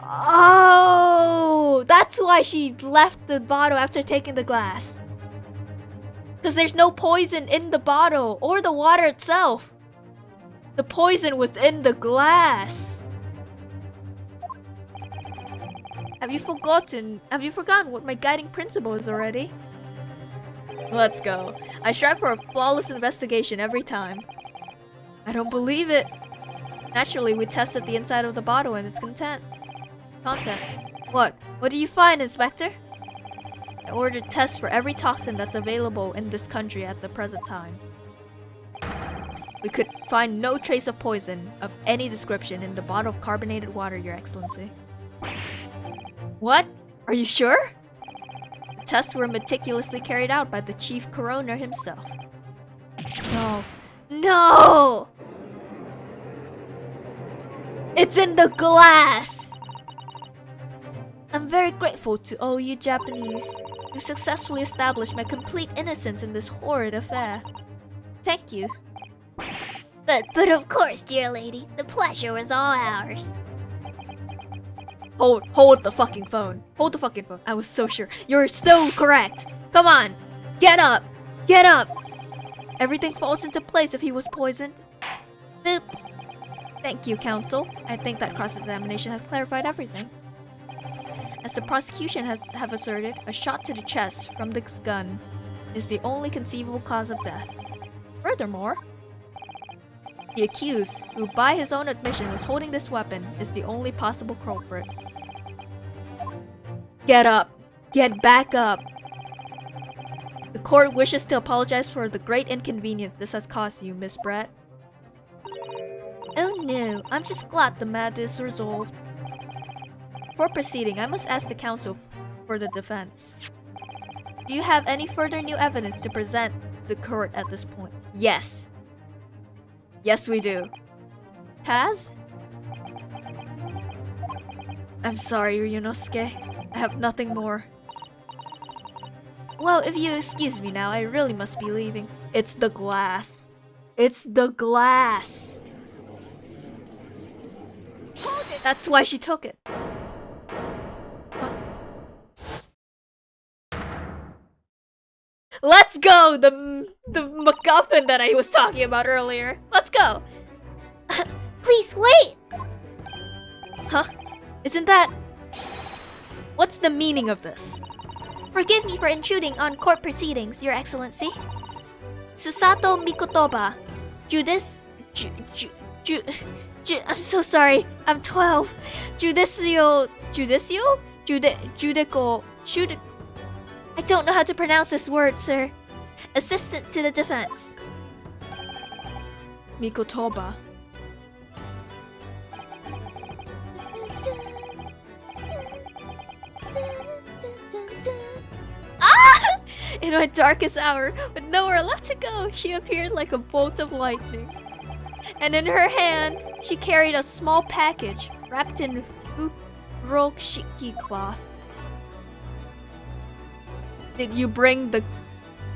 Speaker 1: Oh! That's why she left the bottle after taking the glass. Because there's no poison in the bottle or the water itself. The poison was in the glass. Have you forgotten what my guiding principle is already? Let's go. I strive for a flawless investigation every time. I don't believe it. Naturally, we tested the inside of the bottle and its content. What? What do you find, Inspector? I ordered tests for every toxin that's available in this country at the present time. We could find no trace of poison of any description in the bottle of carbonated water, Your Excellency. What? Are you sure? The tests were meticulously carried out by the chief coroner himself. No. No! It's in the glass! I'm very grateful to all you Japanese. You successfully established my complete innocence in this horrid affair. Thank you.
Speaker 3: But of course, dear lady, the pleasure was all ours.
Speaker 1: Hold the fucking phone. Hold the fucking phone. I was so sure. You're still correct. Come on. Get up. Get up. Everything falls into place if he was poisoned. Boop. Thank you, counsel. I think that cross-examination has clarified everything. As the prosecution have asserted, a shot to the chest from this gun is the only conceivable cause of death. Furthermore, the accused, who by his own admission was holding this weapon, is the only possible culprit. Get up! Get back up! The court wishes to apologize for the great inconvenience this has caused you, Miss Brett. Oh no, I'm just glad the matter is resolved. For proceeding, I must ask the counsel for the defense. Do you have any further new evidence to present the court at this point? Yes. Yes, we do. Taz? I'm sorry, Ryunosuke. I have nothing more. Well, if you excuse me now, I really must be leaving. It's the glass. It's the glass.
Speaker 3: Hold it!
Speaker 1: That's why she took it. Huh? Let's go! The MacGuffin that I was talking about earlier. Let's go!
Speaker 3: Please wait!
Speaker 1: Huh? Isn't that... What's the meaning of this?
Speaker 3: Forgive me for intruding on court proceedings, Your Excellency. Susato Mikotoba, I'm so sorry. I'm 12. Judico. I don't know how to pronounce this word, sir. Assistant to the defense.
Speaker 1: Mikotoba.
Speaker 3: Ah!
Speaker 1: In my darkest hour, with nowhere left to go, she appeared like a bolt of lightning. And in her hand, she carried a small package wrapped in furoshiki cloth. Did you bring the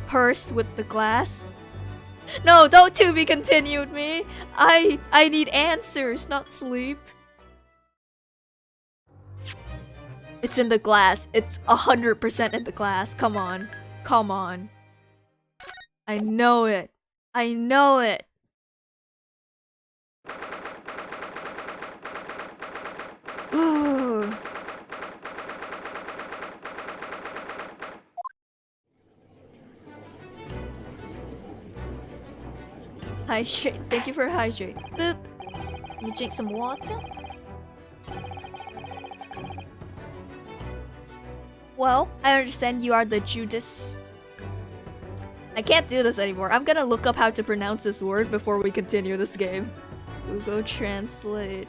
Speaker 1: purse with the glass? No, don't to be continued me. I need answers, not sleep. It's in the glass. It's 100% in the glass. Come on. Come on. I know it. I know it. Ooh. Hydrate. Thank you for hydrate. Boop. Let me drink some water. Well, I understand you are the Judas. I can't do this anymore. I'm gonna look up how to pronounce this word before we continue this game. Google Translate.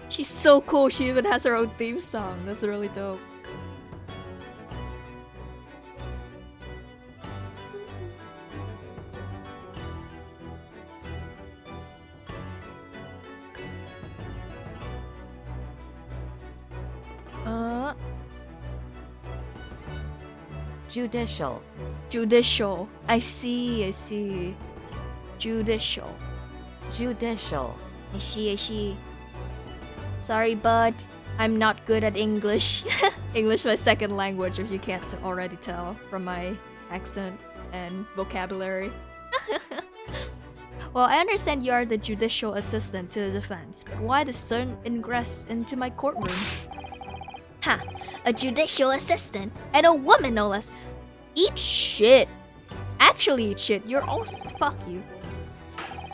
Speaker 1: She's so cool. She even has her own theme song. That's really dope.
Speaker 5: Judicial.
Speaker 1: Judicial. I see, I see. Judicial.
Speaker 5: Judicial.
Speaker 1: I see, I see. Sorry, bud. I'm not good at English. English is my second language, if you can't already tell from my accent and vocabulary. Well, I understand you are the judicial assistant to the defense, but why the sudden ingress into my courtroom?
Speaker 3: Ha! A judicial assistant, and a woman no less.
Speaker 1: Eat shit. Actually eat shit. You're also... Fuck you.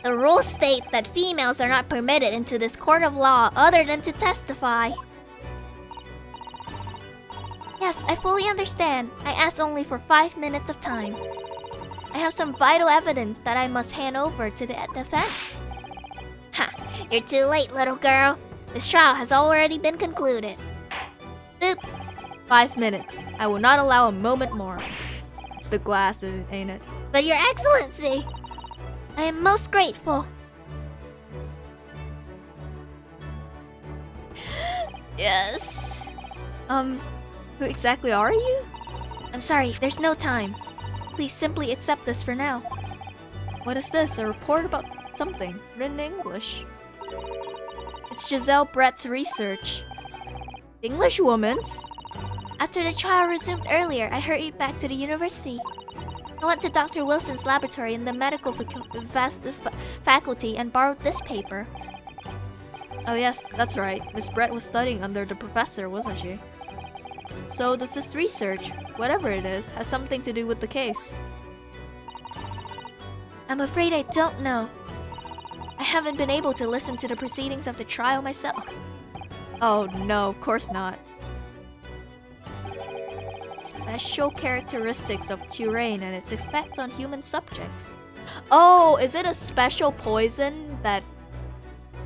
Speaker 3: The rules state that females are not permitted into this court of law other than to testify. Yes, I fully understand. I asked only for 5 minutes of time. I have some vital evidence that I must hand over to the defense. Ha! You're too late, little girl. This trial has already been concluded. Boop.
Speaker 1: 5 minutes. I will not allow a moment more. It's the glasses, ain't it?
Speaker 3: But Your Excellency, I am most grateful. Yes.
Speaker 1: Who exactly are you?
Speaker 3: I'm sorry, there's no time. Please simply accept this for now.
Speaker 1: What is this? A report about something written in English. It's Giselle Brett's research. English woman's?
Speaker 3: After the trial resumed earlier, I hurried back to the university. I went to Dr. Wilson's laboratory in the medical faculty and borrowed this paper.
Speaker 1: Oh yes, that's right. Miss Brett was studying under the professor, wasn't she? So does this research, whatever it is, has something to do with the case?
Speaker 3: I'm afraid I don't know. I haven't been able to listen to the proceedings of the trial myself.
Speaker 1: Oh no, of course not. Special characteristics of curane and its effect on human subjects. Oh, is it a special poison that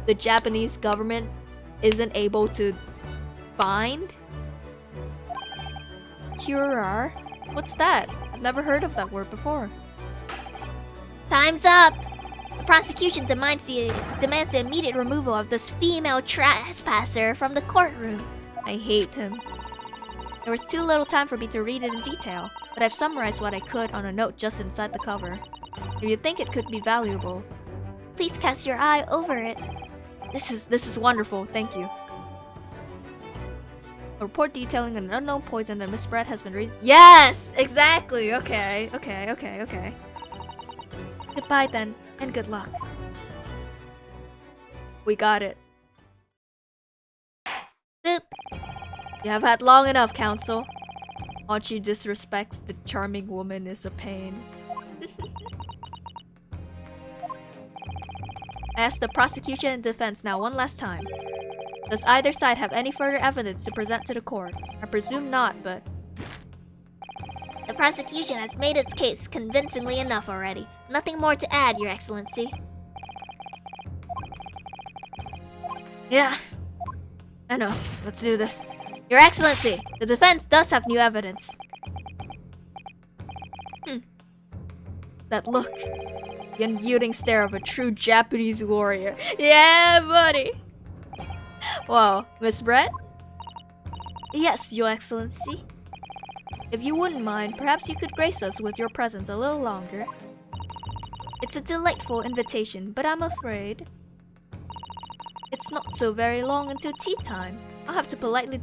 Speaker 1: the Japanese government isn't able to find? Curar? What's that? I've never heard of that word before.
Speaker 3: Time's up! The prosecution demands the immediate removal of this female trespasser from the courtroom.
Speaker 1: I hate him. There was too little time for me to read it in detail, but I've summarized what I could on a note just inside the cover. If you think it could be valuable,
Speaker 3: please cast your eye over it.
Speaker 1: This is wonderful, thank you. A report detailing an unknown poison that Miss Brett has been reading. Yes! Exactly! Okay. Goodbye then, and good luck. We got it.
Speaker 3: Boop.
Speaker 1: You have had long enough, counsel. Archie disrespects the charming woman is a pain. I ask the prosecution and defense now one last time. Does either side have any further evidence to present to the court? I presume not, but...
Speaker 3: The prosecution has made its case convincingly enough already. Nothing more to add, Your Excellency.
Speaker 1: Yeah. I know. Let's do this. Your Excellency, the defense does have new evidence. That look. The unyielding stare of a true Japanese warrior. Yeah, buddy! Wow, Miss Brett?
Speaker 3: Yes, Your Excellency.
Speaker 1: If you wouldn't mind, perhaps you could grace us with your presence a little longer. It's a delightful invitation, but I'm afraid it's not so very long until tea time. I'll have to politely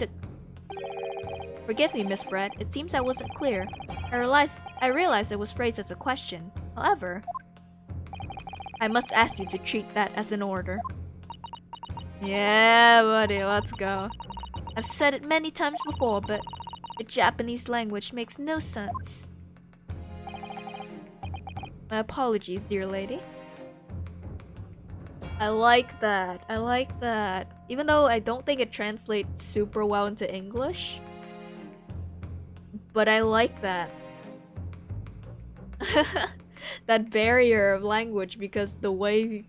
Speaker 1: Forgive me, Miss Brett. It seems I wasn't clear. I realized it was phrased as a question. However, I must ask you to treat that as an order. Yeah, buddy, let's go. I've said it many times before, but the Japanese language makes no sense. My apologies, dear lady. I like that. Even though I don't think it translates super well into English. But I like that. That barrier of language, because the way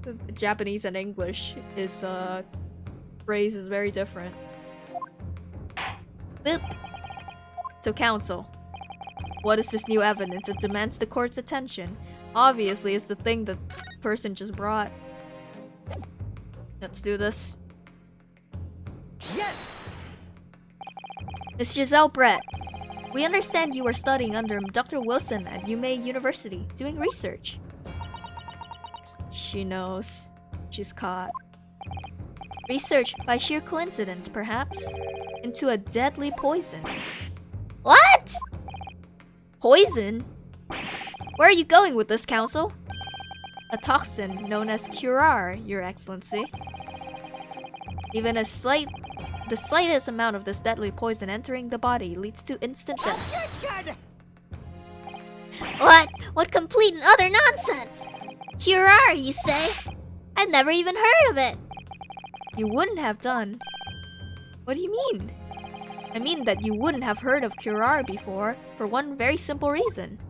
Speaker 1: the Japanese and English is phrased is very different. Boop. So counsel, what is this new evidence that demands the court's attention? Obviously, it's the thing the person just brought. Let's do this.
Speaker 4: Yes!
Speaker 1: Miss Giselle Brett, we understand you are studying under Dr. Wilson at UMA University, doing research. She knows. She's caught. Research, by sheer coincidence, perhaps, into a deadly poison.
Speaker 3: What?
Speaker 1: Poison? Where are you going with this, counsel? A toxin known as curar, Your Excellency. Even the slightest amount of this deadly poison entering the body leads to instant death.
Speaker 4: Objection!
Speaker 3: What complete and utter nonsense! Curar, you say? I've never even heard of it.
Speaker 1: You wouldn't have done. What do you mean? I mean that you wouldn't have heard of curar before, for one very simple reason.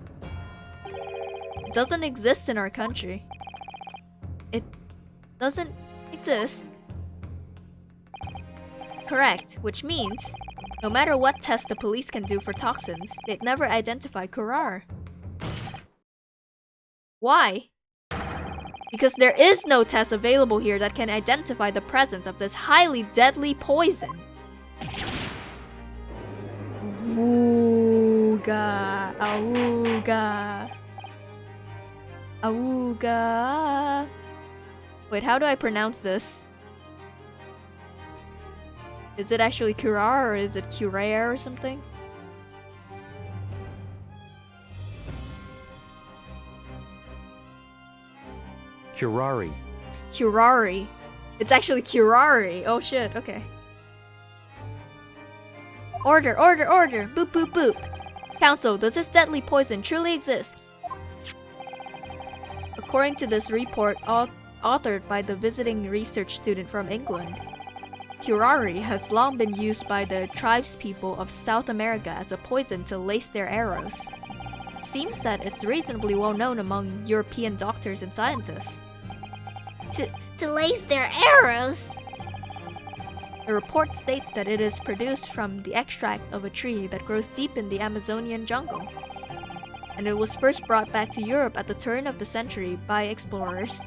Speaker 1: It doesn't exist in our country. It doesn't exist. Correct, which means no matter what test the police can do for toxins, they'd never identify Kurar. Why? Because there is no test available here that can identify the presence of this highly deadly poison. Awooga, awooga, awooga. Wait, how do I pronounce this? Is it actually Kurar or is it Curare or something?
Speaker 6: Curari.
Speaker 1: Curari. It's actually Curari. Oh shit, okay. Order, order, order! Boop, boop, boop! Council, does this deadly poison truly exist? According to this report, authored by the visiting research student from England, Curari has long been used by the tribespeople of South America as a poison to lace their arrows. It seems that it's reasonably well known among European doctors and scientists.
Speaker 3: To lace their arrows?
Speaker 1: The report states that it is produced from the extract of a tree that grows deep in the Amazonian jungle. And it was first brought back to Europe at the turn of the century by explorers.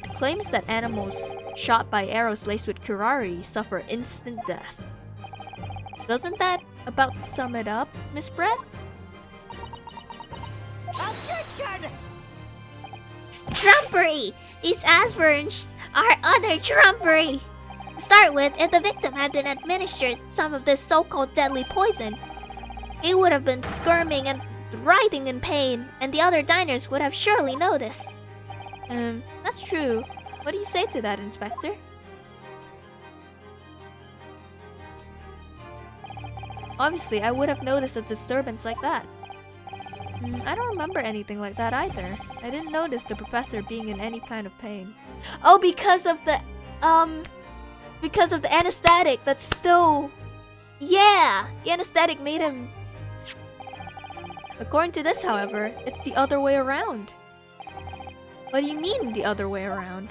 Speaker 1: It claims that animals shot by arrows laced with curare suffer instant death. Doesn't that about sum it up, Miss Brett?
Speaker 4: Objection!
Speaker 3: Trumpery! These aspirants are utter trumpery! To start with, if the victim had been administered some of this so-called deadly poison, he would have been squirming and writhing in pain, and the other diners would have surely noticed.
Speaker 1: That's true. What do you say to that, Inspector? Obviously, I would have noticed a disturbance like that. I don't remember anything like that either. I didn't notice the professor being in any kind of pain. Oh, because of the anesthetic. That's still... Yeah! The anesthetic made him... According to this, however, it's the other way around. What do you mean, the other way around?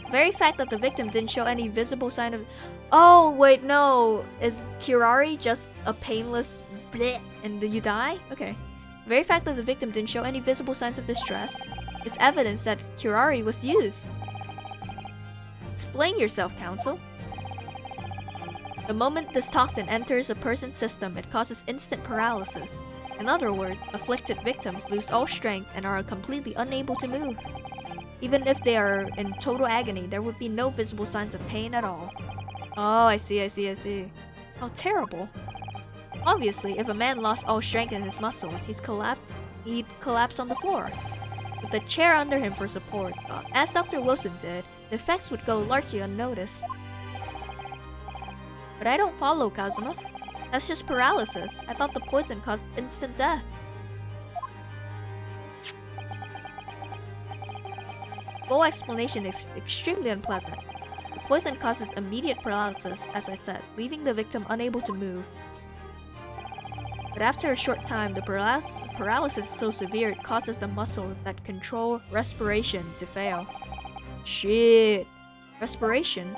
Speaker 1: The very fact that the victim didn't show any visible sign of... Oh, wait, no. Is curare just a painless bleh and you die? Okay. The very fact that the victim didn't show any visible signs of distress is evidence that curare was used. Explain yourself, Counsel. The moment this toxin enters a person's system, it causes instant paralysis. In other words, afflicted victims lose all strength and are completely unable to move. Even if they are in total agony, there would be no visible signs of pain at all. Oh, I see. How terrible. Obviously, if a man lost all strength in his muscles, he'd collapse on the floor. With a chair under him for support, as Dr. Wilson did, the effects would go largely unnoticed. But I don't follow, Kazuma. That's just paralysis. I thought the poison caused instant death. Full explanation is extremely unpleasant. The poison causes immediate paralysis, as I said, leaving the victim unable to move. But after a short time, the paralysis is so severe it causes the muscles that control respiration to fail. Shit. Respiration?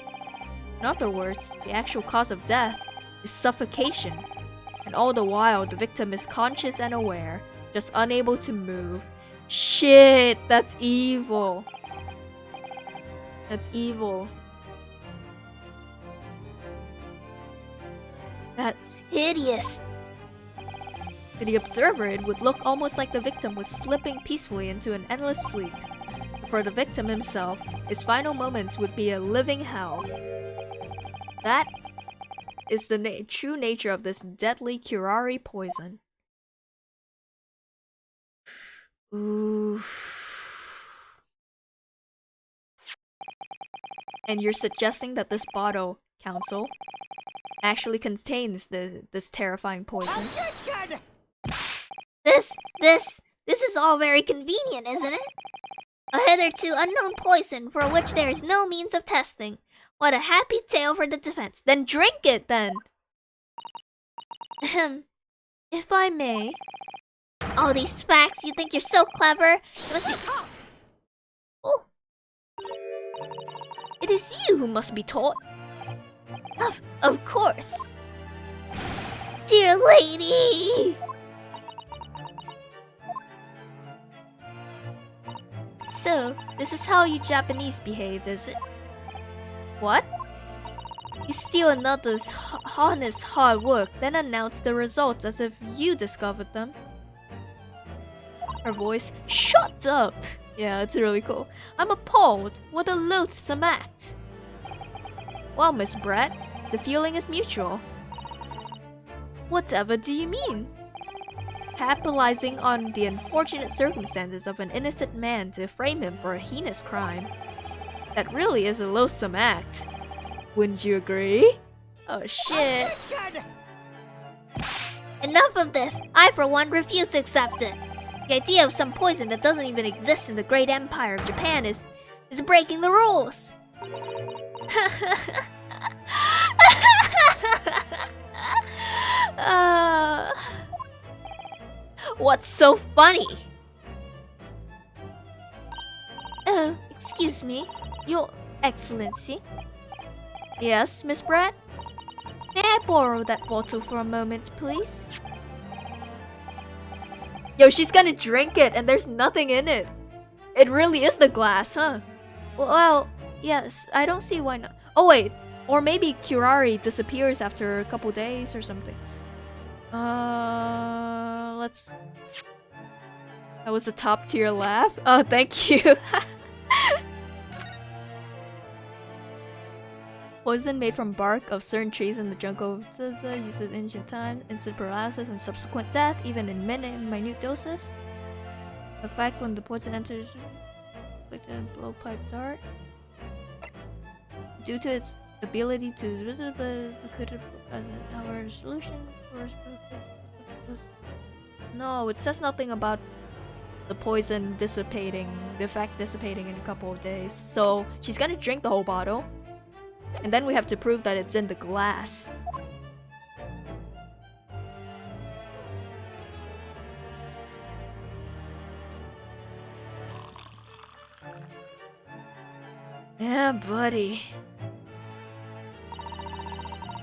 Speaker 1: In other words, the actual cause of death is suffocation. And all the while, the victim is conscious and aware, just unable to move. Shit, that's evil. That's evil. That's
Speaker 3: Hideous.
Speaker 1: To the observer, it would look almost like the victim was slipping peacefully into an endless sleep. For the victim himself, his final moments would be a living hell. That is the true nature of this deadly curare poison. Oof. And you're suggesting that this bottle, Counsel, actually contains this terrifying poison?
Speaker 4: Objection!
Speaker 3: This is all very convenient, isn't it? A hitherto unknown poison for which there is no means of testing. What a happy tale for the defense. Then drink it, then! Ahem. If I may... All these facts, you think you're so clever? You must be... Oh!
Speaker 1: It is you who must be taught.
Speaker 3: Of course. Dear lady!
Speaker 1: So, this is how you Japanese behave, is it? What? You steal another's honest hard work, then announce the results as if you discovered them. Her voice, shut up! Yeah, it's really cool. I'm appalled. What a loathsome act. Well, Miss Brett, the feeling is mutual. Whatever do you mean? Capitalizing on the unfortunate circumstances of an innocent man to frame him for a heinous crime. That really is a loathsome act. Wouldn't you agree? Oh shit.
Speaker 4: Objection!
Speaker 3: Enough of this. I, for one, refuse to accept it. The idea of some poison that doesn't even exist in the great empire of Japan is breaking the rules.
Speaker 1: What's so funny?
Speaker 3: Oh, excuse me. Your Excellency.
Speaker 1: Yes, Miss Brett?
Speaker 3: May I borrow that bottle for a moment, please?
Speaker 1: Yo, she's gonna drink it and there's nothing in it. It really is the glass, huh?
Speaker 3: Well, yes, I don't see why not.
Speaker 1: Oh wait, or maybe Curari disappears after a couple days or something. Let's... That was a top tier laugh. Oh, thank you. Poison made from bark of certain trees in the jungle used in ancient times, instant paralysis and subsequent death, even in minute doses. Effect when the poison enters like a blowpipe dart. Due to its ability to could as an hour solution or no, it says nothing about the poison dissipating, the effect dissipating in a couple of days. So she's gonna drink the whole bottle. And then we have to prove that it's in the glass. Yeah, buddy.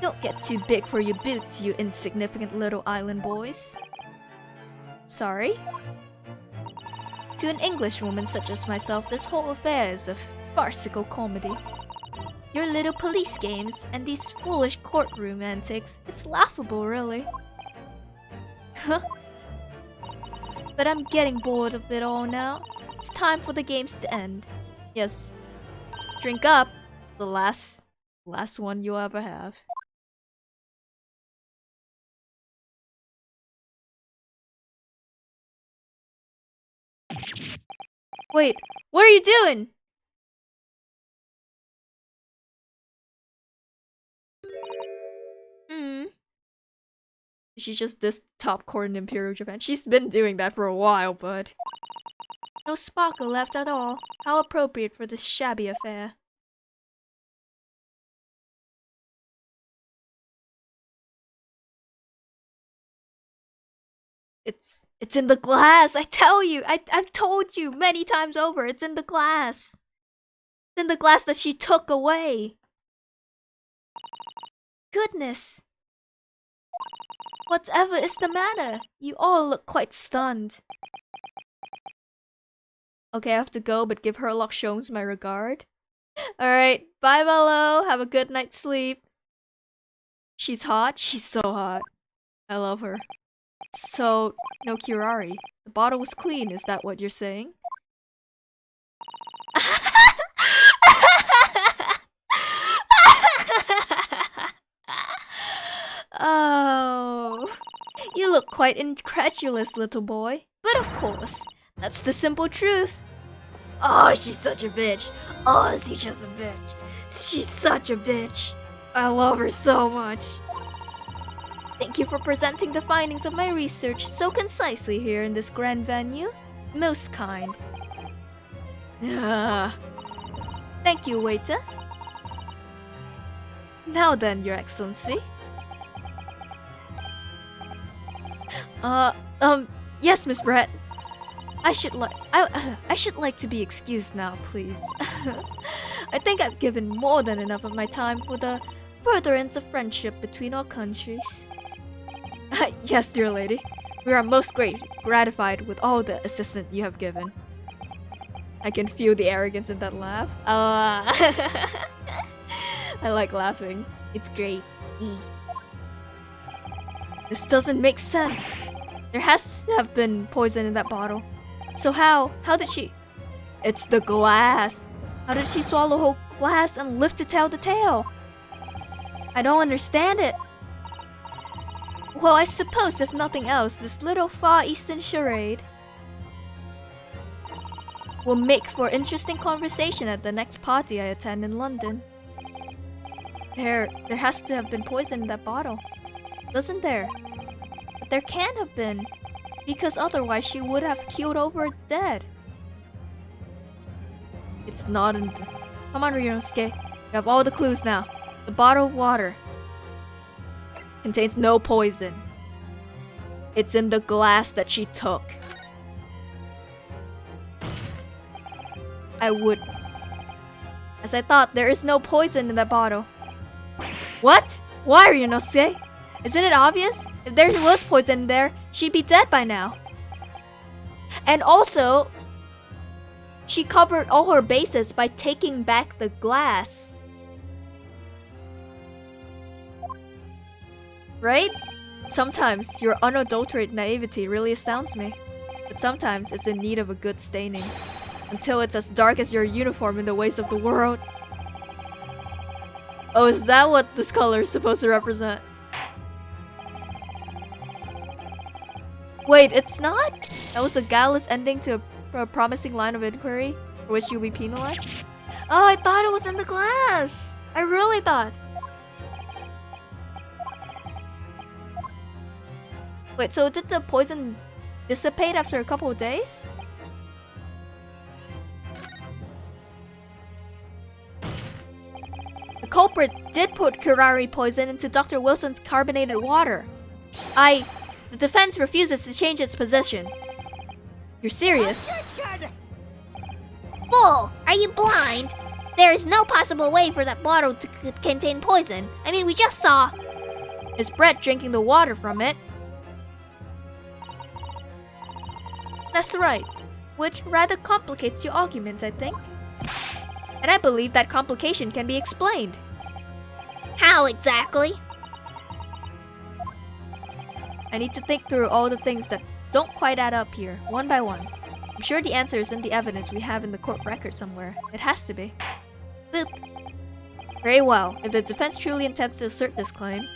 Speaker 1: Don't get too big for your boots, you insignificant little island boys. Sorry? To an Englishwoman such as myself, this whole affair is a farcical comedy. Your little police games and these foolish courtroom antics, it's laughable, really. Huh? But I'm getting bored of it all now. It's time for the games to end. Yes. Drink up. It's the last one you'll ever have. Wait, what are you doing? She's just this top court in Imperial Japan. She's been doing that for a while, but... No sparkle left at all. How appropriate for this shabby affair. It's in the glass, I tell you! I've told you many times over, it's in the glass! It's in the glass that she took away! Goodness! Whatever is the matter? You all look quite stunned. Okay, I have to go, but give Herlock Sholmes my regard. Alright, bye Velo, have a good night's sleep. She's hot? She's so hot. I love her. So, no Curari. The bottle was clean, is that what you're saying? Oh, you look quite incredulous, little boy. But of course, that's the simple truth. Oh, she's such a bitch. Oh, she's just a bitch. She's such a bitch. I love her so much. Thank you for presenting the findings of my research so concisely here in this grand venue. Most kind. Thank you, waiter. Now then, Your Excellency. Yes, Miss Brett. I should like to be excused now, please. I think I've given more than enough of my time for the furtherance of friendship between our countries. Yes, dear lady. We are most gratified with all the assistance you have given. I can feel the arrogance in that laugh. I like laughing. It's great. This doesn't make sense. There has to have been poison in that bottle. So how did she? It's the glass. How did she swallow whole glass and lift it out the tail? I don't understand it. Well, I suppose if nothing else, this little Far Eastern charade will make for interesting conversation at the next party I attend in London. There has to have been poison in that bottle, doesn't there? But there can't have been, because otherwise she would have keeled over dead. It's not in the... Come on, Ryunosuke. You have all the clues now. The bottle of water contains no poison. It's in the glass that she took. I would... As I thought, there is no poison in that bottle. What? Why, Ryunosuke? Isn't it obvious? If there was poison in there, she'd be dead by now. And also, she covered all her bases by taking back the glass. Right? Sometimes your unadulterated naivety really astounds me. But sometimes it's in need of a good staining. Until it's as dark as your uniform in the ways of the world. Oh, is that what this color is supposed to represent? Wait, it's not? That was a guileless ending to a promising line of inquiry for which you'll be penalized? Oh, I thought it was in the glass! I really thought. Wait, so did the poison dissipate after a couple of days? The culprit did put curare poison into Dr. Wilson's carbonated water. The defense refuses to change its position. You're serious?
Speaker 4: Objection!
Speaker 3: Bull, are you blind? There is no possible way for that bottle to contain poison. I mean, we just saw...
Speaker 1: Is Brett drinking the water from it? That's right. Which rather complicates your argument, I think. And I believe that complication can be explained.
Speaker 3: How exactly?
Speaker 1: I need to think through all the things that don't quite add up here, one by one. I'm sure the answer is in the evidence we have in the court record somewhere. It has to be. Boop. Very well. If the defense truly intends to assert this claim,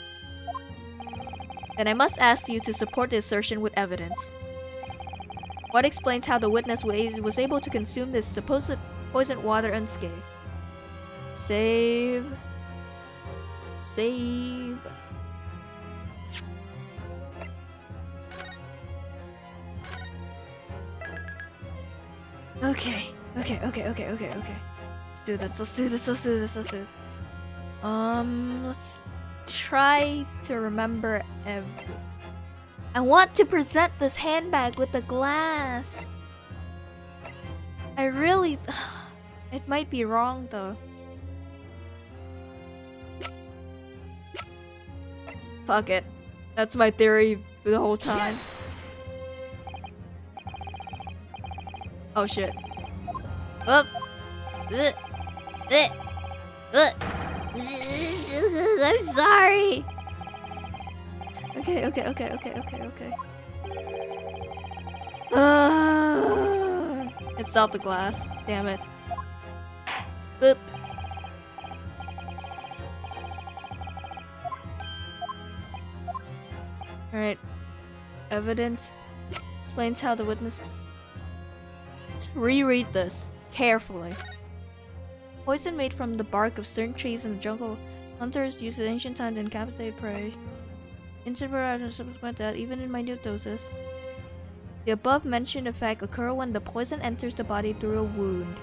Speaker 1: then I must ask you to support the assertion with evidence. What explains how the witness was able to consume this supposed poisoned water unscathed? Save. Okay. Let's do this. Let's try to remember I want to present this handbag with the glass. I really... It might be wrong though. Fuck it. That's my theory for the whole time.
Speaker 4: Yes!
Speaker 1: Oh shit. Oh.
Speaker 3: I'm sorry.
Speaker 1: Okay. It's not the glass. Damn it. Boop. Alright. Evidence explains how the witness... Reread this carefully. Poison made from the bark of certain trees in the jungle. Hunters used in ancient times to incapacitate prey. Instant and subsequent death, even in minute doses. The above mentioned effect occur when the poison enters the body through a wound.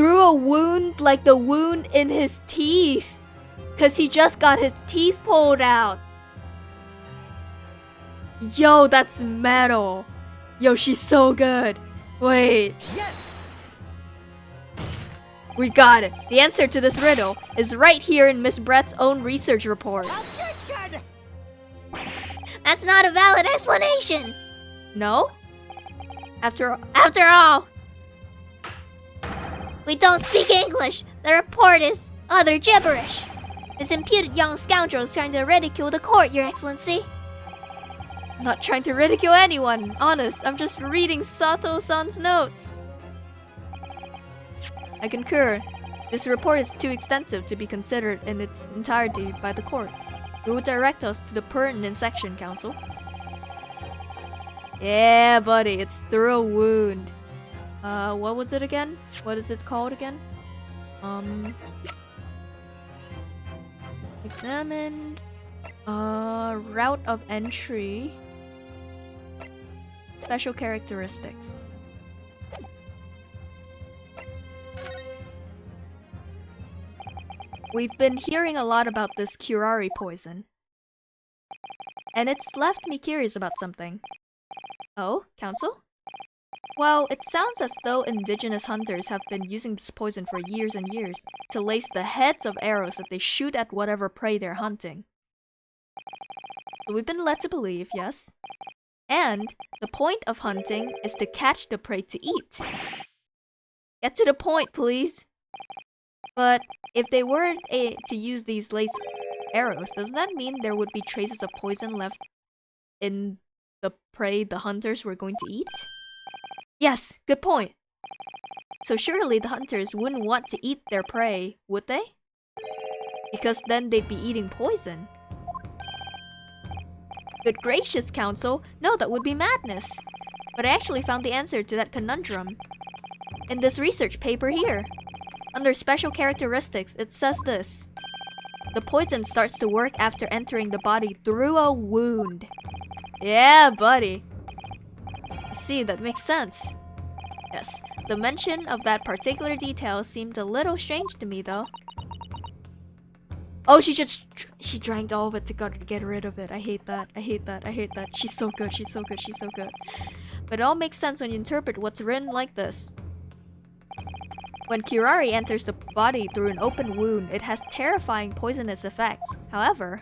Speaker 1: through a wound like the wound in his teeth. Cause he just got his teeth pulled out. Yo, that's metal. Yo, she's so good. Wait.
Speaker 4: Yes!
Speaker 1: We got it. The answer to this riddle is right here in Miss Brett's own research report.
Speaker 4: Objection!
Speaker 3: That's not a valid explanation.
Speaker 1: No? After
Speaker 3: After all, we don't speak English. The report is utter gibberish. This imputed young scoundrel is trying to ridicule the court, Your Excellency.
Speaker 1: I'm not trying to ridicule anyone. Honest, I'm just reading Sato-san's notes. I concur. This report is too extensive to be considered in its entirety by the court. It would direct us to the pertinent section, Counsel. Yeah, buddy, it's through a wound. What was it again? What is it called again? Examined. Route of entry. Special characteristics. We've been hearing a lot about this curare poison. And it's left me curious about something. Oh, Counsel? Well, it sounds as though indigenous hunters have been using this poison for years and years to lace the heads of arrows that they shoot at whatever prey they're hunting. So we've been led to believe, yes. And the point of hunting is to catch the prey to eat. Get to the point, please. But if they were to use these laced arrows, does that mean there would be traces of poison left in the prey the hunters were going to eat? Yes, good point. So surely the hunters wouldn't want to eat their prey, would they? Because then they'd be eating poison. Good gracious, Counsel. No, that would be madness. But I actually found the answer to that conundrum in this research paper here. Under special characteristics, it says this. The poison starts to work after entering the body through a wound. Yeah, buddy. See, that makes sense. Yes, the mention of that particular detail seemed a little strange to me, though. Oh, she drank all of it to get rid of it. I hate that. I hate that. I hate that. She's so good. She's so good. She's so good. But it all makes sense when you interpret what's written like this. When curare enters the body through an open wound, it has terrifying poisonous effects. However,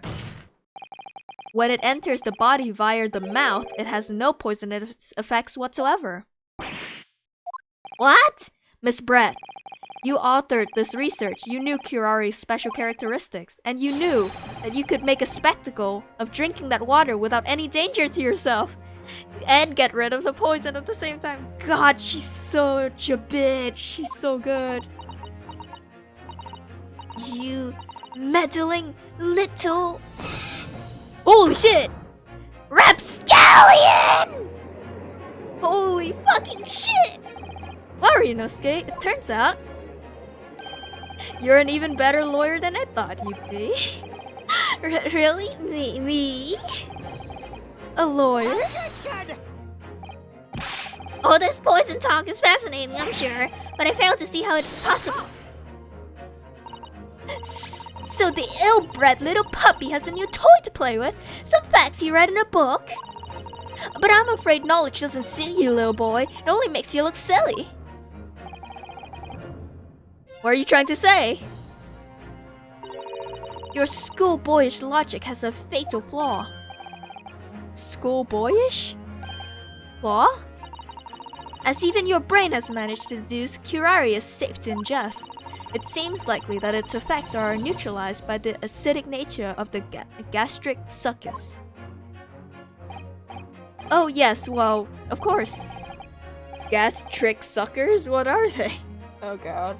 Speaker 1: when it enters the body via the mouth, it has no poisonous effects whatsoever. What? Miss Brett, you authored this research. You knew curare's special characteristics, and you knew that you could make a spectacle of drinking that water without any danger to yourself. And get rid of the poison at the same time. God, she's such a bitch. She's so good. You meddling little... Holy shit!
Speaker 3: Rapscallion!
Speaker 1: Holy fucking shit! Well, Ryunosuke, it turns out you're an even better lawyer than I thought you'd be.
Speaker 3: Really? Me?
Speaker 1: A lawyer?
Speaker 4: Objection!
Speaker 3: Oh, this poison talk is fascinating, I'm sure, but I fail to see how it's possible.
Speaker 1: So the ill-bred little puppy has a new toy to play with. Some facts he read in a book. But I'm afraid knowledge doesn't suit you, little boy. It only makes you look silly. What are you trying to say? Your schoolboyish logic has a fatal flaw. Schoolboyish? Flaw? As even your brain has managed to deduce, curare is safe to ingest. It seems likely that its effects are neutralized by the acidic nature of the gastric succus. Oh yes, well, of course. Gastric suckers? What are they? Oh god.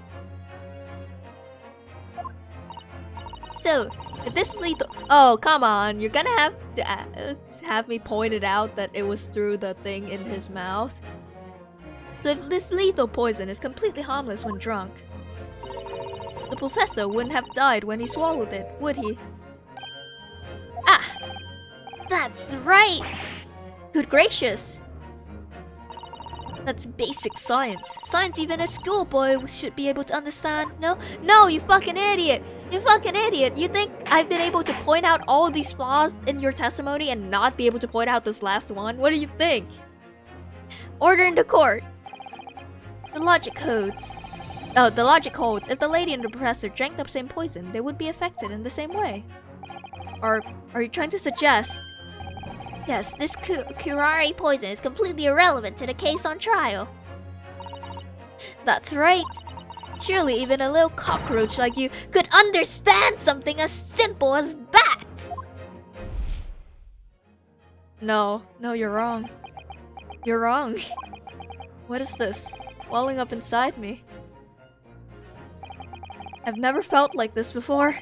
Speaker 1: So, if this lethal... Oh, come on. You're gonna have to have me pointed out that it was through the thing in his mouth. So if this lethal poison is completely harmless when drunk, the professor wouldn't have died when he swallowed it, would he?
Speaker 3: That's right!
Speaker 1: Good gracious! That's basic science. Science even a schoolboy should be able to understand. No, you fucking idiot. You fucking idiot. You think I've been able to point out all these flaws in your testimony and not be able to point out this last one? What do you think? Order in the court. The logic codes. Oh, the logic holds. If the lady and the professor drank the same poison, they would be affected in the same way. Or are you trying to suggest?
Speaker 3: Yes, this curare poison is completely irrelevant to the case on trial.
Speaker 1: That's right. Surely even a little cockroach like you could understand something as simple as that. No, you're wrong. You're wrong. What is this? Welling up inside me. I've never felt like this before.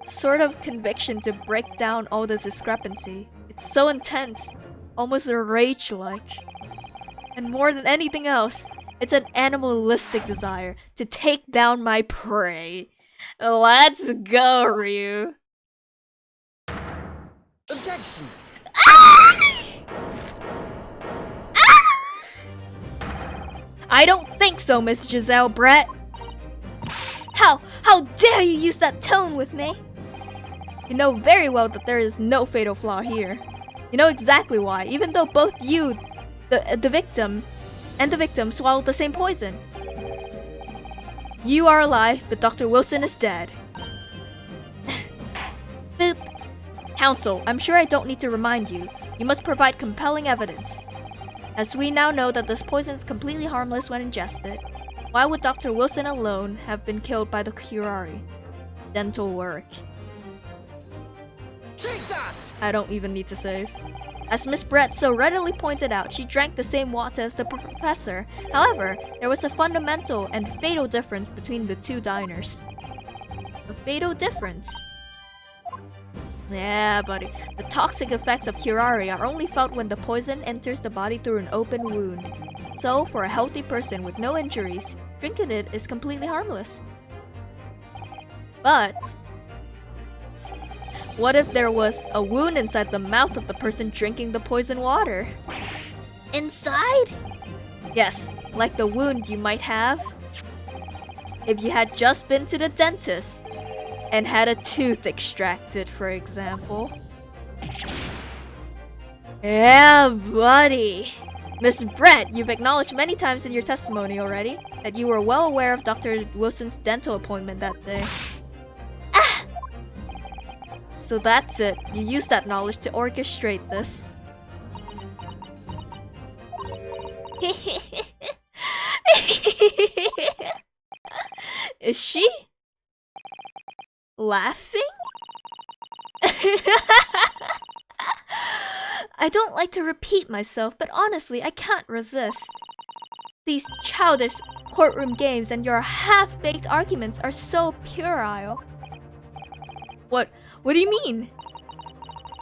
Speaker 1: Sort of conviction to break down all the discrepancy. It's so intense, almost rage-like. And more than anything else, it's an animalistic desire to take down my prey. Let's go, Ryu.
Speaker 4: Objection!
Speaker 1: I don't think so, Miss Giselle Brett. How dare you use that tone with me? You know very well that there is no fatal flaw here. You know exactly why, even though both you, the victim, and the victim swallowed the same poison. You are alive, but Dr. Wilson is dead. Boop. Counsel, I'm sure I don't need to remind you. You must provide compelling evidence. As we now know that this poison is completely harmless when ingested, why would Dr. Wilson alone have been killed by the curare? Dental work.
Speaker 4: Take that!
Speaker 1: I don't even need to save. As Miss Brett so readily pointed out, she drank the same water as the professor. However, there was a fundamental and fatal difference between the two diners. A fatal difference? Yeah, buddy. The toxic effects of curare are only felt when the poison enters the body through an open wound. So, for a healthy person with no injuries, drinking it is completely harmless. But what if there was a wound inside the mouth of the person drinking the poison water?
Speaker 3: Inside?
Speaker 1: Yes, like the wound you might have if you had just been to the dentist and had a tooth extracted, for example. Yeah, buddy. Miss Brett, you've acknowledged many times in your testimony already that you were well aware of Dr. Wilson's dental appointment that day. So that's it. You used that knowledge to orchestrate this. Is she laughing? I don't like to repeat myself, but honestly, I can't resist. These childish courtroom games and your half-baked arguments are so puerile. What do you mean?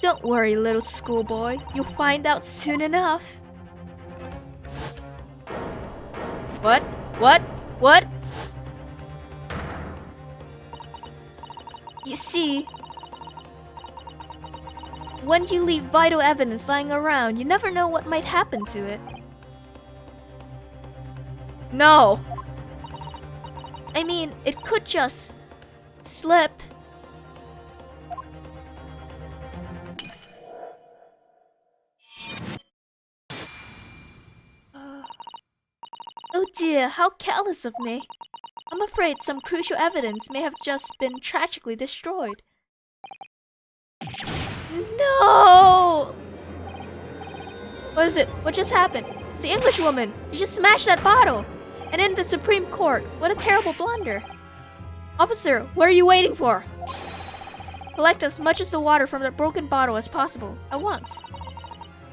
Speaker 1: Don't worry, little schoolboy. You'll find out soon enough. What? You see, when you leave vital evidence lying around, you never know what might happen to it. No. I mean, it could just slip. Oh dear, how careless of me. I'm afraid some crucial evidence may have just been tragically destroyed. No! What is it? What just happened? It's the English woman. You just smashed that bottle. And in the Supreme Court. What a terrible blunder. Officer, what are you waiting for? Collect as much of the water from the broken bottle as possible, at once.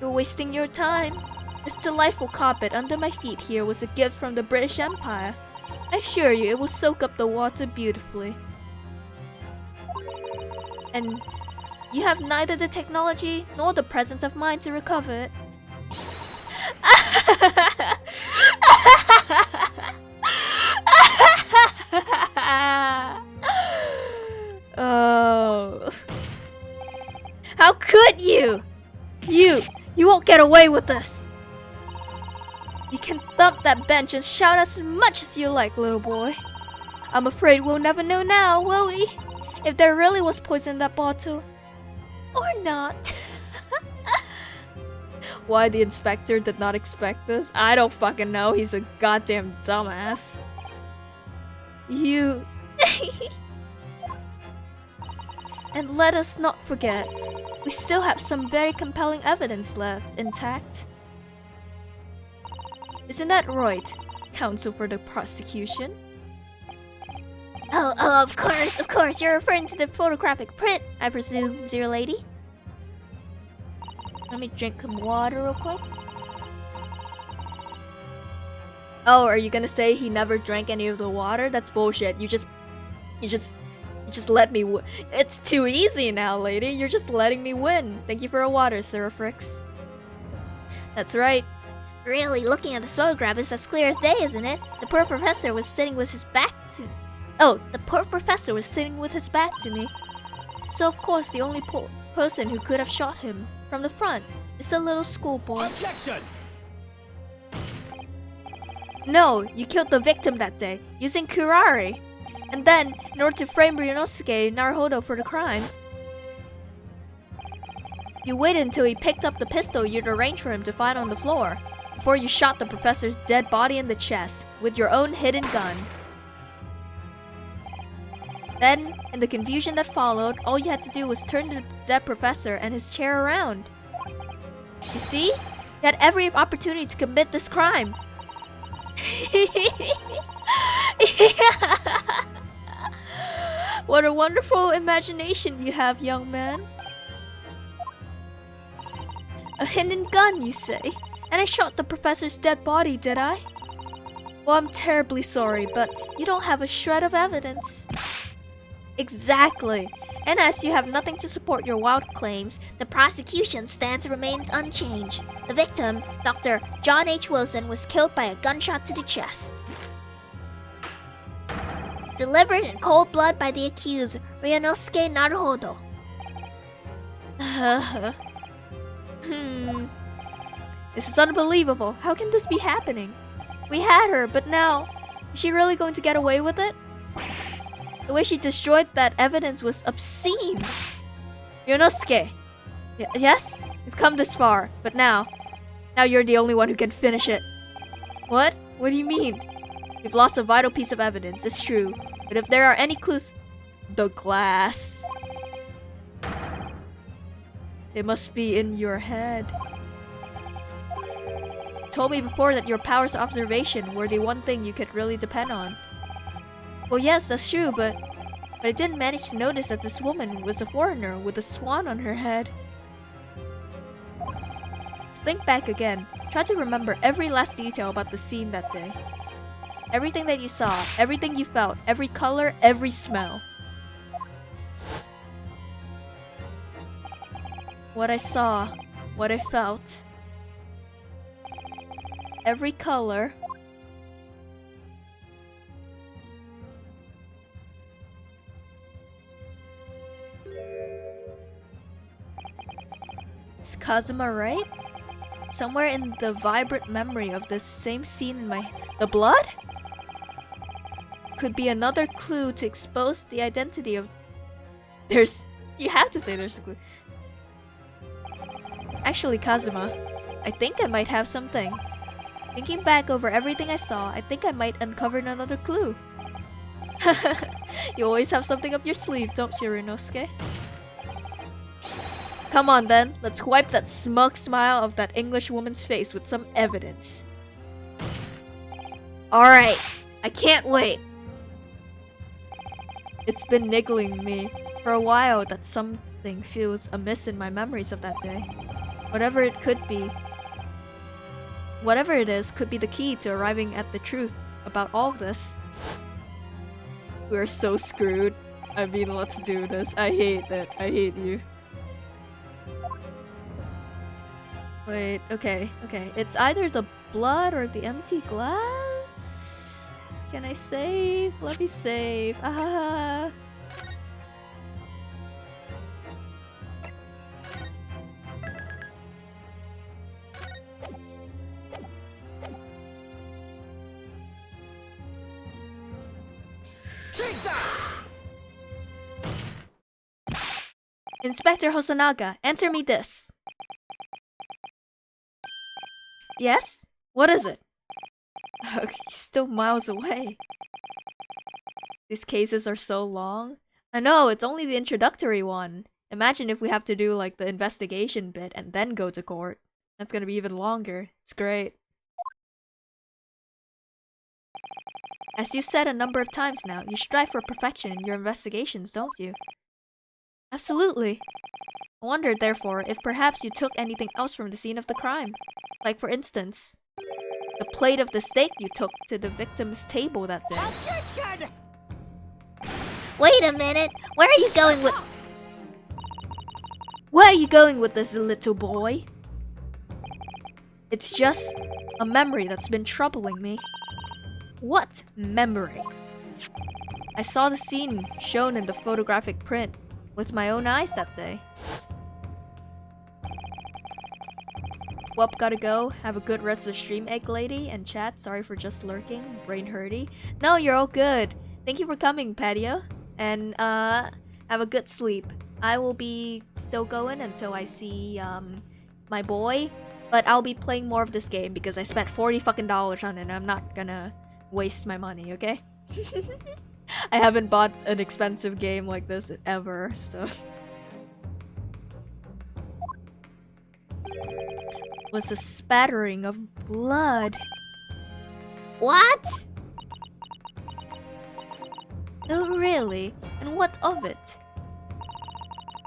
Speaker 1: You're wasting your time. This delightful carpet under my feet here was a gift from the British Empire. I assure you it will soak up the water beautifully. And you have neither the technology nor the presence of mind to recover it. Oh. How could you? You won't get away with this. You can thump that bench and shout as much as you like, little boy. I'm afraid we'll never know now, will we? If there really was poison in that bottle. Or not. Why the inspector did not expect this? I don't fucking know. He's a goddamn dumbass. You... And let us not forget, we still have some very compelling evidence left intact. Isn't that right, counsel for the prosecution?
Speaker 3: Oh, of course. You're referring to the photographic print, I presume, dear lady.
Speaker 1: Let me drink some water real quick. Oh, are you gonna say he never drank any of the water? That's bullshit. You just let me win. It's too easy now, lady. You're just letting me win. Thank you for a water, Serafrix. That's right.
Speaker 3: Really, looking at this photograph is as clear as day, isn't it? The poor professor was sitting with his back to... Oh, the poor professor was sitting with his back to me. So of course the only person who could have shot him from the front is the little schoolboy.
Speaker 4: Objection!
Speaker 1: No, you killed the victim that day, using curare. And then, in order to frame Ryunosuke Naruhodo for the crime, you waited until he picked up the pistol you'd arranged for him to find on the floor, before you shot the professor's dead body in the chest with your own hidden gun. Then, in the confusion that followed, all you had to do was turn the dead professor and his chair around. You see? You had every opportunity to commit this crime. What a wonderful imagination you have, young man. A hidden gun, you say? And I shot the professor's dead body, did I? Well, I'm terribly sorry, but you don't have a shred of evidence. Exactly. And as you have nothing to support your wild claims,
Speaker 3: the prosecution's stance remains unchanged. The victim, Dr. John H. Wilson, was killed by a gunshot to the chest. Delivered in cold blood by the accused, Ryunosuke Naruhodo.
Speaker 1: This is unbelievable. How can this be happening? We had her, but now... Is she really going to get away with it? The way she destroyed that evidence was obscene. Ryunosuke. Yes? We've come this far, but now you're the only one who can finish it. What? What do you mean? We've lost a vital piece of evidence, it's true. But if there are any clues... The glass. It must be in your head. You told me before that your powers of observation were the one thing you could really depend on. Well, yes, that's true, but I didn't manage to notice that this woman was a foreigner with a swan on her head. Think back again. Try to remember every last detail about the scene that day. Everything that you saw, everything you felt, every color, every smell. What I saw, what I felt. Every color. Is Kazuma right? Somewhere in the vibrant memory of this same scene in my... The blood? Could be another clue to expose the identity of... There's... You have to say there's a clue. Actually, Kazuma, I think I might have something. Thinking back over everything I saw, I think I might uncover another clue. You always have something up your sleeve, don't you, Ryunosuke? Come on then, let's wipe that smug smile of that English woman's face with some evidence. Alright, I can't wait. It's been niggling me for a while that something feels amiss in my memories of that day. Whatever it could be. Whatever it is could be the key to arriving at the truth about all this. We're so screwed. I mean, let's do this. I hate it. I hate you. Wait, okay. It's either the blood or the empty glass? Can I save? Let me save. Ah. Inspector Hosonaga, answer me this. Yes? What is it? Okay, he's still miles away. These cases are so long. I know, it's only the introductory one. Imagine if we have to do like the investigation bit and then go to court. That's gonna be even longer. It's great. As you've said a number of times now, you strive for perfection in your investigations, don't you? Absolutely. I wondered, therefore, if perhaps you took anything else from the scene of the crime. Like, for instance, the plate of the steak you took to the victim's table that day.
Speaker 4: Objection!
Speaker 3: Wait a minute. Where are you going with...
Speaker 1: Where are you going with this, little boy? It's just a memory that's been troubling me. What memory? I saw the scene shown in the photographic print with my own eyes that day. Well, gotta go. Have a good rest of the stream, egg lady and chat. Sorry for just lurking. Brain hurty. No, you're all good. Thank you for coming, Patio. And have a good sleep. I will be still going until I see my boy. But I'll be playing more of this game because I spent $40 fucking on it and I'm not gonna waste my money, okay? I haven't bought an expensive game like this ever, so... Was a spattering of blood.
Speaker 3: What?
Speaker 1: Oh, really? And what of it?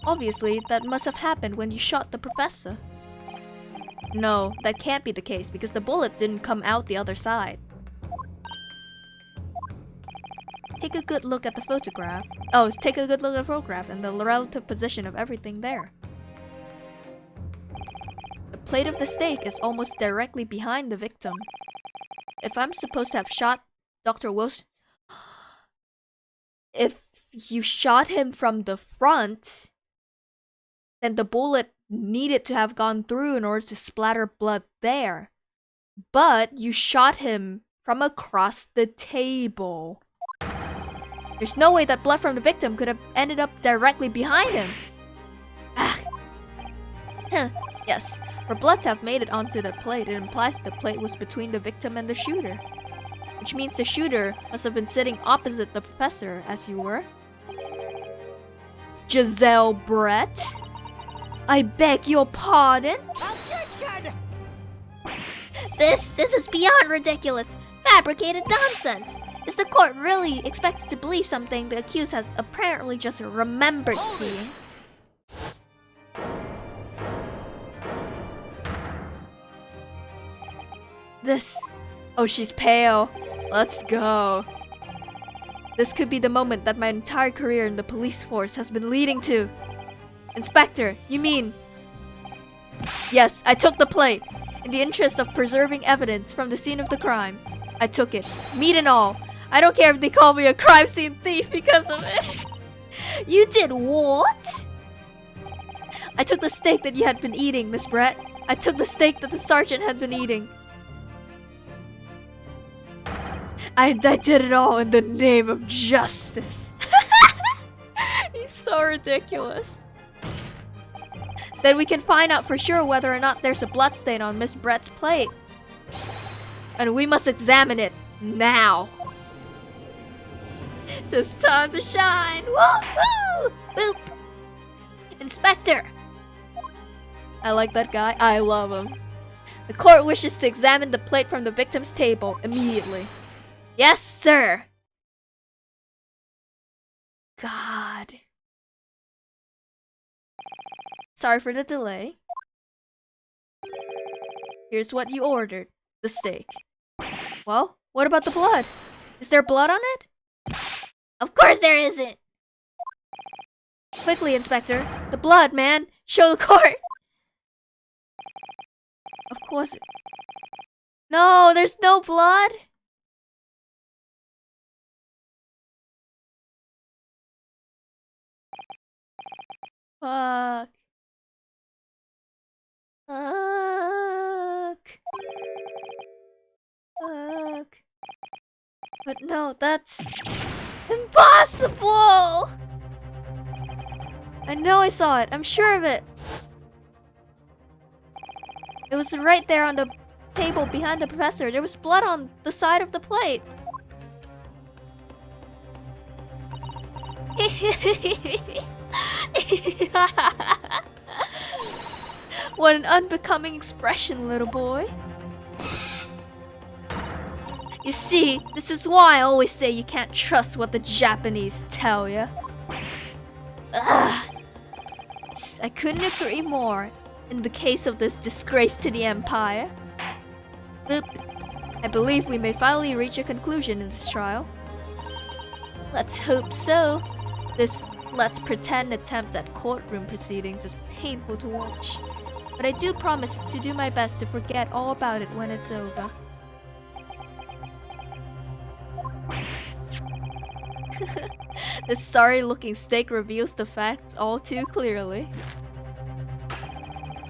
Speaker 1: Obviously, that must have happened when you shot the professor. No, that can't be the case because the bullet didn't come out the other side. Take a good look at the photograph. Oh, take a good look at the photograph and the relative position of everything there. The plate of the steak is almost directly behind the victim. If I'm supposed to have shot Dr. Wilson... If you shot him from the front, then the bullet needed to have gone through in order to splatter blood there. But you shot him from across the table. There's no way that blood from the victim could have ended up directly behind him. Ah. Huh. Yes, for blood to have made it onto the plate, it implies the plate was between the victim and the shooter. Which means the shooter must have been sitting opposite the professor, as you were. Giselle Brett? I beg your pardon?
Speaker 4: Objection!
Speaker 3: This is beyond ridiculous. Fabricated nonsense. Is the court really expected to believe something the accused has apparently just remembered seeing?
Speaker 1: This... Oh, she's pale. Let's go. This could be the moment that my entire career in the police force has been leading to. Inspector, you mean... Yes, I took the plate. In the interest of preserving evidence from the scene of the crime. I took it. Meat and all. I don't care if they call me a crime scene thief because of it.
Speaker 3: You did what?
Speaker 1: I took the steak that you had been eating, Miss Brett. I took the steak that the sergeant had been eating. I did it all in the name of justice. He's so ridiculous. Then we can find out for sure whether or not there's a bloodstain on Miss Brett's plate. And we must examine it now. It's time to shine. Woo-hoo! Boop. Inspector. I like that guy. I love him. The court wishes to examine the plate from the victim's table immediately. Yes, sir. God. Sorry for the delay. Here's what you ordered. The steak. Well, what about the blood? Is there blood on it?
Speaker 3: Of course there isn't.
Speaker 1: Quickly, Inspector. The blood, man. Show the court. Of course. No, there's no blood. Fuck. Fuck. Fuck. But no, that's impossible! I know I saw it. I'm sure of it. It was right there on the table behind the professor. There was blood on the side of the plate. What an unbecoming expression, little boy. You see, this is why I always say you can't trust what the Japanese tell you. Ugh. I couldn't agree more in the case of this disgrace to the Empire. Oop. I believe we may finally reach a conclusion in this trial. Let's hope so. This let's pretend attempt at courtroom proceedings is painful to watch. But I do promise to do my best to forget all about it when it's over. This sorry-looking steak reveals the facts all too clearly.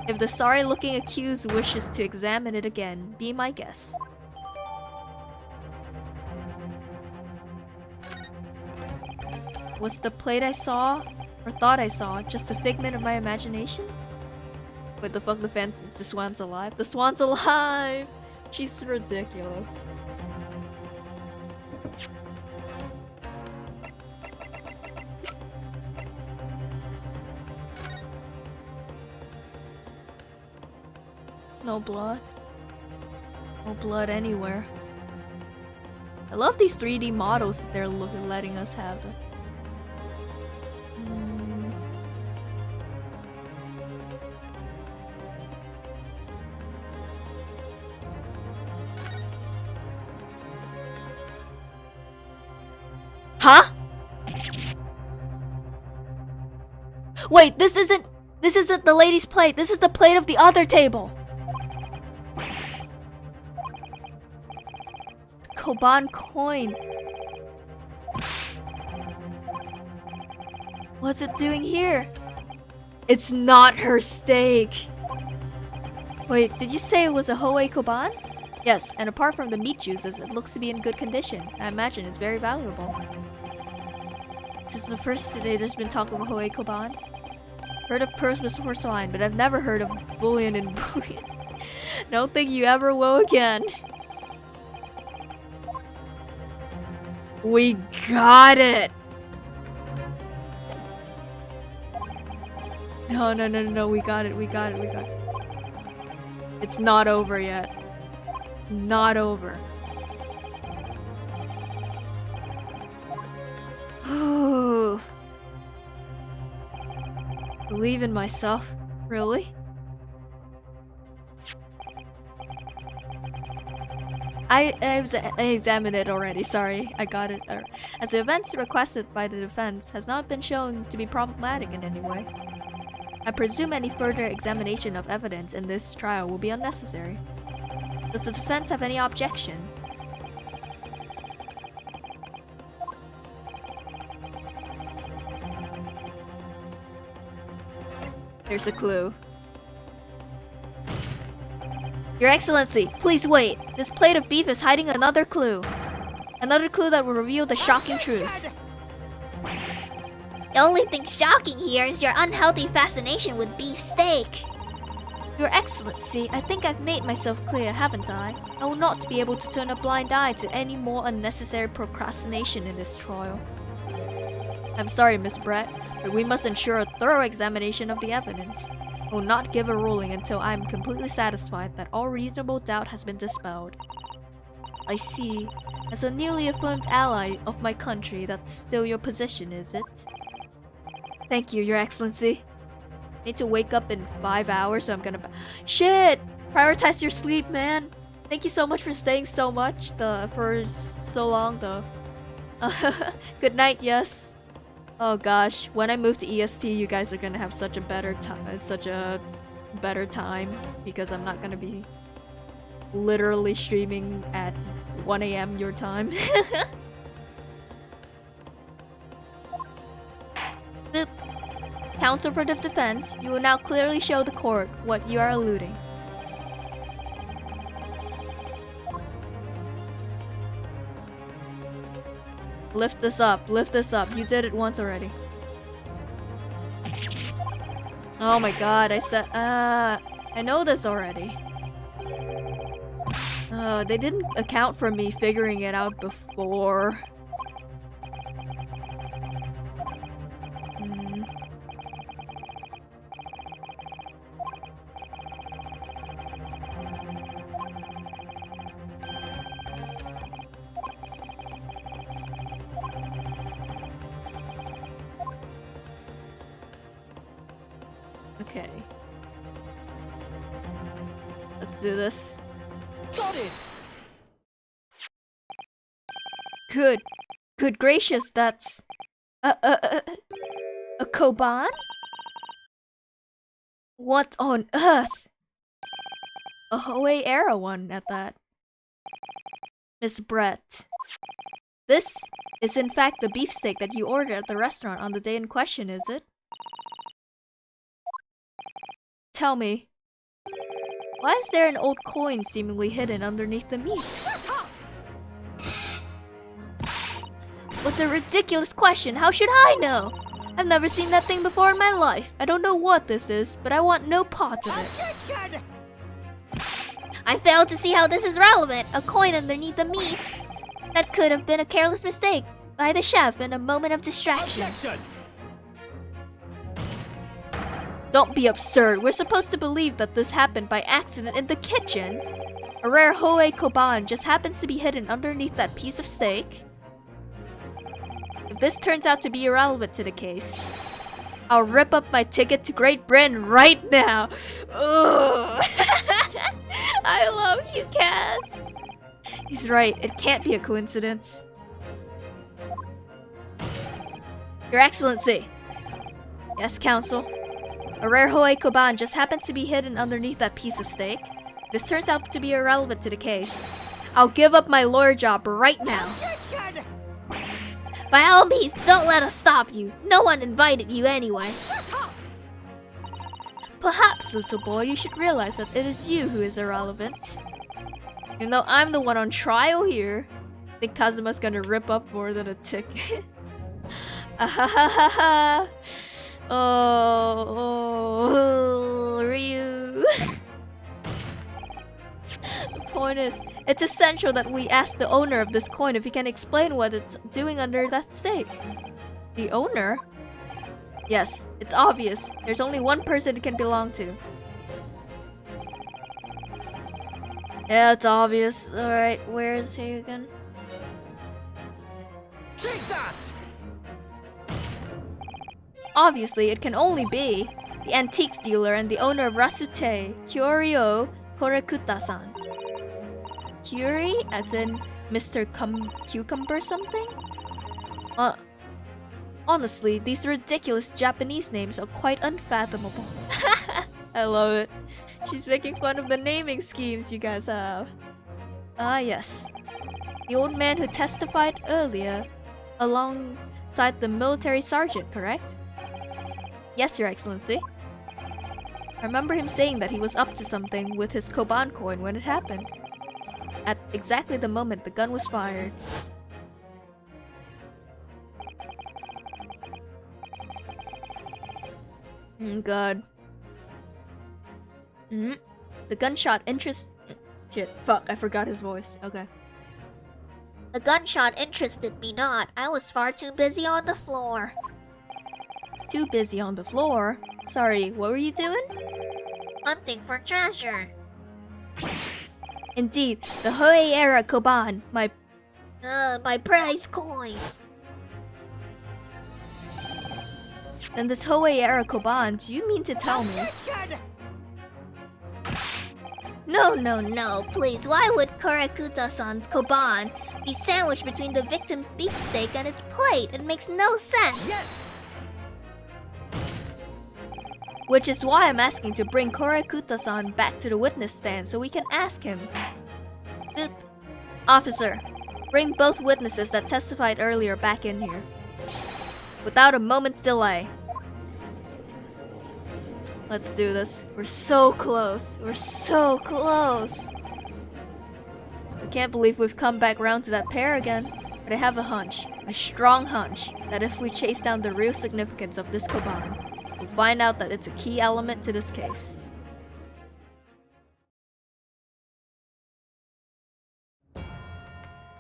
Speaker 1: If the sorry-looking accused wishes to examine it again, be my guest. Was the plate I saw, or thought I saw, just a figment of my imagination? Wait, the fuck, the swan's alive? The swan's alive! She's ridiculous. No blood. No blood anywhere. I love these 3D models that they're letting us have. Huh? Wait, this isn't the lady's plate. This is the plate of the other table. Koban coin. What's it doing here? It's not her steak. Wait, did you say it was a Hoei Koban? Yes, and apart from the meat juices, it looks to be in good condition. I imagine it's very valuable. Since the first day there's been talk of a Hoei Koban. Heard of pearls before swine, but I've never heard of bullion and bullion. Don't think you ever will again. We got it! No, we got it. It's not over yet. Not over. Believe in myself? Really? I examined it already, sorry. I got it. As the events requested by the defense has not been shown to be problematic in any way. I presume any further examination of evidence in this trial will be unnecessary. Does the defense have any objection? There's a clue. Your Excellency, please wait. This plate of beef is hiding another clue. Another clue that will reveal the shocking truth.
Speaker 3: The only thing shocking here is your unhealthy fascination with beef steak.
Speaker 1: Your Excellency, I think I've made myself clear, haven't I? I will not be able to turn a blind eye to any more unnecessary procrastination in this trial. I'm sorry, Miss Brett, but we must ensure a thorough examination of the evidence. I will not give a ruling until I am completely satisfied that all reasonable doubt has been dispelled. I see. As a newly affirmed ally of my country, that's still your position, is it? Thank you, Your Excellency. I need to wake up in 5 hours, so I'm gonna... Shit! Prioritize your sleep, man! Thank you so much for staying so much, for so long, though. Good night, yes. Oh gosh, when I move to EST, you guys are gonna have such a better time, because I'm not gonna be literally streaming at 1 AM your time. Boop. Counsel for the defense, you will now clearly show the court what you are alluding. Lift this up, you did it once already. Oh my god, I know this already. They didn't account for me figuring it out before. Okay. Let's do this.
Speaker 4: Got it!
Speaker 1: Good gracious, that's a Koban? What on earth? A Hoei era one at that. Miss Brett. This is in fact the beefsteak that you ordered at the restaurant on the day in question, is it? Tell me, why is there an old coin seemingly hidden underneath the meat? What's a ridiculous question? How should I know? I've never seen that thing before in my life. I don't know what this is, but I want no part of it.
Speaker 4: Objection!
Speaker 3: I fail to see how this is relevant. A coin underneath the meat. That could have been a careless mistake by the chef in a moment of distraction.
Speaker 4: Objection!
Speaker 1: Don't be absurd. We're supposed to believe that this happened by accident in the kitchen. A rare Hoei Koban just happens to be hidden underneath that piece of steak. If this turns out to be irrelevant to the case, I'll rip up my ticket to Great Britain right now. Ugh. I love you, Cass. He's right. It can't be a coincidence. Your Excellency. Yes, Counsel. A rare Hoei Koban just happens to be hidden underneath that piece of steak. This turns out to be irrelevant to the case. I'll give up my lawyer job right now.
Speaker 4: Objection!
Speaker 3: By all means, don't let us stop you. No one invited you anyway.
Speaker 4: Shut up!
Speaker 1: Perhaps, little boy, you should realize that it is you who is irrelevant. Even though I'm the one on trial here, I think Kazuma's gonna rip up more than a ticket. Ahahaha. Oh, Ryu. The point is, it's essential that we ask the owner of this coin if he can explain what it's doing under that steak. The owner? Yes, it's obvious. There's only one person it can belong to. Yeah, it's obvious. Alright, where is he again?
Speaker 4: Take that!
Speaker 1: Obviously, it can only be the antiques dealer and the owner of Rasute, Kyoryo Korekuta-san. Curie, as in Mr. Cucumber something? Honestly, these ridiculous Japanese names are quite unfathomable. I love it. She's making fun of the naming schemes you guys have. Ah, yes. The old man who testified earlier alongside the military sergeant, correct? Yes, Your Excellency. I remember him saying that he was up to something with his Koban coin when it happened. At exactly the moment the gun was fired. God. The gunshot Shit, fuck, I forgot his voice. Okay.
Speaker 3: The gunshot interested me not. I was far too busy on the floor.
Speaker 1: Too busy on the floor? Sorry, what were you doing?
Speaker 3: Hunting for treasure.
Speaker 1: Indeed, the Hoei era Koban, my
Speaker 3: prize coin.
Speaker 1: Then this Hoei era Koban, do you mean to tell me?
Speaker 4: Objection!
Speaker 3: No, please. Why would Korekuta-san's Koban be sandwiched between the victim's beefsteak and its plate? It makes no sense.
Speaker 4: Yes!
Speaker 1: Which is why I'm asking to bring Korekuta-san back to the witness stand so we can ask him. Boop. Officer, bring both witnesses that testified earlier back in here. Without a moment's delay. Let's do this. We're so close. We're so close. I can't believe we've come back round to that pair again. But I have a hunch, a strong hunch, that if we chase down the real significance of this Koban, we'll find out that it's a key element to this case.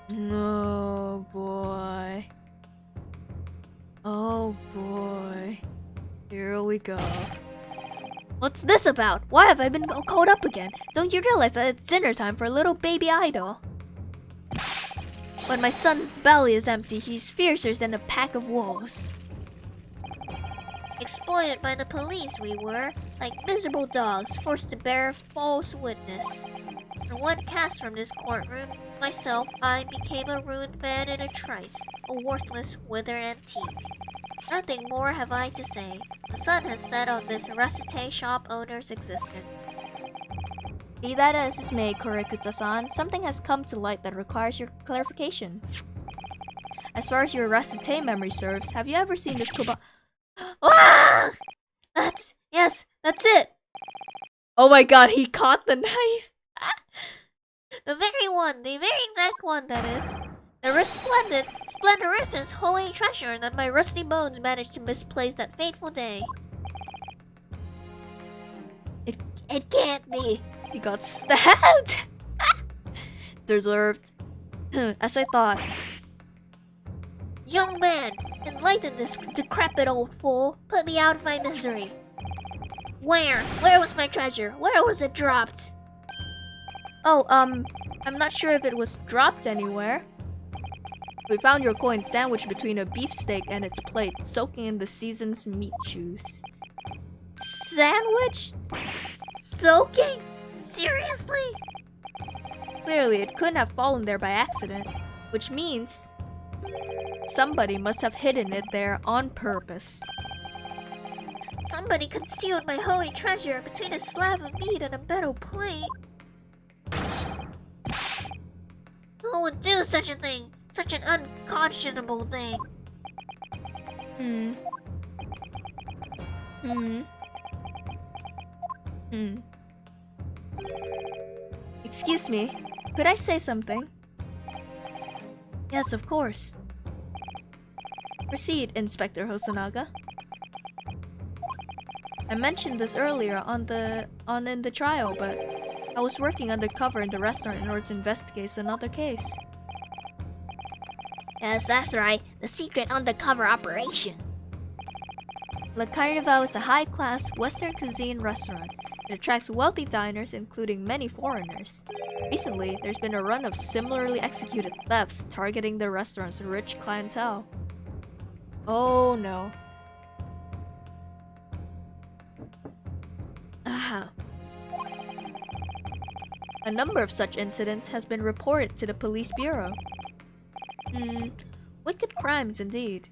Speaker 1: Oh boy. Oh boy. Here we go. What's this about? Why have I been called up again? Don't you realize that it's dinner time for a little baby idol? When my son's belly is empty, he's fiercer than a pack of wolves.
Speaker 3: Exploited by the police we were, like miserable dogs forced to bear false witness. For one cast from this courtroom, myself, I became a ruined man in a trice, a worthless, withered antique. Nothing more have I to say. The sun has set on this recipe shop owner's existence.
Speaker 1: Be that as it may, Kurikuta-san, something has come to light that requires your clarification. As far as your recipe memory serves, have you ever seen this
Speaker 3: Ah! Yes, that's it!
Speaker 1: Oh my god, he caught the knife!
Speaker 3: The very exact one, that is. The resplendent, splendoriferous holy treasure that my rusty bones managed to misplace that fateful day. It can't be.
Speaker 1: He got stabbed! Deserved. As I thought.
Speaker 3: Young man, enlighten this decrepit old fool. Put me out of my misery. Where? Where was my treasure? Where was it dropped?
Speaker 1: Oh, I'm not sure if it was dropped anywhere. We found your coin sandwiched between a beefsteak and its plate, soaking in the season's meat juice. Sandwich?
Speaker 3: Soaking? Seriously?
Speaker 1: Clearly, it couldn't have fallen there by accident, which means somebody must have hidden it there on purpose.
Speaker 3: Somebody concealed my holy treasure between a slab of meat and a metal plate. Who would do such a thing? Such an unconscionable thing.
Speaker 1: Excuse me, could I say something? Yes, of course. Proceed, Inspector Hosonaga. I mentioned this earlier in the trial, but I was working undercover in the restaurant in order to investigate another case.
Speaker 3: Yes, that's right. The secret undercover operation.
Speaker 1: La Carnival is a high-class Western cuisine restaurant. It attracts wealthy diners, including many foreigners. Recently, there's been a run of similarly executed thefts targeting the restaurant's rich clientele. Oh no. A number of such incidents has been reported to the police bureau. Wicked crimes indeed.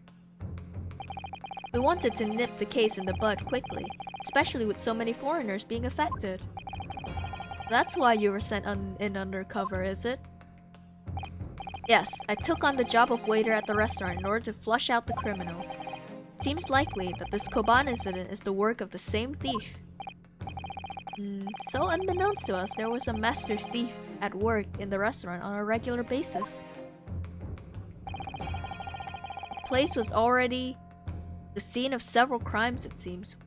Speaker 1: We wanted to nip the case in the bud quickly, especially with so many foreigners being affected. That's why you were sent in undercover, is it? Yes, I took on the job of waiter at the restaurant in order to flush out the criminal. It seems likely that this Koban incident is the work of the same thief. So unbeknownst to us, there was a master thief at work in the restaurant on a regular basis. The place was already the scene of several crimes, it seems.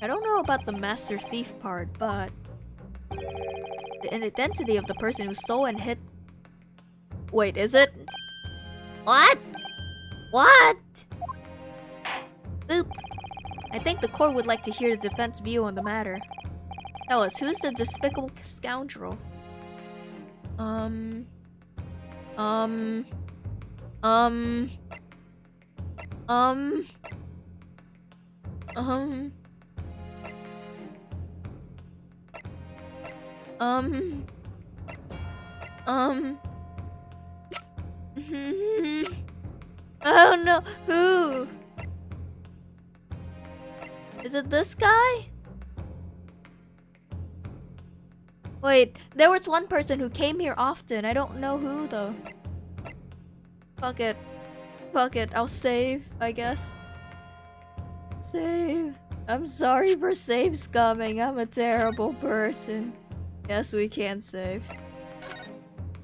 Speaker 1: I don't know about the master thief part, but the identity of the person who stole and hid... Wait, is it?
Speaker 3: What? What?
Speaker 1: Boop. I think the court would like to hear the defense view on the matter. Tell us, who's the despicable scoundrel? Oh no, who? Is it this guy? Wait, there was one person who came here often. I don't know who though. Fuck it. Fuck it, I'll save, I guess. Save. I'm sorry for save scumming. I'm a terrible person. Yes, we can save.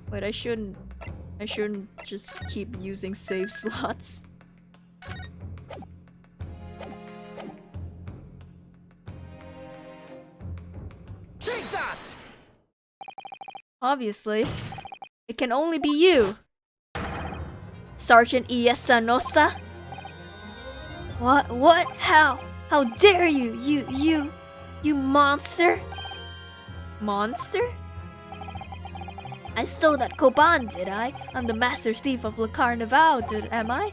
Speaker 1: Wait, I shouldn't just keep using save slots. Obviously. It can only be you. Sergeant Iesanosa? What? How dare you? You monster? Monster? I stole that Koban, did I? I'm the master thief of Le Carnival, am I?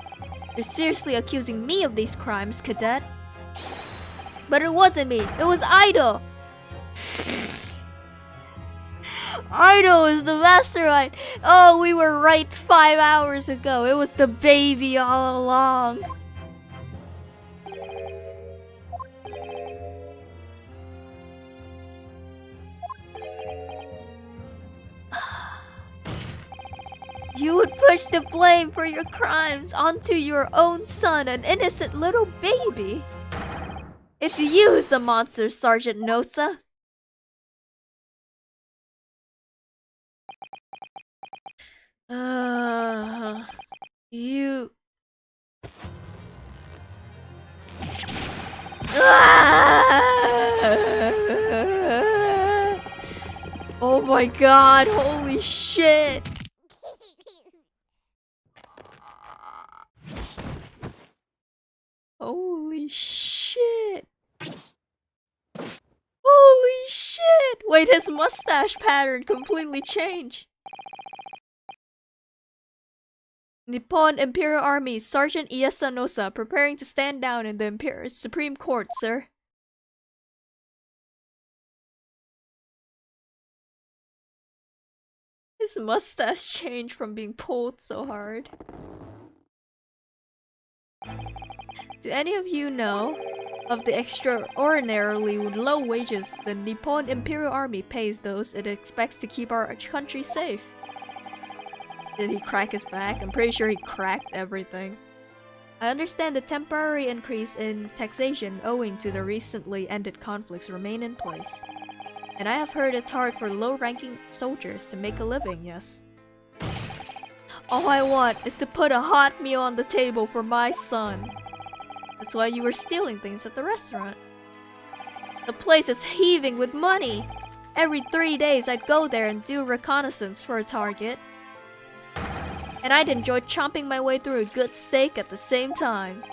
Speaker 1: You're seriously accusing me of these crimes, cadet? But it wasn't me, it was Ido! Ido is the mastermind! Oh, we were right 5 hours ago. It was the baby all along. You would push the blame for your crimes onto your own son, an innocent little baby. It's you who's the monster, Sergeant Nosa. You... Oh my god, holy shit. Holy shit. Holy shit. Wait, his mustache pattern completely changed. Nippon Imperial Army, Sergeant Iesanosa, preparing to stand down in the Imperial Supreme Court, sir. His mustache changed from being pulled so hard. Do any of you know of the extraordinarily low wages the Nippon Imperial Army pays those it expects to keep our country safe? Did he crack his back? I'm pretty sure he cracked everything. I understand the temporary increase in taxation owing to the recently ended conflicts remain in place. And I have heard it's hard for low-ranking soldiers to make a living, yes. All I want is to put a hot meal on the table for my son. That's why you were stealing things at the restaurant. The place is heaving with money. Every 3 days I'd go there and do reconnaissance for a target. And I'd enjoy chomping my way through a good steak at the same time.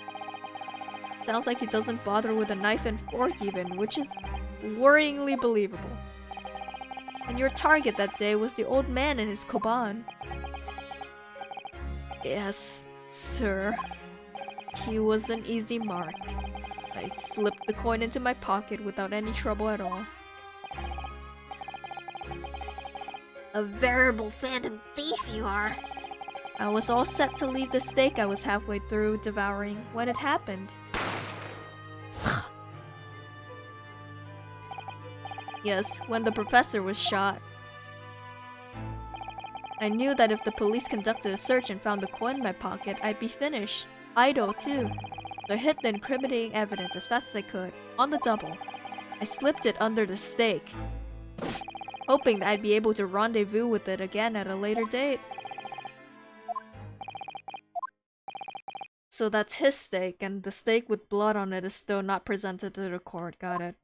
Speaker 1: Sounds like he doesn't bother with a knife and fork even, which is worryingly believable. And your target that day was the old man and his koban. Yes, sir. He was an easy mark. I slipped the coin into my pocket without any trouble at all.
Speaker 3: A veritable phantom thief you are.
Speaker 1: I was all set to leave the steak I was halfway through devouring when it happened. Yes, when the professor was shot. I knew that if the police conducted a search and found the coin in my pocket, I'd be finished. Ido too. So I hid the incriminating evidence as fast as I could, on the double. I slipped it under the steak, hoping that I'd be able to rendezvous with it again at a later date. So that's his steak, and the steak with blood on it is still not presented to the court. Got it.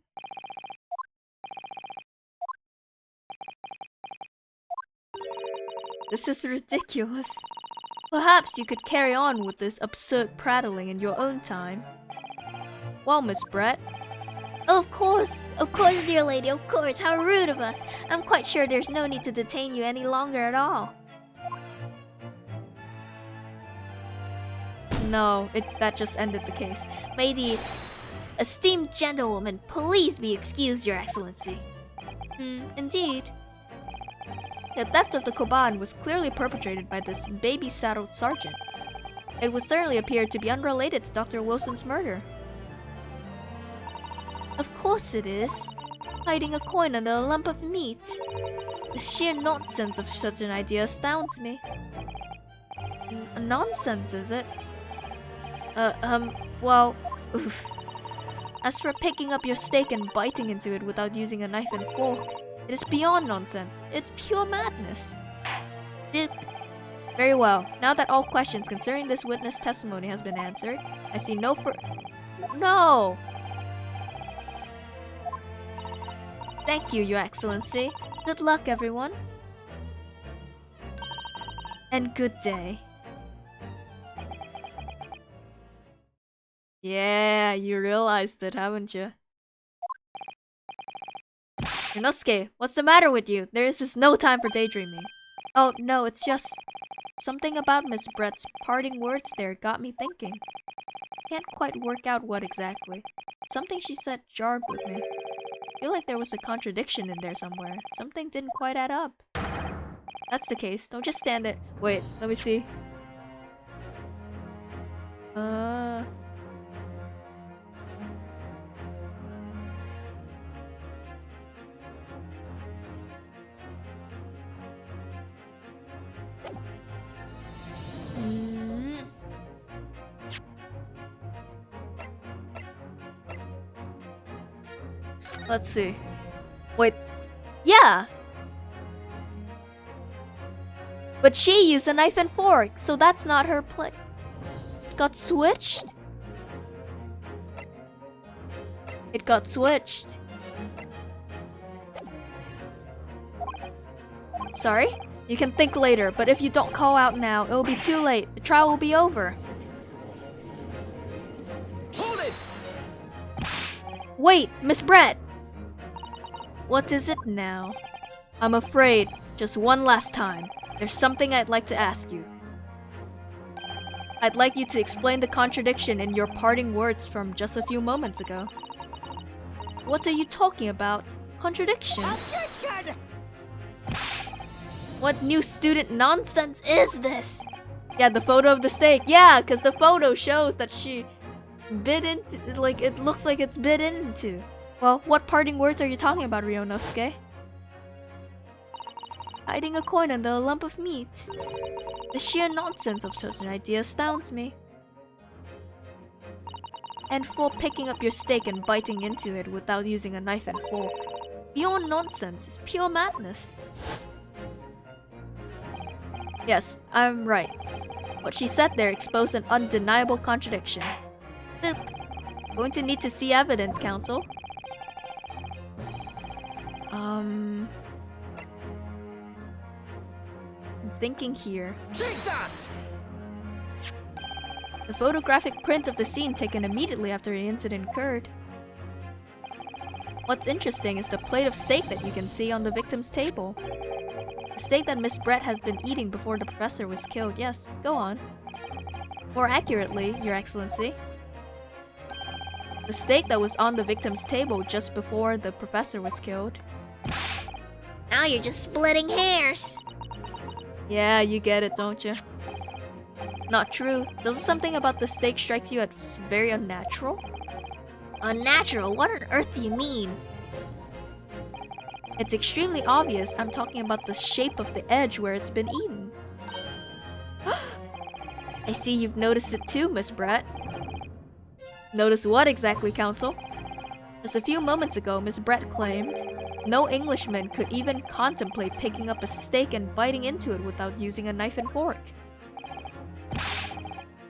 Speaker 1: This is ridiculous. Perhaps you could carry on with this absurd prattling in your own time. Well, Miss Brett.
Speaker 3: Of course, dear lady, of course. How rude of us. I'm quite sure there's no need to detain you any longer at all.
Speaker 1: No, that just ended the case.
Speaker 3: May the esteemed gentlewoman please be excused, Your Excellency.
Speaker 1: Indeed. The theft of the koban was clearly perpetrated by this baby-saddled sergeant. It would certainly appear to be unrelated to Dr. Wilson's murder.
Speaker 3: Of course it is.
Speaker 1: Hiding a coin under a lump of meat. The sheer nonsense of such an idea astounds me. Nonsense, is it? Well, oof. As for picking up your steak and biting into it without using a knife and fork, it is beyond nonsense. It's pure madness. Very well. Now that all questions concerning this witness testimony has been answered, I see no No! Thank you, Your Excellency. Good luck, everyone. and good day. Yeah, you realized it, haven't you? Inosuke, what's the matter with you? There is just no time for daydreaming. Oh, no, it's just something about Miss Brett's parting words there got me thinking. Can't quite work out what exactly. Something she said jarred with me. Feel like there was a contradiction in there somewhere. Something didn't quite add up. That's the case. Don't just stand there. Wait, let me see. Let's see. Wait. Yeah! But she used a knife and fork, so that's not her play. Got switched? It got switched. Sorry? You can think later, but if you don't call out now, it will be too late. The trial will be over.
Speaker 4: Hold it!
Speaker 1: Wait, Miss Brett! What is it now? I'm afraid, just one last time, there's something I'd like to ask you. I'd like you to explain the contradiction in your parting words from just a few moments ago. What are you talking about? Contradiction?
Speaker 4: Objection!
Speaker 1: What new student nonsense is this? Yeah, the photo of the steak. Yeah, because the photo shows that she bit into, like, it looks like it's bit into. Well, what parting words are you talking about, Ryunosuke? Hiding a coin under a lump of meat. The sheer nonsense of such an idea astounds me. And for picking up your steak and biting into it without using a knife and fork. Beyond nonsense, it's pure madness. Yes, I'm right. What she said there exposed an undeniable contradiction. Going to need to see evidence, counsel. I'm thinking here.
Speaker 4: Take that!
Speaker 1: The photographic print of the scene taken immediately after the incident occurred. What's interesting is the plate of steak that you can see on the victim's table. The steak that Miss Brett has been eating before the professor was killed. Yes, go on. More accurately, Your Excellency, the steak that was on the victim's table just before the professor was killed.
Speaker 3: Now you're just splitting hairs.
Speaker 1: Yeah, you get it, don't you? Not true. Doesn't something about the steak strike you as very unnatural?
Speaker 3: Unnatural? What on earth do you mean?
Speaker 1: It's extremely obvious. I'm talking about the shape of the edge where it's been eaten. I see you've noticed it too, Miss Brett. Notice what exactly, Counsel? Just a few moments ago, Miss Brett claimed no Englishman could even contemplate picking up a steak and biting into it without using a knife and fork.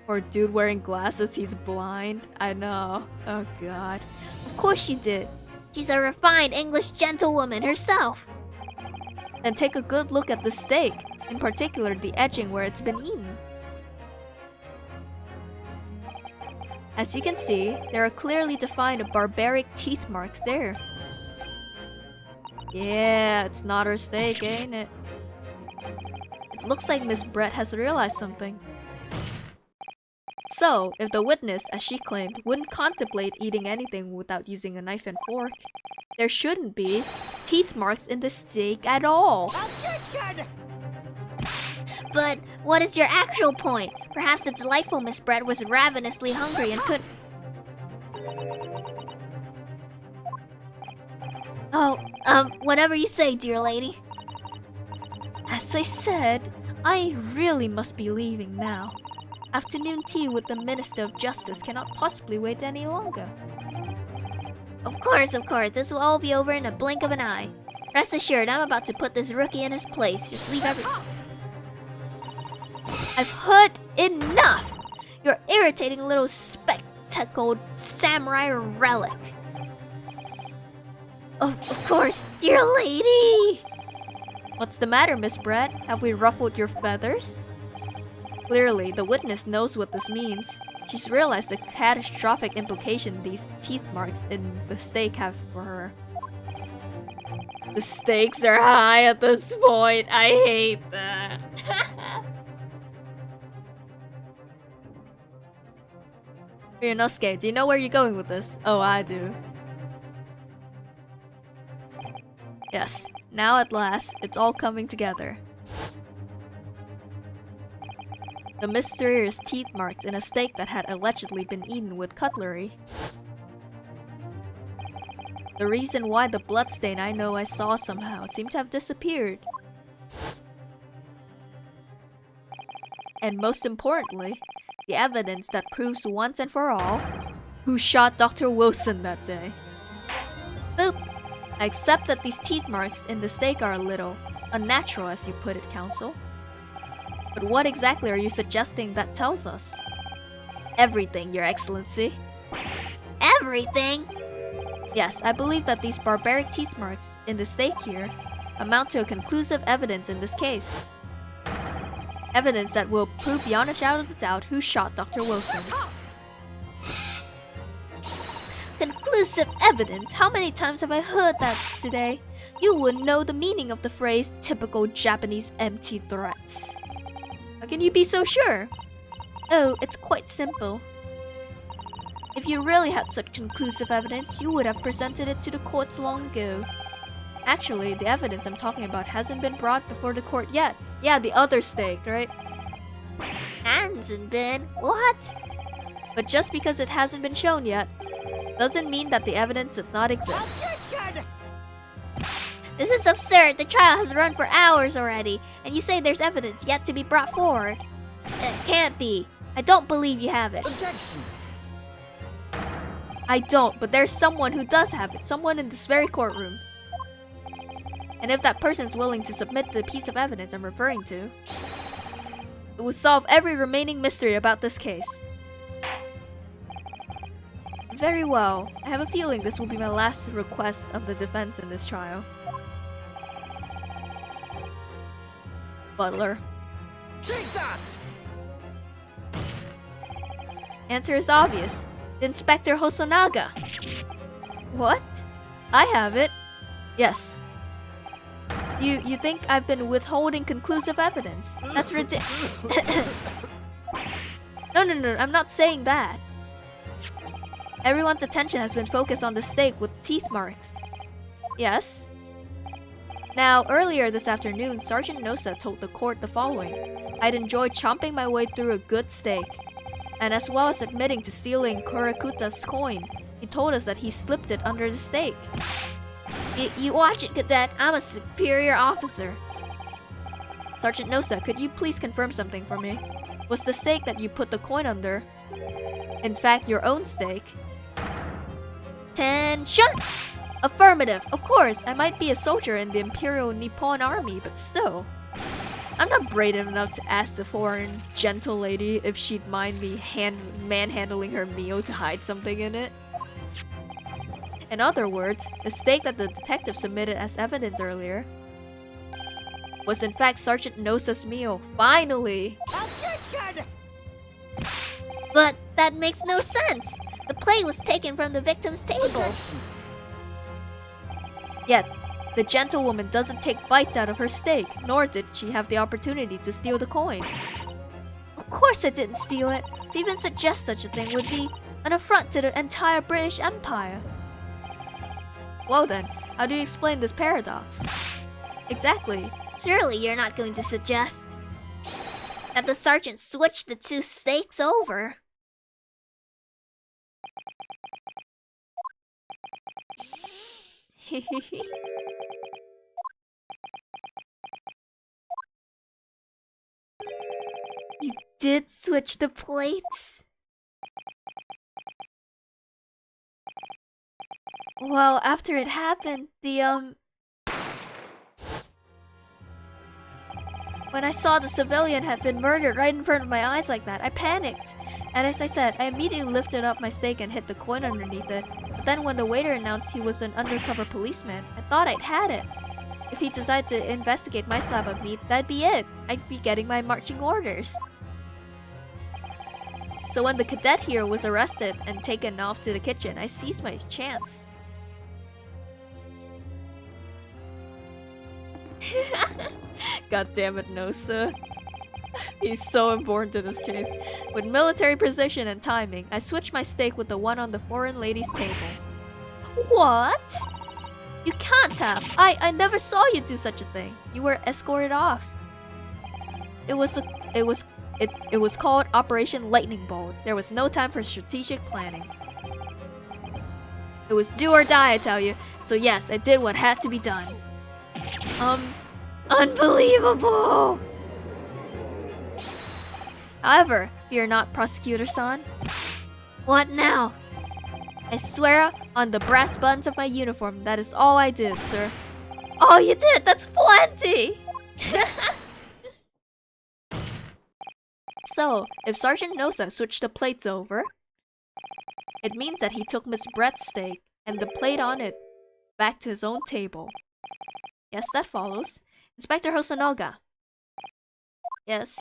Speaker 1: Or dude wearing glasses, he's blind. I know. Oh god.
Speaker 3: Of course she did. She's a refined English gentlewoman herself.
Speaker 1: Then take a good look at the steak, in particular the edging where it's been eaten. As you can see, there are clearly defined barbaric teeth marks there. Yeah, it's not her steak, ain't it? It looks like Miss Brett has realized something. So, if the witness, as she claimed, wouldn't contemplate eating anything without using a knife and fork, there shouldn't be teeth marks in the steak at all.
Speaker 4: Objection!
Speaker 3: But what is your actual point? Perhaps the delightful Miss Brett was ravenously hungry and could... Oh, whatever you say, dear lady. As I said, I really must be leaving now. Afternoon tea with the Minister of Justice cannot possibly wait any longer. Of course, this will all be over in a blink of an eye. Rest assured, I'm about to put this rookie in his place. Just leave every... I've heard enough! Your irritating little spectacled samurai relic. Oh, of course, dear lady!
Speaker 1: What's the matter, Miss Brett? Have we ruffled your feathers? Clearly, the witness knows what this means. She's realized the catastrophic implication these teeth marks in the steak have for her. The stakes are high at this point. I hate that. Ryunosuke, do you know where you're going with this? Oh, I do. Yes, now at last, it's all coming together. The mysterious teeth marks in a steak that had allegedly been eaten with cutlery. The reason why the bloodstain I know I saw somehow seemed to have disappeared. And most importantly, the evidence that proves once and for all who shot Dr. Wilson that day. Boop! I accept that these teeth marks in the steak are a little unnatural, as you put it, Counsel. But what exactly are you suggesting that tells us? Everything, Your Excellency.
Speaker 3: Everything?
Speaker 1: Yes, I believe that these barbaric teeth marks in the steak here amount to a conclusive evidence in this case. Evidence that will prove beyond a shadow of a doubt who shot Dr. Wilson. Conclusive evidence? How many times have I heard that today? You wouldn't know the meaning of the phrase typical Japanese empty threats. How can you be so sure? Oh, it's quite simple. If you really had such conclusive evidence, you would have presented it to the courts long ago. Actually, the evidence I'm talking about hasn't been brought before the court yet. Yeah, the other steak, right?
Speaker 3: Hasn't been? What?
Speaker 1: But just because it hasn't been shown yet, doesn't mean that the evidence does not exist.
Speaker 4: Objection!
Speaker 3: This is absurd. The trial has run for hours already, and you say there's evidence yet to be brought forward. It can't be. I don't believe you have it.
Speaker 4: Objection!
Speaker 1: I don't, but there's someone who does have it. Someone in this very courtroom. And if that person is willing to submit the piece of evidence I'm referring to, it would solve every remaining mystery about this case. Very well. I have a feeling this will be my last request of the defense in this trial. Butler.
Speaker 4: Take that!
Speaker 1: Answer is obvious. Inspector Hosonaga. What? I have it. Yes. You think I've been withholding conclusive evidence? That's ridiculous. No, I'm not saying that. Everyone's attention has been focused on the steak with teeth marks. Yes? Now, earlier this afternoon, Sergeant Nosa told the court the following. I'd enjoyed chomping my way through a good steak. And as well as admitting to stealing Kurakuta's coin, he told us that he slipped it under the steak. You watch it, Cadet. I'm a superior officer. Sergeant Nosa, could you please confirm something for me? Was the steak that you put the coin under, in fact, your own steak? Attention! Affirmative. Of course, I might be a soldier in the Imperial Nippon Army, but still. I'm not brave enough to ask the foreign gentle lady if she'd mind me manhandling her meal to hide something in it. In other words, the steak that the detective submitted as evidence earlier was in fact Sergeant Nosa's meal. Finally!
Speaker 4: Objection!
Speaker 3: But that makes no sense. The plate was taken from the victim's table.
Speaker 4: Objection!
Speaker 1: Yet, the gentlewoman doesn't take bites out of her steak, nor did she have the opportunity to steal the coin. Of course I didn't steal it. To even suggest such a thing would be an affront to the entire British Empire. Well then, how do you explain this paradox? Exactly.
Speaker 3: Surely you're not going to suggest that the sergeant switched the two steaks over.
Speaker 1: You did switch the plates? Well, after it happened, when I saw the civilian had been murdered right in front of my eyes like that, I panicked. And as I said, I immediately lifted up my steak and hid the coin underneath it. But then when the waiter announced he was an undercover policeman, I thought I'd had it. If he decided to investigate my slab of meat, that'd be it. I'd be getting my marching orders. So when the cadet here was arrested and taken off to the kitchen, I seized my chance. God damn it, Nosa. He's so important to this case. With military precision and timing, I switched my stake with the one on the foreign lady's table. What? You can't have. I never saw you do such a thing. You were escorted off. It was called Operation Lightning Bolt. There was no time for strategic planning. It was do or die, I tell you. So yes, I did what had to be done. Unbelievable! However, fear not, Prosecutor-san. What now? I swear on the brass buttons of my uniform, that is all I did, sir. Oh, you did? That's plenty! So, if Sergeant Nosa switched the plates over, it means that he took Miss Brett's steak and the plate on it back to his own table. Yes, that follows. Inspector Hosonaga. Yes.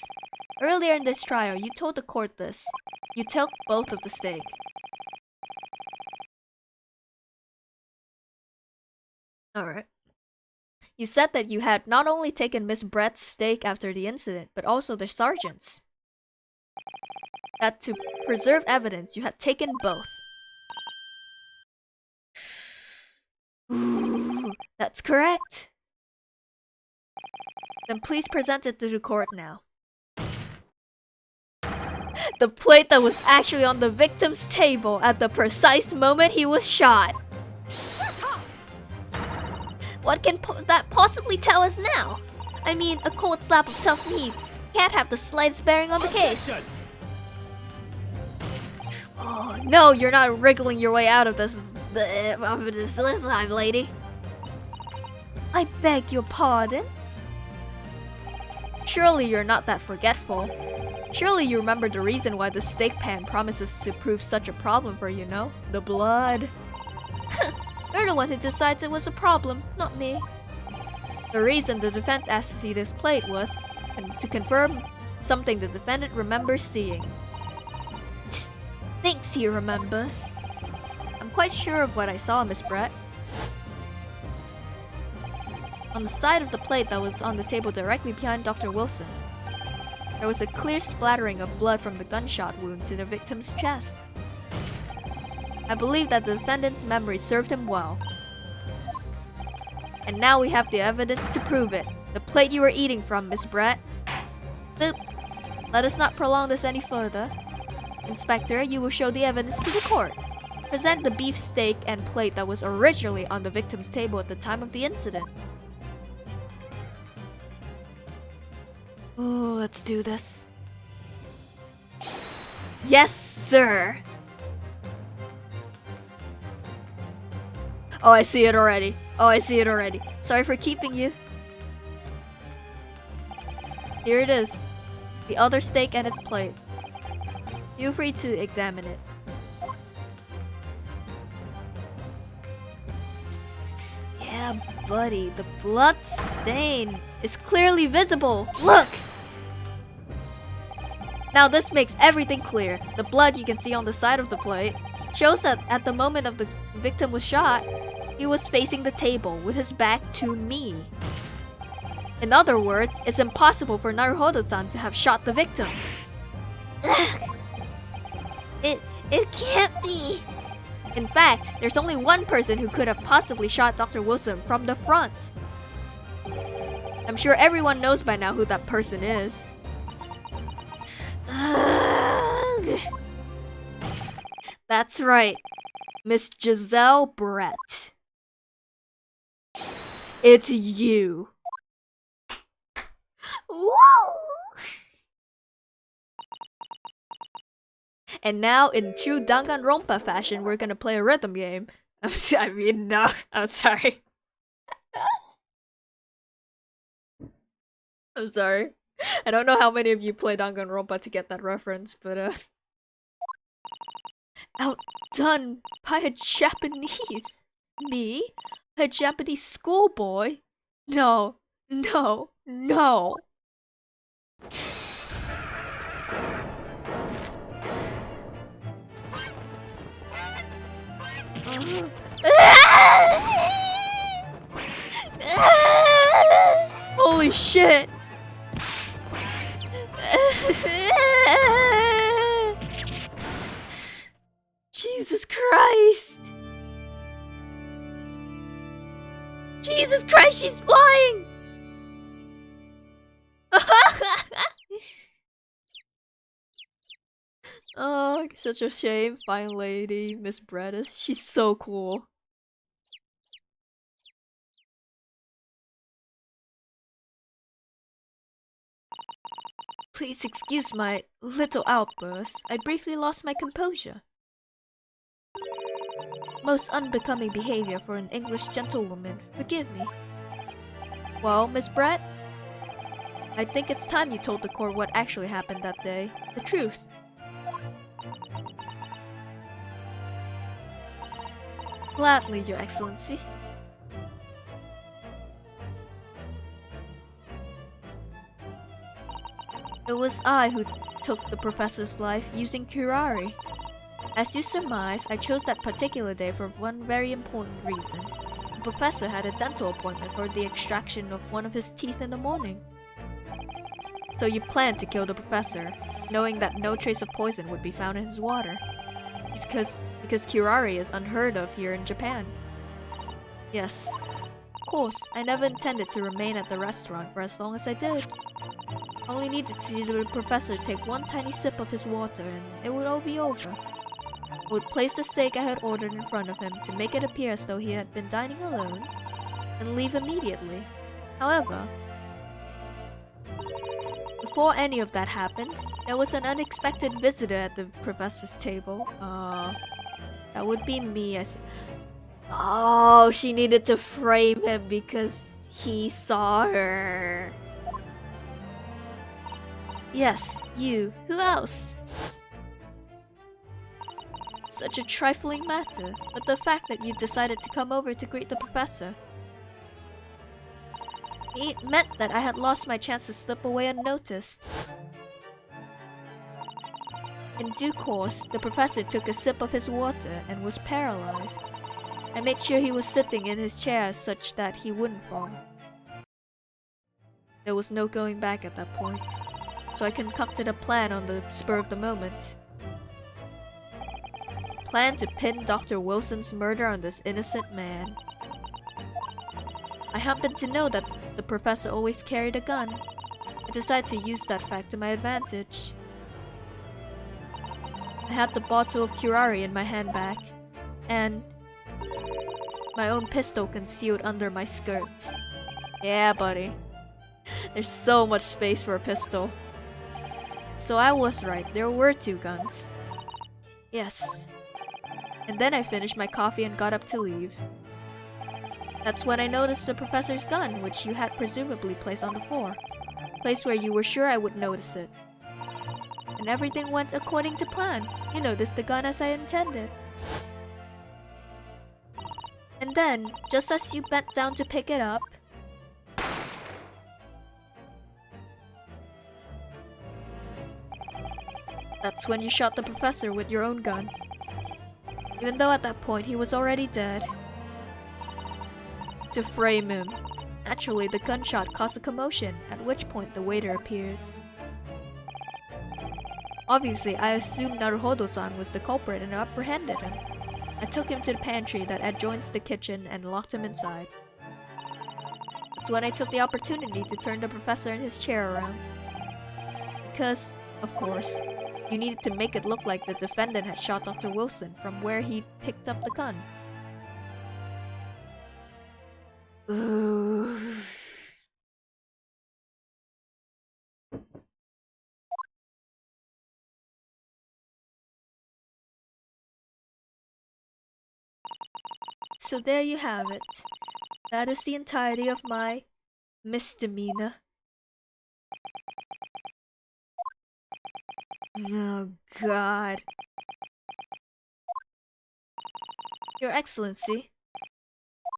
Speaker 1: Earlier in this trial, you told the court this. You took both of the steak. Alright. You said that you had not only taken Miss Brett's steak after the incident, but also the sergeant's. That to preserve evidence, you had taken both. Ooh, that's correct. Then please present it to the court now. The plate that was actually on the victim's table at the precise moment he was shot.
Speaker 3: Shut up!
Speaker 1: What can that possibly tell us now? I mean, a cold slap of tough meat can't have the slightest bearing on the case. Oh, no, you're not wriggling your way out of this time, lady. I beg your pardon? Surely you're not that forgetful. Surely you remember the reason why the steak pan promises to prove such a problem for you, no? The blood. You're the one who decides it was a problem, not me. The reason the defense asked to see this plate was to confirm something the defendant remembers seeing. Thinks he remembers. I'm quite sure of what I saw, Miss Brett. On the side of the plate that was on the table directly behind Dr. Wilson, there was a clear splattering of blood from the gunshot wound to the victim's chest. I believe that the defendant's memory served him well. And now we have the evidence to prove it. The plate you were eating from, Miss Brett. Boop. Let us not prolong this any further. Inspector, you will show the evidence to the court. Present the beef steak and plate that was originally on the victim's table at the time of the incident. Oh, let's do this. Yes, sir! Oh, I see it already. Oh, I see it already. Sorry for keeping you. Here it is. The other steak and its plate. Feel free to examine it. Yeah, buddy, the blood stain is clearly visible. Look! Now this makes everything clear. The blood you can see on the side of the plate shows that at the moment of the victim was shot, he was facing the table with his back to me. In other words, it's impossible for Naruhodo-san to have shot the victim.
Speaker 3: Ugh. It can't be.
Speaker 1: In fact, there's only one person who could have possibly shot Dr. Wilson from the front. I'm sure everyone knows by now who that person is.
Speaker 3: Ugh.
Speaker 1: That's right, Miss Giselle Brett. It's you.
Speaker 3: Whoa!
Speaker 1: And now, in true Danganronpa fashion, we're gonna play a rhythm game. No, I'm sorry. I'm sorry. I don't know how many of you play Danganronpa to get that reference, but outdone by a Japanese. Me? A Japanese schoolboy? No, no, no. Holy shit! Jesus Christ! Jesus Christ, she's flying! Oh, such a shame. Fine lady, Miss Bredis. She's so cool. Please excuse my little outburst. I briefly lost my composure. Most unbecoming behavior for an English gentlewoman. Forgive me. Well, Miss Brett, I think it's time you told the court what actually happened that day. The truth. Gladly, Your Excellency. It was I who took the professor's life using curare. As you surmise, I chose that particular day for one very important reason. The professor had a dental appointment for the extraction of one of his teeth in the morning. So you planned to kill the professor, knowing that no trace of poison would be found in his water. Because curare is unheard of here in Japan. Yes. Of course, I never intended to remain at the restaurant for as long as I did. Only needed to see the professor take one tiny sip of his water and it would all be over. I would place the steak I had ordered in front of him to make it appear as though he had been dining alone, and leave immediately. However, before any of that happened, there was an unexpected visitor at the professor's table. That would be me. Oh, she needed to frame him because he saw her. Yes, you. Who else? Such a trifling matter, but the fact that you decided to come over to greet the professor. It meant that I had lost my chance to slip away unnoticed. In due course, the professor took a sip of his water and was paralyzed. I made sure he was sitting in his chair such that he wouldn't fall. There was no going back at that point, so I concocted a plan on the spur of the moment. Plan to pin Dr. Wilson's murder on this innocent man. I happened to know that the professor always carried a gun. I decided to use that fact to my advantage. I had the bottle of curare in my handbag, and my own pistol concealed under my skirt. Yeah, buddy. There's so much space for a pistol. So I was right, there were two guns. Yes. And then I finished my coffee and got up to leave. That's when I noticed the professor's gun, which you had presumably placed on the floor. Place where you were sure I would notice it. And everything went according to plan. You noticed the gun as I intended. And then, just as you bent down to pick it up, that's when you shot the professor with your own gun. Even though at that point he was already dead. To frame him. Naturally, the gunshot caused a commotion, at which point the waiter appeared. Obviously, I assumed Naruhodo-san was the culprit and apprehended him. I took him to the pantry that adjoins the kitchen and locked him inside. That's when I took the opportunity to turn the professor in his chair around. Because, of course, you needed to make it look like the defendant had shot Dr. Wilson from where he picked up the gun. Ooh. So there you have it. That is the entirety of my misdemeanor. Oh God. Your Excellency.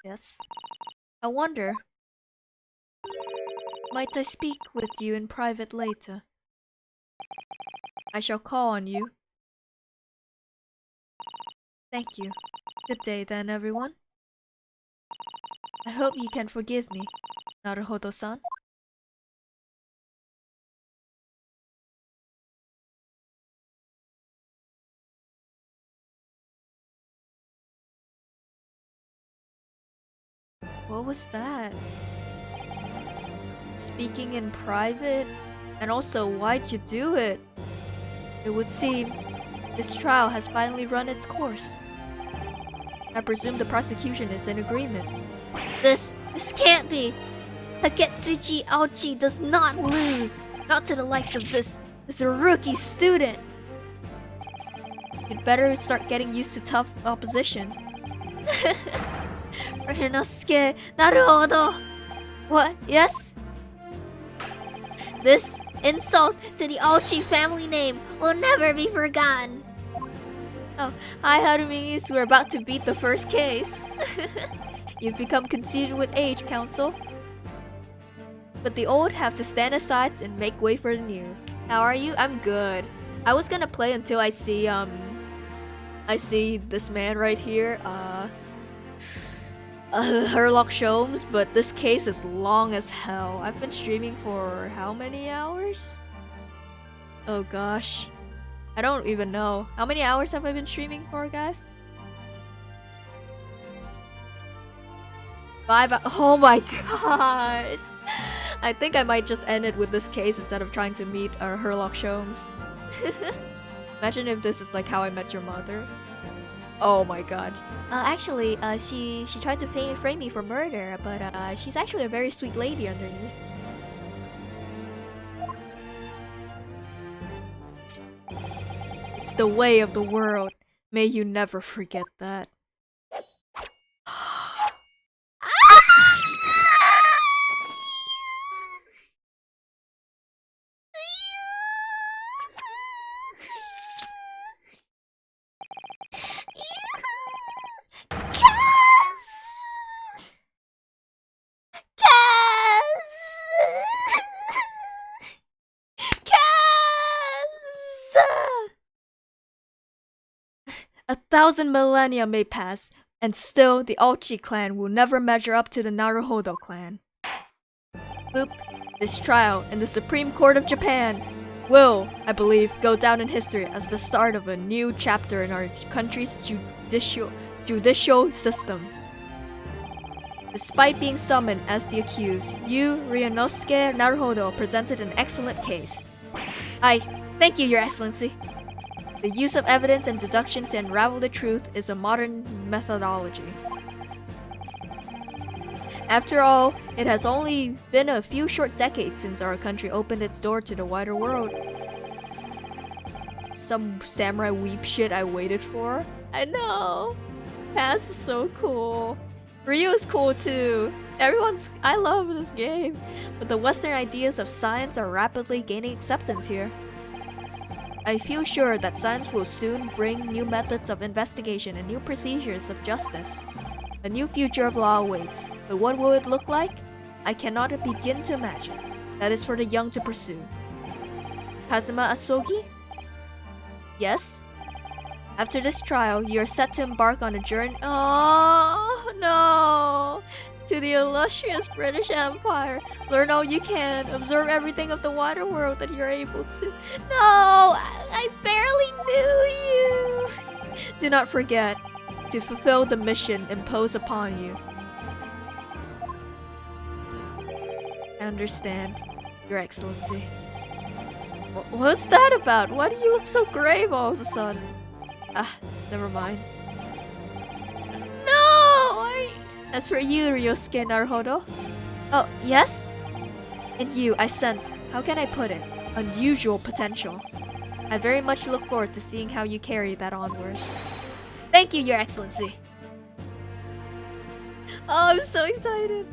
Speaker 1: Yes. I wonder. Might I speak with you in private later? I shall call on you. Thank you. Good day then, everyone. I hope you can forgive me, Naruhodo-san. What was that? Speaking in private? And also, why'd you do it? It would seem this trial has finally run its course. I presume the prosecution is in agreement.
Speaker 3: This can't be. Taketsuji Aochi does not lose. Not to the likes of this rookie student.
Speaker 1: You'd better start getting used to tough opposition.
Speaker 3: Ryunosuke, naruhodo. What? Yes? This insult to the Aochi family name will never be forgotten.
Speaker 1: Oh, hi Harumingis, we're about to beat the first case. You've become conceited with age, counsel. But the old have to stand aside and make way for the new. How are you? I'm good. I was gonna play until I see this man right here, Herlock Sholmes, but this case is long as hell. I've been streaming for how many hours? Oh gosh. I don't even know. How many hours have I been streaming for, guys? 5 Oh my god! I think I might just end it with this case instead of trying to meet Herlock Sholmes. Imagine if this is like How I Met Your Mother. Oh my god. Actually, she tried to frame me for murder, but she's actually a very sweet lady underneath. It's the way of the world. May you never forget that. A 1,000 millennia may pass, and still the Ochi clan will never measure up to the Naruhodo clan. Boop. This trial in the Supreme Court of Japan will, I believe, go down in history as the start of a new chapter in our country's judicial system. Despite being summoned as the accused, you, Ryunosuke Naruhodo, presented an excellent case. Thank you, Your Excellency. The use of evidence and deduction to unravel the truth is a modern methodology. After all, it has only been a few short decades since our country opened its door to the wider world. Some samurai weep shit I waited for. I know. Pass is so cool. Ryu is cool too. I love this game. But the Western ideas of science are rapidly gaining acceptance here. I feel sure that science will soon bring new methods of investigation and new procedures of justice. A new future of law awaits, but what will it look like? I cannot begin to imagine. That is for the young to pursue. Kazuma Asogi? Yes? After this trial, you are set to embark on a journey— Oh no! To the illustrious British Empire. Learn all you can. Observe everything of the wider world that you're able to. No! I barely knew you! Do not forget to fulfill the mission imposed upon you. I understand, Your Excellency. What's that about? Why do you look so grave all of a sudden? Never mind. No! As for you, Ryosuke Naruhodo. Oh, yes? In you, I sense, how can I put it, unusual potential. I very much look forward to seeing how you carry that onwards. Thank you, Your Excellency. Oh, I'm so excited.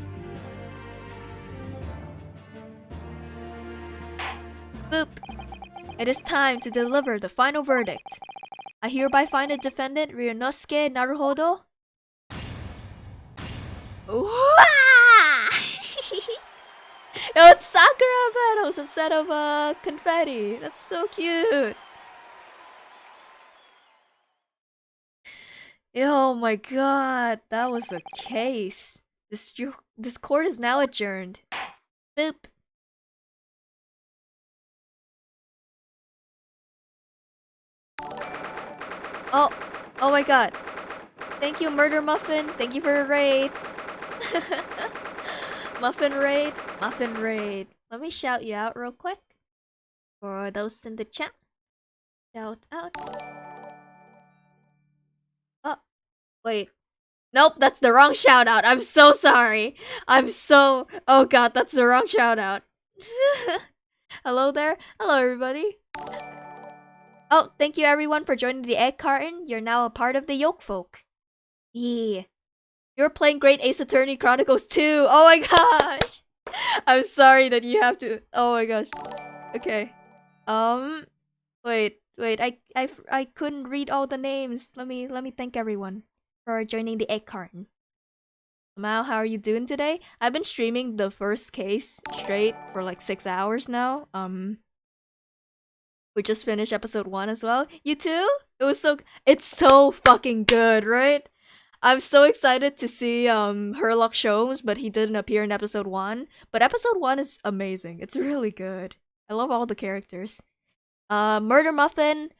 Speaker 1: Boop. It is time to deliver the final verdict. I hereby find the defendant, Ryunosuke Naruhodo. Yo, it's Sakura battles instead of confetti. That's so cute. Oh my god, that was a case. This court is now adjourned. Boop. Oh, oh my god. Thank you, Murder Muffin. Thank you for a raid. Muffin raid, Muffin raid. Let me shout you out real quick. For those in the chat. Shout out. Oh, wait. Nope, that's the wrong shout out. I'm so sorry. Oh god, that's the wrong shout out. Hello there. Hello, everybody. Oh, thank you everyone for joining the egg carton. You're now a part of the Yolk Folk. Yeah. You're playing Great Ace Attorney Chronicles 2. Oh my gosh. I'm sorry that you have to. Oh my gosh. Okay. Wait. I couldn't read all the names. Let me thank everyone for joining the egg carton. Mao, how are you doing today? I've been streaming the first case straight for like 6 hours now. We just finished episode 1 as well. You too? It's so fucking good, right? I'm so excited to see Herlock Sholmes, but he didn't appear in episode 1. But episode 1 is amazing. It's really good. I love all the characters. Murder Muffin,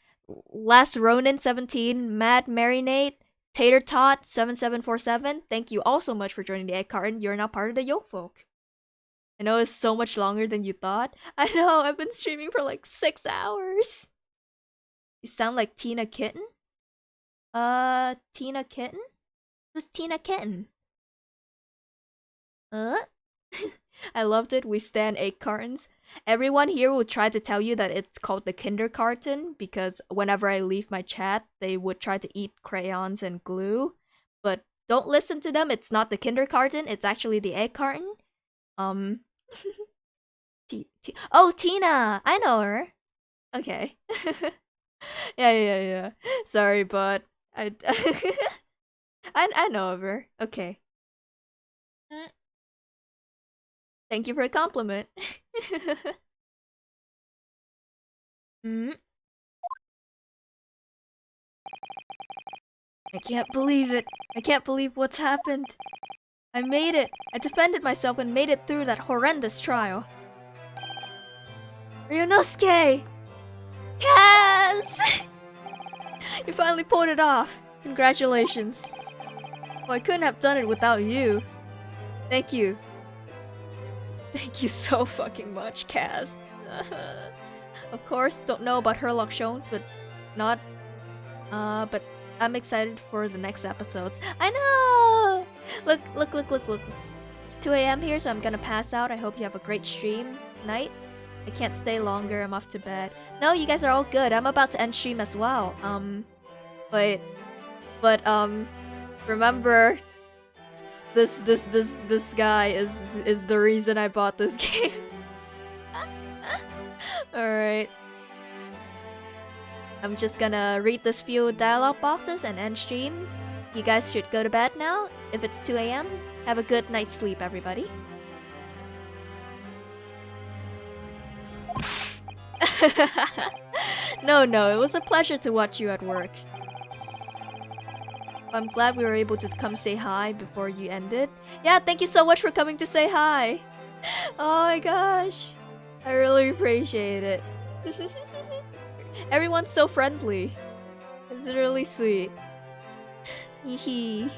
Speaker 1: Last Ronin 17, Mad Marinate, Tater Tot 7747. Thank you all so much for joining the egg carton. You're now part of the Yolk Folk. I know it's so much longer than you thought. I know, I've been streaming for like 6 hours. You sound like Tina Kitten? Tina Kitten? Who's Tina Kitten? I loved it. We stand egg cartons. Everyone here will try to tell you that it's called the kindergarten because whenever I leave my chat, they would try to eat crayons and glue. But don't listen to them. It's not the kindergarten. It's actually the egg carton. Oh, Tina! I know her. Okay. Yeah. Sorry, but I know of her. Okay. Thank you for a compliment. I can't believe it. I can't believe what's happened. I made it. I defended myself and made it through that horrendous trial. Ryunosuke! Kaz! You finally pulled it off. Congratulations. Well, I couldn't have done it without you. Thank you. Thank you so fucking much, Kaz. Of course, don't know about Herlock Sholmes, but I'm excited for the next episodes. I know! Look. It's 2 a.m. here, so I'm gonna pass out. I hope you have a great stream night. I can't stay longer, I'm off to bed. No, you guys are all good. I'm about to end stream as well. Remember, this guy is the reason I bought this game. Alright. I'm just gonna read this few dialogue boxes and end stream. You guys should go to bed now. If it's 2 a.m., have a good night's sleep, everybody. No, it was a pleasure to watch you at work. I'm glad we were able to come say hi before you ended. Yeah, thank you so much for coming to say hi. Oh my gosh. I really appreciate it. Everyone's so friendly. It's really sweet. Hehe.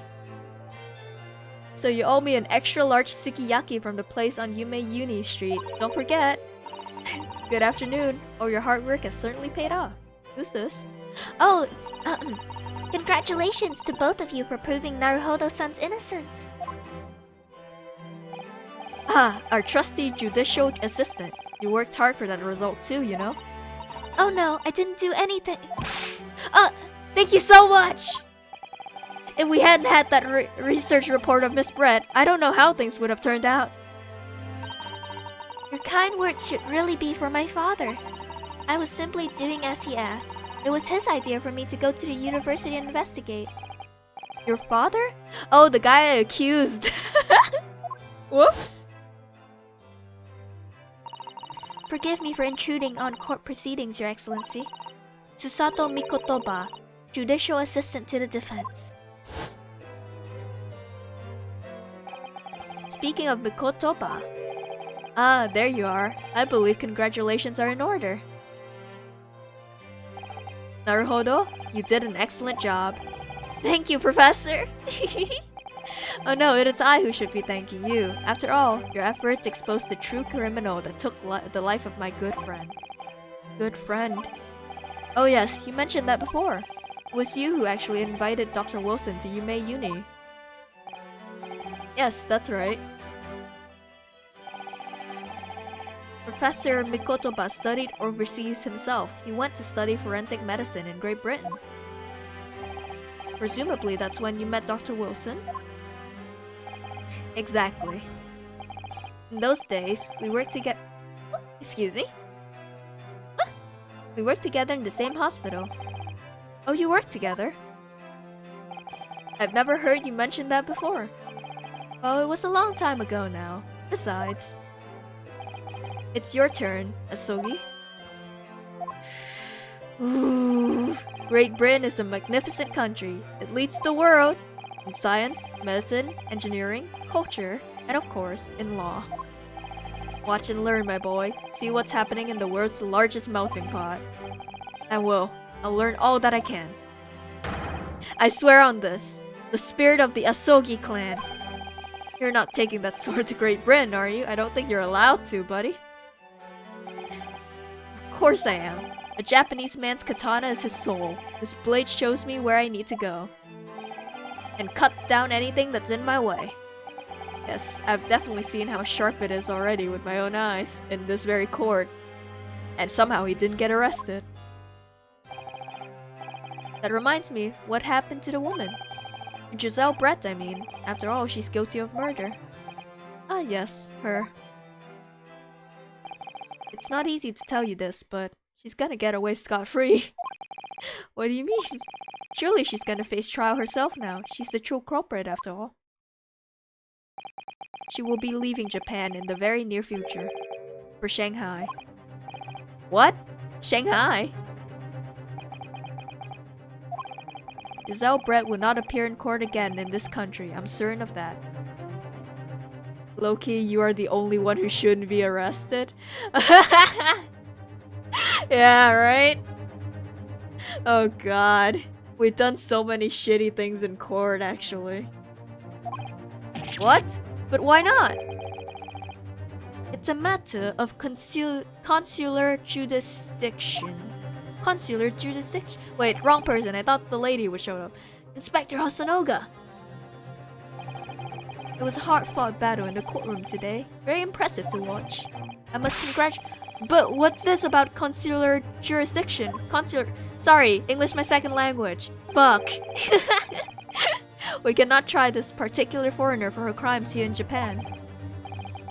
Speaker 1: So you owe me an extra large sukiyaki from the place on Yume Uni Street. Don't forget. Good afternoon. Oh, your hard work has certainly paid off. Who's this?
Speaker 3: Oh, it's, congratulations to both of you for proving Naruhodo-san's innocence.
Speaker 1: Ah, our trusty judicial assistant. You worked hard for that result too, you know?
Speaker 3: Oh no, I didn't do anything.
Speaker 1: Thank you so much! If we hadn't had that research report of Miss Brett, I don't know how things would have turned out.
Speaker 3: Your kind words should really be for my father. I was simply doing as he asked. It was his idea for me to go to the university and investigate.
Speaker 1: Your father? Oh, the guy I accused. Whoops.
Speaker 3: Forgive me for intruding on court proceedings, Your Excellency. Susato Mikotoba, Judicial Assistant to the Defense.
Speaker 1: Speaking of Mikotoba. Ah, there you are. I believe congratulations are in order. Naruhodo, you did an excellent job. Thank you, Professor! Oh no, it is I who should be thanking you. After all, your efforts exposed the true criminal that took the life of my good friend. Good friend. Oh yes, you mentioned that before. It was you who actually invited Dr. Wilson to Yume Uni. Yes, that's right. Professor Mikotoba studied overseas himself. He went to study forensic medicine in Great Britain. Presumably that's when you met Dr. Wilson? Exactly. In those days, we worked together. Excuse me? We worked together in the same hospital. Oh, you worked together? I've never heard you mention that before. Oh, it was a long time ago now. Besides, it's your turn, Asogi. Ooh, Great Britain is a magnificent country. It leads the world in science, medicine, engineering, culture, and of course, in law. Watch and learn, my boy. See what's happening in the world's largest melting pot. I will. I'll learn all that I can. I swear on this. The spirit of the Asogi clan. You're not taking that sword to Great Britain, are you? I don't think you're allowed to, buddy. Of course I am. A Japanese man's katana is his soul. This blade shows me where I need to go. And cuts down anything that's in my way. Yes, I've definitely seen how sharp it is already with my own eyes in this very court. And somehow he didn't get arrested. That reminds me, what happened to the woman? Giselle Brett, I mean. After all, she's guilty of murder. Ah yes, her. It's not easy to tell you this, but she's gonna get away scot-free. What do you mean? Surely she's gonna face trial herself now. She's the true culprit after all. She will be leaving Japan in the very near future. For Shanghai. What? Shanghai? Giselle Brett will not appear in court again in this country. I'm certain of that. Loki, you are the only one who shouldn't be arrested? Yeah, right? Oh god. We've done so many shitty things in court, actually. What? But why not? It's a matter of consular jurisdiction. Consular jurisdiction? Wait, wrong person. I thought the lady would show up. Inspector Hasanoga! It was a hard-fought battle in the courtroom today. Very impressive to watch. I must congratulate. But what's this about consular jurisdiction? Sorry, English my second language. Fuck. We cannot try this particular foreigner for her crimes here in Japan.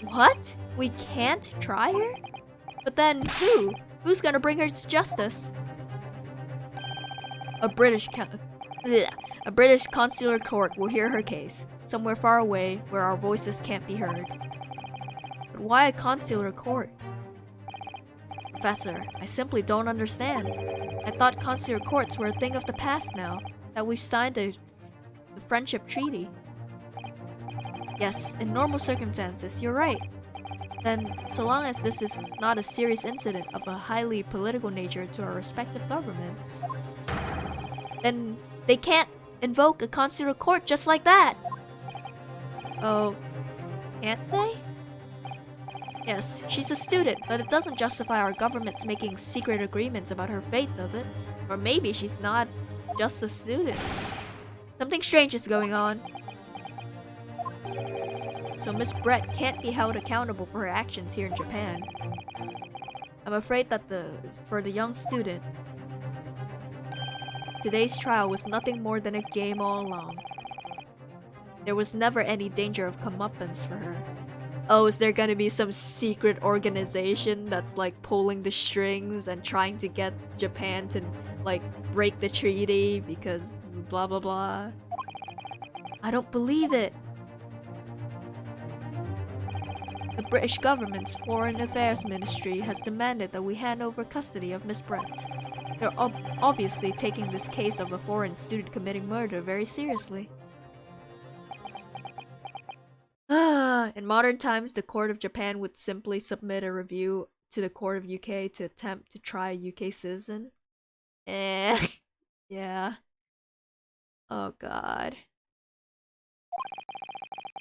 Speaker 1: What? We can't try her? But then who? Who's gonna bring her to justice? A British consular court will hear her case, somewhere far away where our voices can't be heard. But why a consular court? Professor, I simply don't understand. I thought consular courts were a thing of the past now, that we've signed the friendship treaty. Yes, in normal circumstances, you're right. Then, so long as this is not a serious incident of a highly political nature to our respective governments, then they can't invoke a consular court just like that! Oh, can't they? Yes, she's a student, but it doesn't justify our government's making secret agreements about her fate, does it? Or maybe she's not just a student. Something strange is going on. So Miss Brett can't be held accountable for her actions here in Japan. I'm afraid that for the young student, today's trial was nothing more than a game all along. There was never any danger of comeuppance for her. Oh, is there gonna be some secret organization that's like pulling the strings and trying to get Japan to like break the treaty because blah blah blah? I don't believe it. The British government's Foreign Affairs Ministry has demanded that we hand over custody of Miss Brett. They're obviously taking this case of a foreign student committing murder very seriously. In modern times, the court of Japan would simply submit a review to the court of UK to attempt to try a UK citizen. Yeah. Oh god.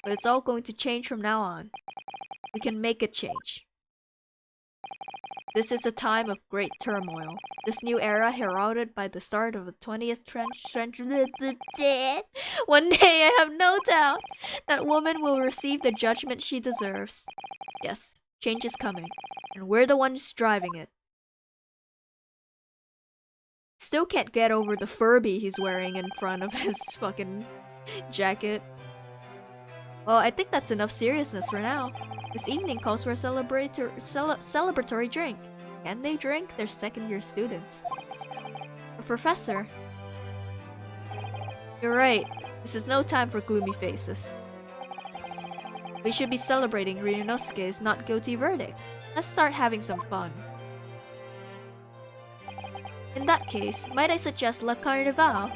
Speaker 1: But it's all going to change from now on. We can make it change. This is a time of great turmoil. This new era heralded by the start of the 20th century. One day I have no doubt that woman will receive the judgment she deserves. Yes, change is coming, and we're the ones driving it. Still can't get over the Furby he's wearing in front of his fucking jacket. Well, I think that's enough seriousness for now. This evening calls for a celebratory drink. Can they drink? They're second-year students. Professor. You're right. This is no time for gloomy faces. We should be celebrating Ryunosuke's not guilty verdict. Let's start having some fun. In that case, might I suggest La Carnival?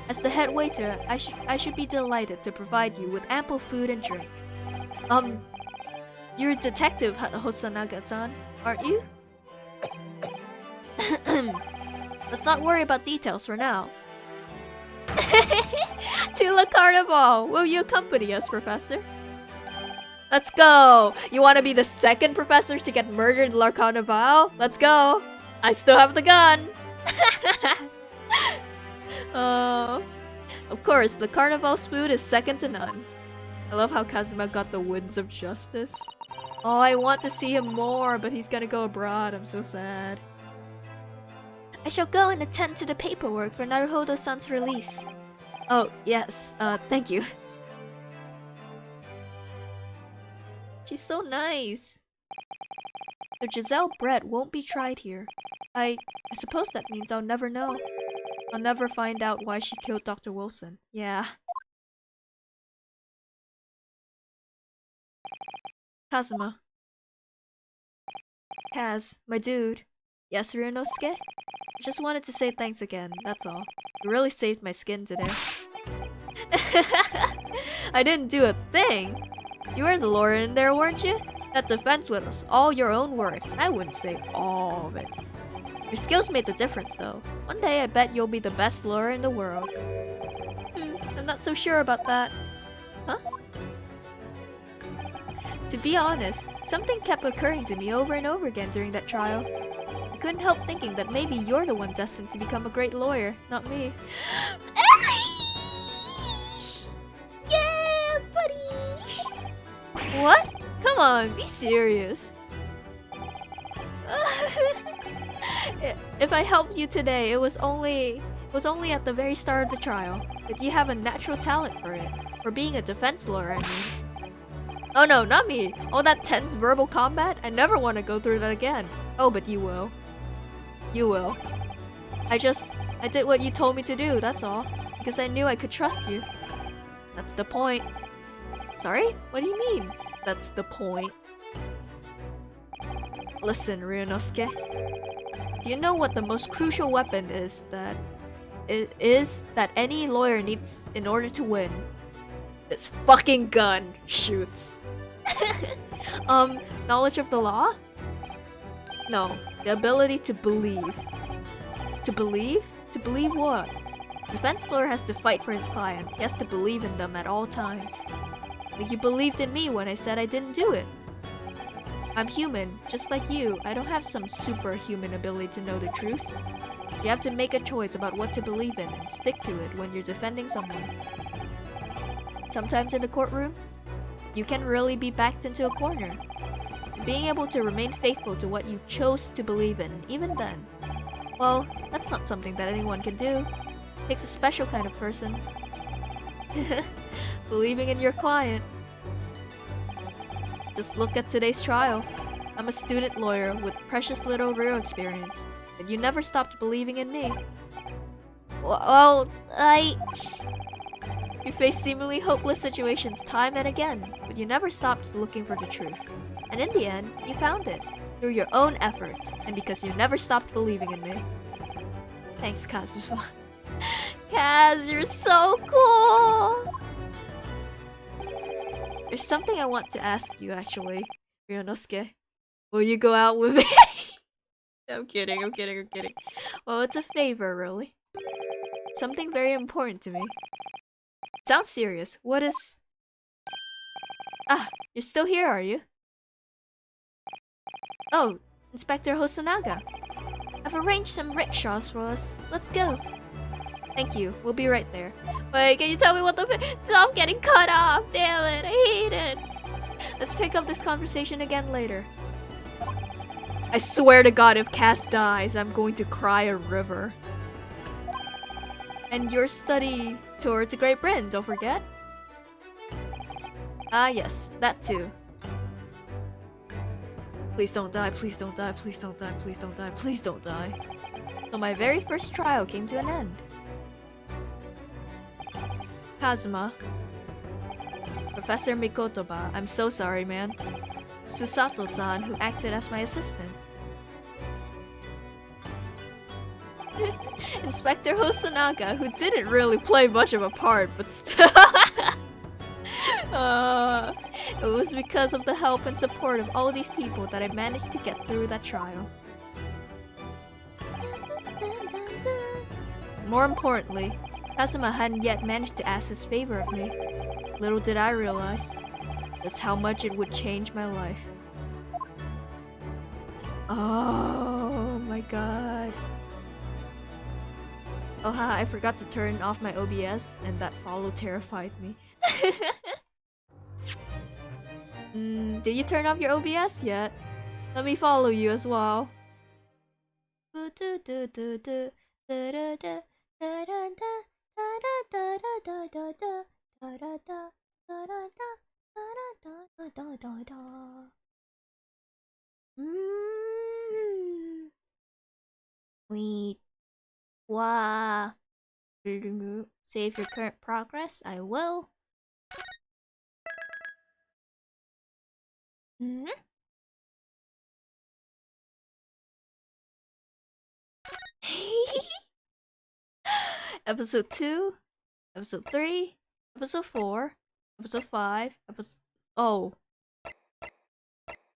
Speaker 1: As the head waiter, I should be delighted to provide you with ample food and drink. You're a detective, Hosanaga-san, aren't you? Let's not worry about details for now. To La Carnival! Will you accompany us, Professor? Let's go! You want to be the second professor to get murdered in La Carnival? Let's go! I still have the gun! Of course, the Carnival's food is second to none. I love how Kazuma got the winds of justice. Oh, I want to see him more, but he's gonna go abroad. I'm so sad. I shall go and attend to the paperwork for Naruhodo-san's release. Oh, yes. Thank you. She's so nice. So Giselle Brett won't be tried here. I suppose that means I'll never know. I'll never find out why she killed Dr. Wilson. Yeah. Kazuma. Kaz, my dude. Yes, Ryunosuke? I just wanted to say thanks again, that's all. You really saved my skin today. I didn't do a thing! You were the lawyer in there, weren't you? That defense was all your own work. I wouldn't say all of it. Your skills made the difference, though. One day I bet you'll be the best lawyer in the world. I'm not so sure about that. Huh? To be honest, something kept occurring to me over and over again during that trial. I couldn't help thinking that maybe you're the one destined to become a great lawyer, not me.
Speaker 3: Yeah, buddy!
Speaker 1: What? Come on, be serious. If I helped you today, it was only at the very start of the trial. But you have a natural talent for it. For being a defense lawyer, I mean. Oh no, not me! All that tense verbal combat? I never want to go through that again. Oh, but you will. You will. I did what you told me to do, that's all. Because I knew I could trust you. That's the point. Sorry? What do you mean? That's the point. Listen, Ryunosuke. Do you know what the most crucial weapon is that any lawyer needs in order to win? This fucking gun shoots. Knowledge of the law? No, the ability to believe. To believe? To believe what? Defense lawyer has to fight for his clients. He has to believe in them at all times. Like you believed in me when I said I didn't do it. I'm human, just like you. I don't have some superhuman ability to know the truth. You have to make a choice about what to believe in and stick to it when you're defending someone. Sometimes in the courtroom, you can really be backed into a corner. Being able to remain faithful to what you chose to believe in, even then, well, that's not something that anyone can do. It takes a special kind of person. Believing in your client. Just look at today's trial. I'm a student lawyer with precious little real experience, but you never stopped believing in me. Well, You face seemingly hopeless situations time and again, but you never stopped looking for the truth. And in the end, you found it. Through your own efforts, and because you never stopped believing in me. Thanks, Kazuma. Kaz, you're so cool! There's something I want to ask you actually, Ryunosuke. Will you go out with me? I'm kidding. Well, it's a favor, really. Something very important to me. Sounds serious. What is... Ah, you're still here, are you? Oh, Inspector Hosonaga. I've arranged some rickshaws for us. Let's go. Thank you. We'll be right there. Wait, can you tell me what the... Stop getting cut off! Damn it, I hate it! Let's pick up this conversation again later. I swear to God, if Cass dies, I'm going to cry a river. And your study tour to Great Britain, don't forget. Ah, yes, that too. Please don't die, please don't die, please don't die, please don't die, please don't die. So my very first trial came to an end. Kazuma. Professor Mikotoba, I'm so sorry, man. Susato-san, who acted as my assistant. Inspector Hosonaga, who didn't really play much of a part, but still... it was because of the help and support of all these people that I managed to get through that trial. More importantly, Kazuma hadn't yet managed to ask his favor of me. Little did I realize just how much it would change my life. Oh my god. Oh haha, I forgot to turn off my OBS and that follow terrified me. Did you turn off your OBS yet? Let me follow you as well. Wait. Wow. Save your current progress. I will. Episode 2, Episode 3, Episode 4, Episode 5, Episode... Oh.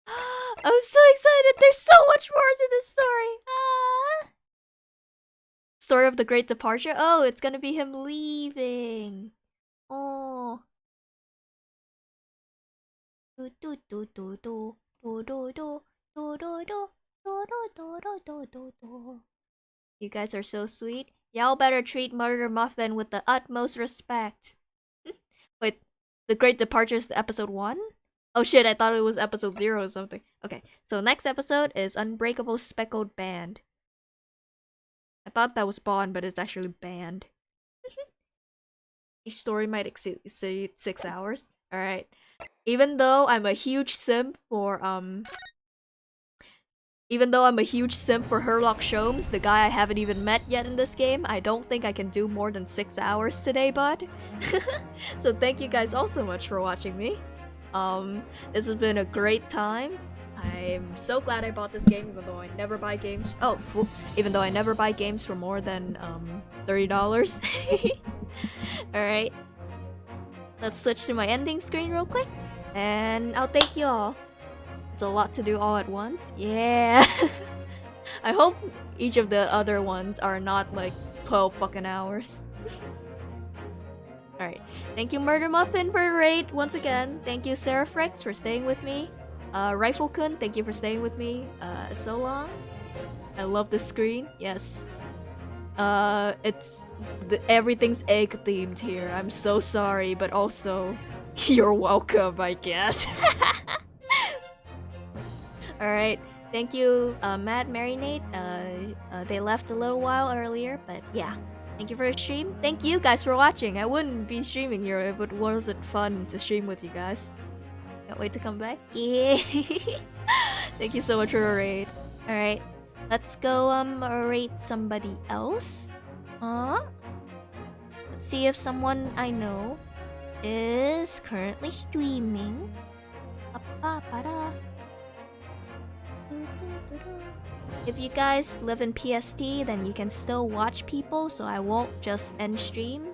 Speaker 1: I'm so excited! There's so much more to this story! Ah! Story of the Great Departure? Oh, it's gonna be him leaving! Oh. You guys are so sweet. Y'all better treat Murder Muffin with the utmost respect. Wait, The Great Departure is episode 1? Oh shit, I thought it was episode 0 or something. Okay, so next episode is Unbreakable Speckled Band. I thought that was Bond, but it's actually Band. Each story might exceed 6 hours. Alright. Even though I'm a huge simp for Herlock Sholmes, the guy I haven't even met yet in this game, I don't think I can do more than 6 hours today, bud. So thank you guys all so much for watching me. This has been a great time. I'm so glad I bought this game, even though I never buy games. Oh, even though I never buy games for more than $30. Alright. Let's switch to my ending screen real quick. And I'll thank you all. It's a lot to do all at once. Yeah. I hope each of the other ones are not like 12 fucking hours. Alright. Thank you Murder Muffin for the raid once again. Thank you Seraphrix for staying with me. Rifle-kun, thank you for staying with me so long. I love the screen. Yes. Everything's egg themed here. I'm so sorry, but also you're welcome, I guess. Alright, thank you, Mad Marinade. They left a little while earlier, but yeah. Thank you for the stream. Thank you guys for watching. I wouldn't be streaming here if it wasn't fun to stream with you guys. Can't wait to come back. Yeah. Thank you so much for the raid. Alright, let's go rate somebody else. Let's see if someone I know is currently streaming. If you guys live in PST, then you can still watch people, so I won't just end stream.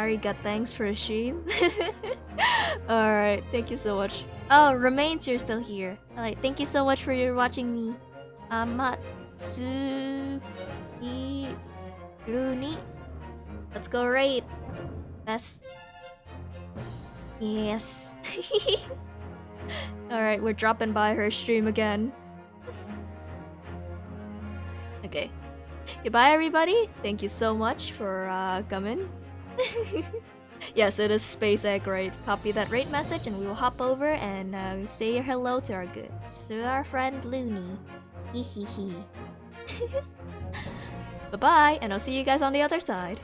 Speaker 1: Arigat, thanks for a stream. Alright, thank you so much. Oh, Remains, you're still here. Alright, thank you so much for watching me. Amatsu Iruni. Let's go raid. Best. Yes. Alright, we're dropping by her stream again. Okay. Goodbye, everybody. Thank you so much for coming. Yes, it is Space Egg Raid. Copy that raid message and we will hop over and say hello to our goods. To our friend Looney. Hee hee hee. Bye-bye, and I'll see you guys on the other side.